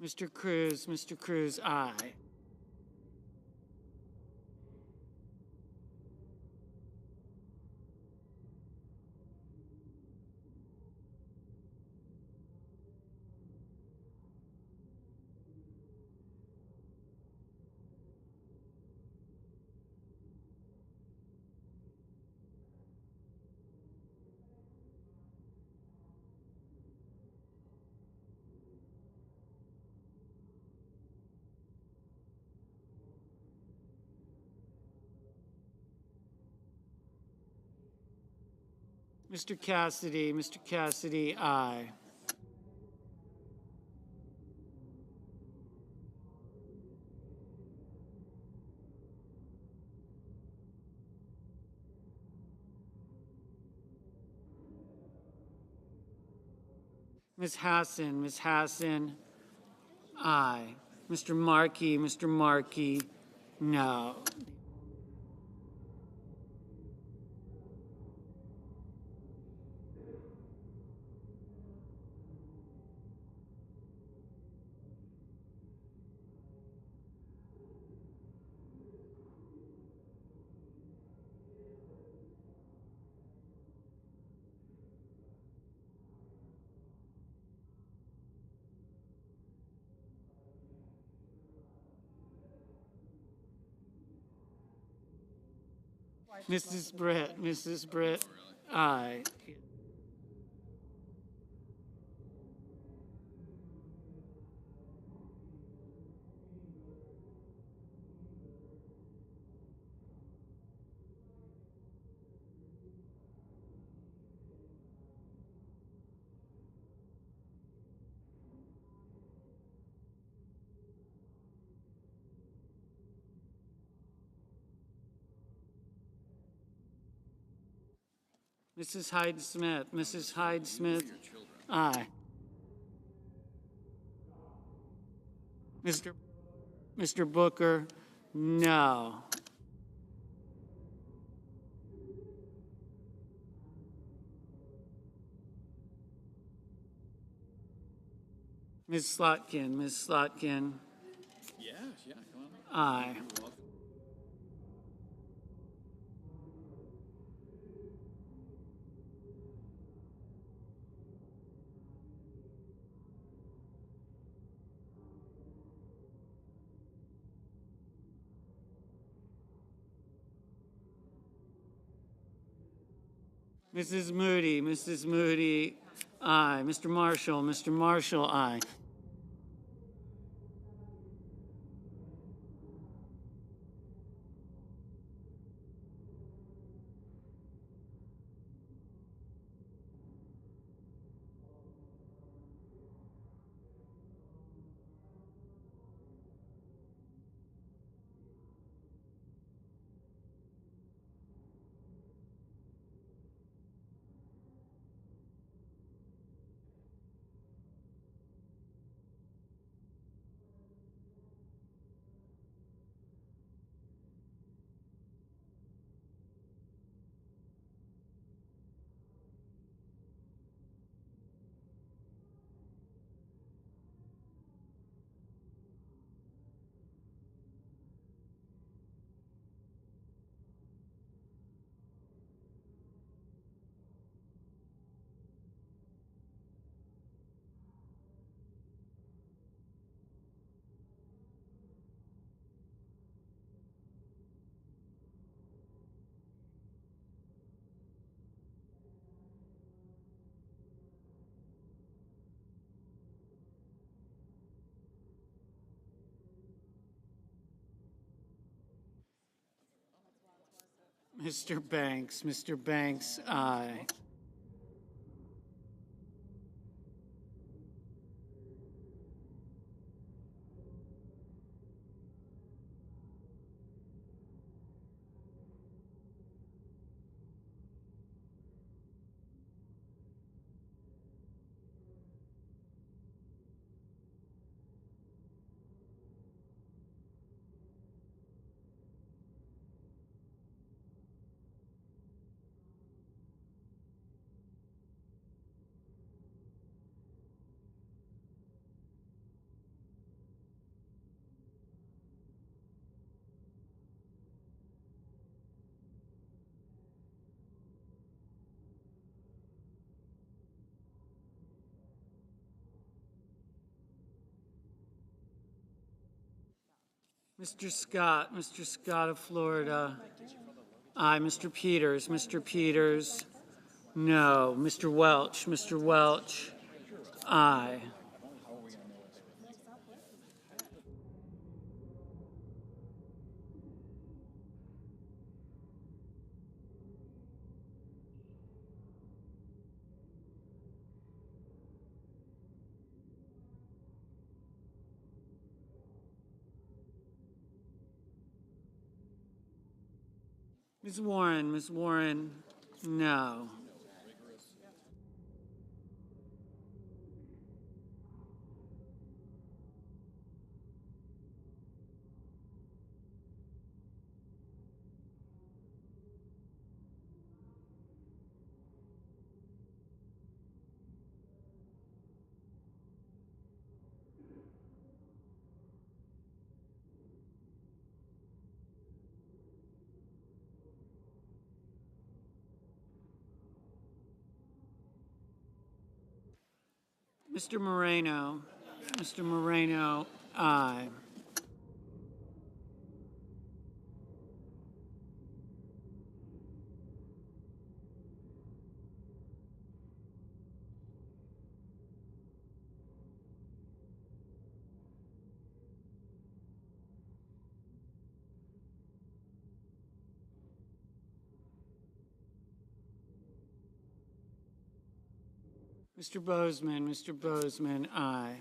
Mr. Cruz, aye. Mr. Cassidy, aye. Ms. Hassan, aye. Mr. Markey, no. Mrs. Britt, aye. Mrs. Hyde Smith, aye. Mr. Booker, no. Ms. Slotkin, Yeah, come on. aye. Mrs. Moody, aye. Mr. Marshall, aye. Mr. Banks. Mr. Banks, aye. Mr. Scott of Florida. Aye. Mr. Peters, no. Mr. Welch, aye. Ms. Warren, no. Mr. Moreno, aye. Mr. Bozeman, aye.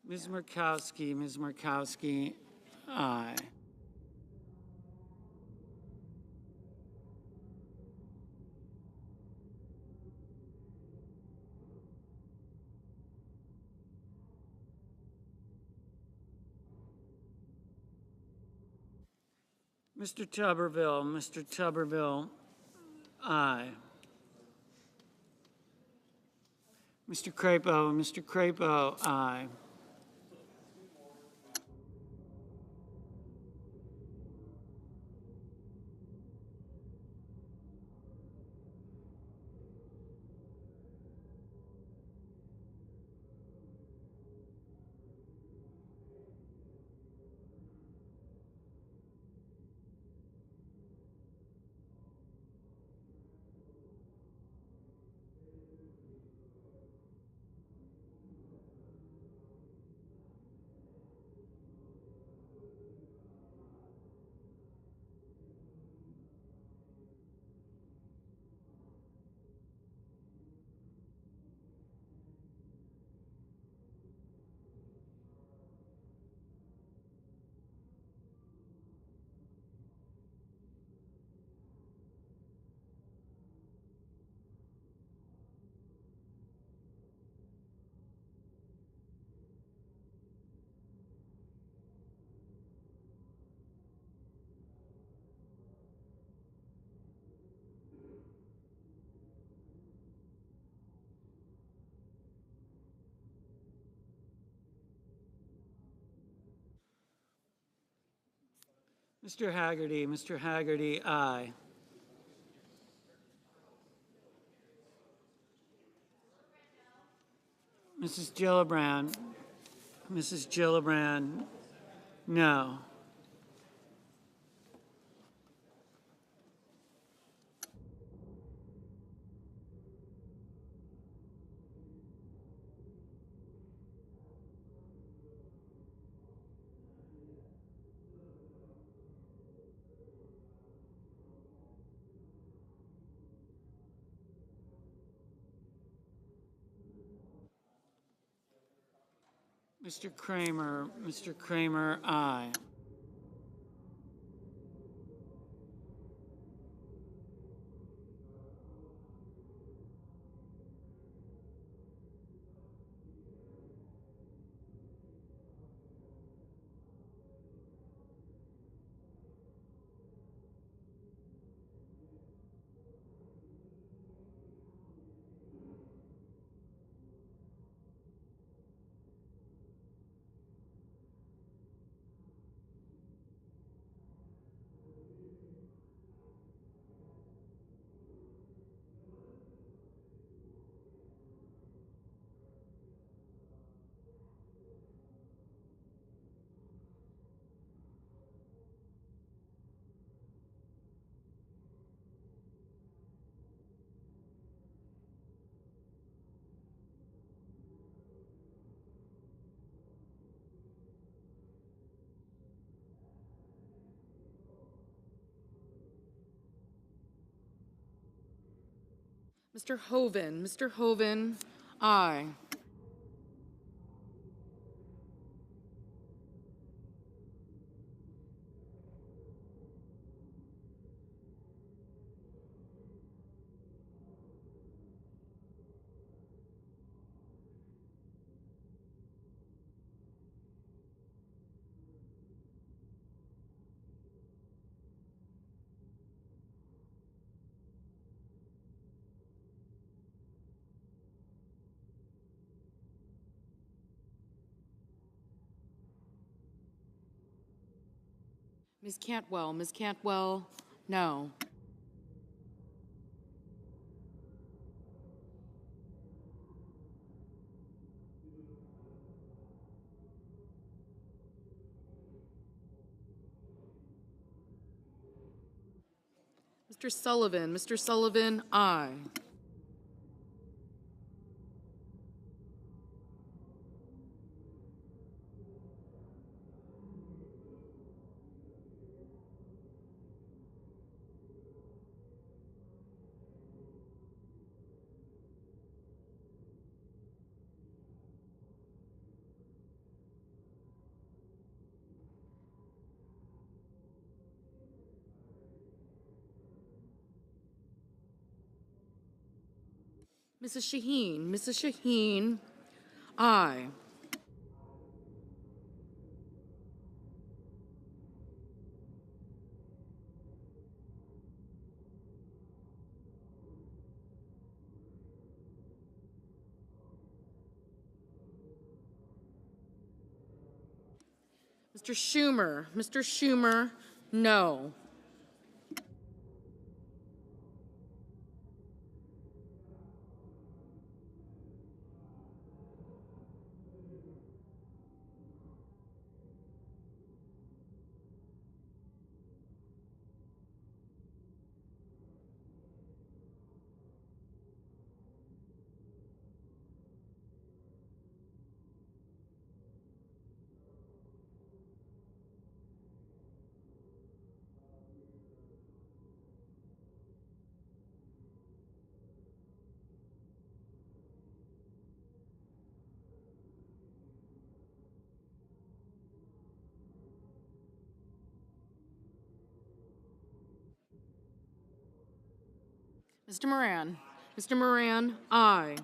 Ms. Murkowski, aye. Mr. Tuberville, aye. Mr. Crapo, aye. Mr. Haggerty, aye. Mrs. Gillibrand, no. Mr. Kramer, aye. Mr. Hoven, aye. Ms. Cantwell, no. Mr. Sullivan, aye. Mrs. Shaheen. Mrs. Shaheen, aye. Mr. Schumer. Mr. Schumer, no. Mr. Moran. Mr. Moran, aye.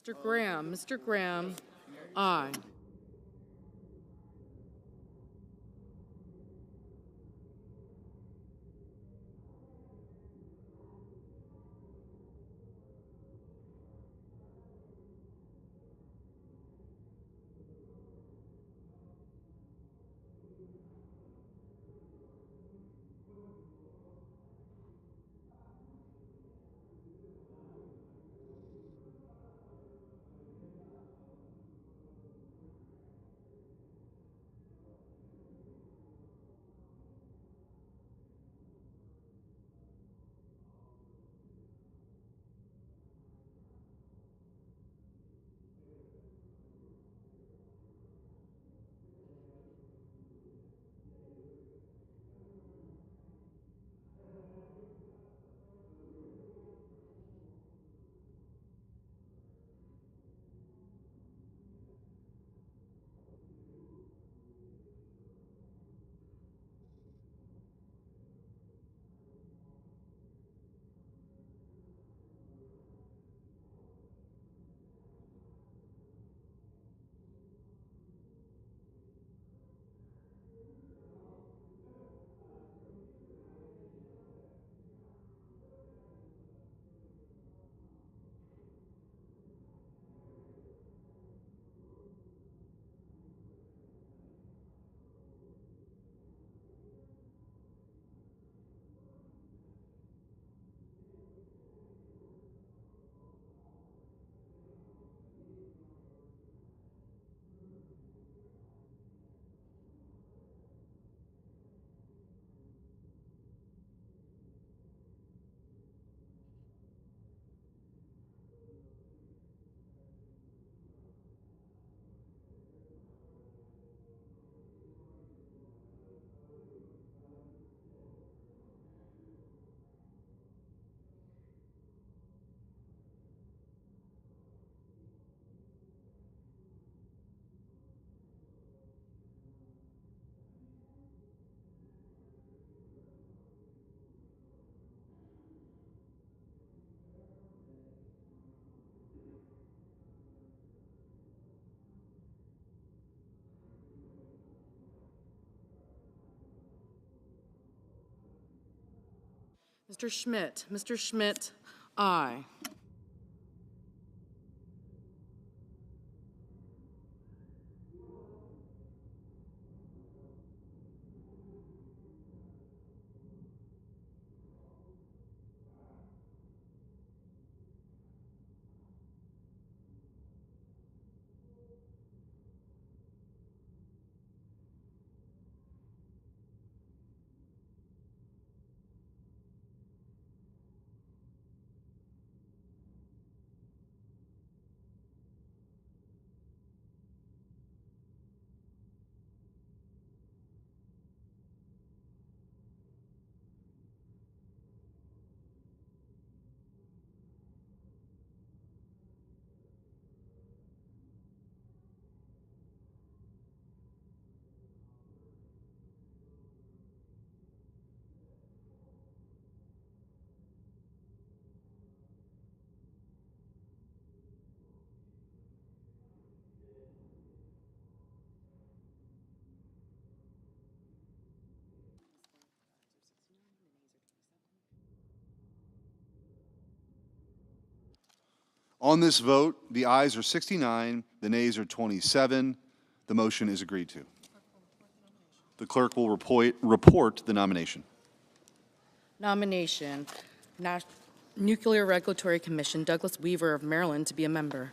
Mr. Graham. Mr. Graham, aye. Mr. Schmidt. Mr. Schmidt, aye. On this vote, the ayes are 69, the nays are 27. The motion is agreed to. The clerk will report the nomination. Nomination, Nuclear Regulatory Commission, Douglas Weaver of Maryland to be a member.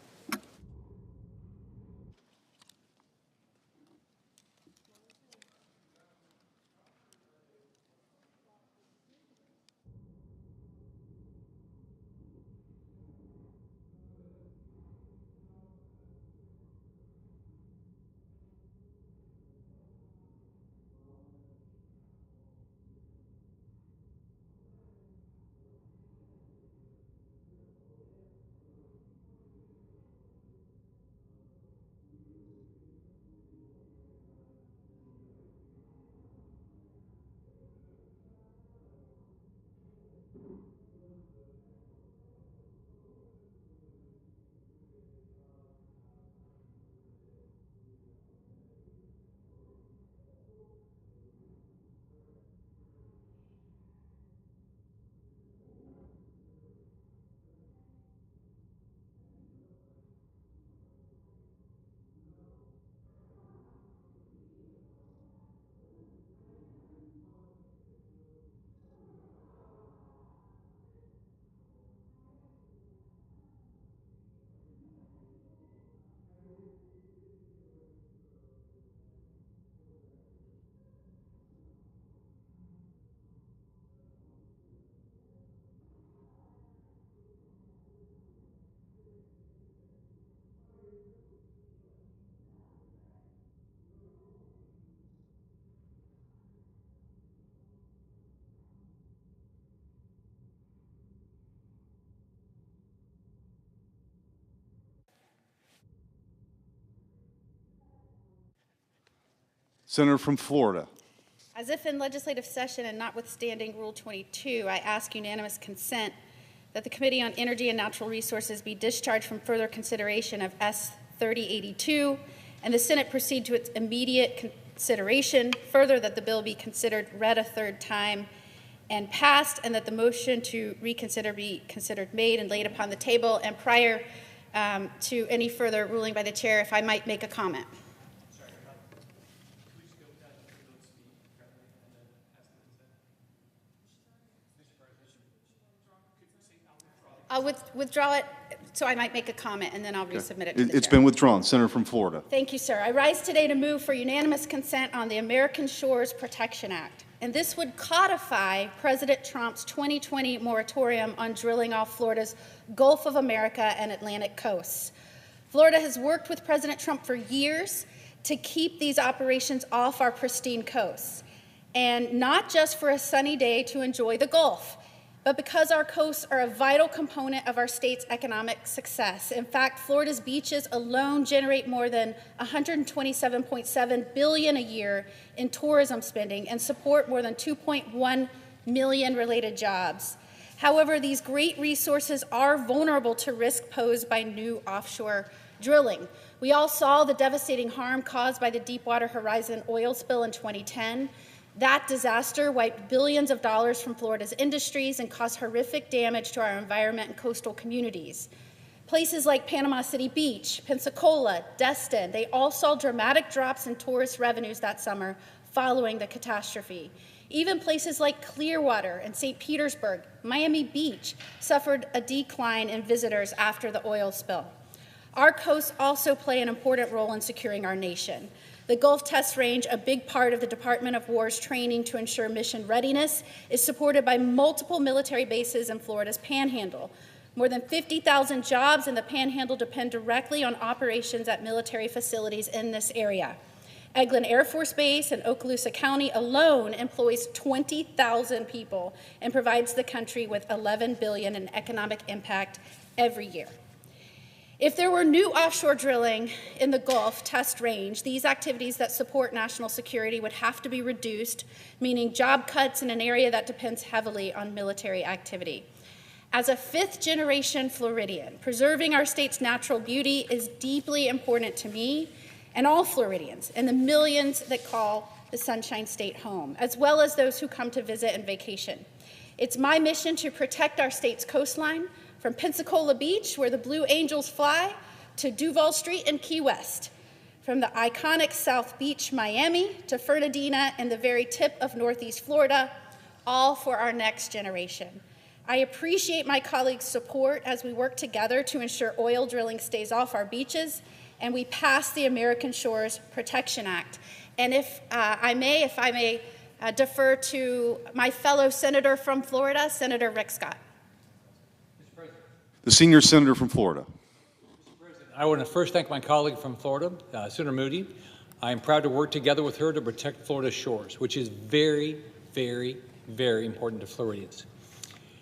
Senator from Florida. As if in legislative session and notwithstanding Rule 22, I ask unanimous consent that the Committee on Energy and Natural Resources be discharged from further consideration of S 3082 and the Senate proceed to its immediate consideration. Further, that the bill be considered read a third time and passed, and that the motion to reconsider be considered made and laid upon the table. And prior to any further ruling by the chair, if I might make a comment. I'll withdraw it, so I might make a comment, and then I'll resubmit it to the It's chair. been withdrawn. Senator from Florida. Thank you, sir. I rise today to move for unanimous consent on the American Shores Protection Act, and this would codify President Trump's 2020 moratorium on drilling off Florida's Gulf of America and Atlantic coasts. Florida has worked with President Trump for years to keep these operations off our pristine coasts, and not just for a sunny day to enjoy the Gulf, but because our coasts are a vital component of our state's economic success. In fact, Florida's beaches alone generate more than $127.7 billion a year in tourism spending and support more than 2.1 million related jobs. However, these great resources are vulnerable to risk posed by new offshore drilling. We all saw the devastating harm caused by the Deepwater Horizon oil spill in 2010. That disaster wiped billions of dollars from Florida's industries and caused horrific damage to our environment and coastal communities. Places like Panama City Beach, Pensacola, Destin, they all saw dramatic drops in tourist revenues that summer following the catastrophe. Even places like Clearwater and St. Petersburg, Miami Beach suffered a decline in visitors after the oil spill. Our coasts also play an important role in securing our nation. The Gulf Test Range, a big part of the Department of War's training to ensure mission readiness, is supported by multiple military bases in Florida's Panhandle. More than 50,000 jobs in the Panhandle depend directly on operations at military facilities in this area. Eglin Air Force Base in Okaloosa County alone employs 20,000 people and provides the country with $11 billion in economic impact every year. If there were new offshore drilling in the Gulf Test Range, these activities that support national security would have to be reduced, meaning job cuts in an area that depends heavily on military activity. As a fifth-generation Floridian, preserving our state's natural beauty is deeply important to me and all Floridians and the millions that call the Sunshine State home, as well as those who come to visit and vacation. It's my mission to protect our state's coastline, from Pensacola Beach, where the Blue Angels fly, to Duval Street in Key West, from the iconic South Beach, Miami, to Fernandina and the very tip of Northeast Florida, all for our next generation. I appreciate my colleagues' support as we work together to ensure oil drilling stays off our beaches and we pass the American Shores Protection Act. And if I may defer to my fellow senator from Florida, Senator Rick Scott. The senior senator from Florida. I want to first thank my colleague from Florida, Senator Moody. I am proud to work together with her to protect Florida's shores, which is very, very, very important to Floridians.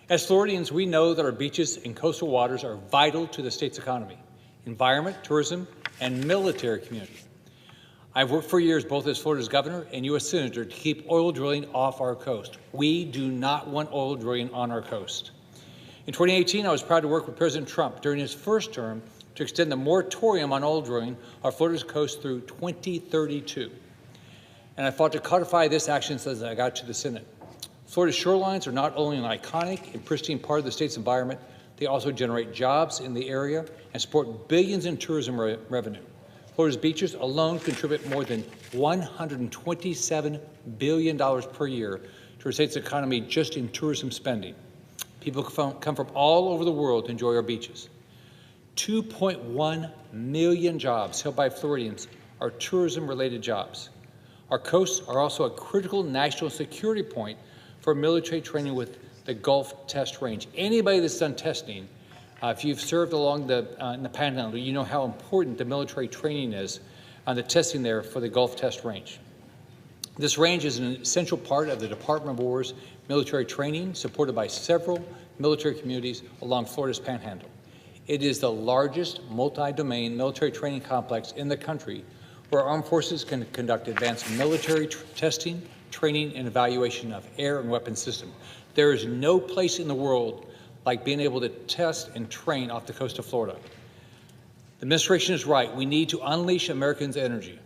As Floridians, we know that our beaches and coastal waters are vital to the state's economy, environment, tourism, and military community. I've worked for years both as Florida's governor and U.S. senator to keep oil drilling off our coast. We do not want oil drilling on our coast. In 2018, I was proud to work with President Trump during his first term to extend the moratorium on oil drilling off Florida's coast through 2032. And I fought to codify this action as I got to the Senate. Florida's shorelines are not only an iconic and pristine part of the state's environment, they also generate jobs in the area and support billions in tourism revenue. Florida's beaches alone contribute more than $127 billion per year to our state's economy just in tourism spending. People come from all over the world to enjoy our beaches. 2.1 million jobs held by Floridians are tourism-related jobs. Our coasts are also a critical national security point for military training with the Gulf Test Range. Anybody that's done testing, if you've served along in the Panhandle, you know how important the military training is on the testing there for the Gulf Test Range. This range is an essential part of the Department of War's military training, supported by several military communities along Florida's Panhandle. It is the largest multi-domain military training complex in the country, where our armed forces can conduct advanced military testing, training, and evaluation of air and weapon systems. There is no place in the world like being able to test and train off the coast of Florida. The administration is right. We need to unleash Americans' energy,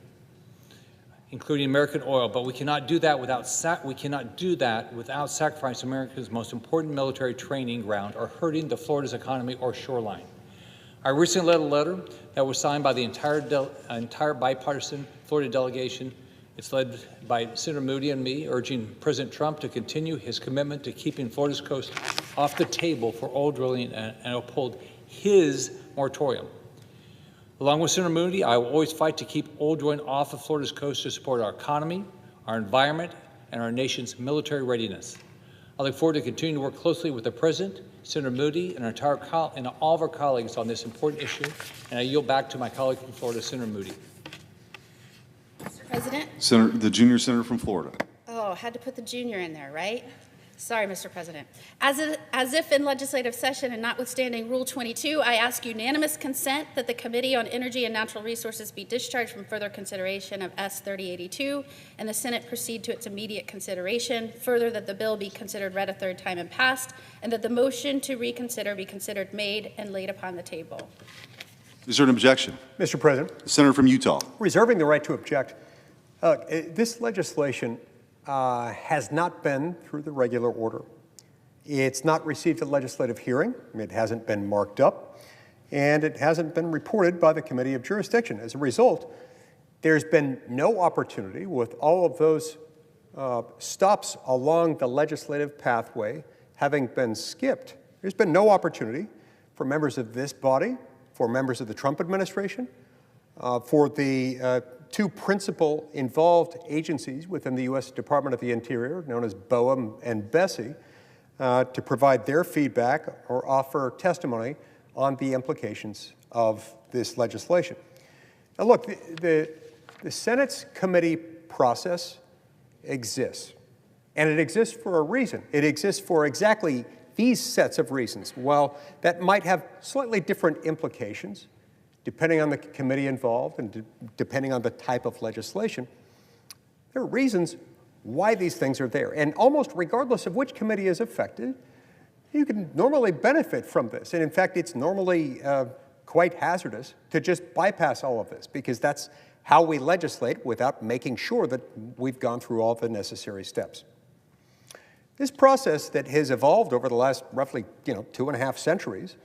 including American oil, but we cannot do that without sacrificing America's most important military training ground or hurting the Florida's economy or shoreline. I recently led a letter that was signed by the entire bipartisan Florida delegation. It's led by Senator Moody and me, urging President Trump to continue his commitment to keeping Florida's coast off the table for oil drilling and uphold his moratorium. Along with Senator Moody, I will always fight to keep oil drilling off of Florida's coast to support our economy, our environment, and our nation's military readiness. I look forward to continuing to work closely with the President, Senator Moody, and all of our colleagues on this important issue, and I yield back to my colleague from Florida, Senator Moody. Mr. President? The junior senator from Florida. Oh, had to put the junior in there, right? Sorry, Mr. President. As if in legislative session and notwithstanding Rule 22, I ask unanimous consent that the Committee on Energy and Natural Resources be discharged from further consideration of S. 3082 and the Senate proceed to its immediate consideration. Further, that the bill be considered read a third time and passed, and that the motion to reconsider be considered made and laid upon the table. Is there an objection? Mr. President. The senator from Utah. Reserving the right to object. This legislation has not been through the regular order. It's not received a legislative hearing. It hasn't been marked up, and it hasn't been reported by the Committee of Jurisdiction. As a result, there's been no opportunity with all of those stops along the legislative pathway having been skipped. There's been no opportunity for members of this body, for members of the Trump administration, for the two principal involved agencies within the U.S. Department of the Interior, known as BOEM and BSEE, to provide their feedback or offer testimony on the implications of this legislation. Now look, the Senate's committee process exists, and it exists for a reason. It exists for exactly these sets of reasons. While that might have slightly different implications, depending on the committee involved and depending on the type of legislation, there are reasons why these things are there. And almost regardless of which committee is affected, you can normally benefit from this. And in fact, it's normally quite hazardous to just bypass all of this, because that's how we legislate without making sure that we've gone through all the necessary steps. This process that has evolved over the last roughly 2.5 centuries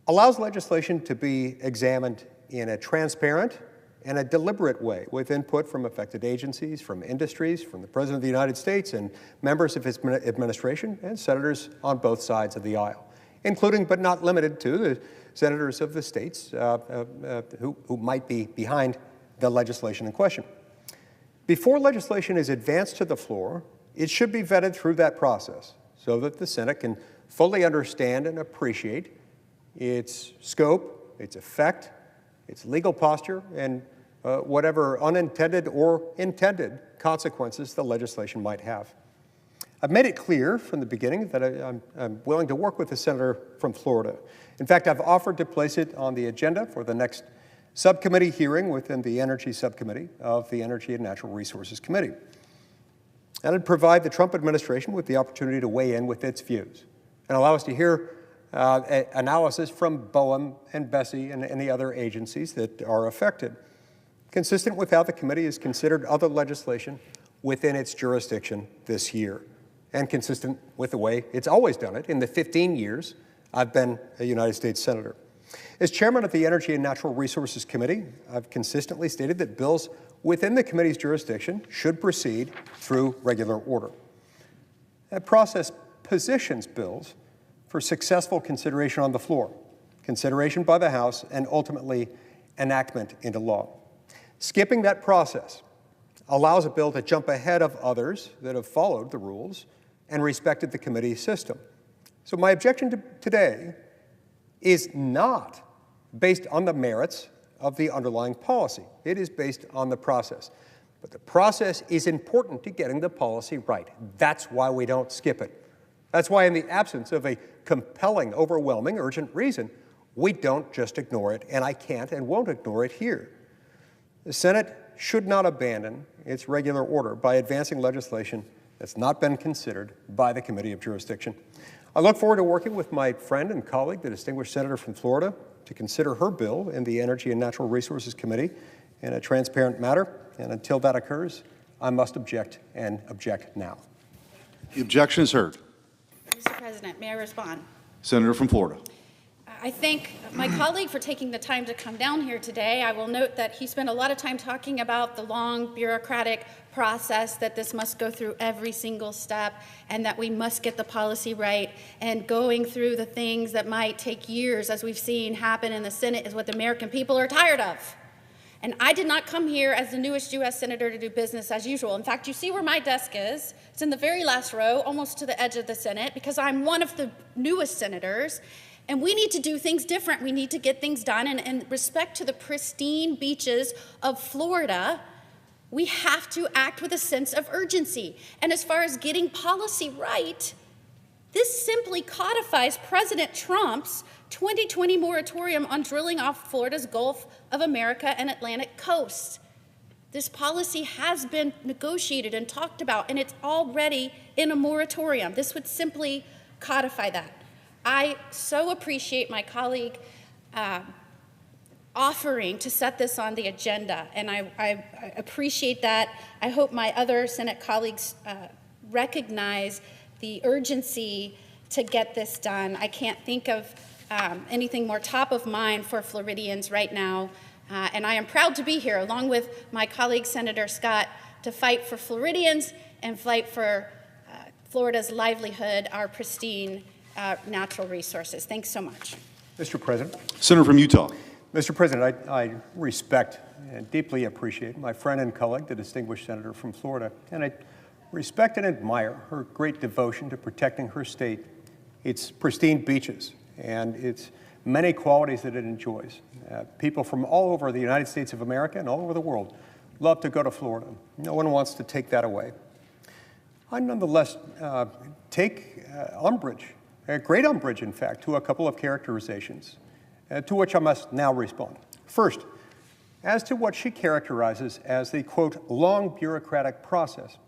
allows legislation to be examined in a transparent and a deliberate way, with input from affected agencies, from industries, from the President of the United States and members of his administration and senators on both sides of the aisle, including but not limited to the senators of the states who might be behind the legislation in question. Before legislation is advanced to the floor, it should be vetted through that process so that the Senate can fully understand and appreciate its scope, its effect, its legal posture, and whatever unintended or intended consequences the legislation might have. I've made it clear from the beginning that I'm willing to work with the senator from Florida. In fact, I've offered to place it on the agenda for the next subcommittee hearing within the Energy Subcommittee of the Energy and Natural Resources Committee. And it'd provide the Trump administration with the opportunity to weigh in with its views and allow us to hear analysis from BOEM and BSEE and any other agencies that are affected, consistent with how the committee has considered other legislation within its jurisdiction this year, and consistent with the way it's always done it in the 15 years I've been a United States Senator. As chairman of the Energy and Natural Resources Committee, I've consistently stated that bills within the committee's jurisdiction should proceed through regular order. That process positions bills for successful consideration on the floor, consideration by the House, and ultimately enactment into law. Skipping that process allows a bill to jump ahead of others that have followed the rules and respected the committee system. So my objection today is not based on the merits of the underlying policy. It is based on the process. But the process is important to getting the policy right. That's why we don't skip it. That's why in the absence of a compelling, overwhelming, urgent reason, we don't just ignore it, and I can't and won't ignore it here. The Senate should not abandon its regular order by advancing legislation that's not been considered by the Committee of Jurisdiction. I look forward to working with my friend and colleague, the distinguished senator from Florida, to consider her bill in the Energy and Natural Resources Committee in a transparent manner. And until that occurs, I must object and object now. The objection is heard. Mr. President, may I respond? Senator from Florida. I thank my colleague for taking the time to come down here today. I will note that he spent a lot of time talking about the long bureaucratic process that this must go through every single step and that we must get the policy right, and going through the things that might take years, as we've seen happen in the Senate, is what the American people are tired of. And I did not come here as the newest U.S. Senator to do business as usual. In fact, you see where my desk is. It's in the very last row, almost to the edge of the Senate, because I'm one of the newest senators. And we need to do things different. We need to get things done. And in respect to the pristine beaches of Florida, we have to act with a sense of urgency. And as far as getting policy right, this simply codifies President Trump's 2020 moratorium on drilling off Florida's Gulf of America and Atlantic coasts. This policy has been negotiated and talked about, and it's already in a moratorium. This would simply codify that. I so appreciate my colleague offering to set this on the agenda, and I appreciate that. I hope my other Senate colleagues recognize the urgency to get this done. I can't think of anything more top of mind for Floridians right now, and I am proud to be here along with my colleague Senator Scott to fight for Floridians and fight for Florida's livelihood, our pristine natural resources. Thanks so much. Mr. President. Senator from Utah. Mr. President, I respect and deeply appreciate my friend and colleague, the distinguished senator from Florida, and I respect and admire her great devotion to protecting her state, its pristine beaches, and its many qualities that it enjoys. People from all over the United States of America and all over the world love to go to Florida. No one wants to take that away. I nonetheless take umbrage, great umbrage, in fact, to a couple of characterizations, to which I must now respond. First, as to what she characterizes as the, quote, long bureaucratic process.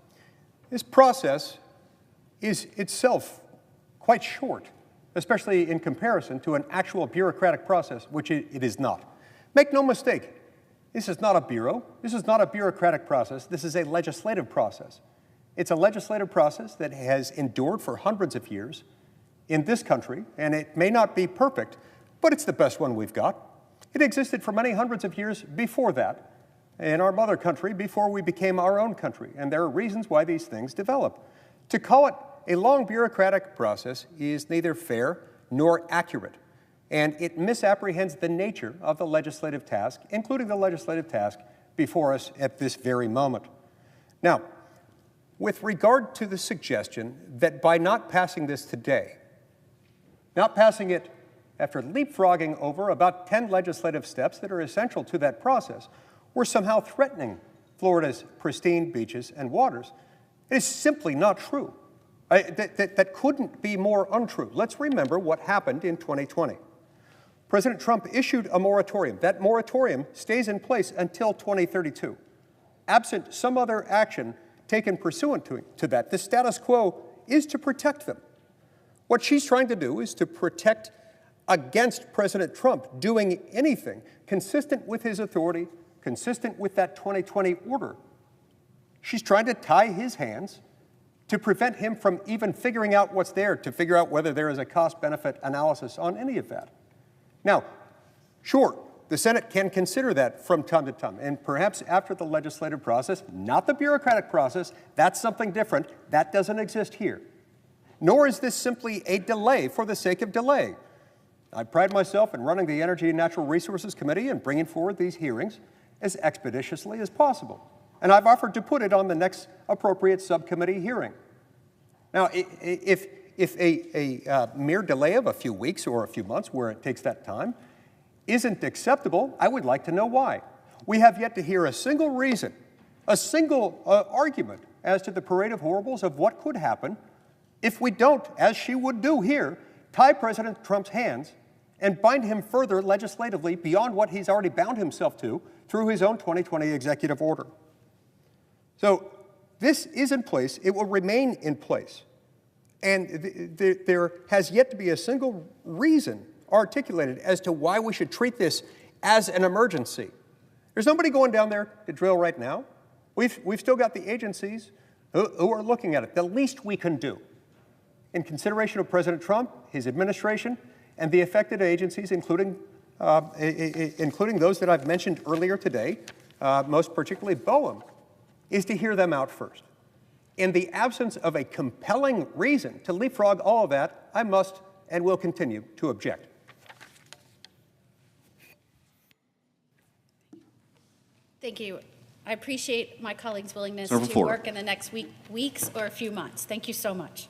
This process is itself quite short, especially in comparison to an actual bureaucratic process, which it is not. Make no mistake, this is not a bureau. This is not a bureaucratic process. This is a legislative process. It's a legislative process that has endured for hundreds of years in this country, and it may not be perfect, but it's the best one we've got. It existed for many hundreds of years before that in our mother country, before we became our own country, and there are reasons why these things develop. To call it a long bureaucratic process is neither fair nor accurate, and it misapprehends the nature of the legislative task, including the legislative task before us at this very moment. Now, with regard to the suggestion that by not passing this today, not passing it after leapfrogging over about 10 legislative steps that are essential to that process, we're somehow threatening Florida's pristine beaches and waters. It is simply not true. That couldn't be more untrue. Let's remember what happened in 2020. President Trump issued a moratorium. That moratorium stays in place until 2032. Absent some other action taken pursuant to that, the status quo is to protect them. What she's trying to do is to protect against President Trump doing anything consistent with his authority, consistent with that 2020 order. She's trying to tie his hands to prevent him from even figuring out what's there, to figure out whether there is a cost-benefit analysis on any of that. Now, sure, the Senate can consider that from time to time, and perhaps after the legislative process, not the bureaucratic process. That's something different. That doesn't exist here. Nor is this simply a delay for the sake of delay. I pride myself in running the Energy and Natural Resources Committee and bringing forward these hearings as expeditiously as possible. And I've offered to put it on the next appropriate subcommittee hearing. Now, if a mere delay of a few weeks or a few months where it takes that time isn't acceptable, I would like to know why. We have yet to hear a single reason, a single argument as to the parade of horribles of what could happen if we don't, as she would do here, tie President Trump's hands and bind him further legislatively beyond what he's already bound himself to through his own 2020 executive order. So this is in place. It will remain in place. And there has yet to be a single reason articulated as to why we should treat this as an emergency. There's nobody going down there to drill right now. We've still got the agencies who are looking at it. The least we can do, in consideration of President Trump, his administration, and the affected agencies, including those that I've mentioned earlier today, most particularly BOEM, is to hear them out first. In the absence of a compelling reason to leapfrog all of that, I must and will continue to object. Thank you. I appreciate my colleagues' willingness Senator to Florida. work in the next weeks or a few months. Thank you so much.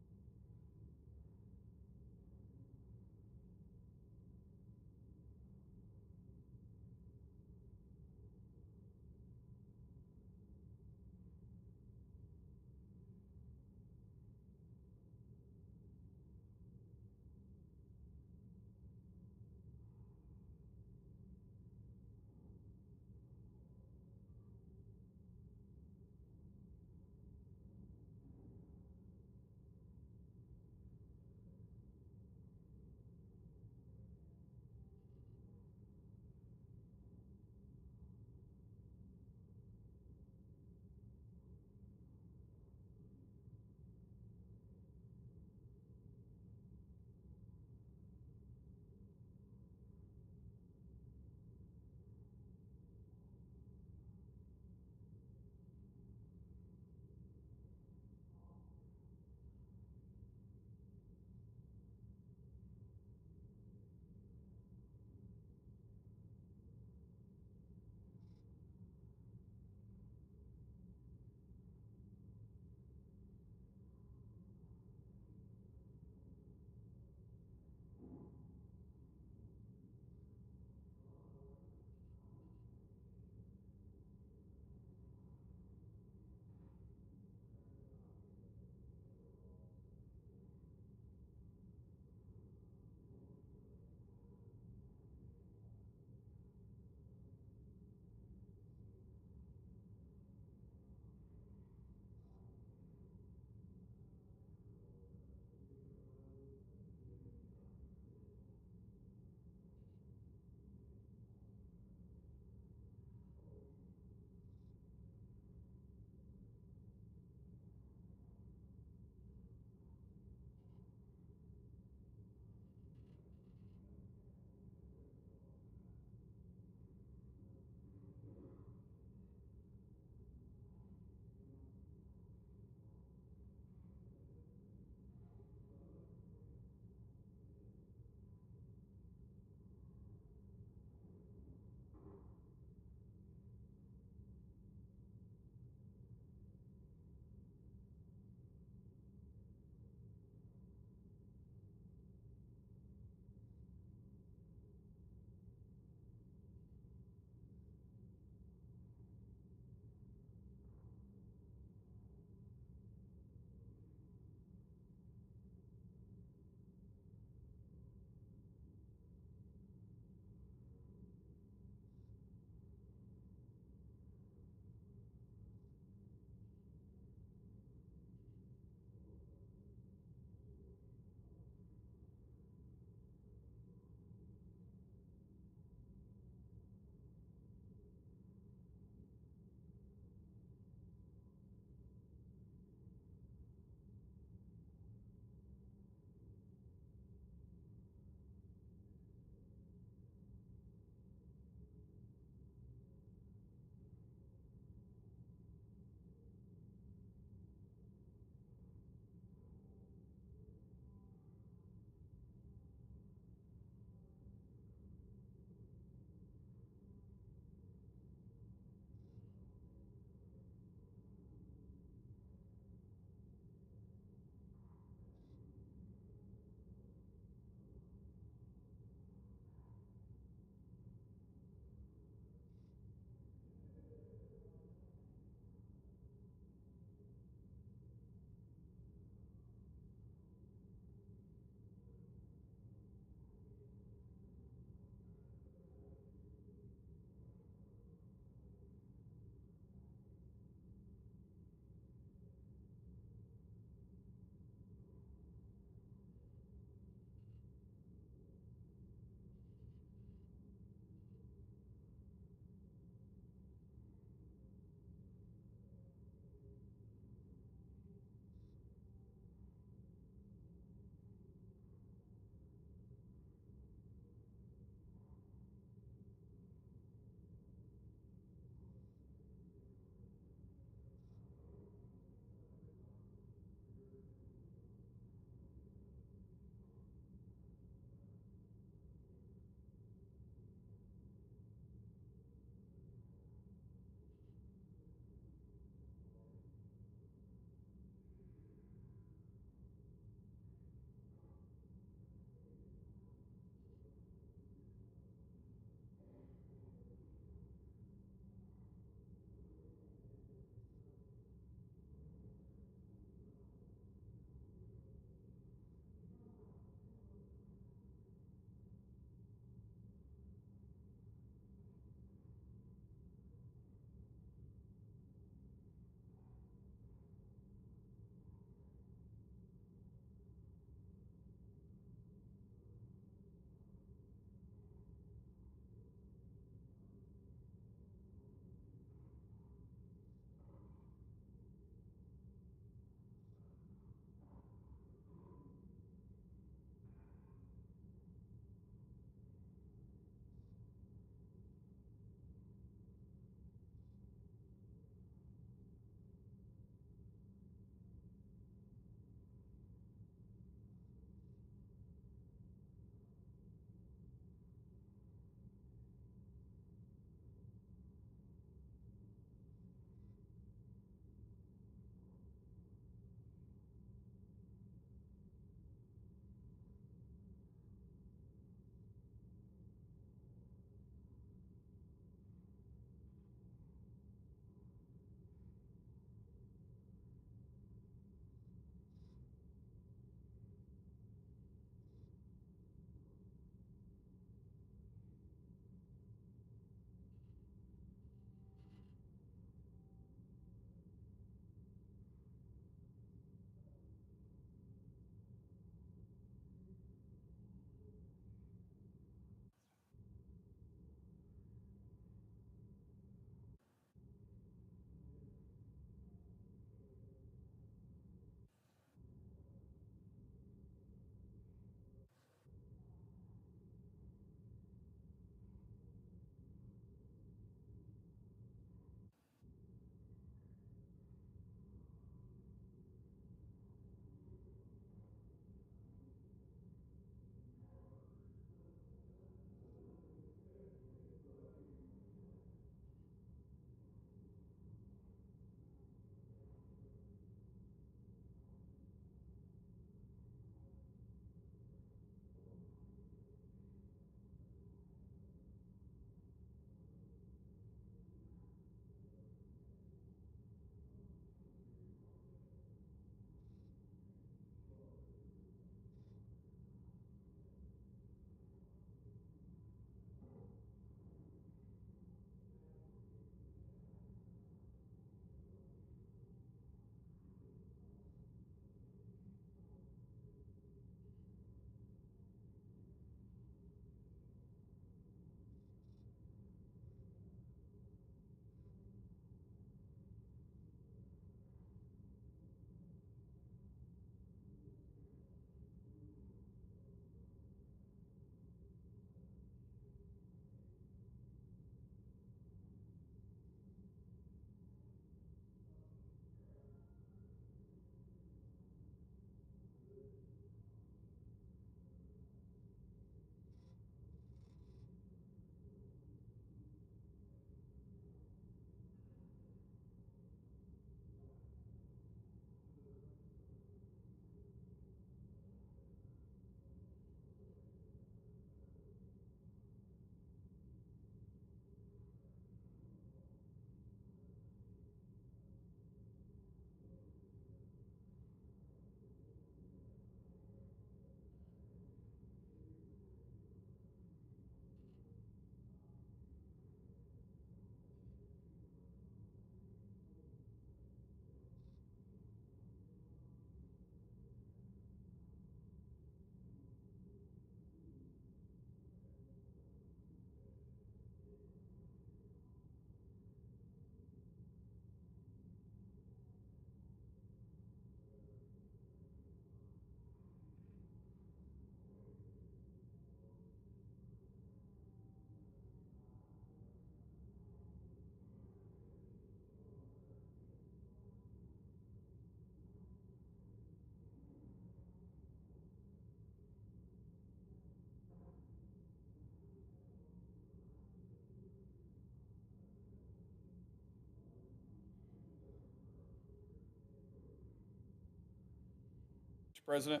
President.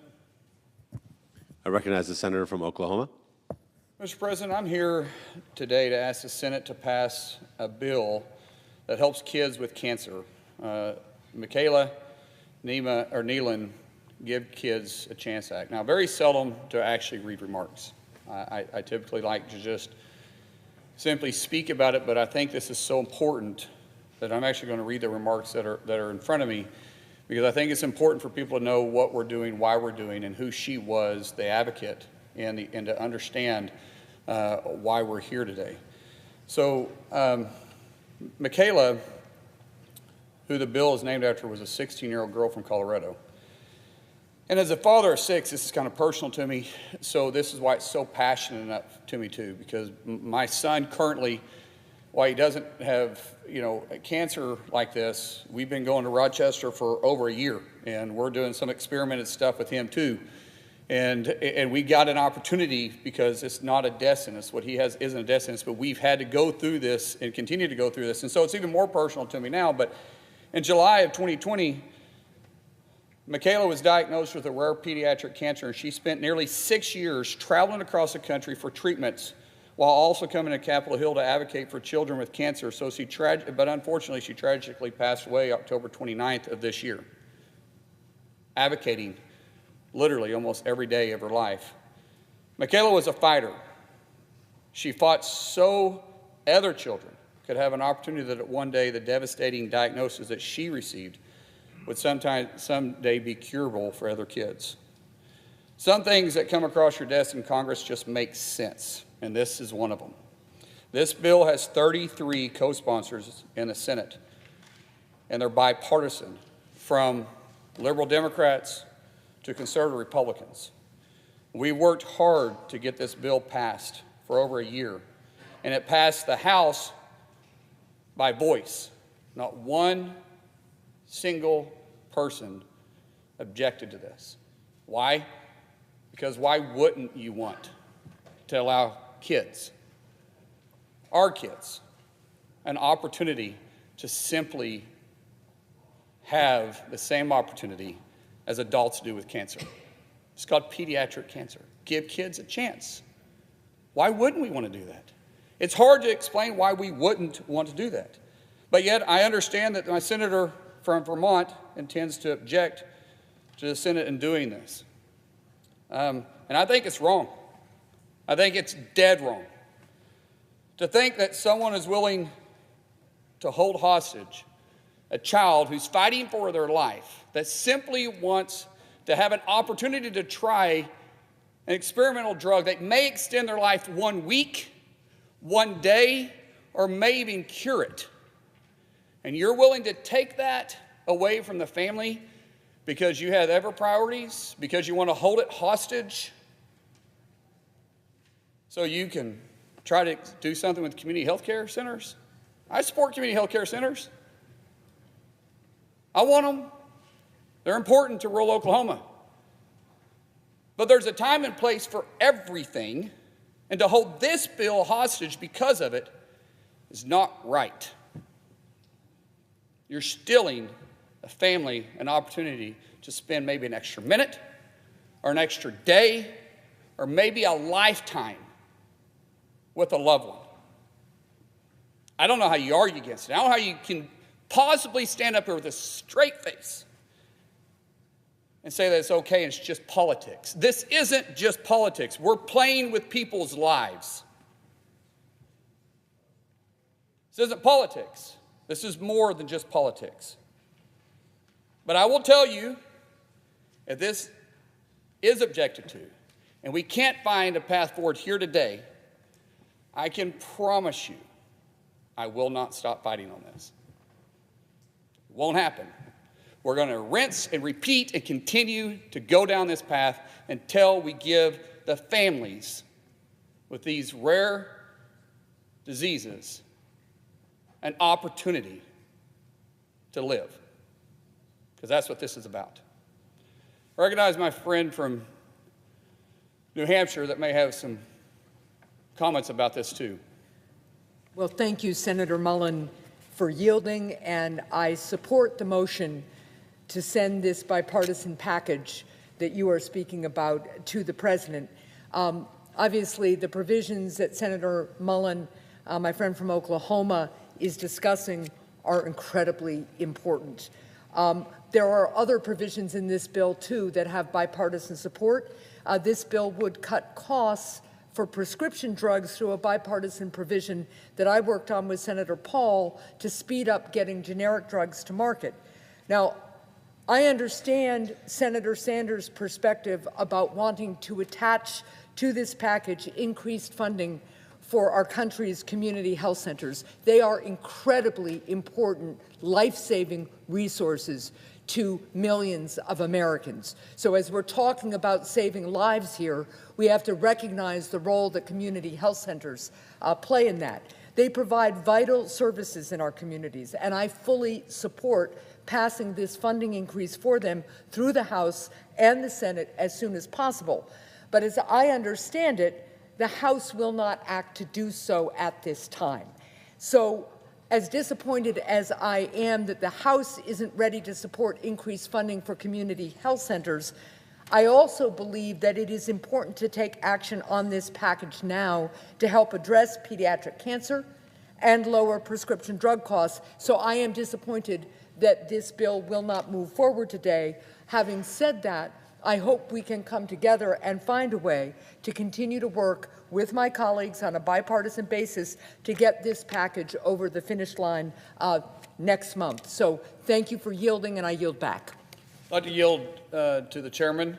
I recognize the senator from Oklahoma. Mr. President, I'm here today to ask the Senate to pass a bill that helps kids with cancer. Michaela, Nima, or Nealon Give Kids a Chance Act. Now, very seldom do I actually read remarks. I typically like to just simply speak about it, but I think this is so important that I'm actually going to read the remarks that are in front of me, because I think it's important for people to know what we're doing, why we're doing, and who she was, the advocate, and to understand why we're here today. So Michaela, who the bill is named after, was a 16-year-old girl from Colorado. And as a father of 6, this is kind of personal to me, so this is why it's so passionate enough to me too, because my son currently, while he doesn't have, cancer like this, we've been going to Rochester for over a year, and we're doing some experimented stuff with him too. And we got an opportunity, because it's not a death sentence. What he has isn't a death sentence, but we've had to go through this and continue to go through this. And so it's even more personal to me now. But in July of 2020, Michaela was diagnosed with a rare pediatric cancer, and she spent nearly 6 years traveling across the country for treatments, while also coming to Capitol Hill to advocate for children with cancer. So but unfortunately, she tragically passed away October 29th of this year, advocating literally almost every day of her life. Michaela was a fighter. She fought so other children could have an opportunity that one day the devastating diagnosis that she received would someday be curable for other kids. Some things that come across your desk in Congress just make sense, and this is one of them. This bill has 33 co-sponsors in the Senate, and they're bipartisan, from liberal Democrats to conservative Republicans. We worked hard to get this bill passed for over a year, and it passed the House by voice. Not one single person objected to this. Why? Because why wouldn't you want to allow kids, our kids, an opportunity to simply have the same opportunity as adults do with cancer? It's called pediatric cancer. Give kids a chance. Why wouldn't we want to do that? It's hard to explain why we wouldn't want to do that. But yet I understand that my senator from Vermont intends to object to the Senate in doing this. And I think it's wrong. I think it's dead wrong. To think that someone is willing to hold hostage a child who's fighting for their life, that simply wants to have an opportunity to try an experimental drug that may extend their life 1 week, 1 day, or may even cure it. And you're willing to take that away from the family because you have other priorities, because you want to hold it hostage so you can try to do something with community health care centers? I support community health care centers. I want them. They're important to rural Oklahoma. But there's a time and place for everything, and to hold this bill hostage because of it is not right. You're stealing a family an opportunity to spend maybe an extra minute or an extra day or maybe a lifetime with a loved one. I don't know how you argue against it. I don't know how you can possibly stand up here with a straight face and say that it's okay and it's just politics. This isn't just politics. We're playing with people's lives. This isn't politics. This is more than just politics. But I will tell you, if this is objected to, and we can't find a path forward here today, I can promise you I will not stop fighting on this. It won't happen. We're going to rinse and repeat and continue to go down this path until we give the families with these rare diseases an opportunity to live, because that's what this is about. I recognize my friend from New Hampshire that may have some comments about this too. Well, thank you, Senator Mullen, for yielding, and I support the motion to send this bipartisan package that you are speaking about to the President. Obviously, the provisions that Senator Mullen, my friend from Oklahoma, is discussing are incredibly important. There are other provisions in this bill, too, that have bipartisan support. This bill would cut costs for prescription drugs through a bipartisan provision that I worked on with Senator Paul to speed up getting generic drugs to market. Now, I understand Senator Sanders' perspective about wanting to attach to this package increased funding for our country's community health centers. They are incredibly important, life-saving resources to millions of Americans. So as we're talking about saving lives here, we have to recognize the role that community health centers play in that. They provide vital services in our communities, and I fully support passing this funding increase for them through the House and the Senate as soon as possible. But as I understand it, the House will not act to do so at this time. So, as disappointed as I am that the House isn't ready to support increased funding for community health centers, I also believe that it is important to take action on this package now to help address pediatric cancer and lower prescription drug costs. So I am disappointed that this bill will not move forward today. Having said that, I hope we can come together and find a way to continue to work with my colleagues on a bipartisan basis to get this package over the finish line next month. So thank you for yielding, and I yield back. I'd like to yield to the chairman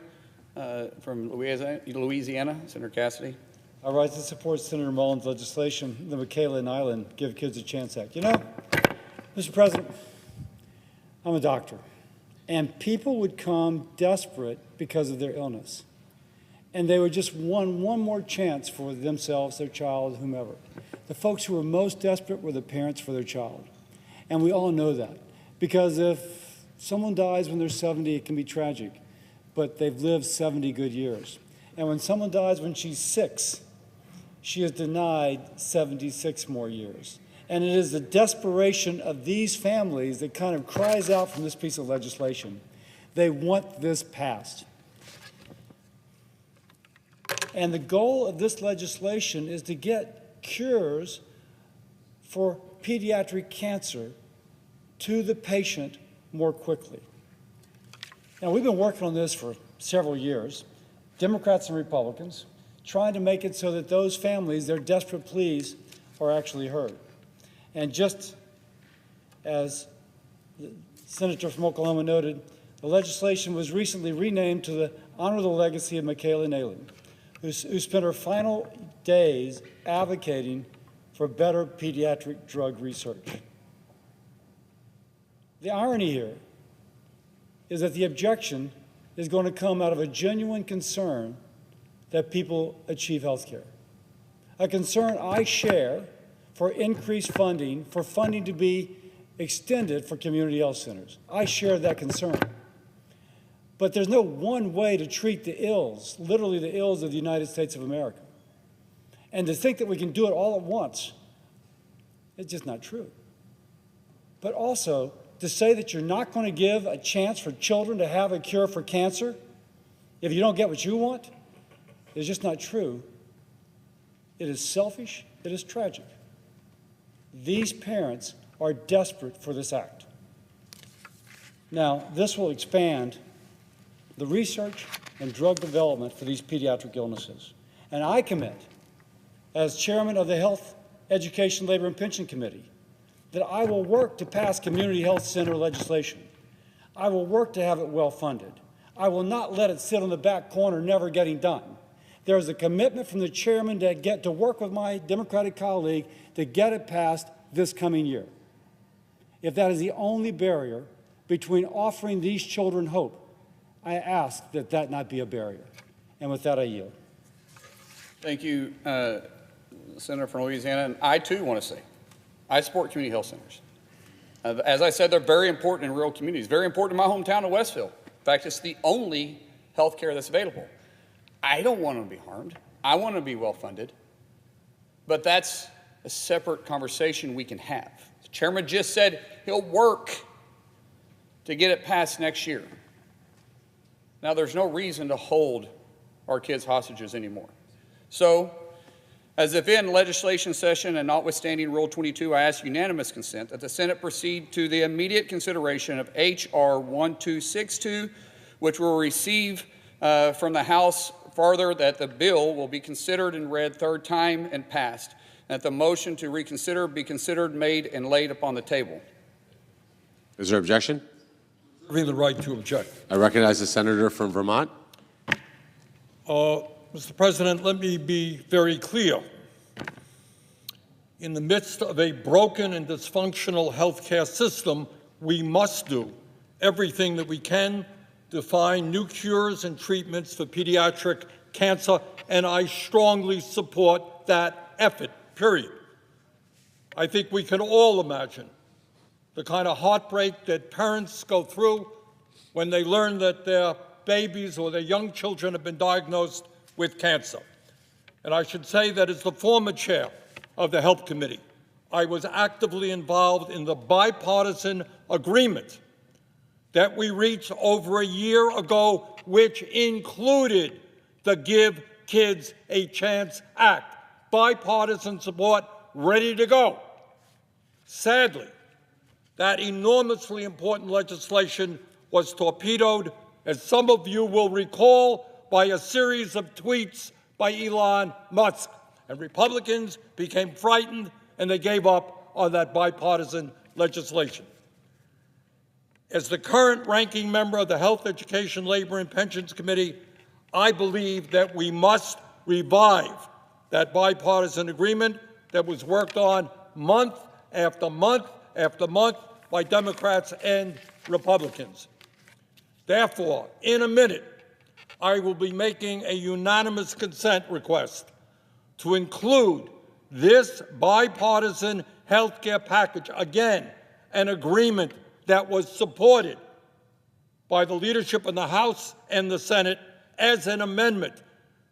from Louisiana, Senator Cassidy. I rise to support Senator Mullen's legislation, the Michaela and Island Give Kids a Chance Act. You know, Mr. President, I'm a doctor, and people would come desperate because of their illness, and they would just want one more chance for themselves, their child, whomever. The folks who were most desperate were the parents for their child, and we all know that, because if someone dies when they're 70, it can be tragic, but they've lived 70 good years. And when someone dies when she's 6, she is denied 76 more years. And it is the desperation of these families that kind of cries out from this piece of legislation. They want this passed. And the goal of this legislation is to get cures for pediatric cancer to the patient more quickly. Now, we've been working on this for several years, Democrats and Republicans, trying to make it so that those families, their desperate pleas, are actually heard. And just as the senator from Oklahoma noted, the legislation was recently renamed to honor the legacy of Michaela Nayland, who spent her final days advocating for better pediatric drug research. The irony here is that the objection is going to come out of a genuine concern that people achieve health care, a concern I share for increased funding, for funding to be extended for community health centers. I share that concern. But there's no one way to treat the ills, literally the ills of the United States of America. And to think that we can do it all at once, it's just not true. But also, to say that you're not going to give a chance for children to have a cure for cancer if you don't get what you want is just not true. It is selfish. It is tragic. These parents are desperate for this act. Now, this will expand the research and drug development for these pediatric illnesses. And I commit, as chairman of the Health, Education, Labor, and Pension Committee, that I will work to pass community health center legislation. I will work to have it well funded. I will not let it sit on the back corner, never getting done. There is a commitment from the chairman to work with my Democratic colleague to get it passed this coming year. If that is the only barrier between offering these children hope, I ask that that not be a barrier. And with that, I yield. Thank you, Senator from Louisiana. And I, too, want to say, I support community health centers. As I said, they're very important in rural communities, very important in my hometown of Westville. In fact, it's the only health care that's available. I don't want them to be harmed. I want them to be well funded. But that's a separate conversation we can have. The chairman just said he'll work to get it passed next year. Now, there's no reason to hold our kids hostages anymore. So, as if in legislation session and notwithstanding Rule 22, I ask unanimous consent that the Senate proceed to the immediate consideration of H.R. 1262, which will receive from the House further that the bill will be considered and read third time and passed, and that the motion to reconsider be considered, made, and laid upon the table. Is there objection? Reserving the right to object. I recognize the senator from Vermont. Mr. President, let me be very clear. In the midst of a broken and dysfunctional healthcare system, we must do everything that we can to find new cures and treatments for pediatric cancer, and I strongly support that effort, period. I think we can all imagine the kind of heartbreak that parents go through when they learn that their babies or their young children have been diagnosed with cancer. And I should say that as the former chair of the Health Committee, I was actively involved in the bipartisan agreement that we reached over a year ago, which included the Give Kids a Chance Act. Bipartisan support, ready to go. Sadly, that enormously important legislation was torpedoed, as some of you will recall, by a series of tweets by Elon Musk. And Republicans became frightened and they gave up on that bipartisan legislation. As the current ranking member of the Health, Education, Labor, and Pensions Committee, I believe that we must revive that bipartisan agreement that was worked on month after month after month by Democrats and Republicans. Therefore, in a minute, I will be making a unanimous consent request to include this bipartisan health care package, again, an agreement that was supported by the leadership in the House and the Senate as an amendment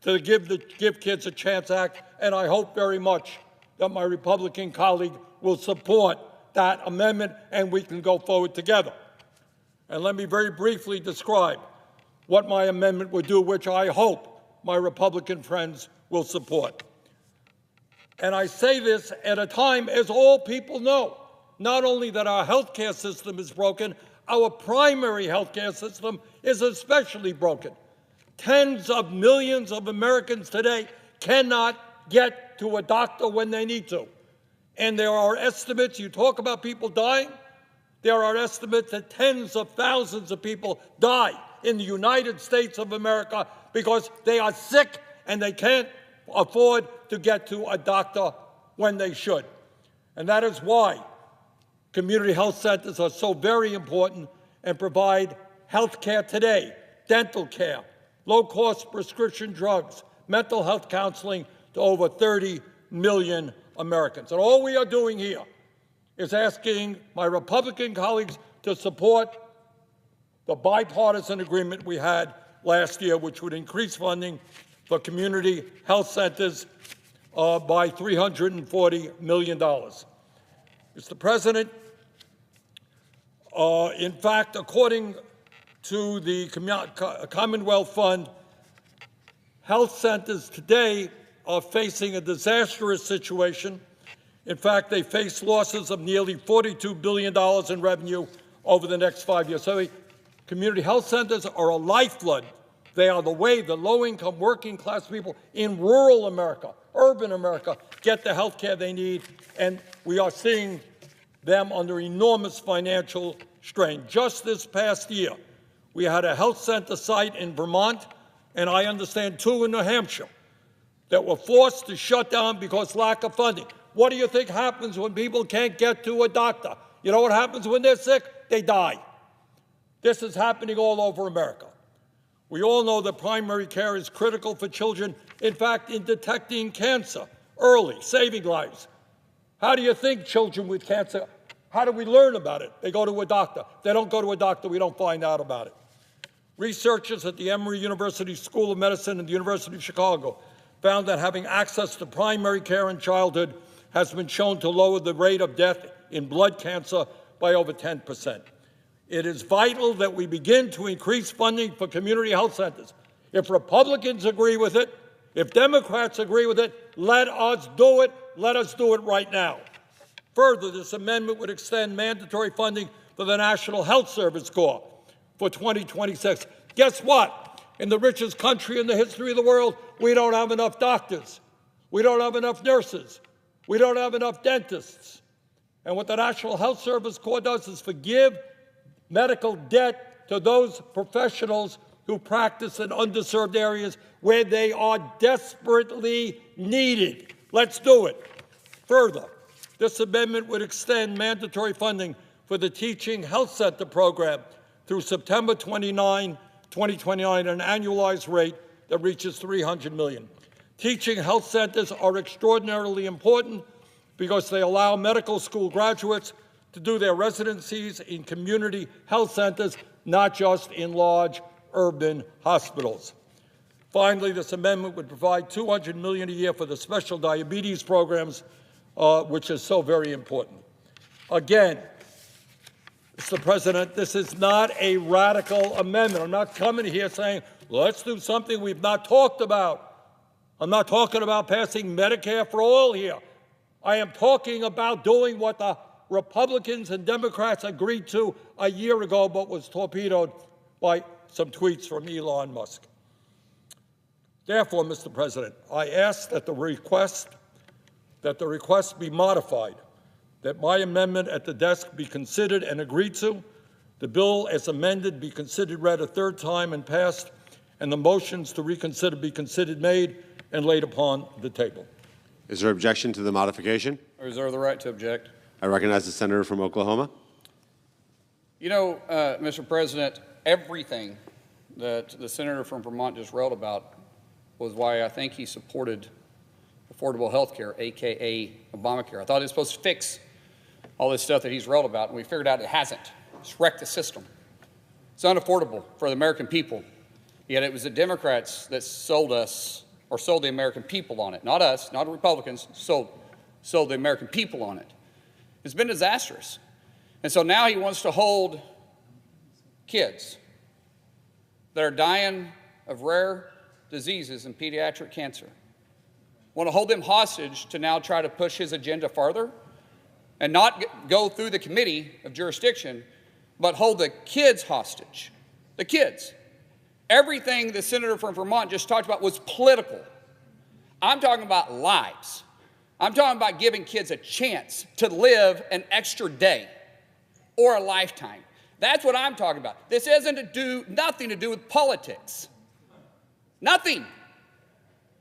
to the Give Kids a Chance Act, and I hope very much that my Republican colleague will support that amendment and we can go forward together. And let me very briefly describe what my amendment would do, which I hope my Republican friends will support. And I say this at a time, as all people know, not only that our health care system is broken, our primary health care system is especially broken. Tens of millions of Americans today cannot get to a doctor when they need to. And there are estimates, you talk about people dying, there are estimates that tens of thousands of people die in the United States of America because they are sick and they can't afford to get to a doctor when they should. And that is why community health centers are so very important and provide health care today, dental care, low-cost prescription drugs, mental health counseling to over 30 million Americans. And all we are doing here is asking my Republican colleagues to support the bipartisan agreement we had last year, which would increase funding for community health centers by $340 million. Mr. President, in fact, according to the Commonwealth Fund, health centers today are facing a disastrous situation. In fact, they face losses of nearly $42 billion in revenue over the next 5 years. So community health centers are a lifeblood. They are the way the low-income, working-class people in rural America, urban America, get the health care they need, and we are seeing them under enormous financial strain. Just this past year, we had a health center site in Vermont, and I understand 2 in New Hampshire, that were forced to shut down because lack of funding. What do you think happens when people can't get to a doctor? You know what happens when they're sick? They die. This is happening all over America. We all know that primary care is critical for children, in fact, in detecting cancer early, saving lives. How do you think children with cancer, how do we learn about it? They go to a doctor. If they don't go to a doctor, we don't find out about it. Researchers at the Emory University School of Medicine and the University of Chicago found that having access to primary care in childhood has been shown to lower the rate of death in blood cancer by over 10%. It is vital that we begin to increase funding for community health centers. If Republicans agree with it, if Democrats agree with it, let us do it. Let us do it right now. Further, this amendment would extend mandatory funding for the National Health Service Corps for 2026. Guess what? In the richest country in the history of the world, we don't have enough doctors. We don't have enough nurses. We don't have enough dentists. And what the National Health Service Corps does is forgive medical debt to those professionals who practice in underserved areas where they are desperately needed. Let's do it. Further, this amendment would extend mandatory funding for the Teaching Health Center program through September 29, 2029, at an annualized rate that reaches $300 million. Teaching health centers are extraordinarily important because they allow medical school graduates to do their residencies in community health centers, not just in large urban hospitals. Finally, this amendment would provide $200 million a year for the special diabetes programs, which is so very important. Again, Mr. President, this is not a radical amendment. I'm not coming here saying, let's do something we've not talked about. I'm not talking about passing Medicare for all here. I am talking about doing what the Republicans and Democrats agreed to a year ago, but was torpedoed by some tweets from Elon Musk. Therefore, Mr. President, I ask that the request be modified, that my amendment at the desk be considered and agreed to, the bill as amended be considered read a third time and passed, and the motions to reconsider be considered made and laid upon the table. Is there objection to the modification? I reserve the right to object. I recognize the senator from Oklahoma. You know, Mr. President, everything that the senator from Vermont just wrote about was why I think he supported affordable health care, a.k.a. Obamacare. I thought it was supposed to fix all this stuff that he's wrote about, and we figured out it hasn't. It's wrecked the system. It's unaffordable for the American people. Yet it was the Democrats that sold us, or sold the American people on it. Not us, not the Republicans, sold the American people on it. It's been disastrous. And so now he wants to hold kids that are dying of rare diseases and pediatric cancer. Want to hold them hostage to now try to push his agenda farther and not go through the committee of jurisdiction, but hold the kids hostage. The kids. Everything the senator from Vermont just talked about was political. I'm talking about lives. I'm talking about giving kids a chance to live an extra day or a lifetime. That's what I'm talking about. This isn't nothing to do with politics. Nothing.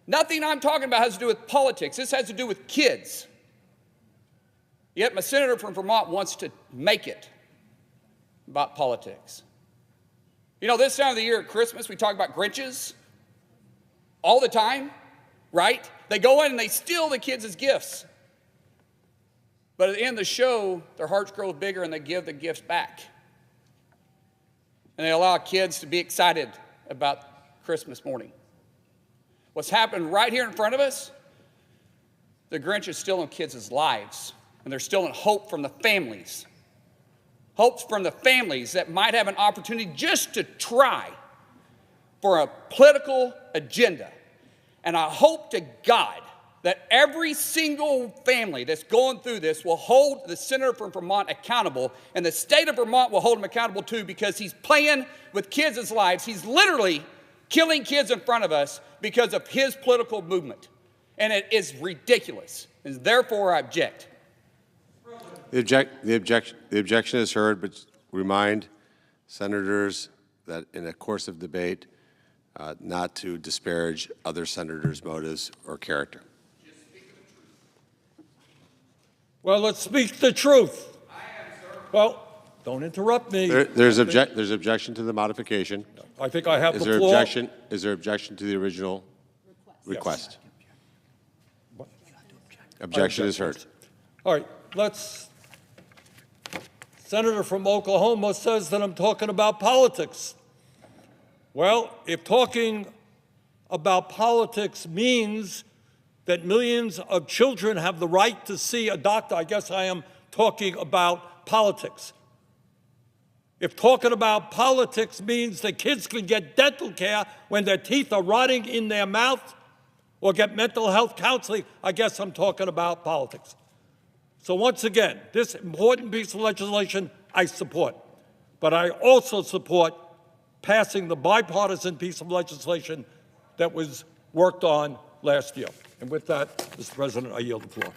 Nothing I'm talking about has to do with politics. This has to do with kids. Yet my senator from Vermont wants to make it about politics. You know, this time of the year at Christmas, we talk about Grinches all the time, right? They go in and they steal the kids' gifts. But at the end of the show, their hearts grow bigger and they give the gifts back. And they allow kids to be excited about Christmas morning. What's happened right here in front of us, the Grinch is stealing kids' lives, and they're stealing hope from the families. Hopes from the families that might have an opportunity just to try for a political agenda. And I hope to God that every single family that's going through this will hold the senator from Vermont accountable, and the state of Vermont will hold him accountable too, because he's playing with kids' lives. He literally killing kids in front of us because of his political movement. And it is ridiculous. And therefore, I object. The objection is heard, but remind senators that in a course of debate, not to disparage other senators' motives or character. Well, let's speak the truth. Well, don't interrupt me. There's objection to the modification. I think I have Is the there floor. Is there objection to the original request? Yes. Objection is heard. All right, Senator from Oklahoma says that I'm talking about politics. Well, if talking about politics means that millions of children have the right to see a doctor, I guess I am talking about politics. If talking about politics means that kids can get dental care when their teeth are rotting in their mouth or get mental health counseling, I guess I'm talking about politics. So once again, this important piece of legislation I support, but I also support passing the bipartisan piece of legislation that was worked on last year. And with that, Mr. President, I yield the floor.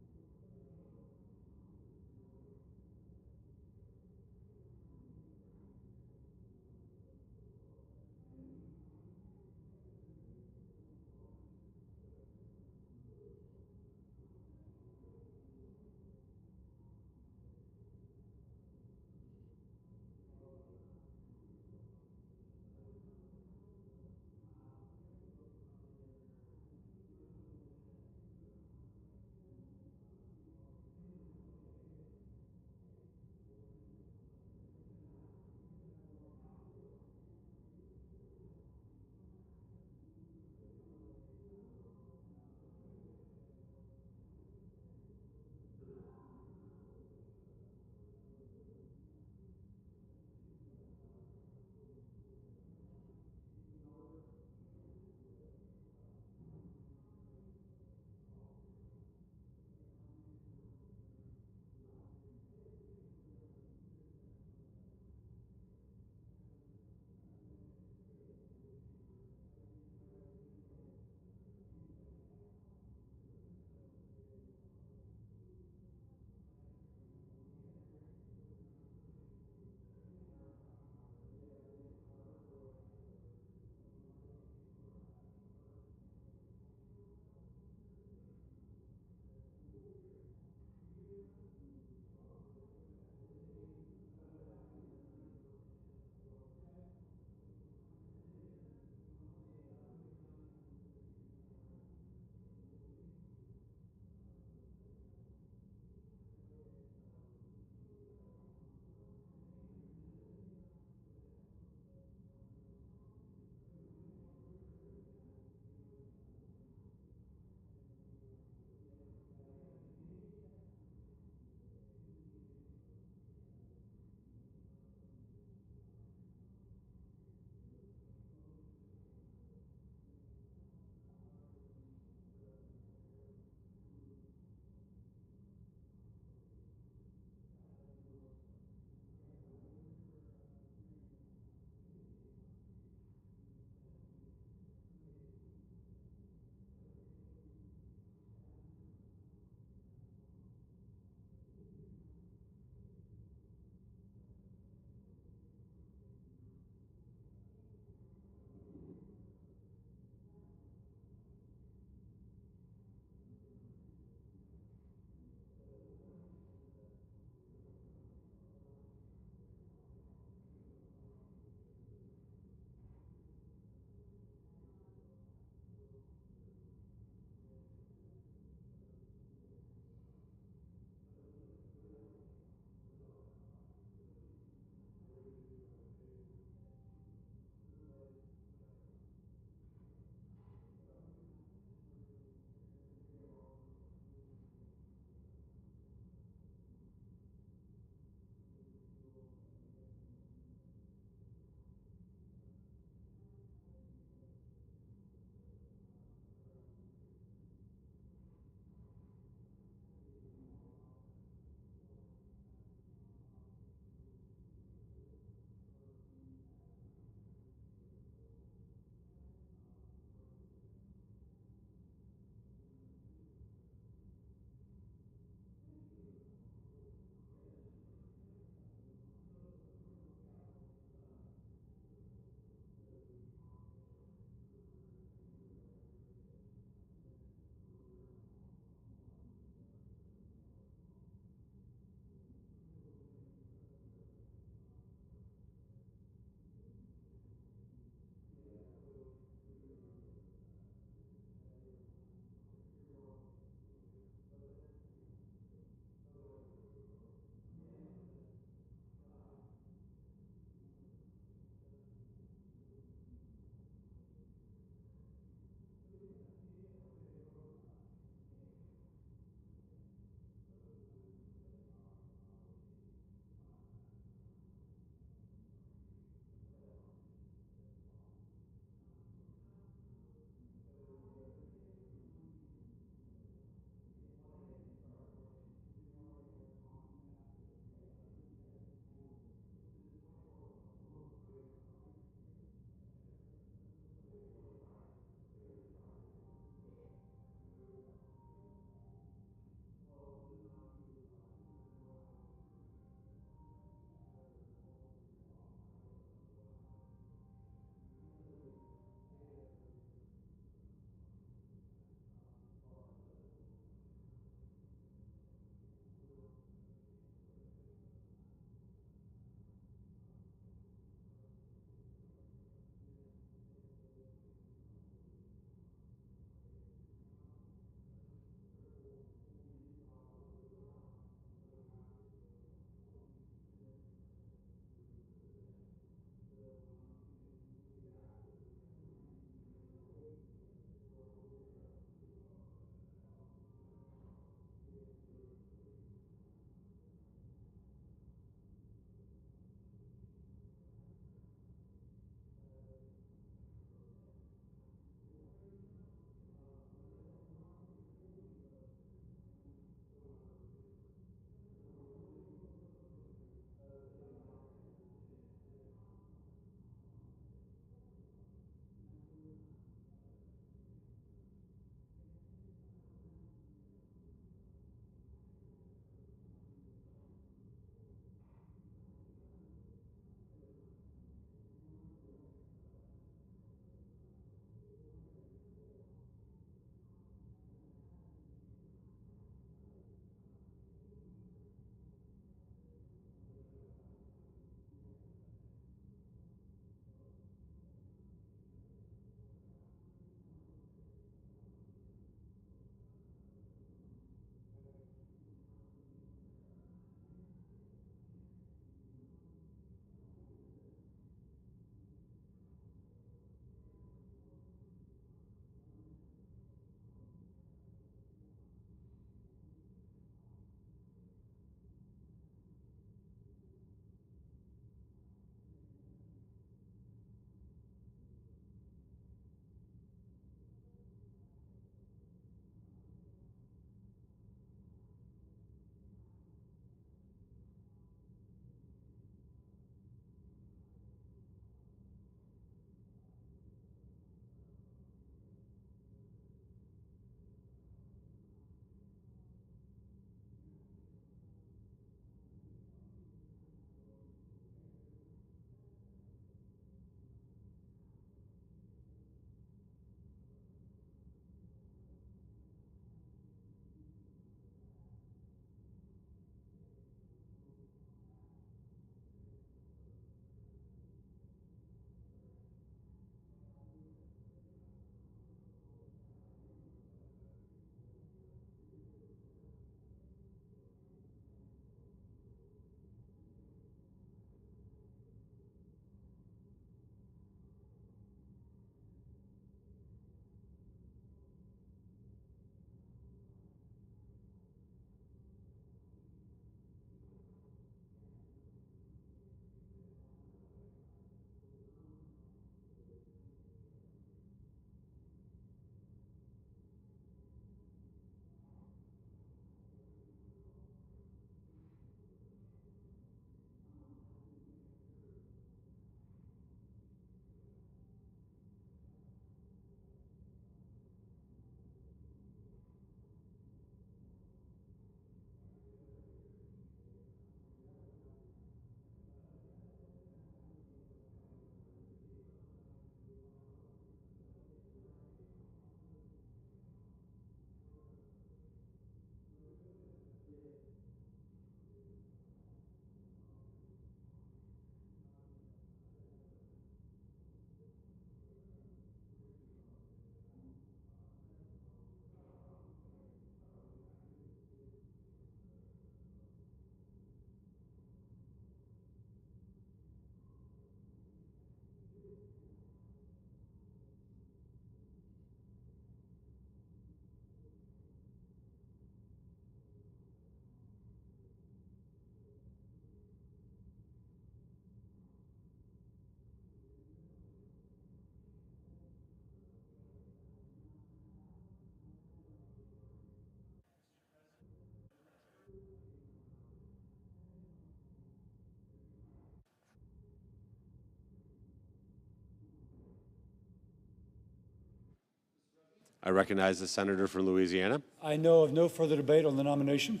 I recognize the senator from Louisiana. I know of no further debate on the nomination.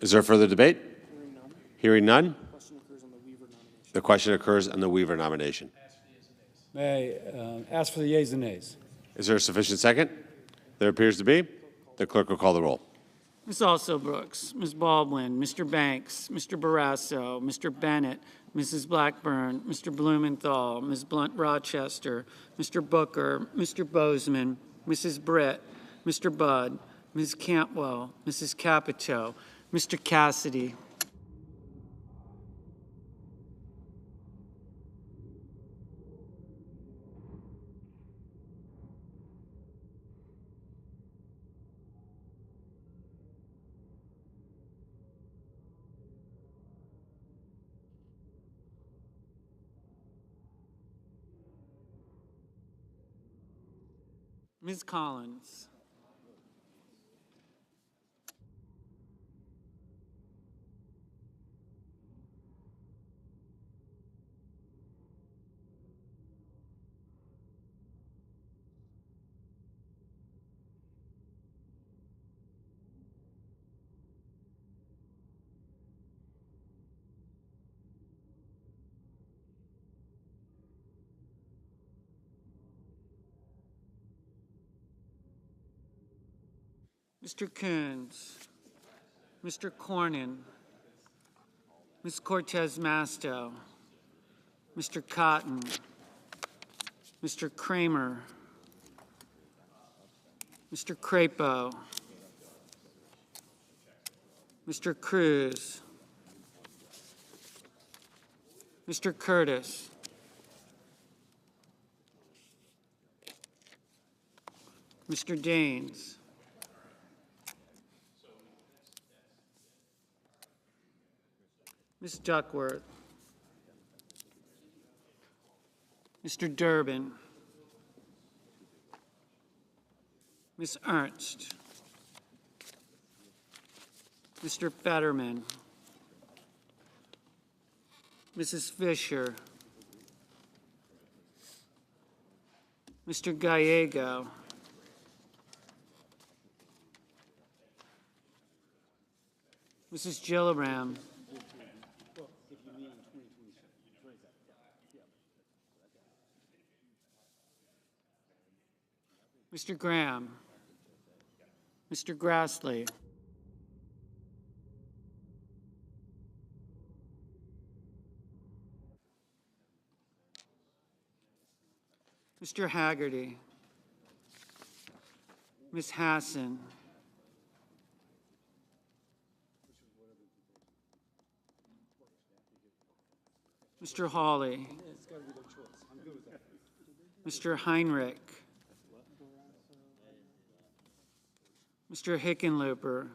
Is there further debate? Hearing none. The question occurs on the Weaver nomination. May I ask for the yeas and nays? Is there a sufficient second? There appears to be. The clerk will call the roll. Ms. Also Brooks, Ms. Baldwin, Mr. Banks, Mr. Barrasso, Mr. Bennett, Mrs. Blackburn, Mr. Blumenthal, Ms. Blunt Rochester, Mr. Booker, Mr. Bozeman, Mrs. Britt, Mr. Budd, Ms. Cantwell, Mrs. Capito, Mr. Cassidy. Ms. Collins. Mr. Coons, Mr. Cornyn, Ms. Cortez Masto, Mr. Cotton, Mr. Kramer, Mr. Crapo, Mr. Cruz, Mr. Curtis, Mr. Daines, Ms. Duckworth, Mr. Durbin, Ms. Ernst, Mr. Fetterman, Mrs. Fisher, Mr. Gallego, Mrs. Gillibrand, Mr. Graham, Mr. Grassley, Mr. Haggerty, Ms. Hassan, Mr. Hawley, Mr. Heinrich, Mr. Hickenlooper,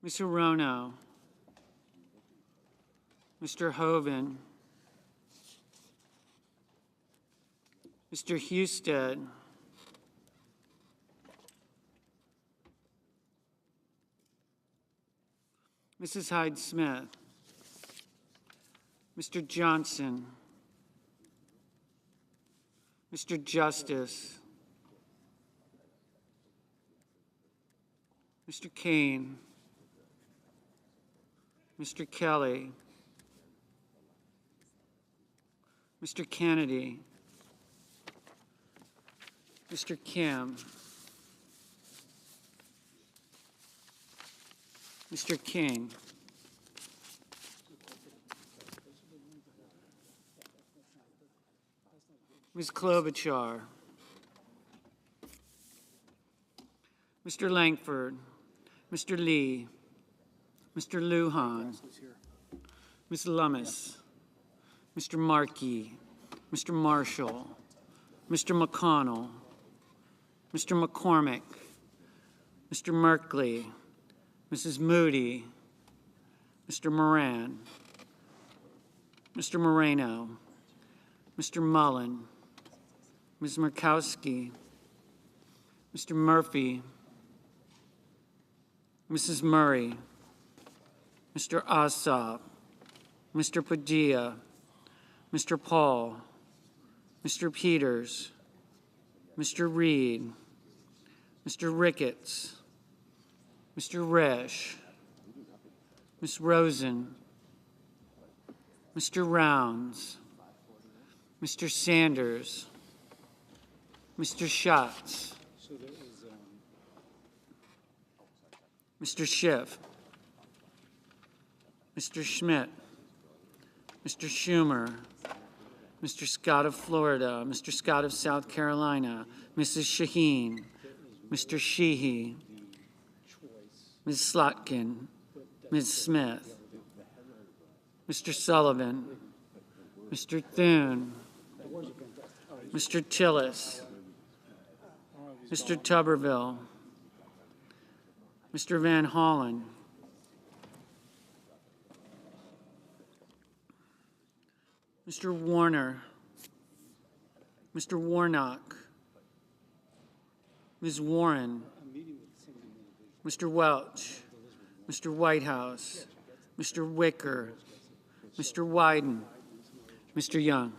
Ms. Hirono, Mr. Hoven, Mr. Husted, Mrs. Hyde-Smith, Mr. Johnson, Mr. Justice, Mr. Kane, Mr. Kelly, Mr. Kennedy, Mr. Kim, Mr. King, Ms. Klobuchar, Mr. Langford, Mr. Lee, Mr. Lujan, Ms. Lummis, Mr. Markey, Mr. Marshall, Mr. McConnell, Mr. McCormick, Mr. Merkley, Mrs. Moody, Mr. Moran, Mr. Moreno, Mr. Mullen, Ms. Murkowski, Mr. Murphy, Mrs. Murray, Mr. Ossoff, Mr. Padilla, Mr. Paul, Mr. Peters, Mr. Reed, Mr. Ricketts, Mr. Resch, Ms. Rosen, Mr. Rounds, Mr. Sanders, Mr. Schatz, Mr. Schiff, Mr. Schmidt, Mr. Schumer, Mr. Scott of Florida, Mr. Scott of South Carolina, Mrs. Shaheen, Mr. Sheehy, Ms. Slotkin, Ms. Smith, Mr. Sullivan, Mr. Thune, Mr. Tillis, Mr. Tuberville, Mr. Van Hollen, Mr. Warner, Mr. Warnock, Ms. Warren, Mr. Welch, Mr. Whitehouse, Mr. Wicker, Mr. Wyden, Mr. Young.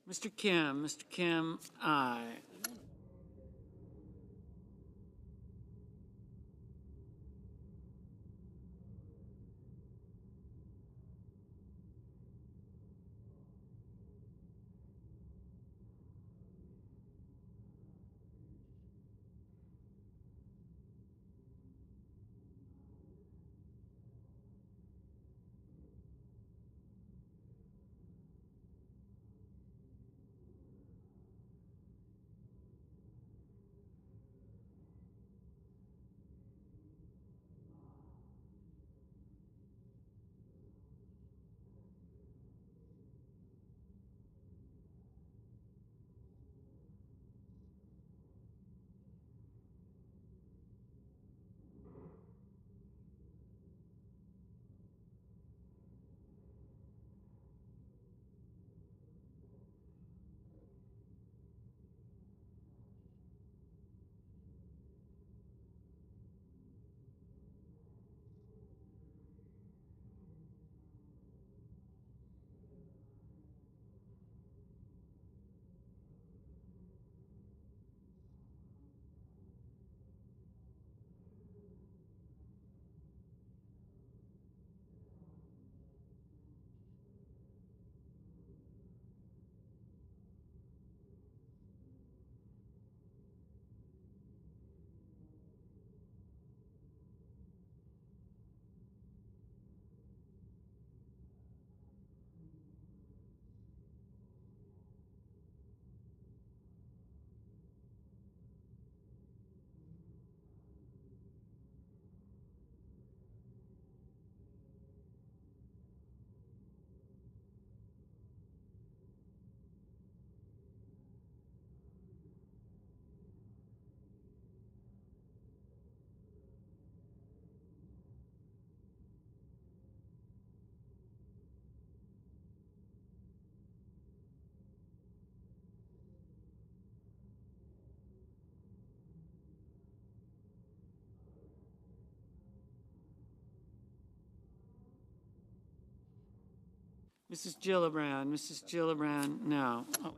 Mr. Kim, aye. Mrs. Gillibrand, no. Oh.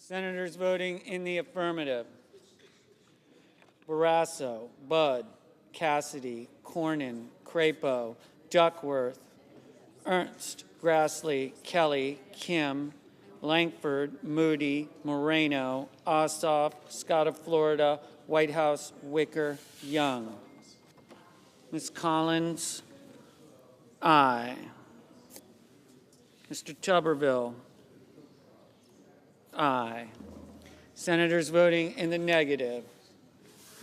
Senators voting in the affirmative: Barrasso, Budd, Cassidy, Cornyn, Crapo, Duckworth, Ernst, Grassley, Kelly, Kim, Langford, Moody, Moreno, Ossoff, Scott of Florida, Whitehouse, Wicker, Young. Ms. Collins, aye. Mr. Tuberville, aye. Senators voting in the negative: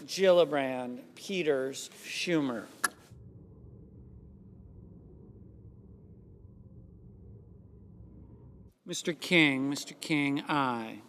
Gillibrand, Peters, Schumer. Mr. King, aye.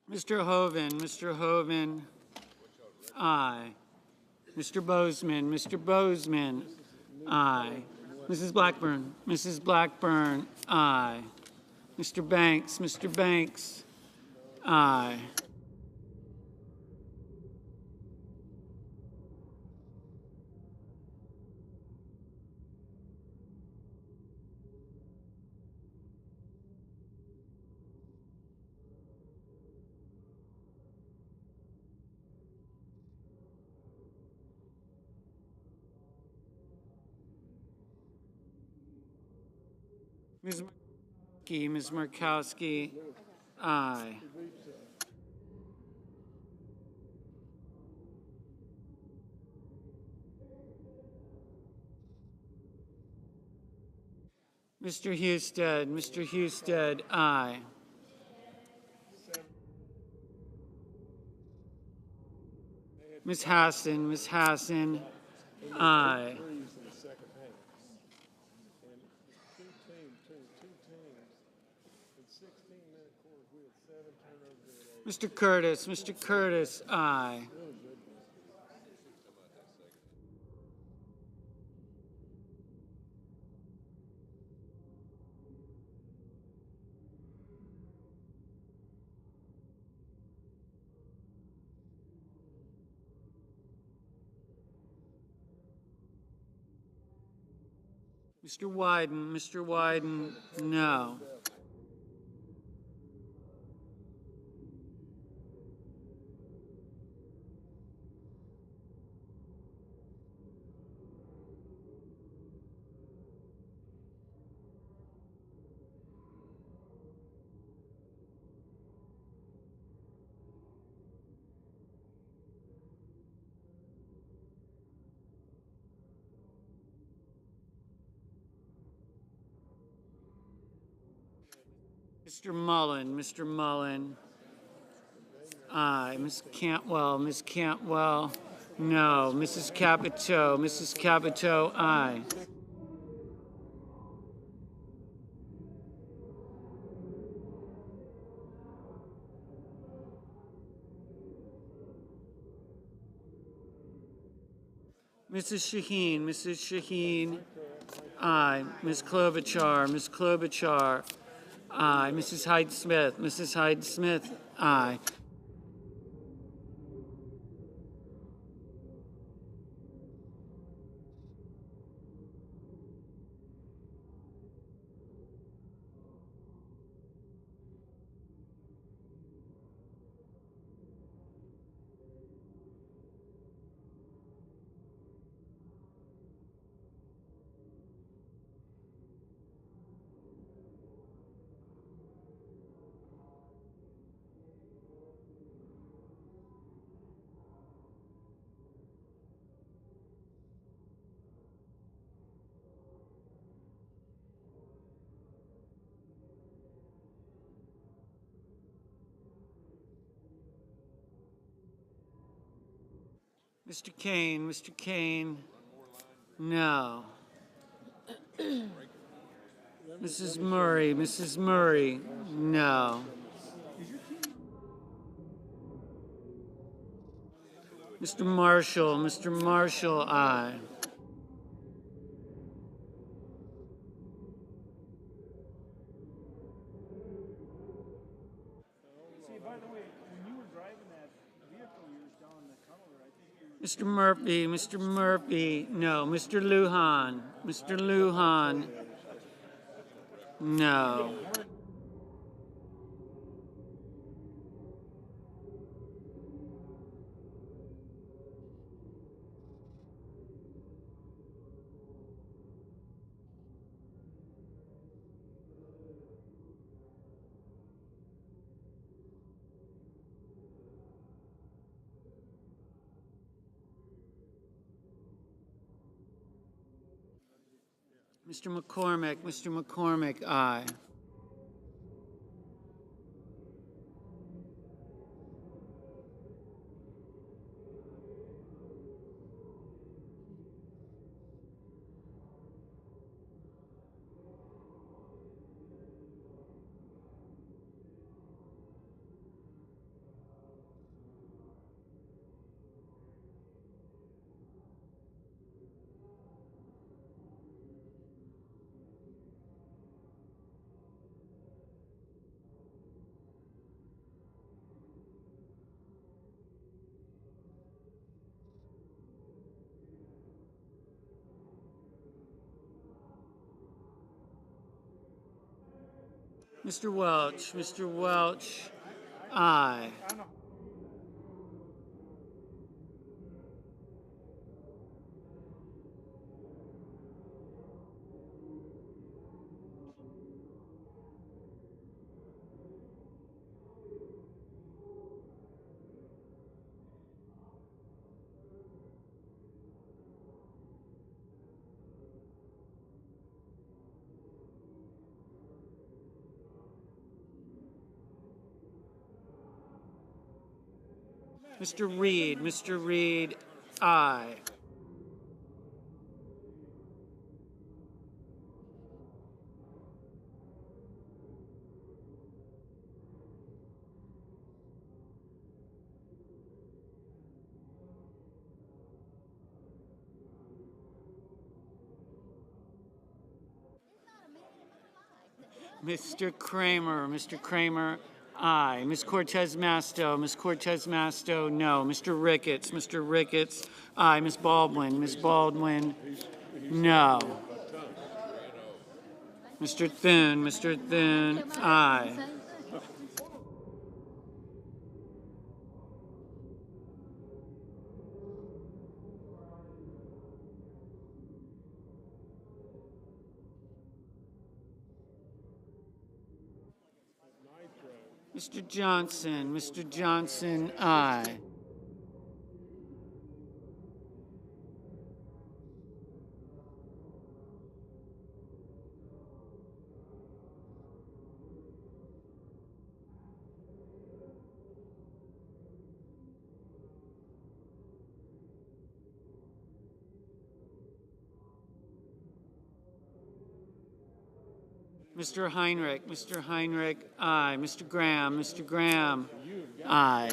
Mr. Hoven, aye. Mr. Bozeman, aye. Mrs. Blackburn, aye. Mr. Banks, aye. Ms. Murkowski, aye. Mr. Husted, aye. Ms. Hassan, aye. Mr. Curtis, aye. Mr. Wyden, no. Mr. Mullen, aye. Ms. Cantwell, No. Mrs. Capito. Mrs. Capito, aye. Mrs. Shaheen. Mrs. Shaheen, aye. Ms. Klobuchar. Ms. Klobuchar, aye. Mrs. Hyde Smith. Mrs. Hyde Smith, aye. Mr. Kane. Mr. Kane, no. Mrs. Murray. Mrs. Murray, no. Mr. Marshall. Mr. Marshall, aye. Mr. Murphy. Mr. Murphy, no. Mr. Lujan. Mr. Lujan, no. Mr. McCormick. Mr. McCormick, aye. Mr. Welch. Mr. Welch, aye. Mr. Reed. Mr. Reed, aye. Mr. Kramer. Mr. Kramer, aye. Ms. Cortez Masto. Ms. Cortez Masto, no. Mr. Ricketts. Mr. Ricketts, aye. Ms. Baldwin. Ms. Baldwin, no. Mr. Thune. Mr. Thune, aye. Mr. Johnson. Mr. Johnson, aye. Mr. Heinrich, aye. Mr. Graham, aye.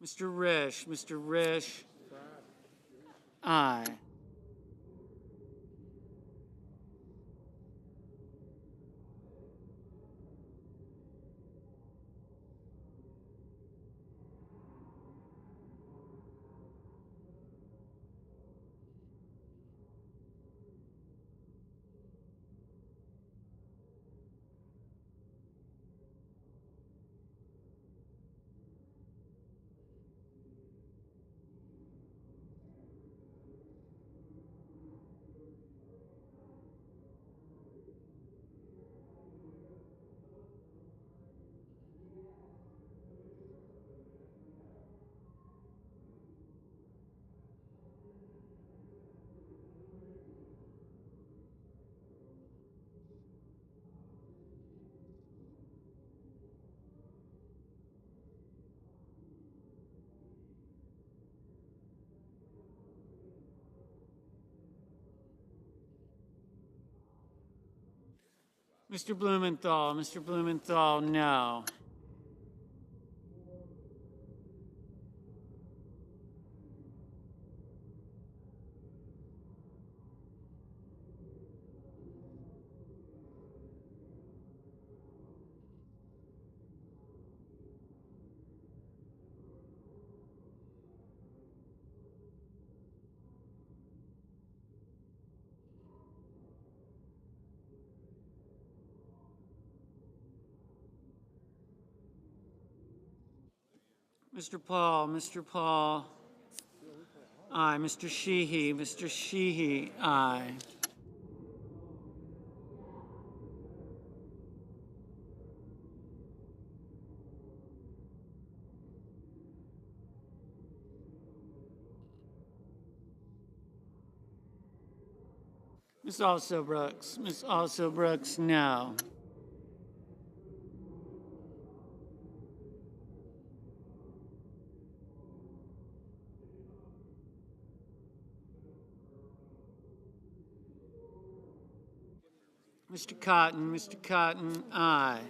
Mr. Risch, aye. Mr. Blumenthal, no. Mr. Paul, aye. Mr. Sheehy, aye. Ms. Also Brooks, no. Mr. Cotton, aye.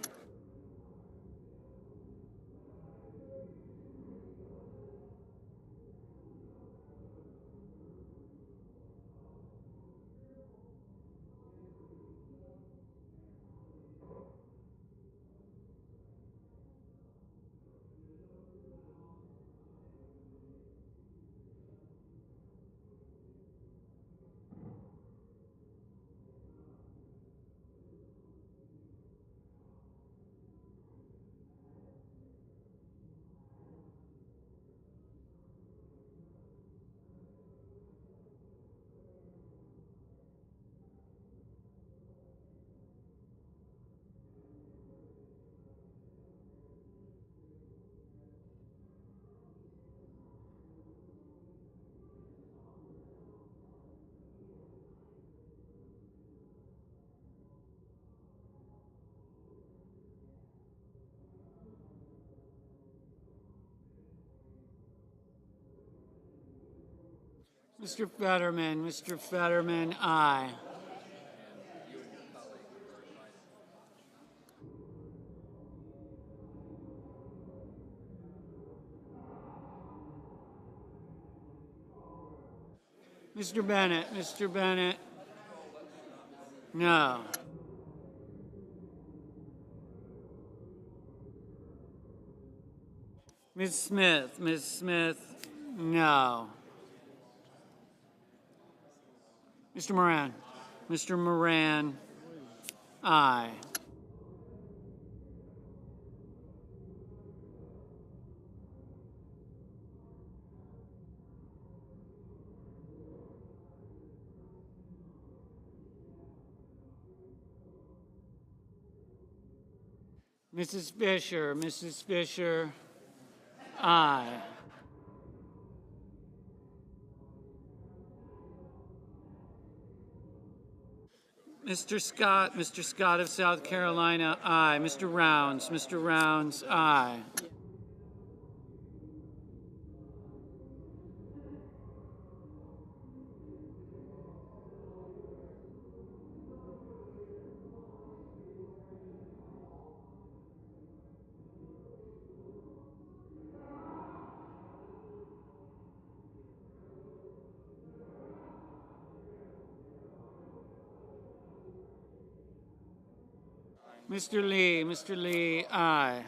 Mr. Fetterman, aye. Mr. Bennett, Mr. Bennett. No. Ms. Smith, Ms. Smith. No. Mr. Moran. Mr. Moran. Aye. Mrs. Fisher, Mrs. Fisher. Aye. Mr. Scott of South Carolina, aye. Mr. Rounds, aye. Mr. Lee, aye.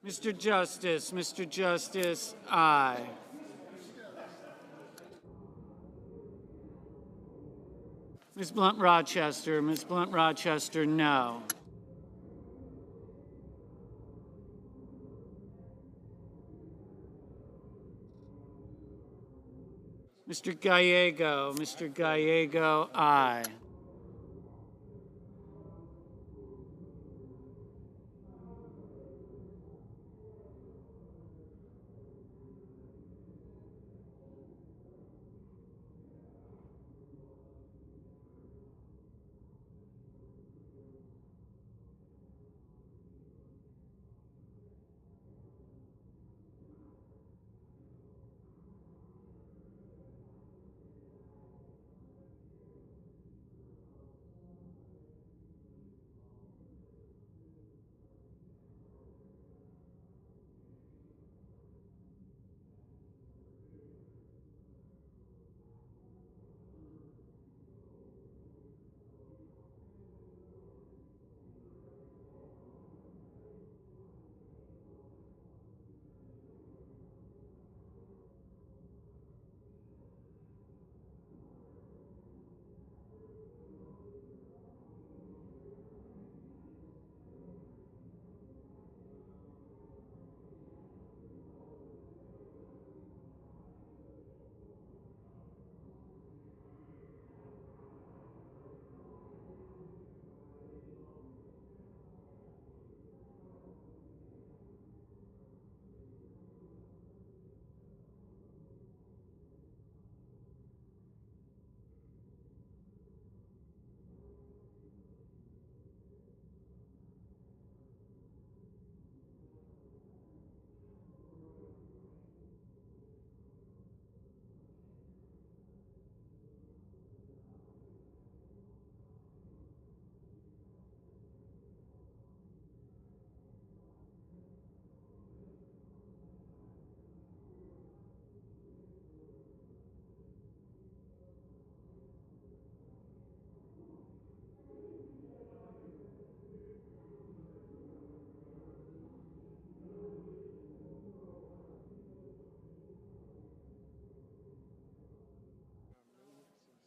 Mr. Justice, aye. Ms. Blunt Rochester, no. Mr. Gallego, aye.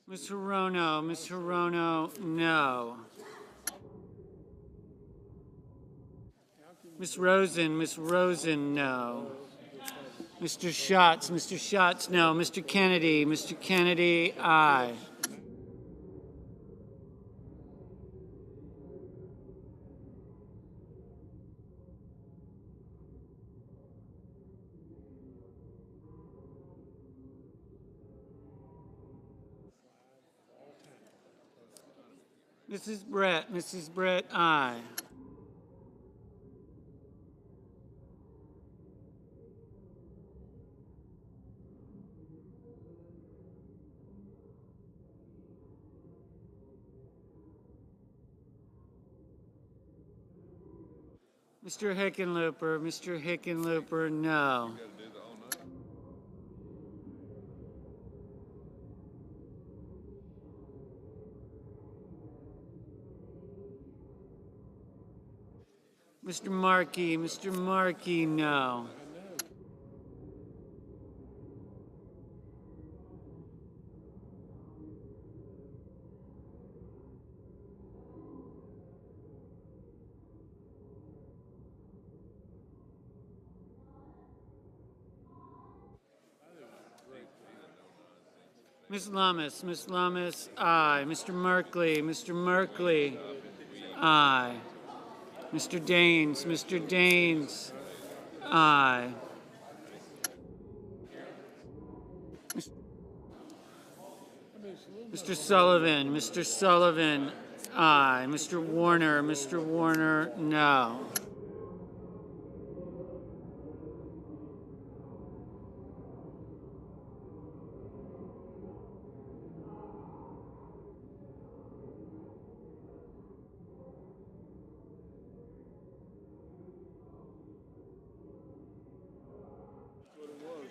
Ms. Hirono, no. Ms. Rosen, no. Mr. Schatz, no. Mr. Kennedy, aye. Mrs. Brett, aye. Mr. Hickenlooper, no. Mr. Markey, no. Ms. Lummis, aye. Mr. Merkley, aye. Mr. Daines, aye. Mr. Sullivan, aye. Mr. Warner, no.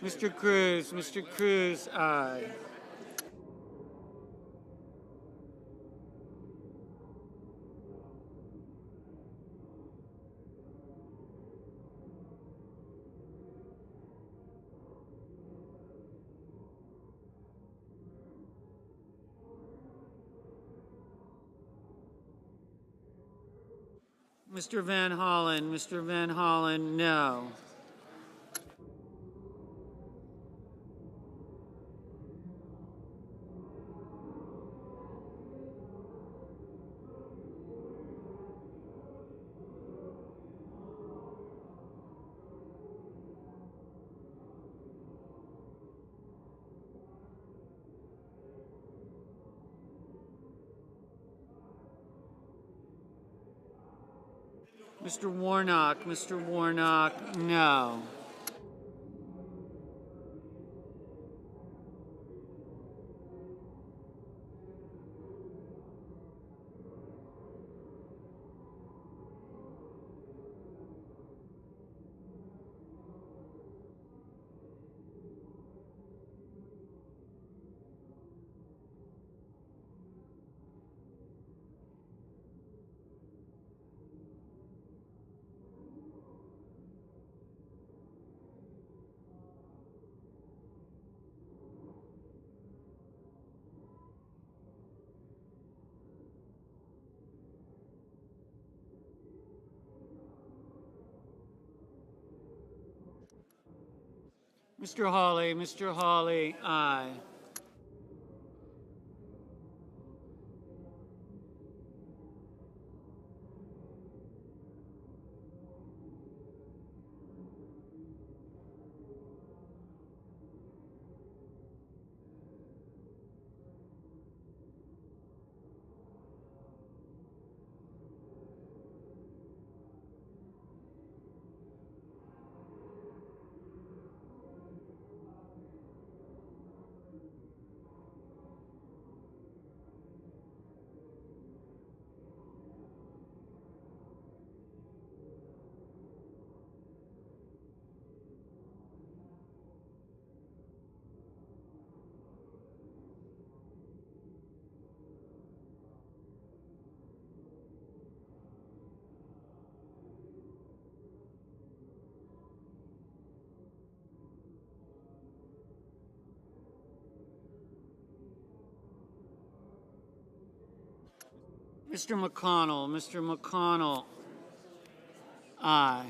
Mr. Cruz, aye. Mr. Van Hollen, no. Mr. Warnock, no. Mr. Hawley, aye. Mr. McConnell, aye.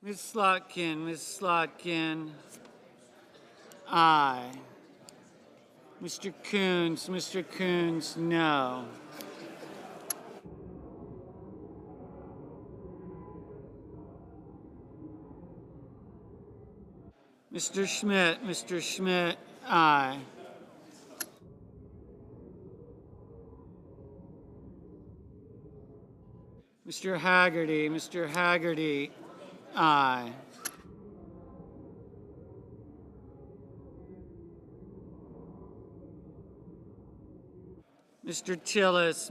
Ms. Slotkin, aye. Mr. Coons, no. Mr. Schmidt, aye. Mr. Haggerty, aye. Mr. Tillis,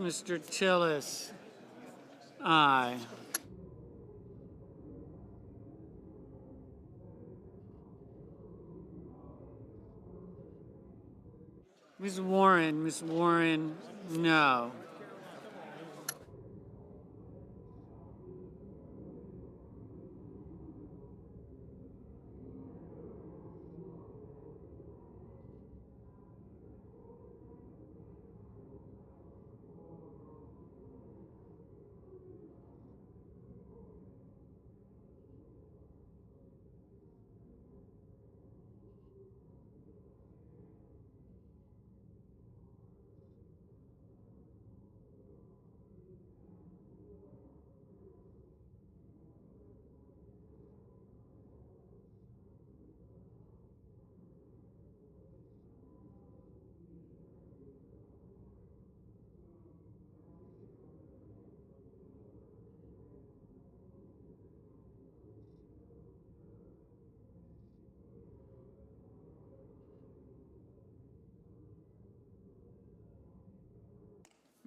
aye. Ms. Warren, no.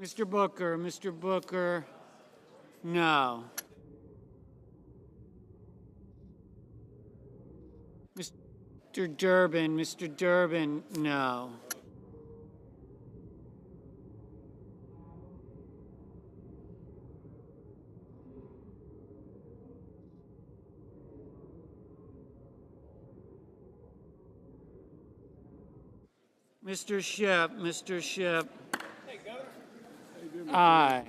Mr. Booker, no. Mr. Durbin, no. Mr. Ship, aye.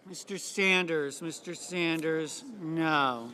Mr. Sanders, no.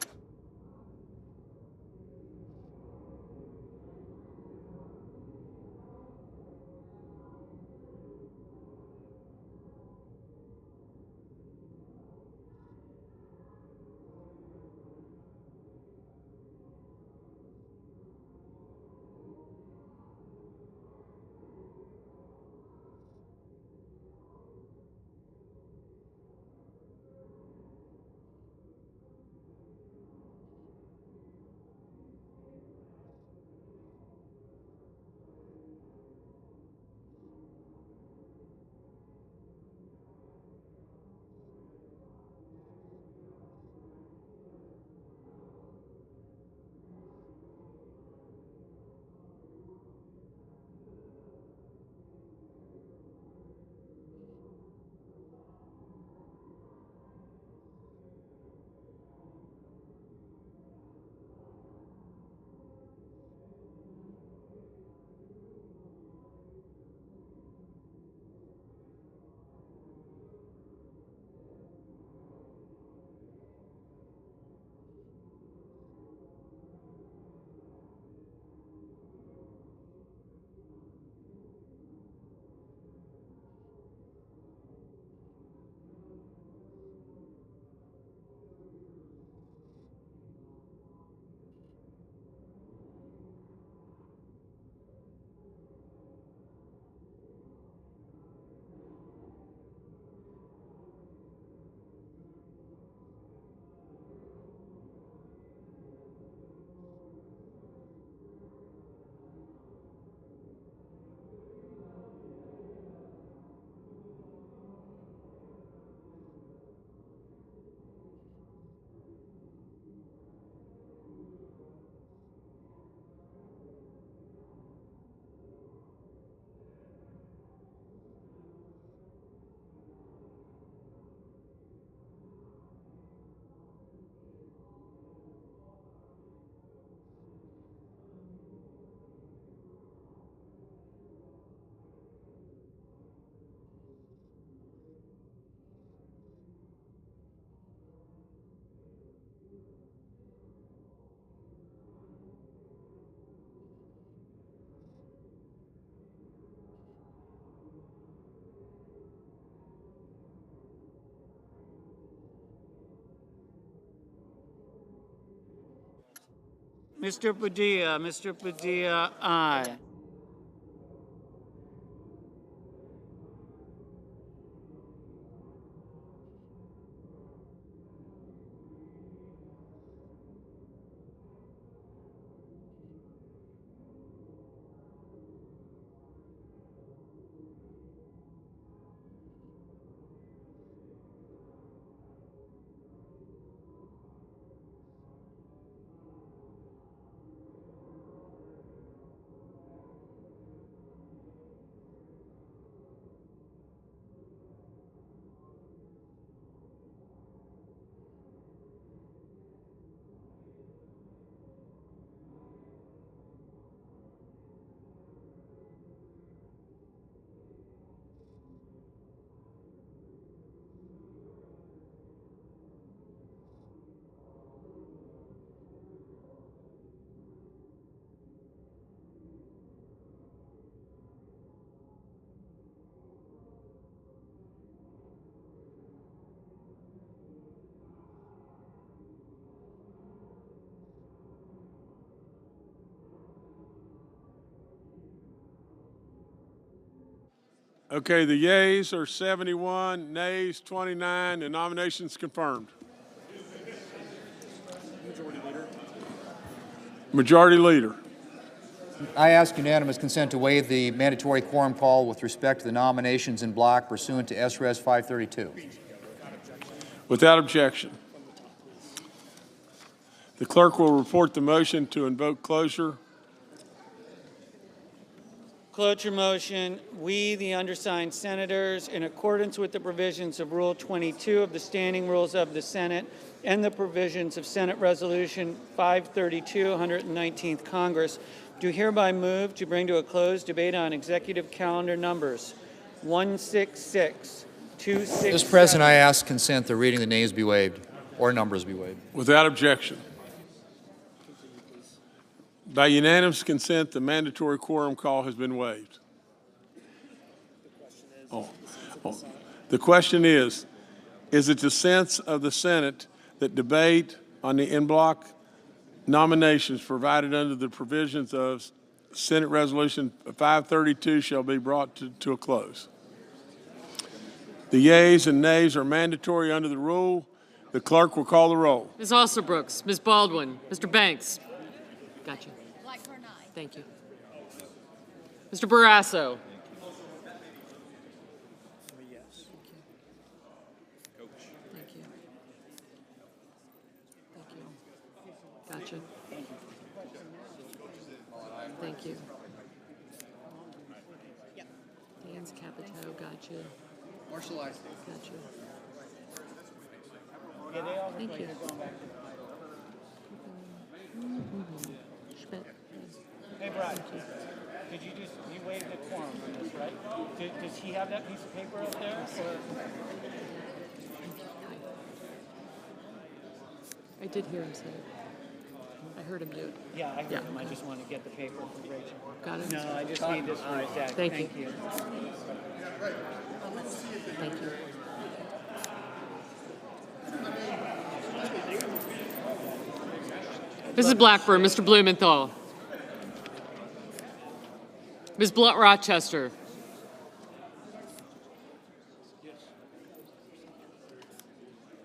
Mr. Padilla. Mr. Padilla, aye. Okay, the yeas are 71, nays 29, the nomination's confirmed. Majority Leader. I ask unanimous consent to waive the mandatory quorum call with respect to the nominations in block pursuant to SRES 532. Without objection. The clerk will report the motion to invoke closure. Cloture motion. We, the undersigned senators, in accordance with the provisions of Rule 22 of the Standing Rules of the Senate and the provisions of Senate Resolution 532, 119th Congress, do hereby move to bring to a close debate on executive calendar numbers 166, 267. Mr. President, I ask consent the reading of the names be waived or numbers be waived. Without objection. By unanimous consent, the mandatory quorum call has been waived. The question is it the sense of the Senate that debate on the en bloc nominations provided under the provisions of Senate Resolution 532 shall be brought to a close? The yeas and nays are mandatory under the rule. The clerk will call the roll. Ms. Alsobrooks, Ms. Baldwin, Mr. Banks. Gotcha. Thank you. Mr. Barrasso. Thank you. Gotcha. Thank you. Dan's Capito, gotcha. Marshallized. Gotcha. Thank you. Schmidt. Hey, Brad, did you waive the quorum on this, right? Does he have that piece of paper up there? Or? I did hear him say it. I heard him do it. Yeah, I heard him. I just want to get the paper from Rachel. Got it? No, I just need this for his dad. Thank Thank you. Thank you. Mrs. Blackburn, Mr. Blumenthal. Ms. Blunt Rochester.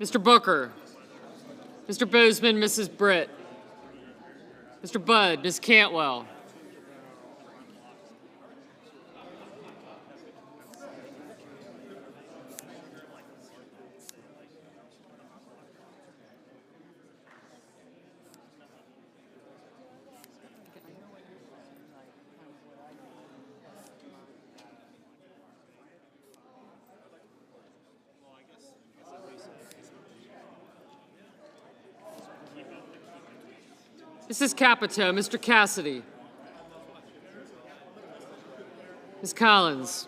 Mr. Booker. Mr. Bozeman, Mrs. Britt. Mr. Budd, Ms. Cantwell. Mrs. Capito, Mr. Cassidy. Ms. Collins.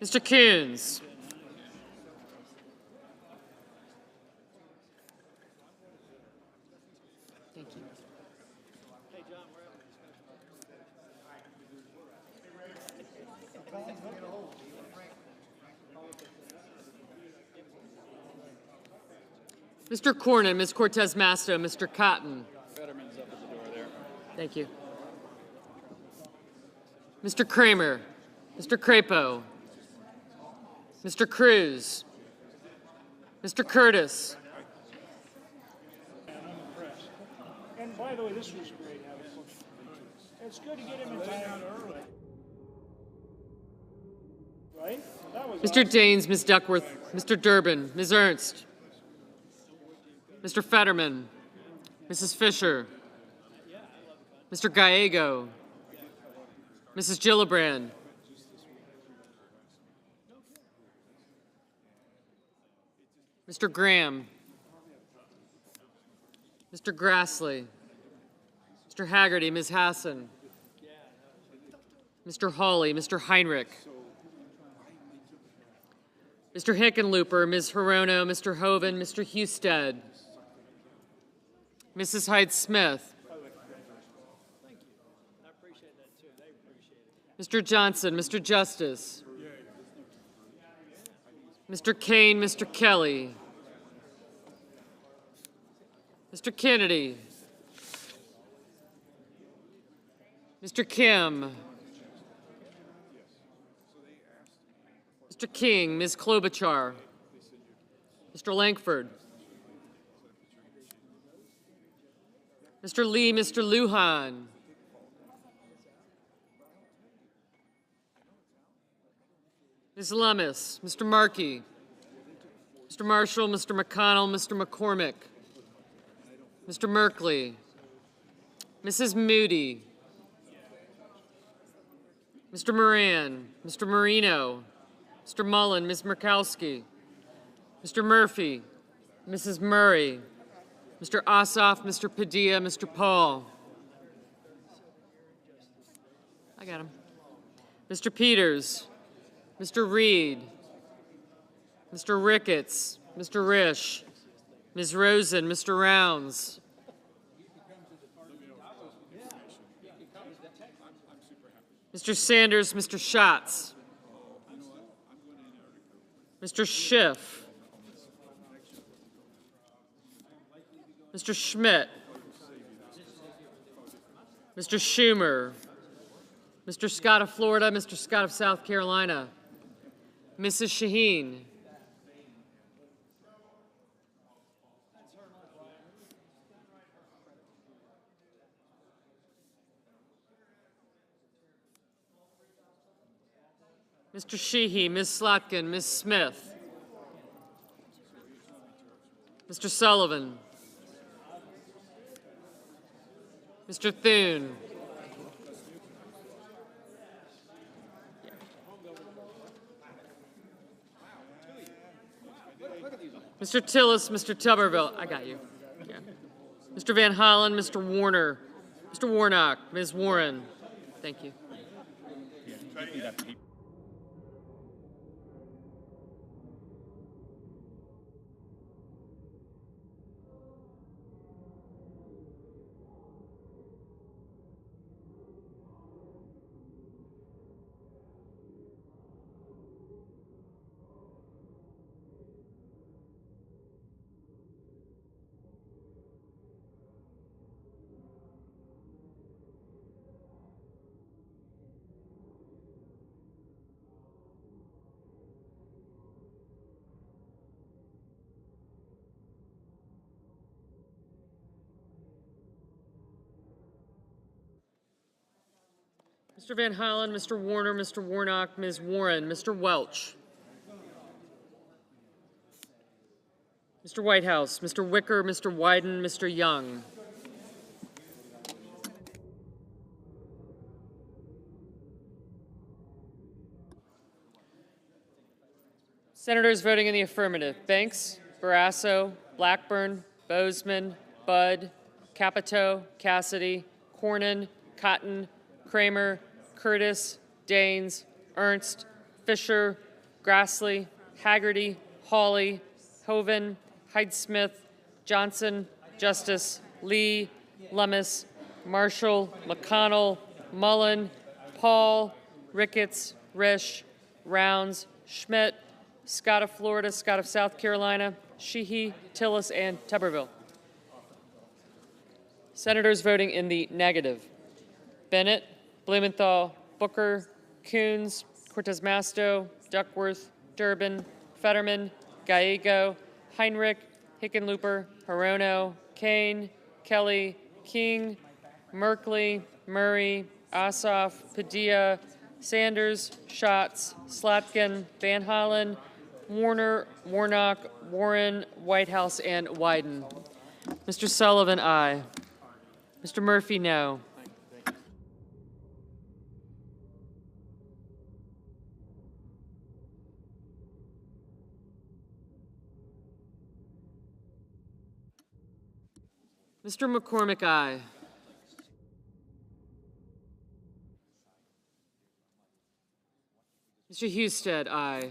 Mr. Coons. Thank you. Mr. Cornyn, Ms. Cortez Masto, Mr. Cotton. Fetterman's up at the door there. Thank you. Mr. Kramer, Mr. Crapo, Mr. Cruz, Mr. Curtis, And by the way, this was great. It's good to get him in time early. Right? That was Mr. Daines, Ms. Duckworth, Mr. Durbin, Ms. Ernst, Mr. Fetterman, Mrs. Fisher, Mr. Gallego, Mrs. Gillibrand, Mr. Graham, Mr. Grassley, Mr. Haggerty, Ms. Hassan, Mr. Hawley, Mr. Heinrich, Mr. Hickenlooper, Ms. Hirono, Mr. Hoven, Mr. Husted, Mrs. Hyde-Smith, Mr. Johnson, Mr. Justice, Mr. Kane, Mr. Kelly, Mr. Kennedy, Mr. Kim, Mr. King, Ms. Klobuchar, Mr. Langford, Mr. Lee, Mr. Lujan, Ms. Lummis, Mr. Markey, Mr. Marshall, Mr. McConnell, Mr. McCormick, Mr. Merkley, Mrs. Moody, Mr. Moran, Mr. Marino, Mr. Mullen, Ms. Murkowski, Mr. Murphy, Mrs. Murray, Mr. Ossoff, Mr. Padilla, Mr. Paul. I got him. Mr. Peters, Mr. Reed, Mr. Ricketts, Mr. Risch, Ms. Rosen, Mr. Rounds, Mr. Sanders, Mr. Schatz, Mr. Schiff, Mr. Schmidt, Mr. Schumer, Mr. Scott of Florida, Mr. Scott of South Carolina, Mrs. Shaheen, Mr. Sheehy, Ms. Slotkin, Ms. Smith, Mr. Sullivan, Mr. Thune, Mr. Tillis, Mr. Tuberville, I got you. Yeah. Mr. Van Hollen, Mr. Warner, Mr. Warnock, Ms. Warren. Thank you. Mr. Van Hollen, Mr. Warner, Mr. Warnock, Ms. Warren, Mr. Welch, Mr. Whitehouse, Mr. Wicker, Mr. Wyden, Mr. Young. Senators voting in the affirmative: Banks, Barrasso, Blackburn, Bozeman, Budd, Capito, Cassidy, Cornyn, Cotton, Kramer, Curtis, Daines, Ernst, Fisher, Grassley, Haggerty, Hawley, Hoven, Hyde-Smith, Johnson, Justice, Lee, Lummis, Marshall, McConnell, Mullen, Paul, Ricketts, Risch, Rounds, Schmidt, Scott of Florida, Scott of South Carolina, Sheehy, Tillis, and Tuberville. Senators voting in the negative: Bennett, Blumenthal, Booker, Coons, Cortez Masto, Duckworth, Durbin, Fetterman, Gallego, Heinrich, Hickenlooper, Hirono, Kane, Kelly, King, Merkley, Murray, Ossoff, Padilla, Sanders, Schatz, Slapkin, Van Hollen, Warner, Warnock, Warren, Whitehouse, and Wyden. Mr. Sullivan, aye. Mr. Murphy, no. Mr. McCormick, aye. Mr. Husted, aye.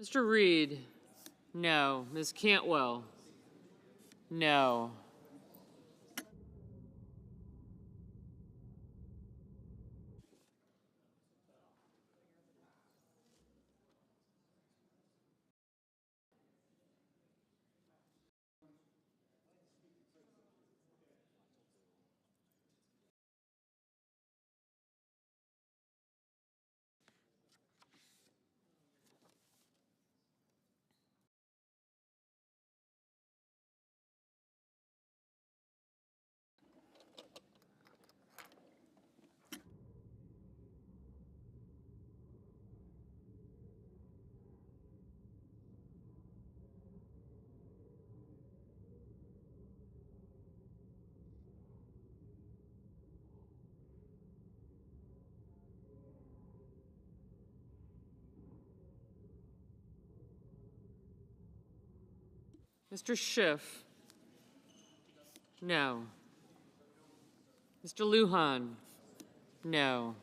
Mr. Reed, no. Ms. Cantwell, no. Mr. Schiff, no. Mr. Lujan, no.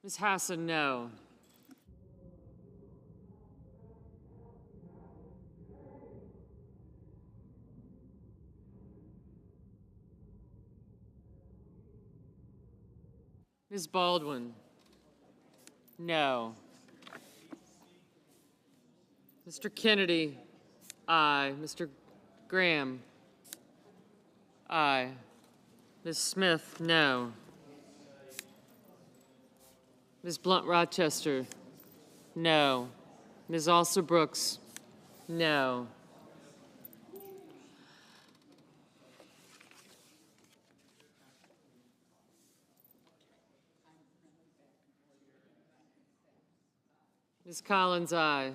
Ms. Hassan, no. Ms. Baldwin, no. Mr. Kennedy, aye. Mr. Graham, aye. Ms. Smith, no. Ms. Blunt Rochester, no. Ms. Alsa Brooks, no. Ms. Collins, aye.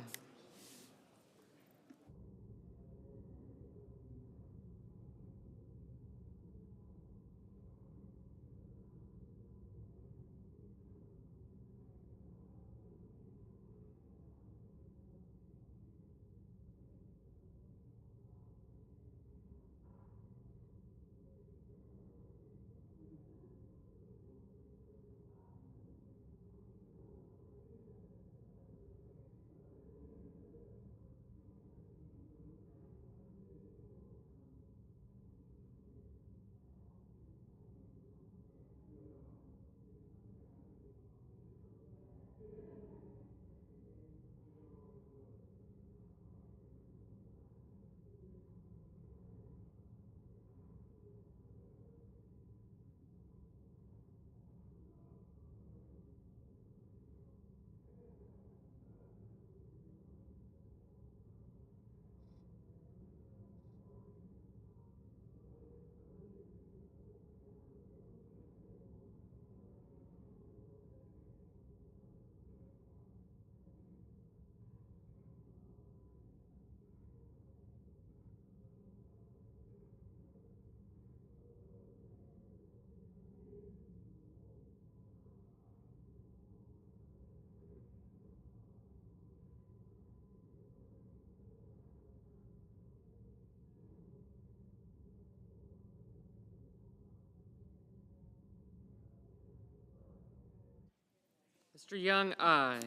Mr. Young, aye.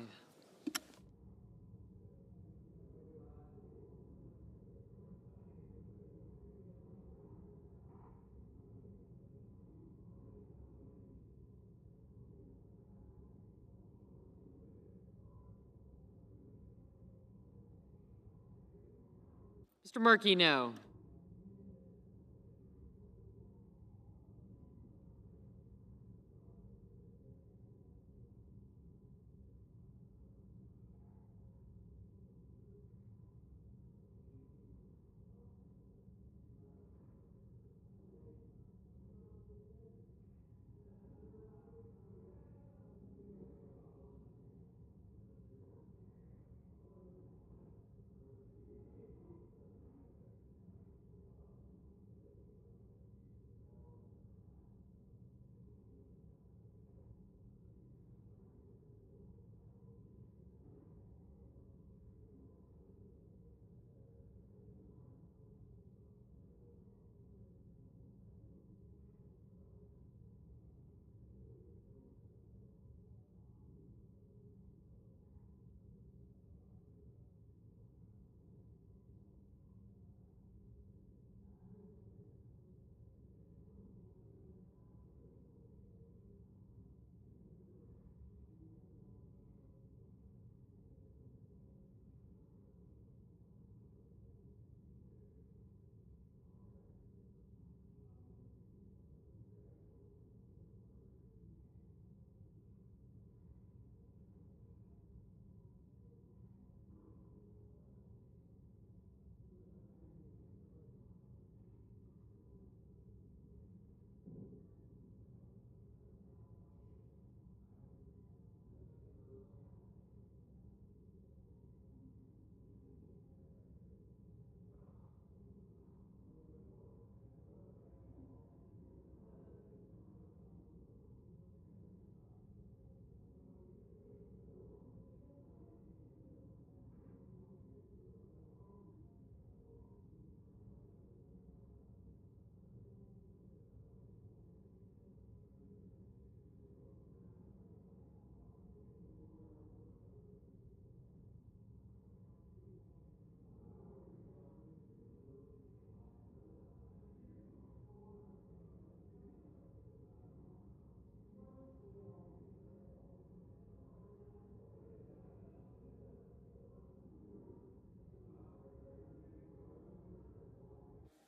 Mr. Murky, no.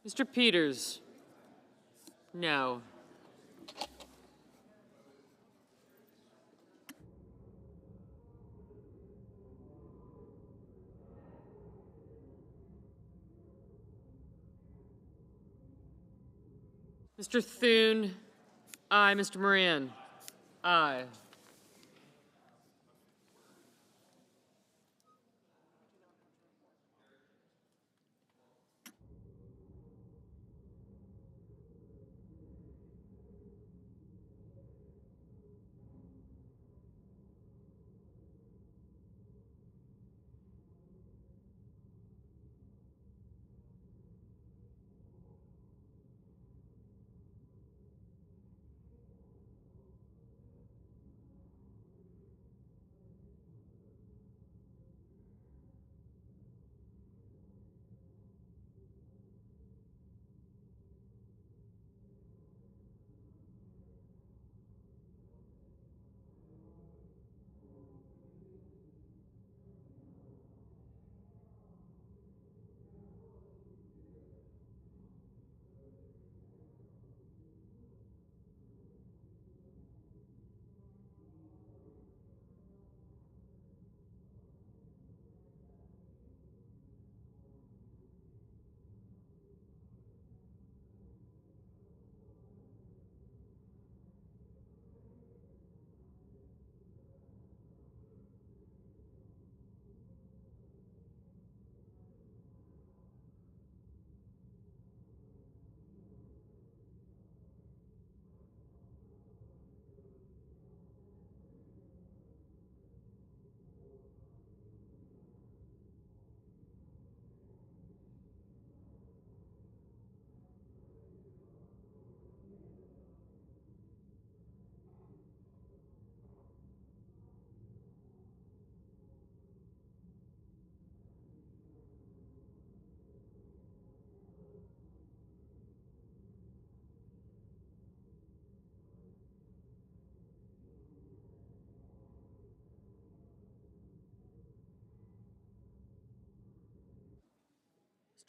Mr. Peters? No. Mr. Thune? Aye. Mr. Moran? Aye.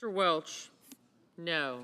Mr. Welch? No.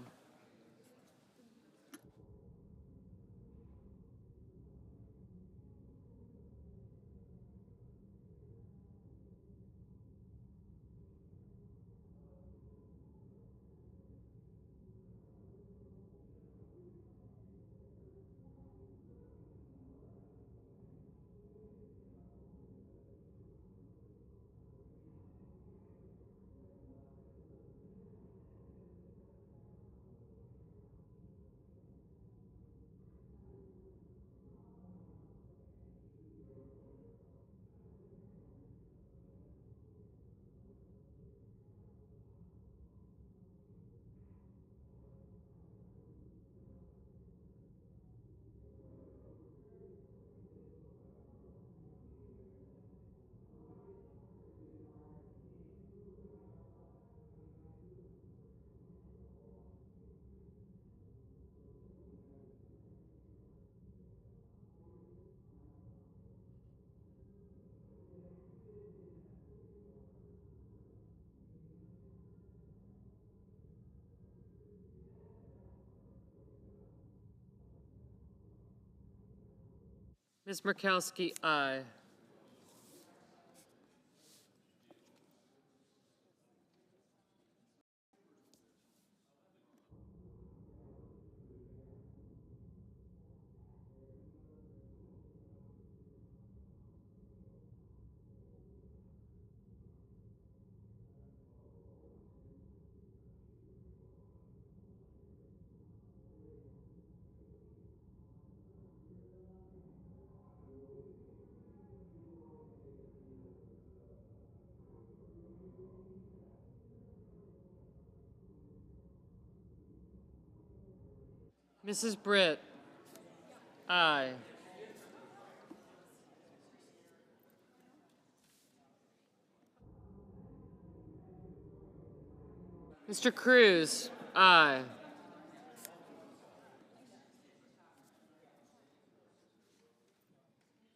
Ms. Murkowski? Aye. Mrs. Britt? Aye. Mr. Cruz? Aye.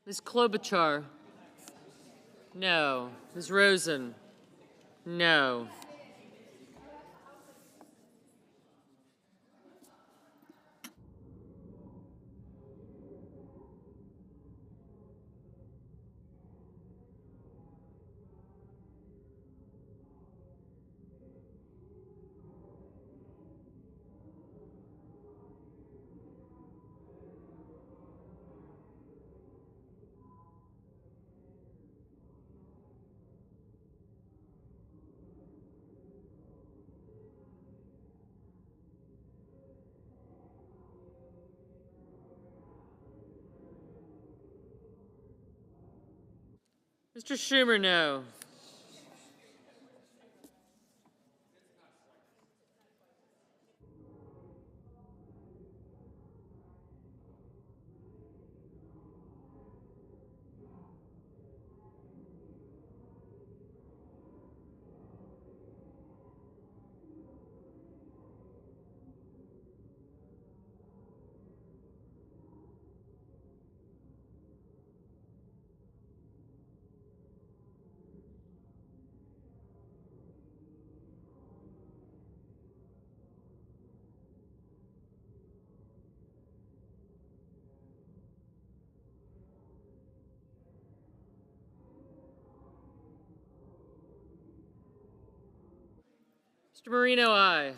Ms. Klobuchar? No. Ms. Rosen? No. Mr. Schumer, no. Mr. Marino, aye.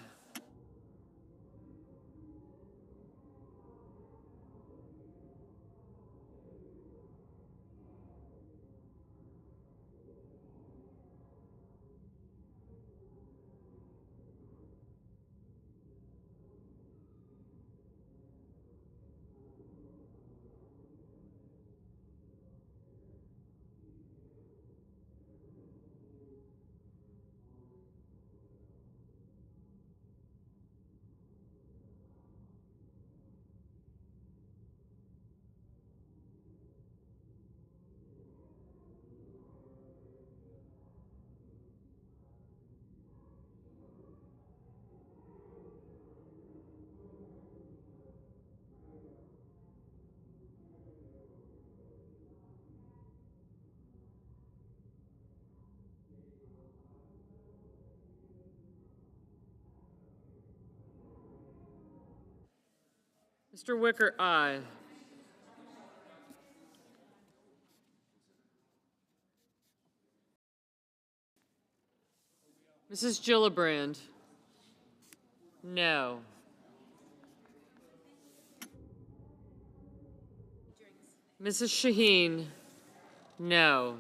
Mr. Wicker, aye. Mrs. Gillibrand, no. Mrs. Shaheen, no.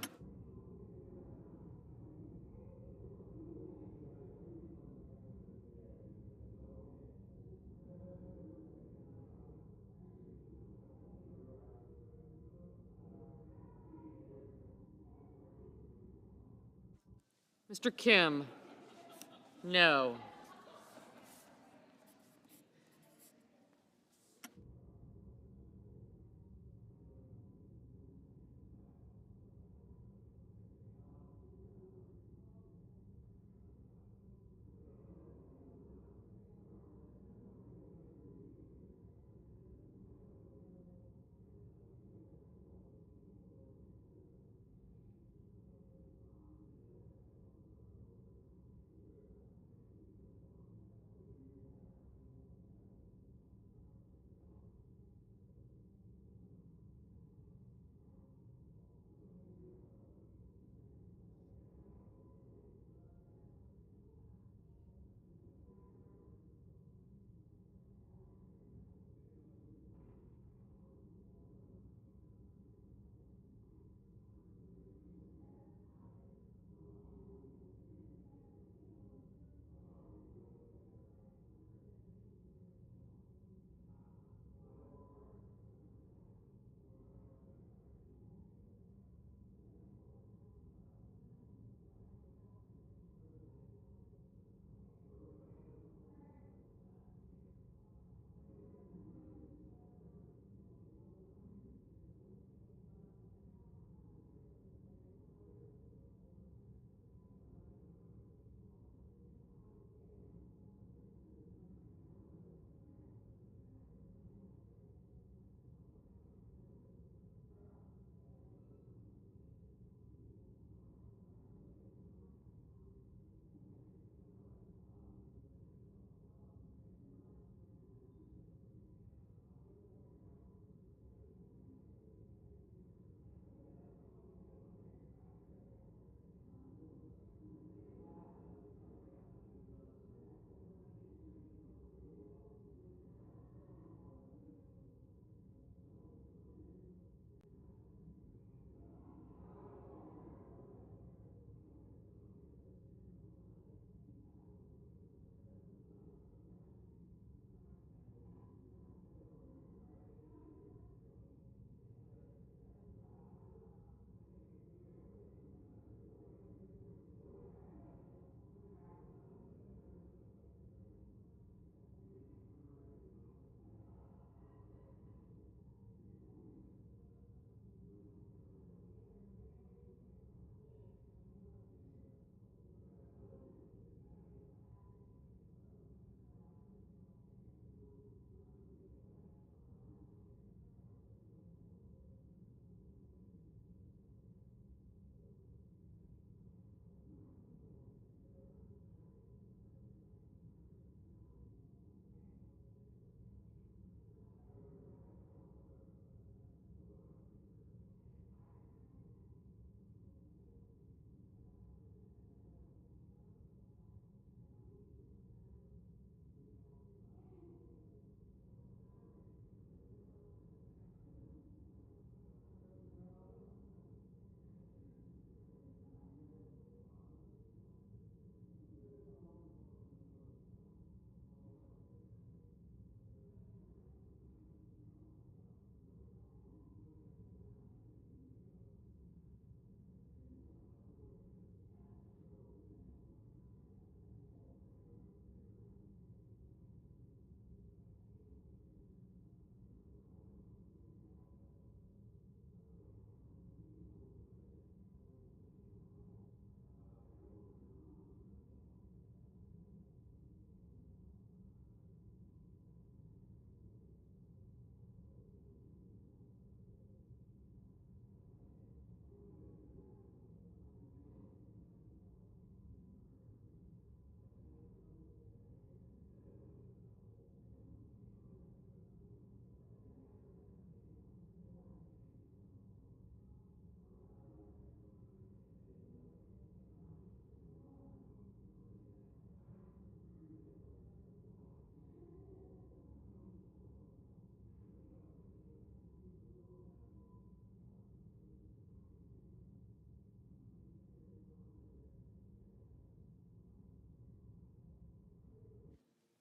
Mr. Kim, no.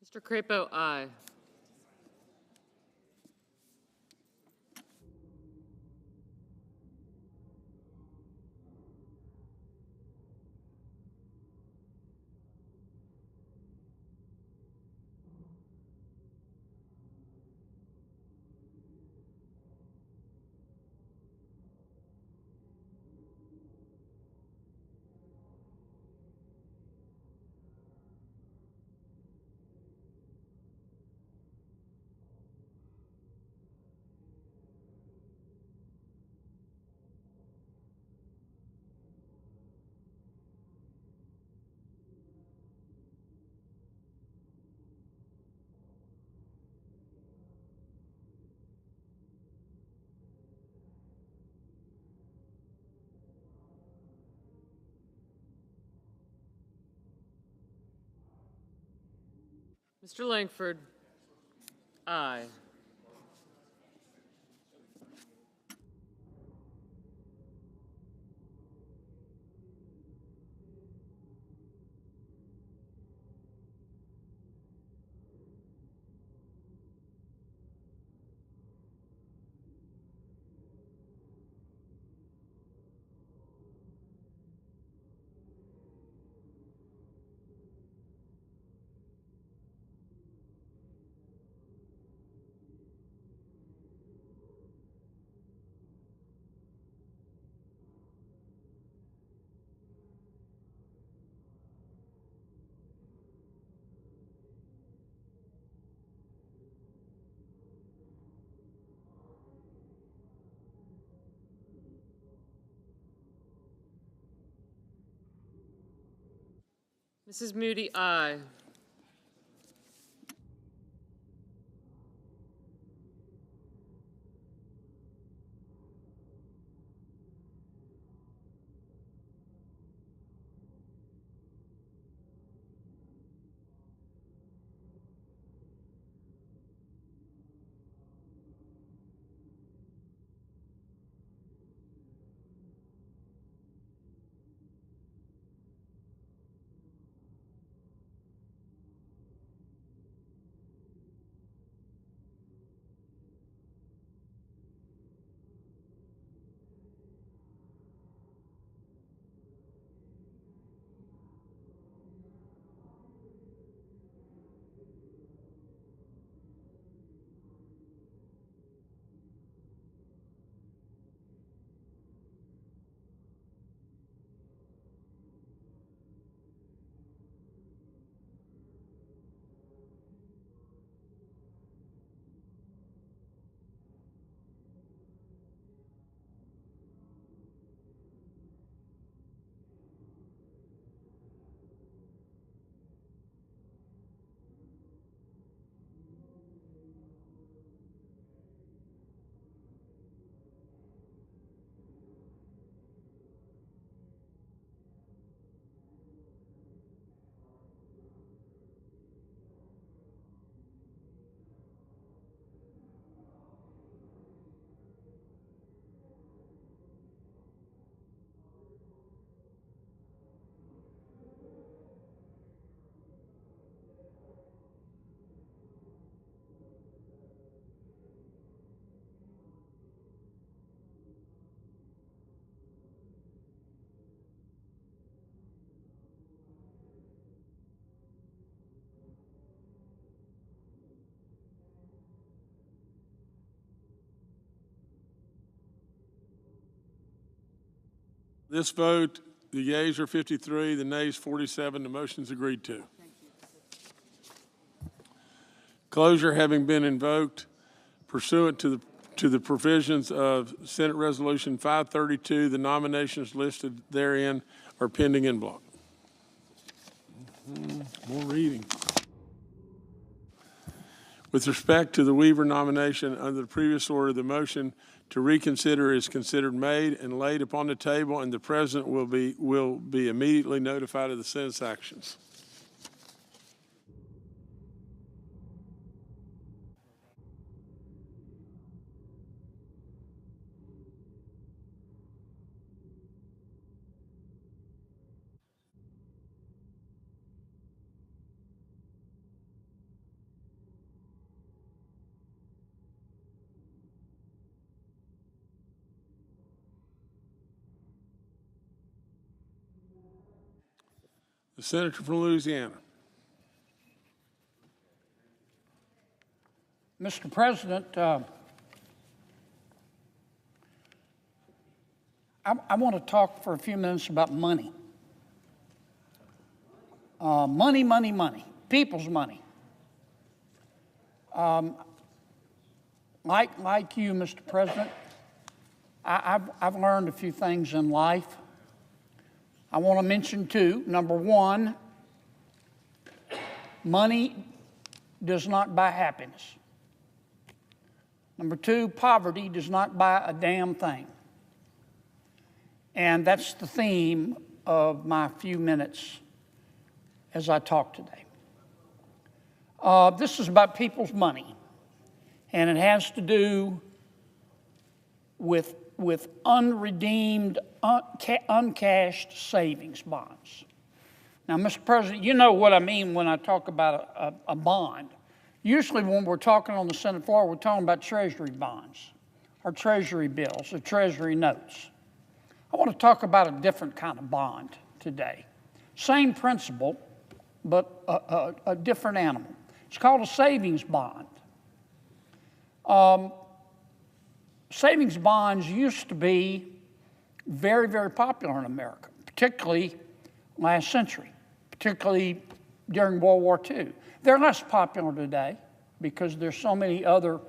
Mr. Crapo, aye. Mr. Langford, aye. Mrs. Moody, aye. This vote, the yeas are 53, the nays 47. The motion's agreed to. Closure having been invoked pursuant to the provisions of Senate Resolution 532, the nominations listed therein are pending en bloc. More reading. With respect to the Weaver nomination under the previous order, the motion to reconsider is considered made and laid upon the table, and the President will be immediately notified of the Senate's actions. The senator from Louisiana. Mr. President, I want to talk for a few minutes about money. Money, money, money. People's money. Like you, Mr. President, I've learned a few things in life. I want to mention two. Number one, money does not buy happiness. Number two, poverty does not buy a damn thing. And that's the theme of my few minutes as I talk today. This is about people's money, and it has to do with unredeemed, uncashed savings bonds. Now, Mr. President, you know what I mean when I talk about a bond. Usually when we're talking on the Senate floor, we're talking about Treasury bonds, or Treasury bills, or Treasury notes. I want to talk about a different kind of bond today. Same principle, but a different animal. It's called a savings bond. Savings bonds used to be very, very popular in America, particularly last century, particularly during World War II. They're less popular today because there's so many other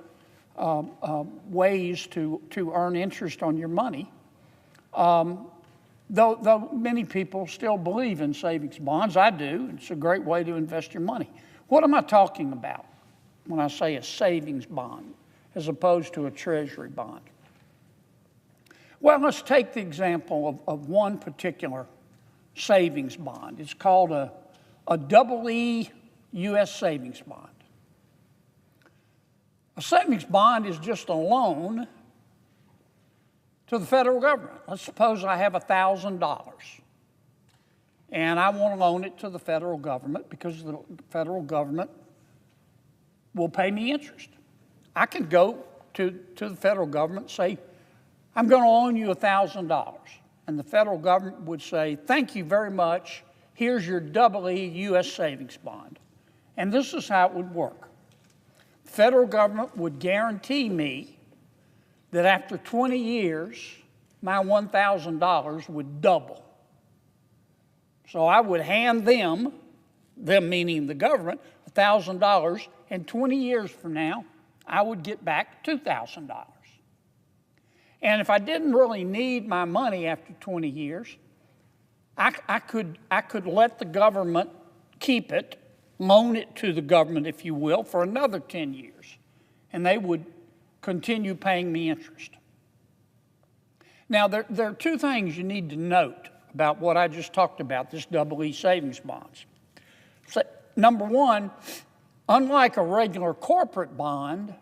ways to earn interest on your money. Though many people still believe in savings bonds, I do. It's a great way to invest your money. What am I talking about when I say a savings bond as opposed to a treasury bond? Well, let's take the example of one particular savings bond. It's called a EE U.S. savings bond. A savings bond is just a loan to the federal government. Let's suppose I have $1,000 and I want to loan it to the federal government because the federal government will pay me interest. I can go to the federal government and say, I'm going to loan you $1,000. And the federal government would say, thank you very much. Here's your EE U.S. savings bond. And this is how it would work. The federal government would guarantee me that after 20 years, my $1,000 would double. So I would hand them meaning the government, $1,000, and 20 years from now, I would get back $2,000. And if I didn't really need my money after 20 years, I could let the government keep it, loan it to the government, if you will, for another 10 years, and they would continue paying me interest. Now, there are two things you need to note about what I just talked about, this EE savings bonds. So, number one, unlike a regular corporate bond,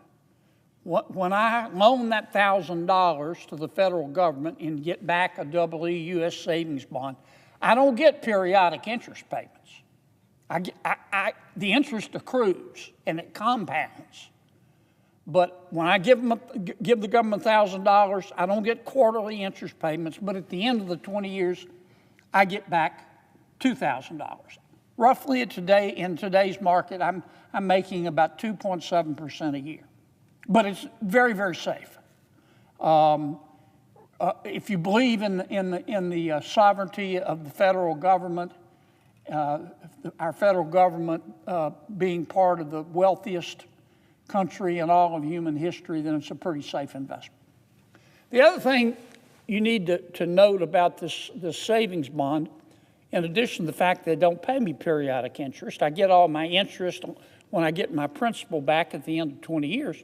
when I loan that $1,000 to the federal government and get back a EE U.S. savings bond, I don't get periodic interest payments. The interest accrues and it compounds. But when I give the government $1,000, I don't get quarterly interest payments, but at the end of the 20 years, I get back $2,000. Roughly in today's market, I'm making about 2.7% a year. But it's very, very safe. If you believe in the sovereignty of the federal government, our federal government being part of the wealthiest country in all of human history, then it's a pretty safe investment. The other thing you need to note about this savings bond, in addition to the fact that they don't pay me periodic interest, I get all my interest when I get my principal back at the end of 20 years,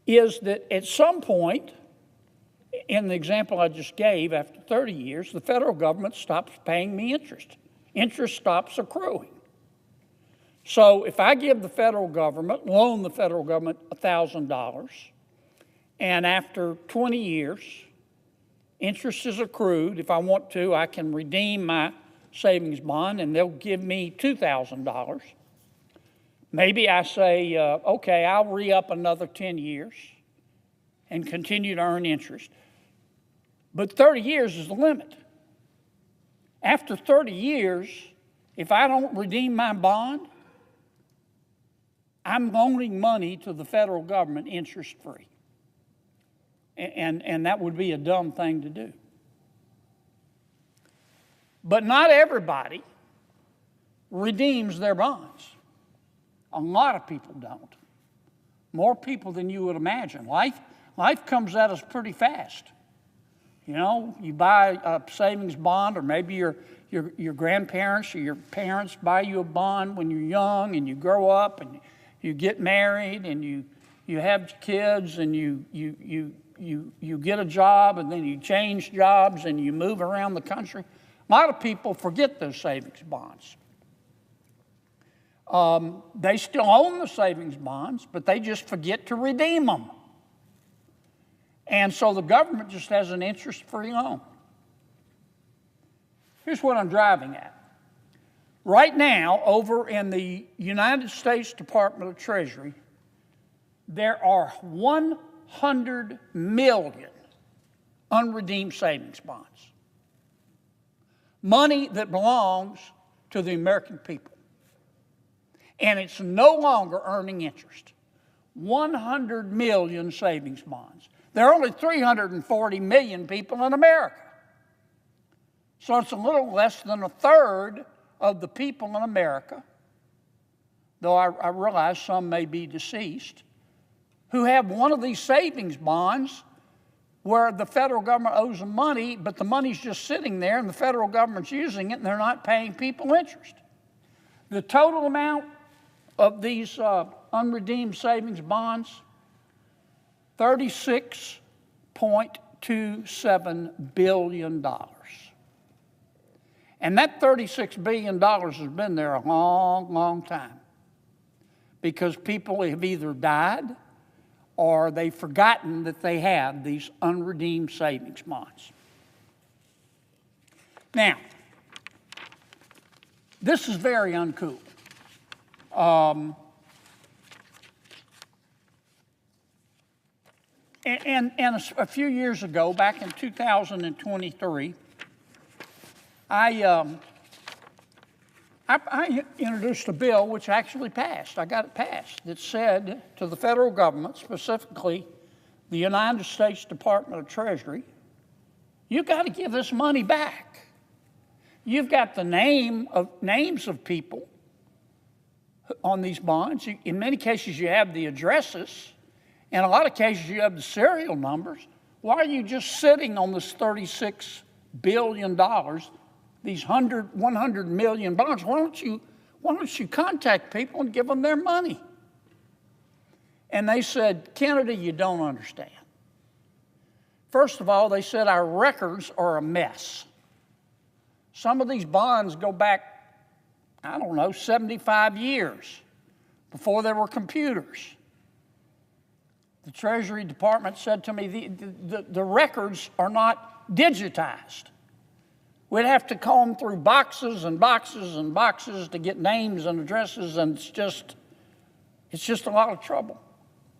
is that at some point, in the example I just gave, after 30 years, the federal government stops paying me interest. Interest stops accruing. So if I give the federal government, loan the federal government $1,000, and after 20 years, interest is accrued. If I want to, I can redeem my savings bond, and they'll give me $2,000. Maybe I say, okay, I'll re-up another 10 years and continue to earn interest. But 30 years is the limit. After 30 years, If I don't redeem my bond, I'm loaning money to the federal government interest-free. And that would be a dumb thing to do. But not everybody redeems their bonds. A lot of people don't. More people than you would imagine. Life comes at us pretty fast. You know, you buy a savings bond, or maybe your grandparents or your parents buy you a bond when you're young, and you grow up and you get married and you have kids and you get a job, and then you change jobs and you move around the country. A lot of people forget those savings bonds. They still own the savings bonds, but they just forget to redeem them. And so the government just has an interest-free loan. Here's what I'm driving at. Right now, over in the United States Department of Treasury, there are 100 million unredeemed savings bonds. Money that belongs to the American people. And it's no longer earning interest. 100 million savings bonds. There are only 340 million people in America. So it's a little less than a third of the people in America, though I realize some may be deceased, who have one of these savings bonds where the federal government owes them money, but the money's just sitting there and the federal government's using it and they're not paying people interest. The total amount of these unredeemed savings bonds, $36.27 billion. And that $36 billion has been there a long, long time because people have either died or they've forgotten that they have these unredeemed savings bonds. Now, this is very uncool. And a few years ago, back in 2023, I introduced a bill which actually passed. I got it passed. That said to the federal government, specifically the United States Department of Treasury, you've got to give this money back. You've got the names of people on these bonds. In many cases, you have the addresses. In a lot of cases, you have the serial numbers. Why are you just sitting on this $36 billion, these 100 million bonds? Why don't you contact people and give them their money? And they said, Kennedy, you don't understand. First of all, they said our records are a mess. Some of these bonds go back, 75 years before there were computers. The Treasury Department said to me, the records are not digitized. We'd have to comb through boxes and boxes and boxes to get names and addresses, and it's just a lot of trouble.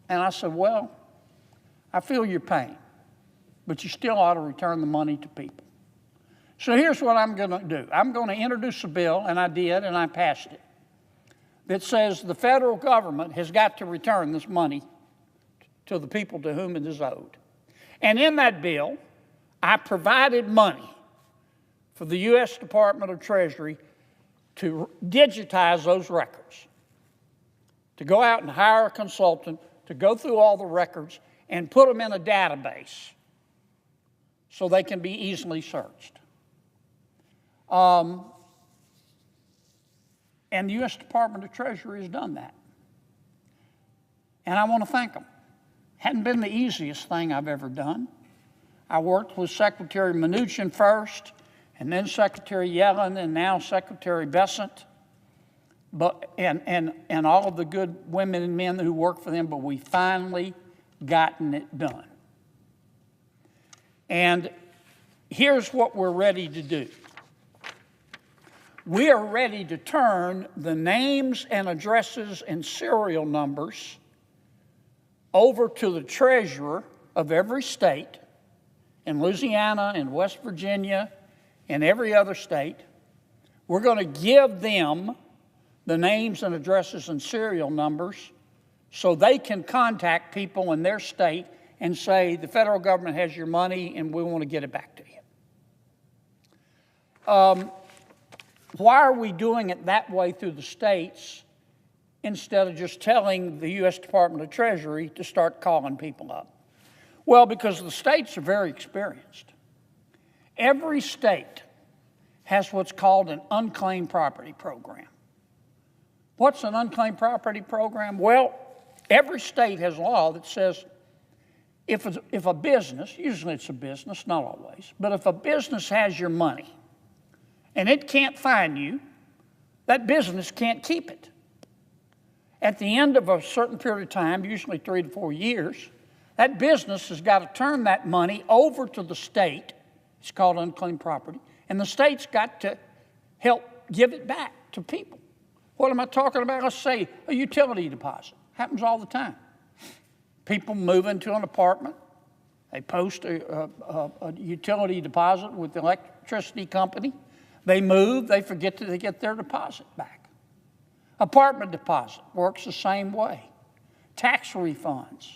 And I said, well, I feel your pain, but you still ought to return the money to people. So here's what I'm going to do. I'm going to introduce a bill, and I did, and I passed it, that says the federal government has got to return this money to the people to whom it is owed. And in that bill, I provided money for the U.S. Department of Treasury to digitize those records, to go out and hire a consultant to go through all the records and put them in a database so they can be easily searched. And the U.S. Department of Treasury has done that. And I want to thank them. Hadn't been the easiest thing I've ever done. I worked with Secretary Mnuchin first, and then Secretary Yellen, and now Secretary Bessent, and all of the good women and men who work for them, but we finally gotten it done. And here's what we're ready to do. We are ready to turn the names and addresses and serial numbers over to the treasurer of every state, in Louisiana and West Virginia and every other state. We're going to give them the names and addresses and serial numbers so they can contact people in their state and say, the federal government has your money and we want to get it back to you. Why are we doing it that way through the states instead of just telling the U.S. Department of Treasury to start calling people up? Well, because the states are very experienced. Every state has what's called an unclaimed property program. What's an unclaimed property program? Well, every state has a law that says if a business, usually it's a business, not always, but if a business has your money and it can't find you, that business can't keep it. At the end of a certain period of time, usually 3 to 4 years, that business has got to turn that money over to the state. It's called unclaimed property. And the state's got to help give it back to people. What am I talking about? Let's say a utility deposit. Happens all the time. People move into an apartment. They post a utility deposit with the electricity company. They move. They forget to get their deposit back. Apartment deposit works the same way. Tax refunds.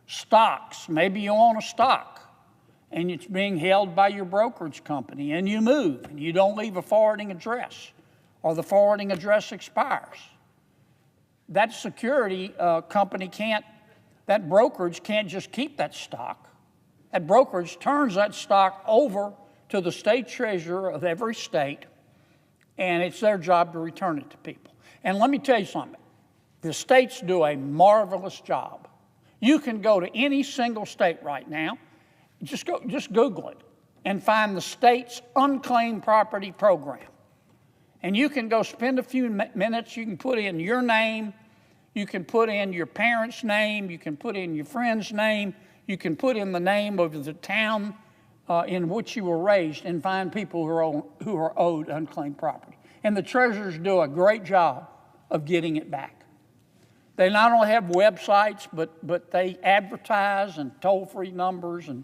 Stocks. Maybe you own a stock and it's being held by your brokerage company and you move and you don't leave a forwarding address or the forwarding address expires. That security company can't, that brokerage can't just keep that stock. That brokerage turns that stock over to the state treasurer of every state, and it's their job to return it to people. And let me tell you something. The states do a marvelous job. You can go to any single state right now, just Google it, and find the state's unclaimed property program. And you can go spend a few minutes, you can put in your name, you can put in your parents' name, you can put in your friend's name, you can put in the name of the town in which you were raised and find people who are owed unclaimed property. And the treasurers do a great job of getting it back. They not only have websites, but they advertise and toll-free numbers, and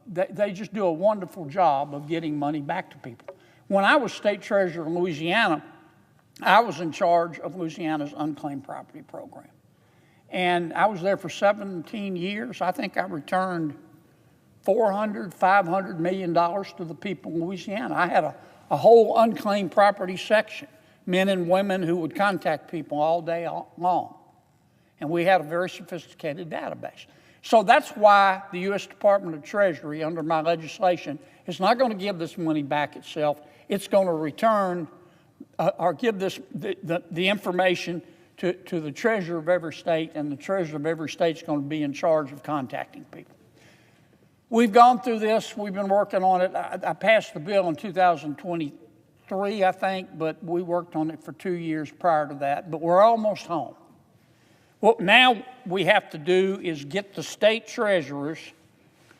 they just do a wonderful job of getting money back to people. When I was state treasurer in Louisiana, I was in charge of Louisiana's unclaimed property program. And I was there for 17 years. I think I returned $500 million to the people in Louisiana. I had a whole unclaimed property section, men and women who would contact people all day long. And we had a very sophisticated database. So that's why the U.S. Department of Treasury, under my legislation, is not going to give this money back itself. It's going to return or give the information to the treasurer of every state, and the treasurer of every state is going to be in charge of contacting people. We've gone through this. We've been working on it. I passed the bill in 2023, I think, but we worked on it for 2 years prior to that. But we're almost home. What now we have to do is get the state treasurers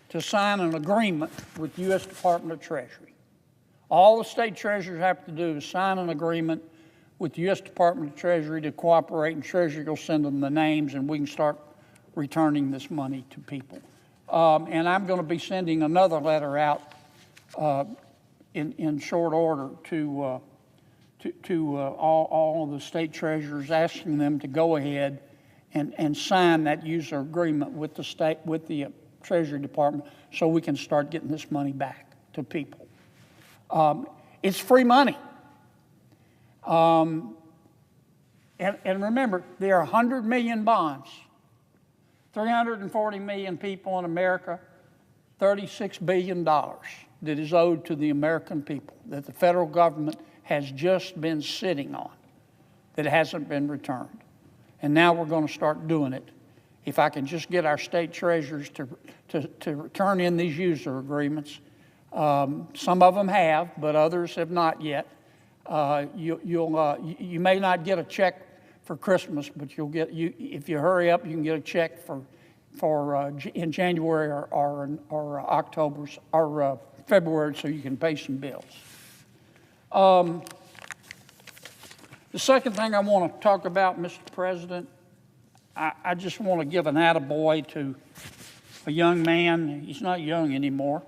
to sign an agreement with the U.S. Department of Treasury. All the state treasurers have to do is sign an agreement with the U.S. Department of Treasury to cooperate, and Treasury will send them the names, and we can start returning this money to people. And I'm going to be sending another letter out in short order to all of the state treasurers, asking them to go ahead and sign that user agreement with the Treasury Department, so we can start getting this money back to people. It's free money. And remember, there are 100 million bonds, 340 million people in America, $36 billion that is owed to the American people that the federal government has just been sitting on, that hasn't been returned. And now we're going to start doing it. If I can just get our state treasurers to turn in these user agreements. Some of them have, but others have not yet. You may not get a check for Christmas, but you'll get, if you hurry up, you can get a check in January or October or February, so you can pay some bills. The second thing I want to talk about, Mr. President, I just want to give an attaboy to a young man. He's not young anymore.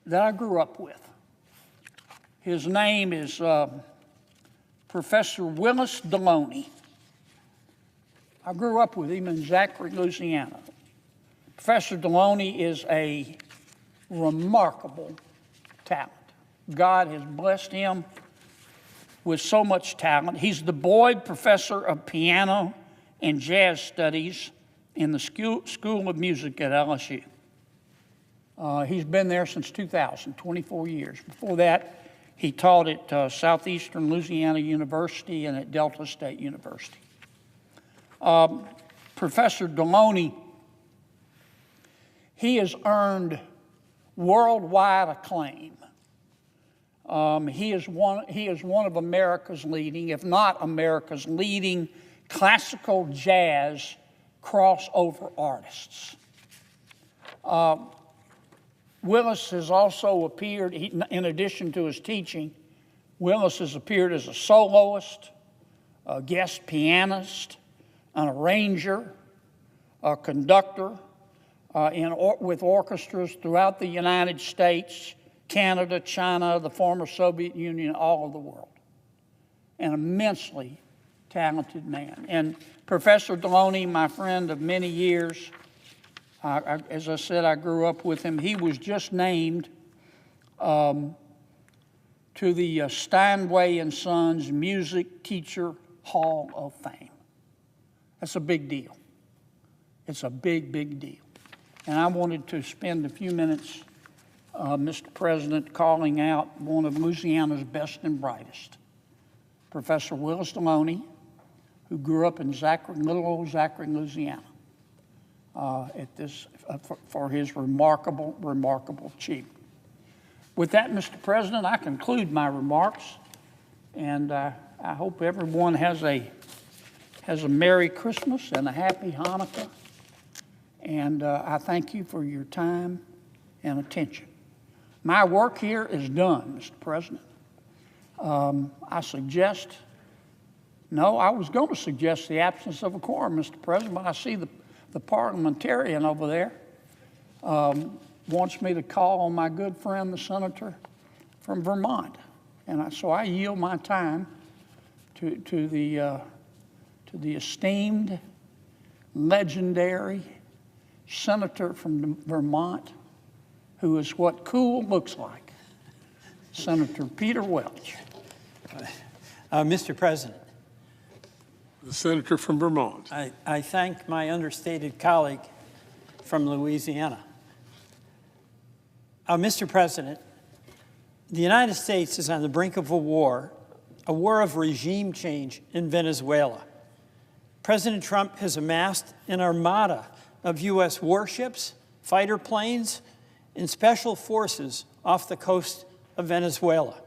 that I grew up with. His name is Professor Willis Deloney. I grew up with him in Zachary, Louisiana. Professor Deloney is a remarkable talent. God has blessed him with so much talent. He's the Boyd Professor of Piano and Jazz Studies in the School of Music at LSU. He's been there since 2000, 24 years. Before that, he taught at Southeastern Louisiana University and at Delta State University. Professor Deloney, he has earned worldwide acclaim. He is one of America's leading, if not America's leading, classical jazz crossover artists. Willis has also appeared, in addition to his teaching, Willis has appeared as a soloist, a guest pianist, an arranger, a conductor with orchestras throughout the United States, Canada, China, the former Soviet Union, all over the world. An immensely talented man. And Professor Deloney, my friend of many years, as I said, I grew up with him. He was just named to the Steinway and Sons Music Teacher Hall of Fame. That's a big deal. It's a big, big deal. And I wanted to spend a few minutes, Mr. President, calling out one of Louisiana's best and brightest, Professor Willis Deloney, who grew up in little old Zachary, Louisiana, for his remarkable, remarkable achievement. With that, Mr. President, I conclude my remarks, and I hope everyone has a Merry Christmas and a Happy Hanukkah, and I thank you for your time and attention. My work here is done, Mr. President. I was going to suggest the absence of a quorum, Mr. President, but I see the parliamentarian over there wants me to call on my good friend, the senator from Vermont. And so I yield my time to the esteemed, legendary senator from Vermont, who is what cool looks like, Senator Peter Welch. Mr. President, The senator from Vermont. I thank my understated colleague from Louisiana. Mr. President, the United States is on the brink of a war of regime change in Venezuela. President Trump has amassed an armada of U.S. warships, fighter planes, and special forces off the coast of Venezuela.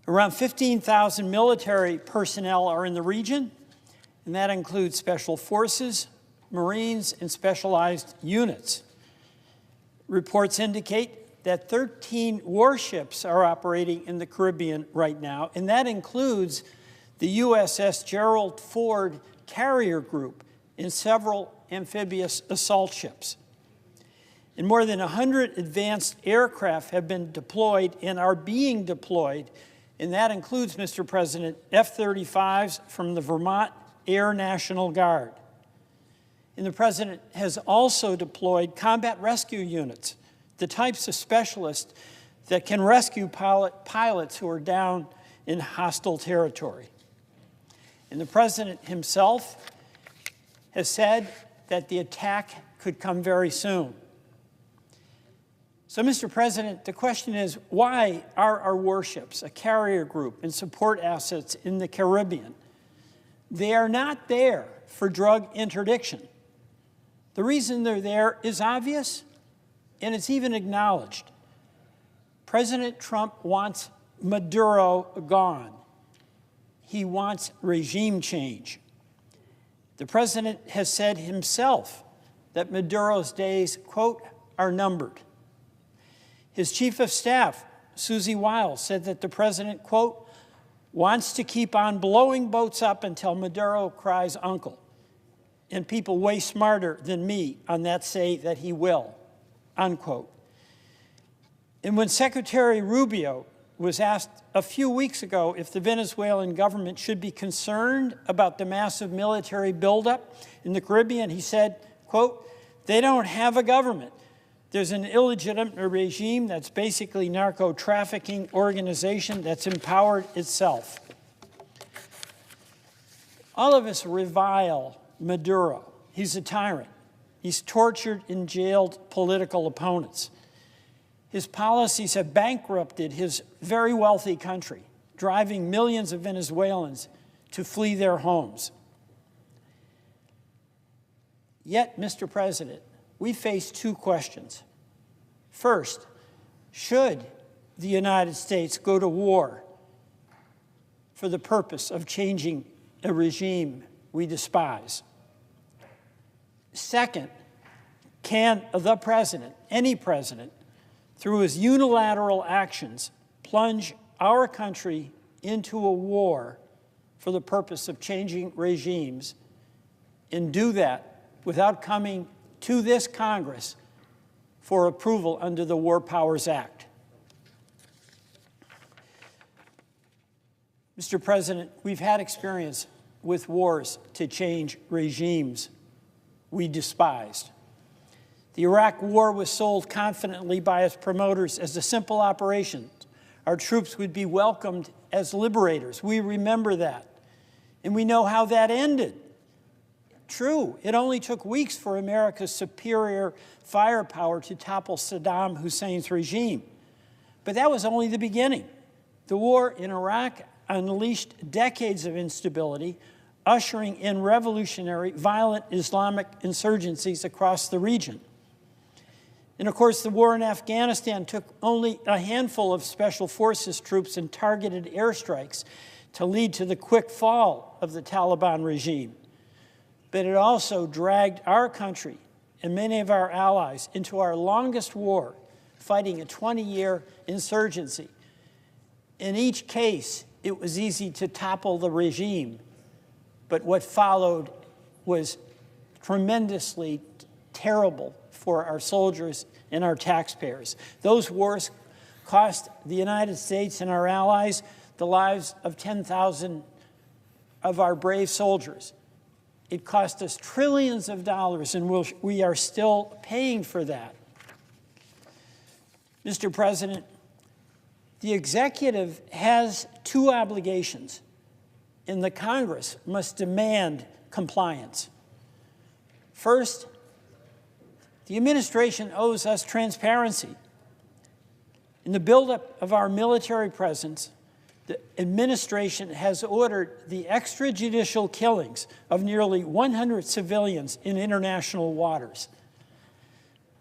Around 15,000 military personnel are in the region, and that includes special forces, Marines, and specialized units. Reports indicate that 13 warships are operating in the Caribbean right now, and that includes the USS Gerald Ford carrier group and several amphibious assault ships. And more than 100 advanced aircraft have been deployed and are being deployed, and that includes, Mr. President, F-35s from the Vermont Air National Guard. And the President has also deployed combat rescue units, the types of specialists that can rescue pilots who are down in hostile territory. And the President himself has said that the attack could come very soon. So, Mr. President, the question is, why are our warships, a carrier group, and support assets in the Caribbean? They are not there for drug interdiction. The reason they're there is obvious, and it's even acknowledged. President Trump wants Maduro gone. He wants regime change. The President has said himself that Maduro's days, quote, are numbered. His chief of staff, Susie Wiles, said that the President, quote, wants to keep on blowing boats up until Maduro cries uncle. And people way smarter than me on that say that he will, unquote. And when Secretary Rubio was asked a few weeks ago if the Venezuelan government should be concerned about the massive military buildup in the Caribbean, he said, quote, "They don't have a government. There's an illegitimate regime that's basically narco-trafficking organization that's empowered itself." All of us revile Maduro. He's a tyrant. He's tortured and jailed political opponents. His policies have bankrupted his very wealthy country, driving millions of Venezuelans to flee their homes. Yet, Mr. President, we face two questions. First, should the United States go to war for the purpose of changing a regime we despise? Second, can the president, any president, through his unilateral actions, plunge our country into a war for the purpose of changing regimes, and do that without coming to this Congress for approval under the War Powers Act? Mr. President, we've had experience with wars to change regimes we despised. The Iraq War was sold confidently by its promoters as a simple operation. Our troops would be welcomed as liberators. We remember that. And we know how that ended. True, it only took weeks for America's superior firepower to topple Saddam Hussein's regime. But that was only the beginning. The war in Iraq unleashed decades of instability, ushering in revolutionary, violent Islamic insurgencies across the region. And of course, the war in Afghanistan took only a handful of special forces troops and targeted airstrikes to lead to the quick fall of the Taliban regime. But it also dragged our country and many of our allies into our longest war, fighting a 20-year insurgency. In each case, it was easy to topple the regime, but what followed was tremendously terrible for our soldiers and our taxpayers. Those wars cost the United States and our allies the lives of 10,000 of our brave soldiers. It cost us trillions of dollars, and we are still paying for that. Mr. President, the executive has two obligations, and the Congress must demand compliance. First, the administration owes us transparency. In the buildup of our military presence, the administration has ordered the extrajudicial killings of nearly 100 civilians in international waters.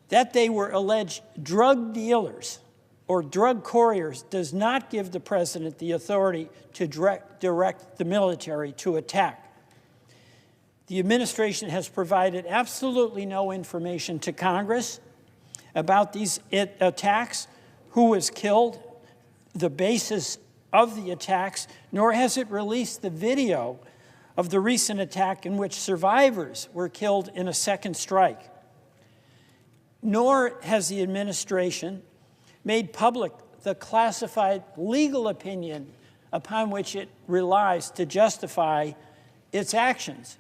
That they were alleged drug dealers or drug couriers does not give the president the authority to direct the military to attack. The administration has provided absolutely no information to Congress about these attacks, who was killed, the basis of the attacks, nor has it released the video of the recent attack in which survivors were killed in a second strike. Nor has the administration made public the classified legal opinion upon which it relies to justify its actions.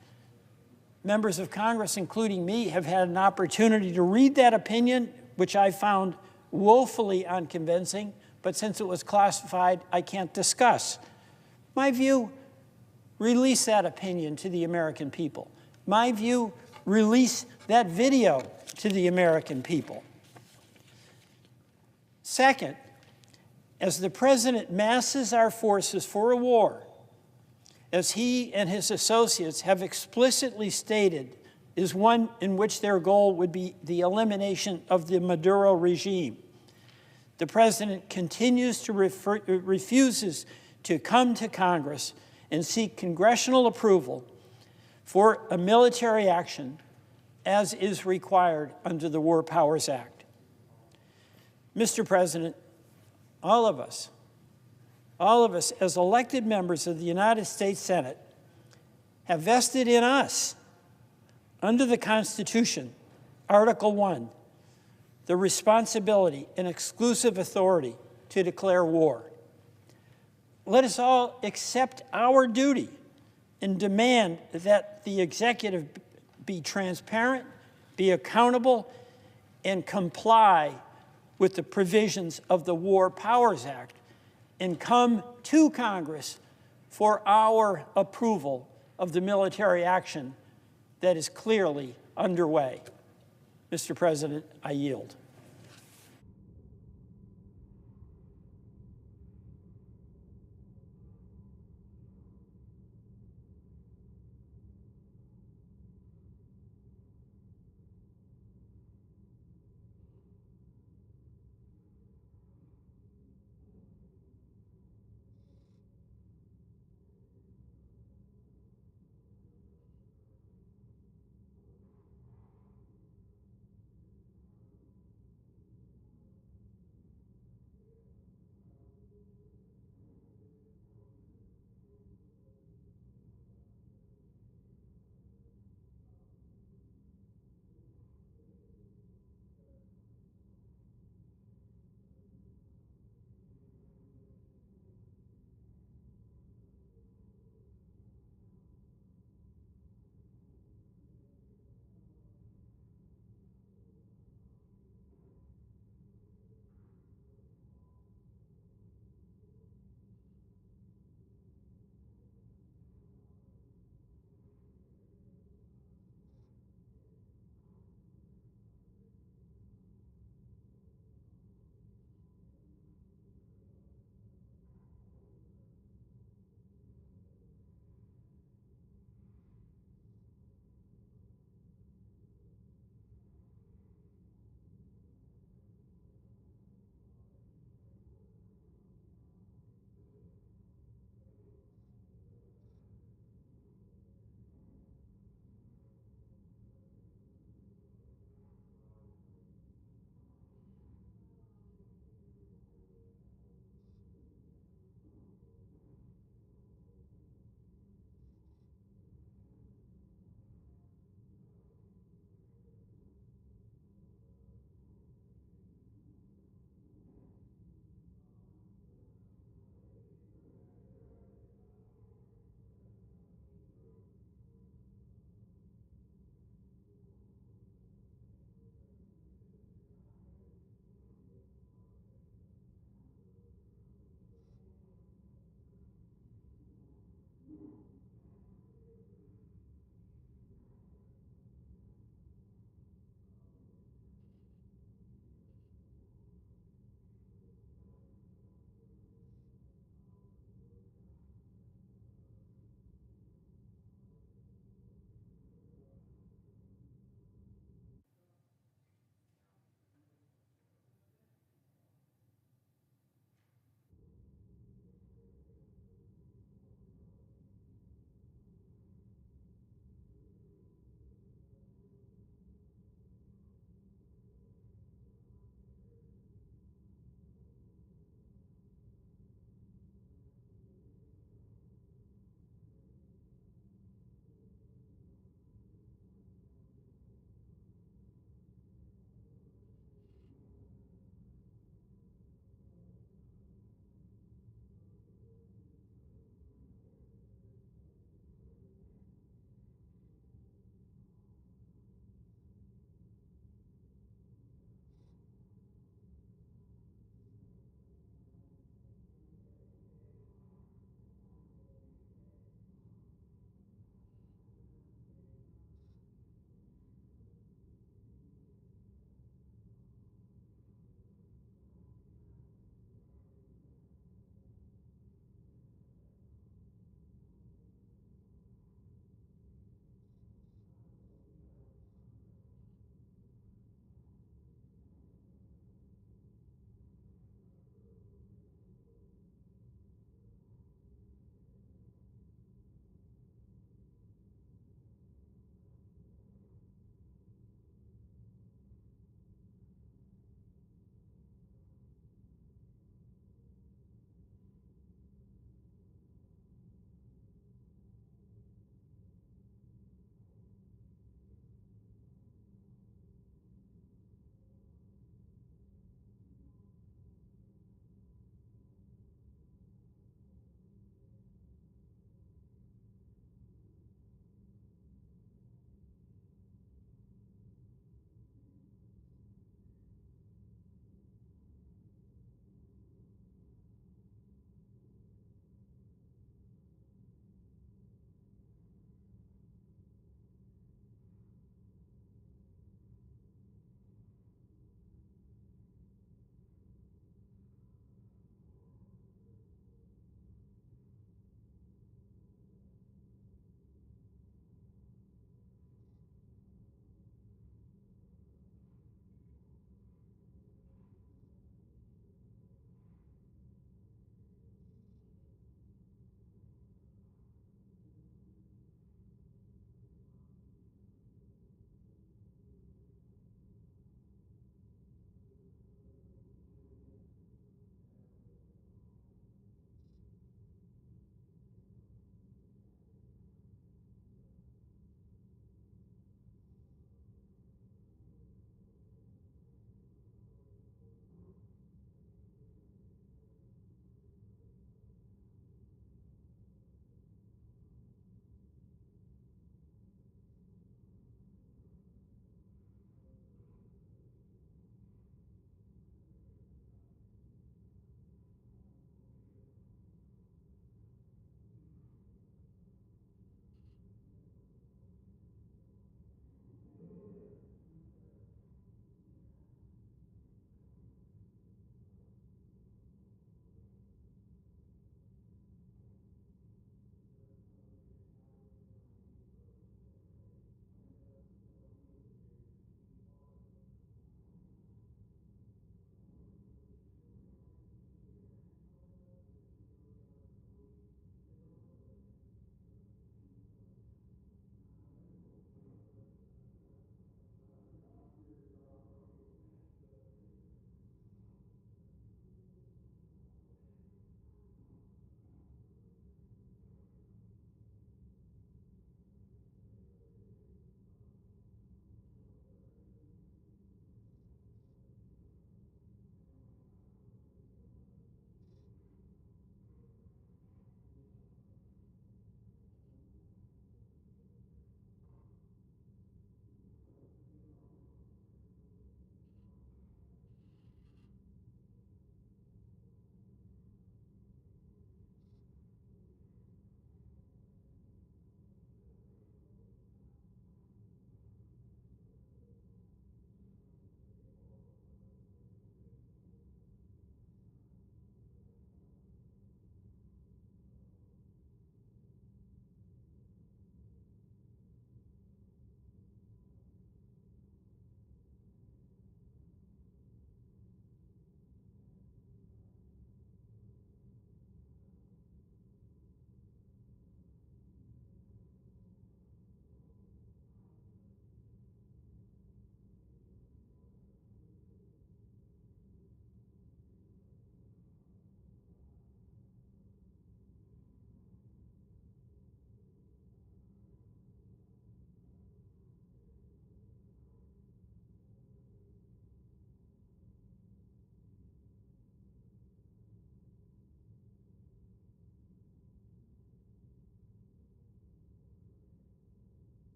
Members of Congress, including me, have had an opportunity to read that opinion, which I found woefully unconvincing, but since it was classified, I can't discuss. My view, release that opinion to the American people. My view, release that video to the American people. Second, as the president masses our forces for a war, as he and his associates have explicitly stated, is one in which their goal would be the elimination of the Maduro regime. The president continues to refuses to come to Congress and seek congressional approval for a military action as is required under the War Powers Act. Mr. President, all of us as elected members of the United States Senate have vested in us, under the Constitution, Article 1, the responsibility and exclusive authority to declare war. Let us all accept our duty and demand that the executive be transparent, be accountable, and comply with the provisions of the War Powers Act, and come to Congress for our approval of the military action that is clearly underway. Mr. President, I yield.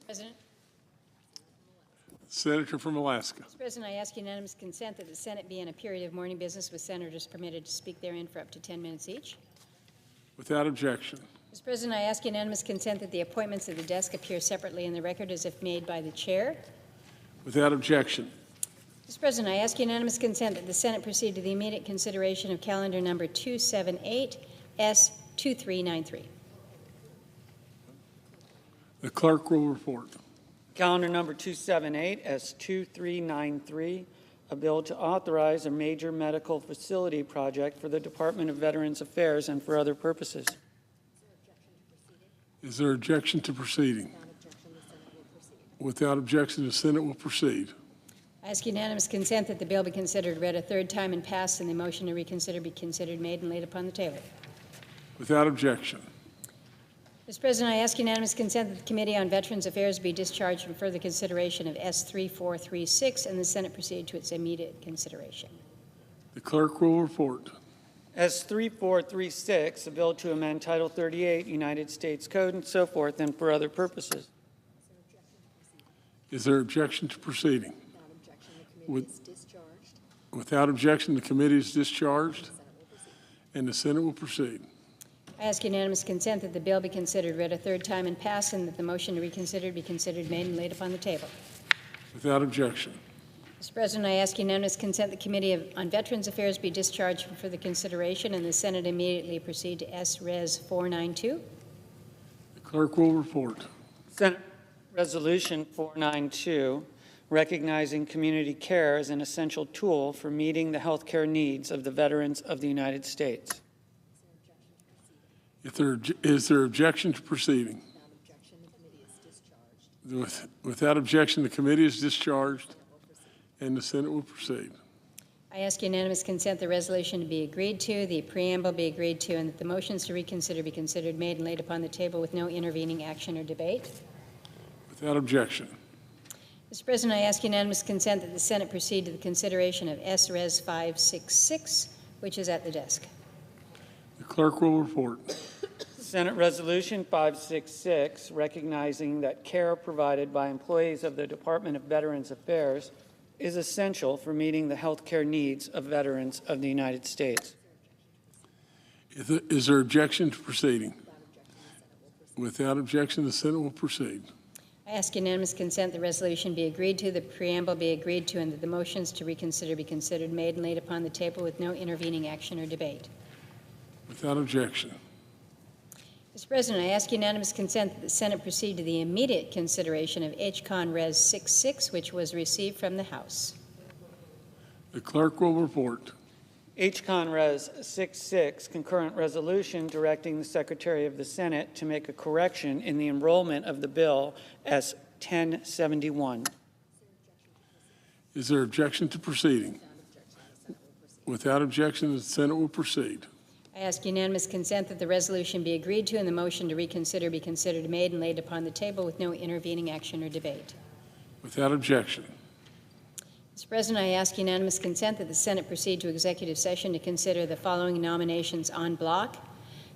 President. Senator from Alaska. Mr. President, I ask unanimous consent that the Senate be in a period of morning business with senators permitted to speak therein for up to 10 minutes each. Without objection. Mr. President, I ask unanimous consent that the appointments of the desk appear separately in the record as if made by the chair. Without objection. Mr. President, I ask unanimous consent that the Senate proceed to the immediate consideration of calendar number 278 S2393. The clerk will report. Calendar number 278 S2393, a bill to authorize a major medical facility project for the Department of Veterans Affairs and for other purposes. Is there objection to proceeding? Without objection, the Senate will proceed. I ask unanimous consent that the bill be considered read a third time and passed, and the motion to reconsider be considered made and laid upon the table. Without objection. Mr. President, I ask unanimous consent that the Committee on Veterans Affairs be discharged from further consideration of S3436 and the Senate proceed to its immediate consideration. The clerk will report. S3436, a bill to amend Title 38, United States Code, and so forth, and for other purposes. Is there objection to proceeding? Without objection, the committee is discharged, and the Senate will proceed. I ask unanimous consent that the bill be considered read a third time and passed, and that the motion to reconsider be considered made and laid upon the table. Without objection. Mr. President, I ask unanimous consent the Committee on Veterans Affairs be discharged from further consideration, and the Senate immediately proceed to S-Res 492. The clerk will report. Senate Resolution 492, recognizing community care as an essential tool for meeting the health care needs of the veterans of the United States. Is there objection to proceeding? Without objection, the committee is discharged, and the Senate will proceed. I ask unanimous consent the resolution to be agreed to, the preamble be agreed to, and that the motions to reconsider be considered made and laid upon the table with no intervening action or debate. Without objection. Mr. President, I ask unanimous consent that the Senate proceed to the consideration of S-Res 566, which is at the desk. The clerk will report. Senate Resolution 566, recognizing that care provided by employees of the Department of Veterans Affairs is essential for meeting the health care needs of veterans of the United States. Is there objection to proceeding? Without objection, the Senate will proceed. I ask unanimous consent the resolution be agreed to, the preamble be agreed to, and that the motions to reconsider be considered made and laid upon the table with no intervening action or debate. Without objection. Mr. President, I ask unanimous consent that the Senate proceed to the immediate consideration of H-Con Res 66, which was received from the House. The clerk will report. H-Con Res 66, concurrent resolution directing the Secretary of the Senate to make a correction in the enrollment of the bill as 1071. Is there objection to proceeding? Without objection, the Senate will proceed. I ask unanimous consent that the resolution be agreed to and the motion to reconsider be considered made and laid upon the table with no intervening action or debate. Without objection. Mr. President, I ask unanimous consent that the Senate proceed to executive session to consider the following nominations en bloc: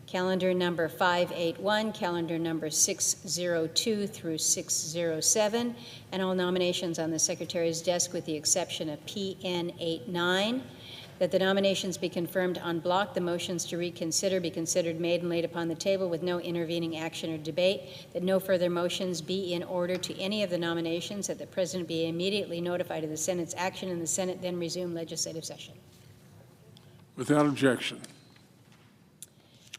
calendar number 581, calendar number 602 through 607, and all nominations on the Secretary's desk with the exception of PN 89. That the nominations be confirmed en bloc, the motions to reconsider be considered made and laid upon the table with no intervening action or debate, that no further motions be in order to any of the nominations, that the President be immediately notified of the Senate's action, and the Senate then resume legislative session. Without objection.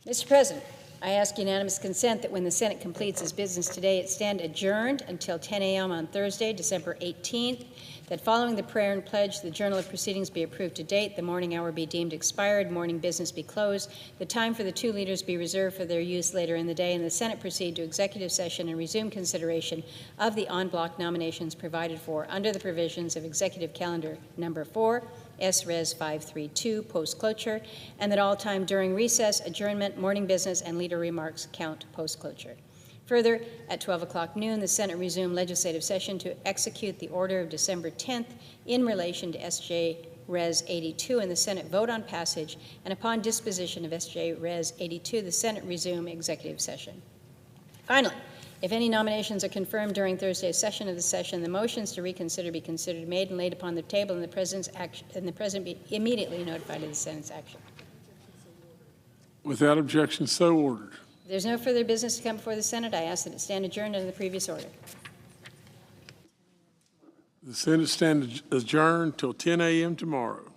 Mr. President, I ask unanimous consent that when the Senate completes its business today, it stand adjourned until 10 a.m. on Thursday, December 18th, that following the prayer and pledge, the journal of proceedings be approved to date, the morning hour be deemed expired, morning business be closed, the time for the two leaders be reserved for their use later in the day, and the Senate proceed to executive session and resume consideration of the en bloc nominations provided for under the provisions of Executive Calendar Number 4, S-Res 532, post-cloture, and that all time during recess, adjournment, morning business, and leader remarks count post-cloture. Further, at 12 o'clock noon, the Senate resumed legislative session to execute the order of December 10th in relation to S.J. Res 82, and the Senate vote on passage, and upon disposition of S.J. Res 82, the Senate resume executive session. Finally, If any nominations are confirmed during Thursday's session of the session, the motions to reconsider be considered made and laid upon the table, and the President's action, and the President be immediately notified of the Senate's action. Without objection, so ordered. If there's no further business to come before the Senate, I ask that it stand adjourned under the previous order. The Senate stands adjourned till 10 a.m. tomorrow.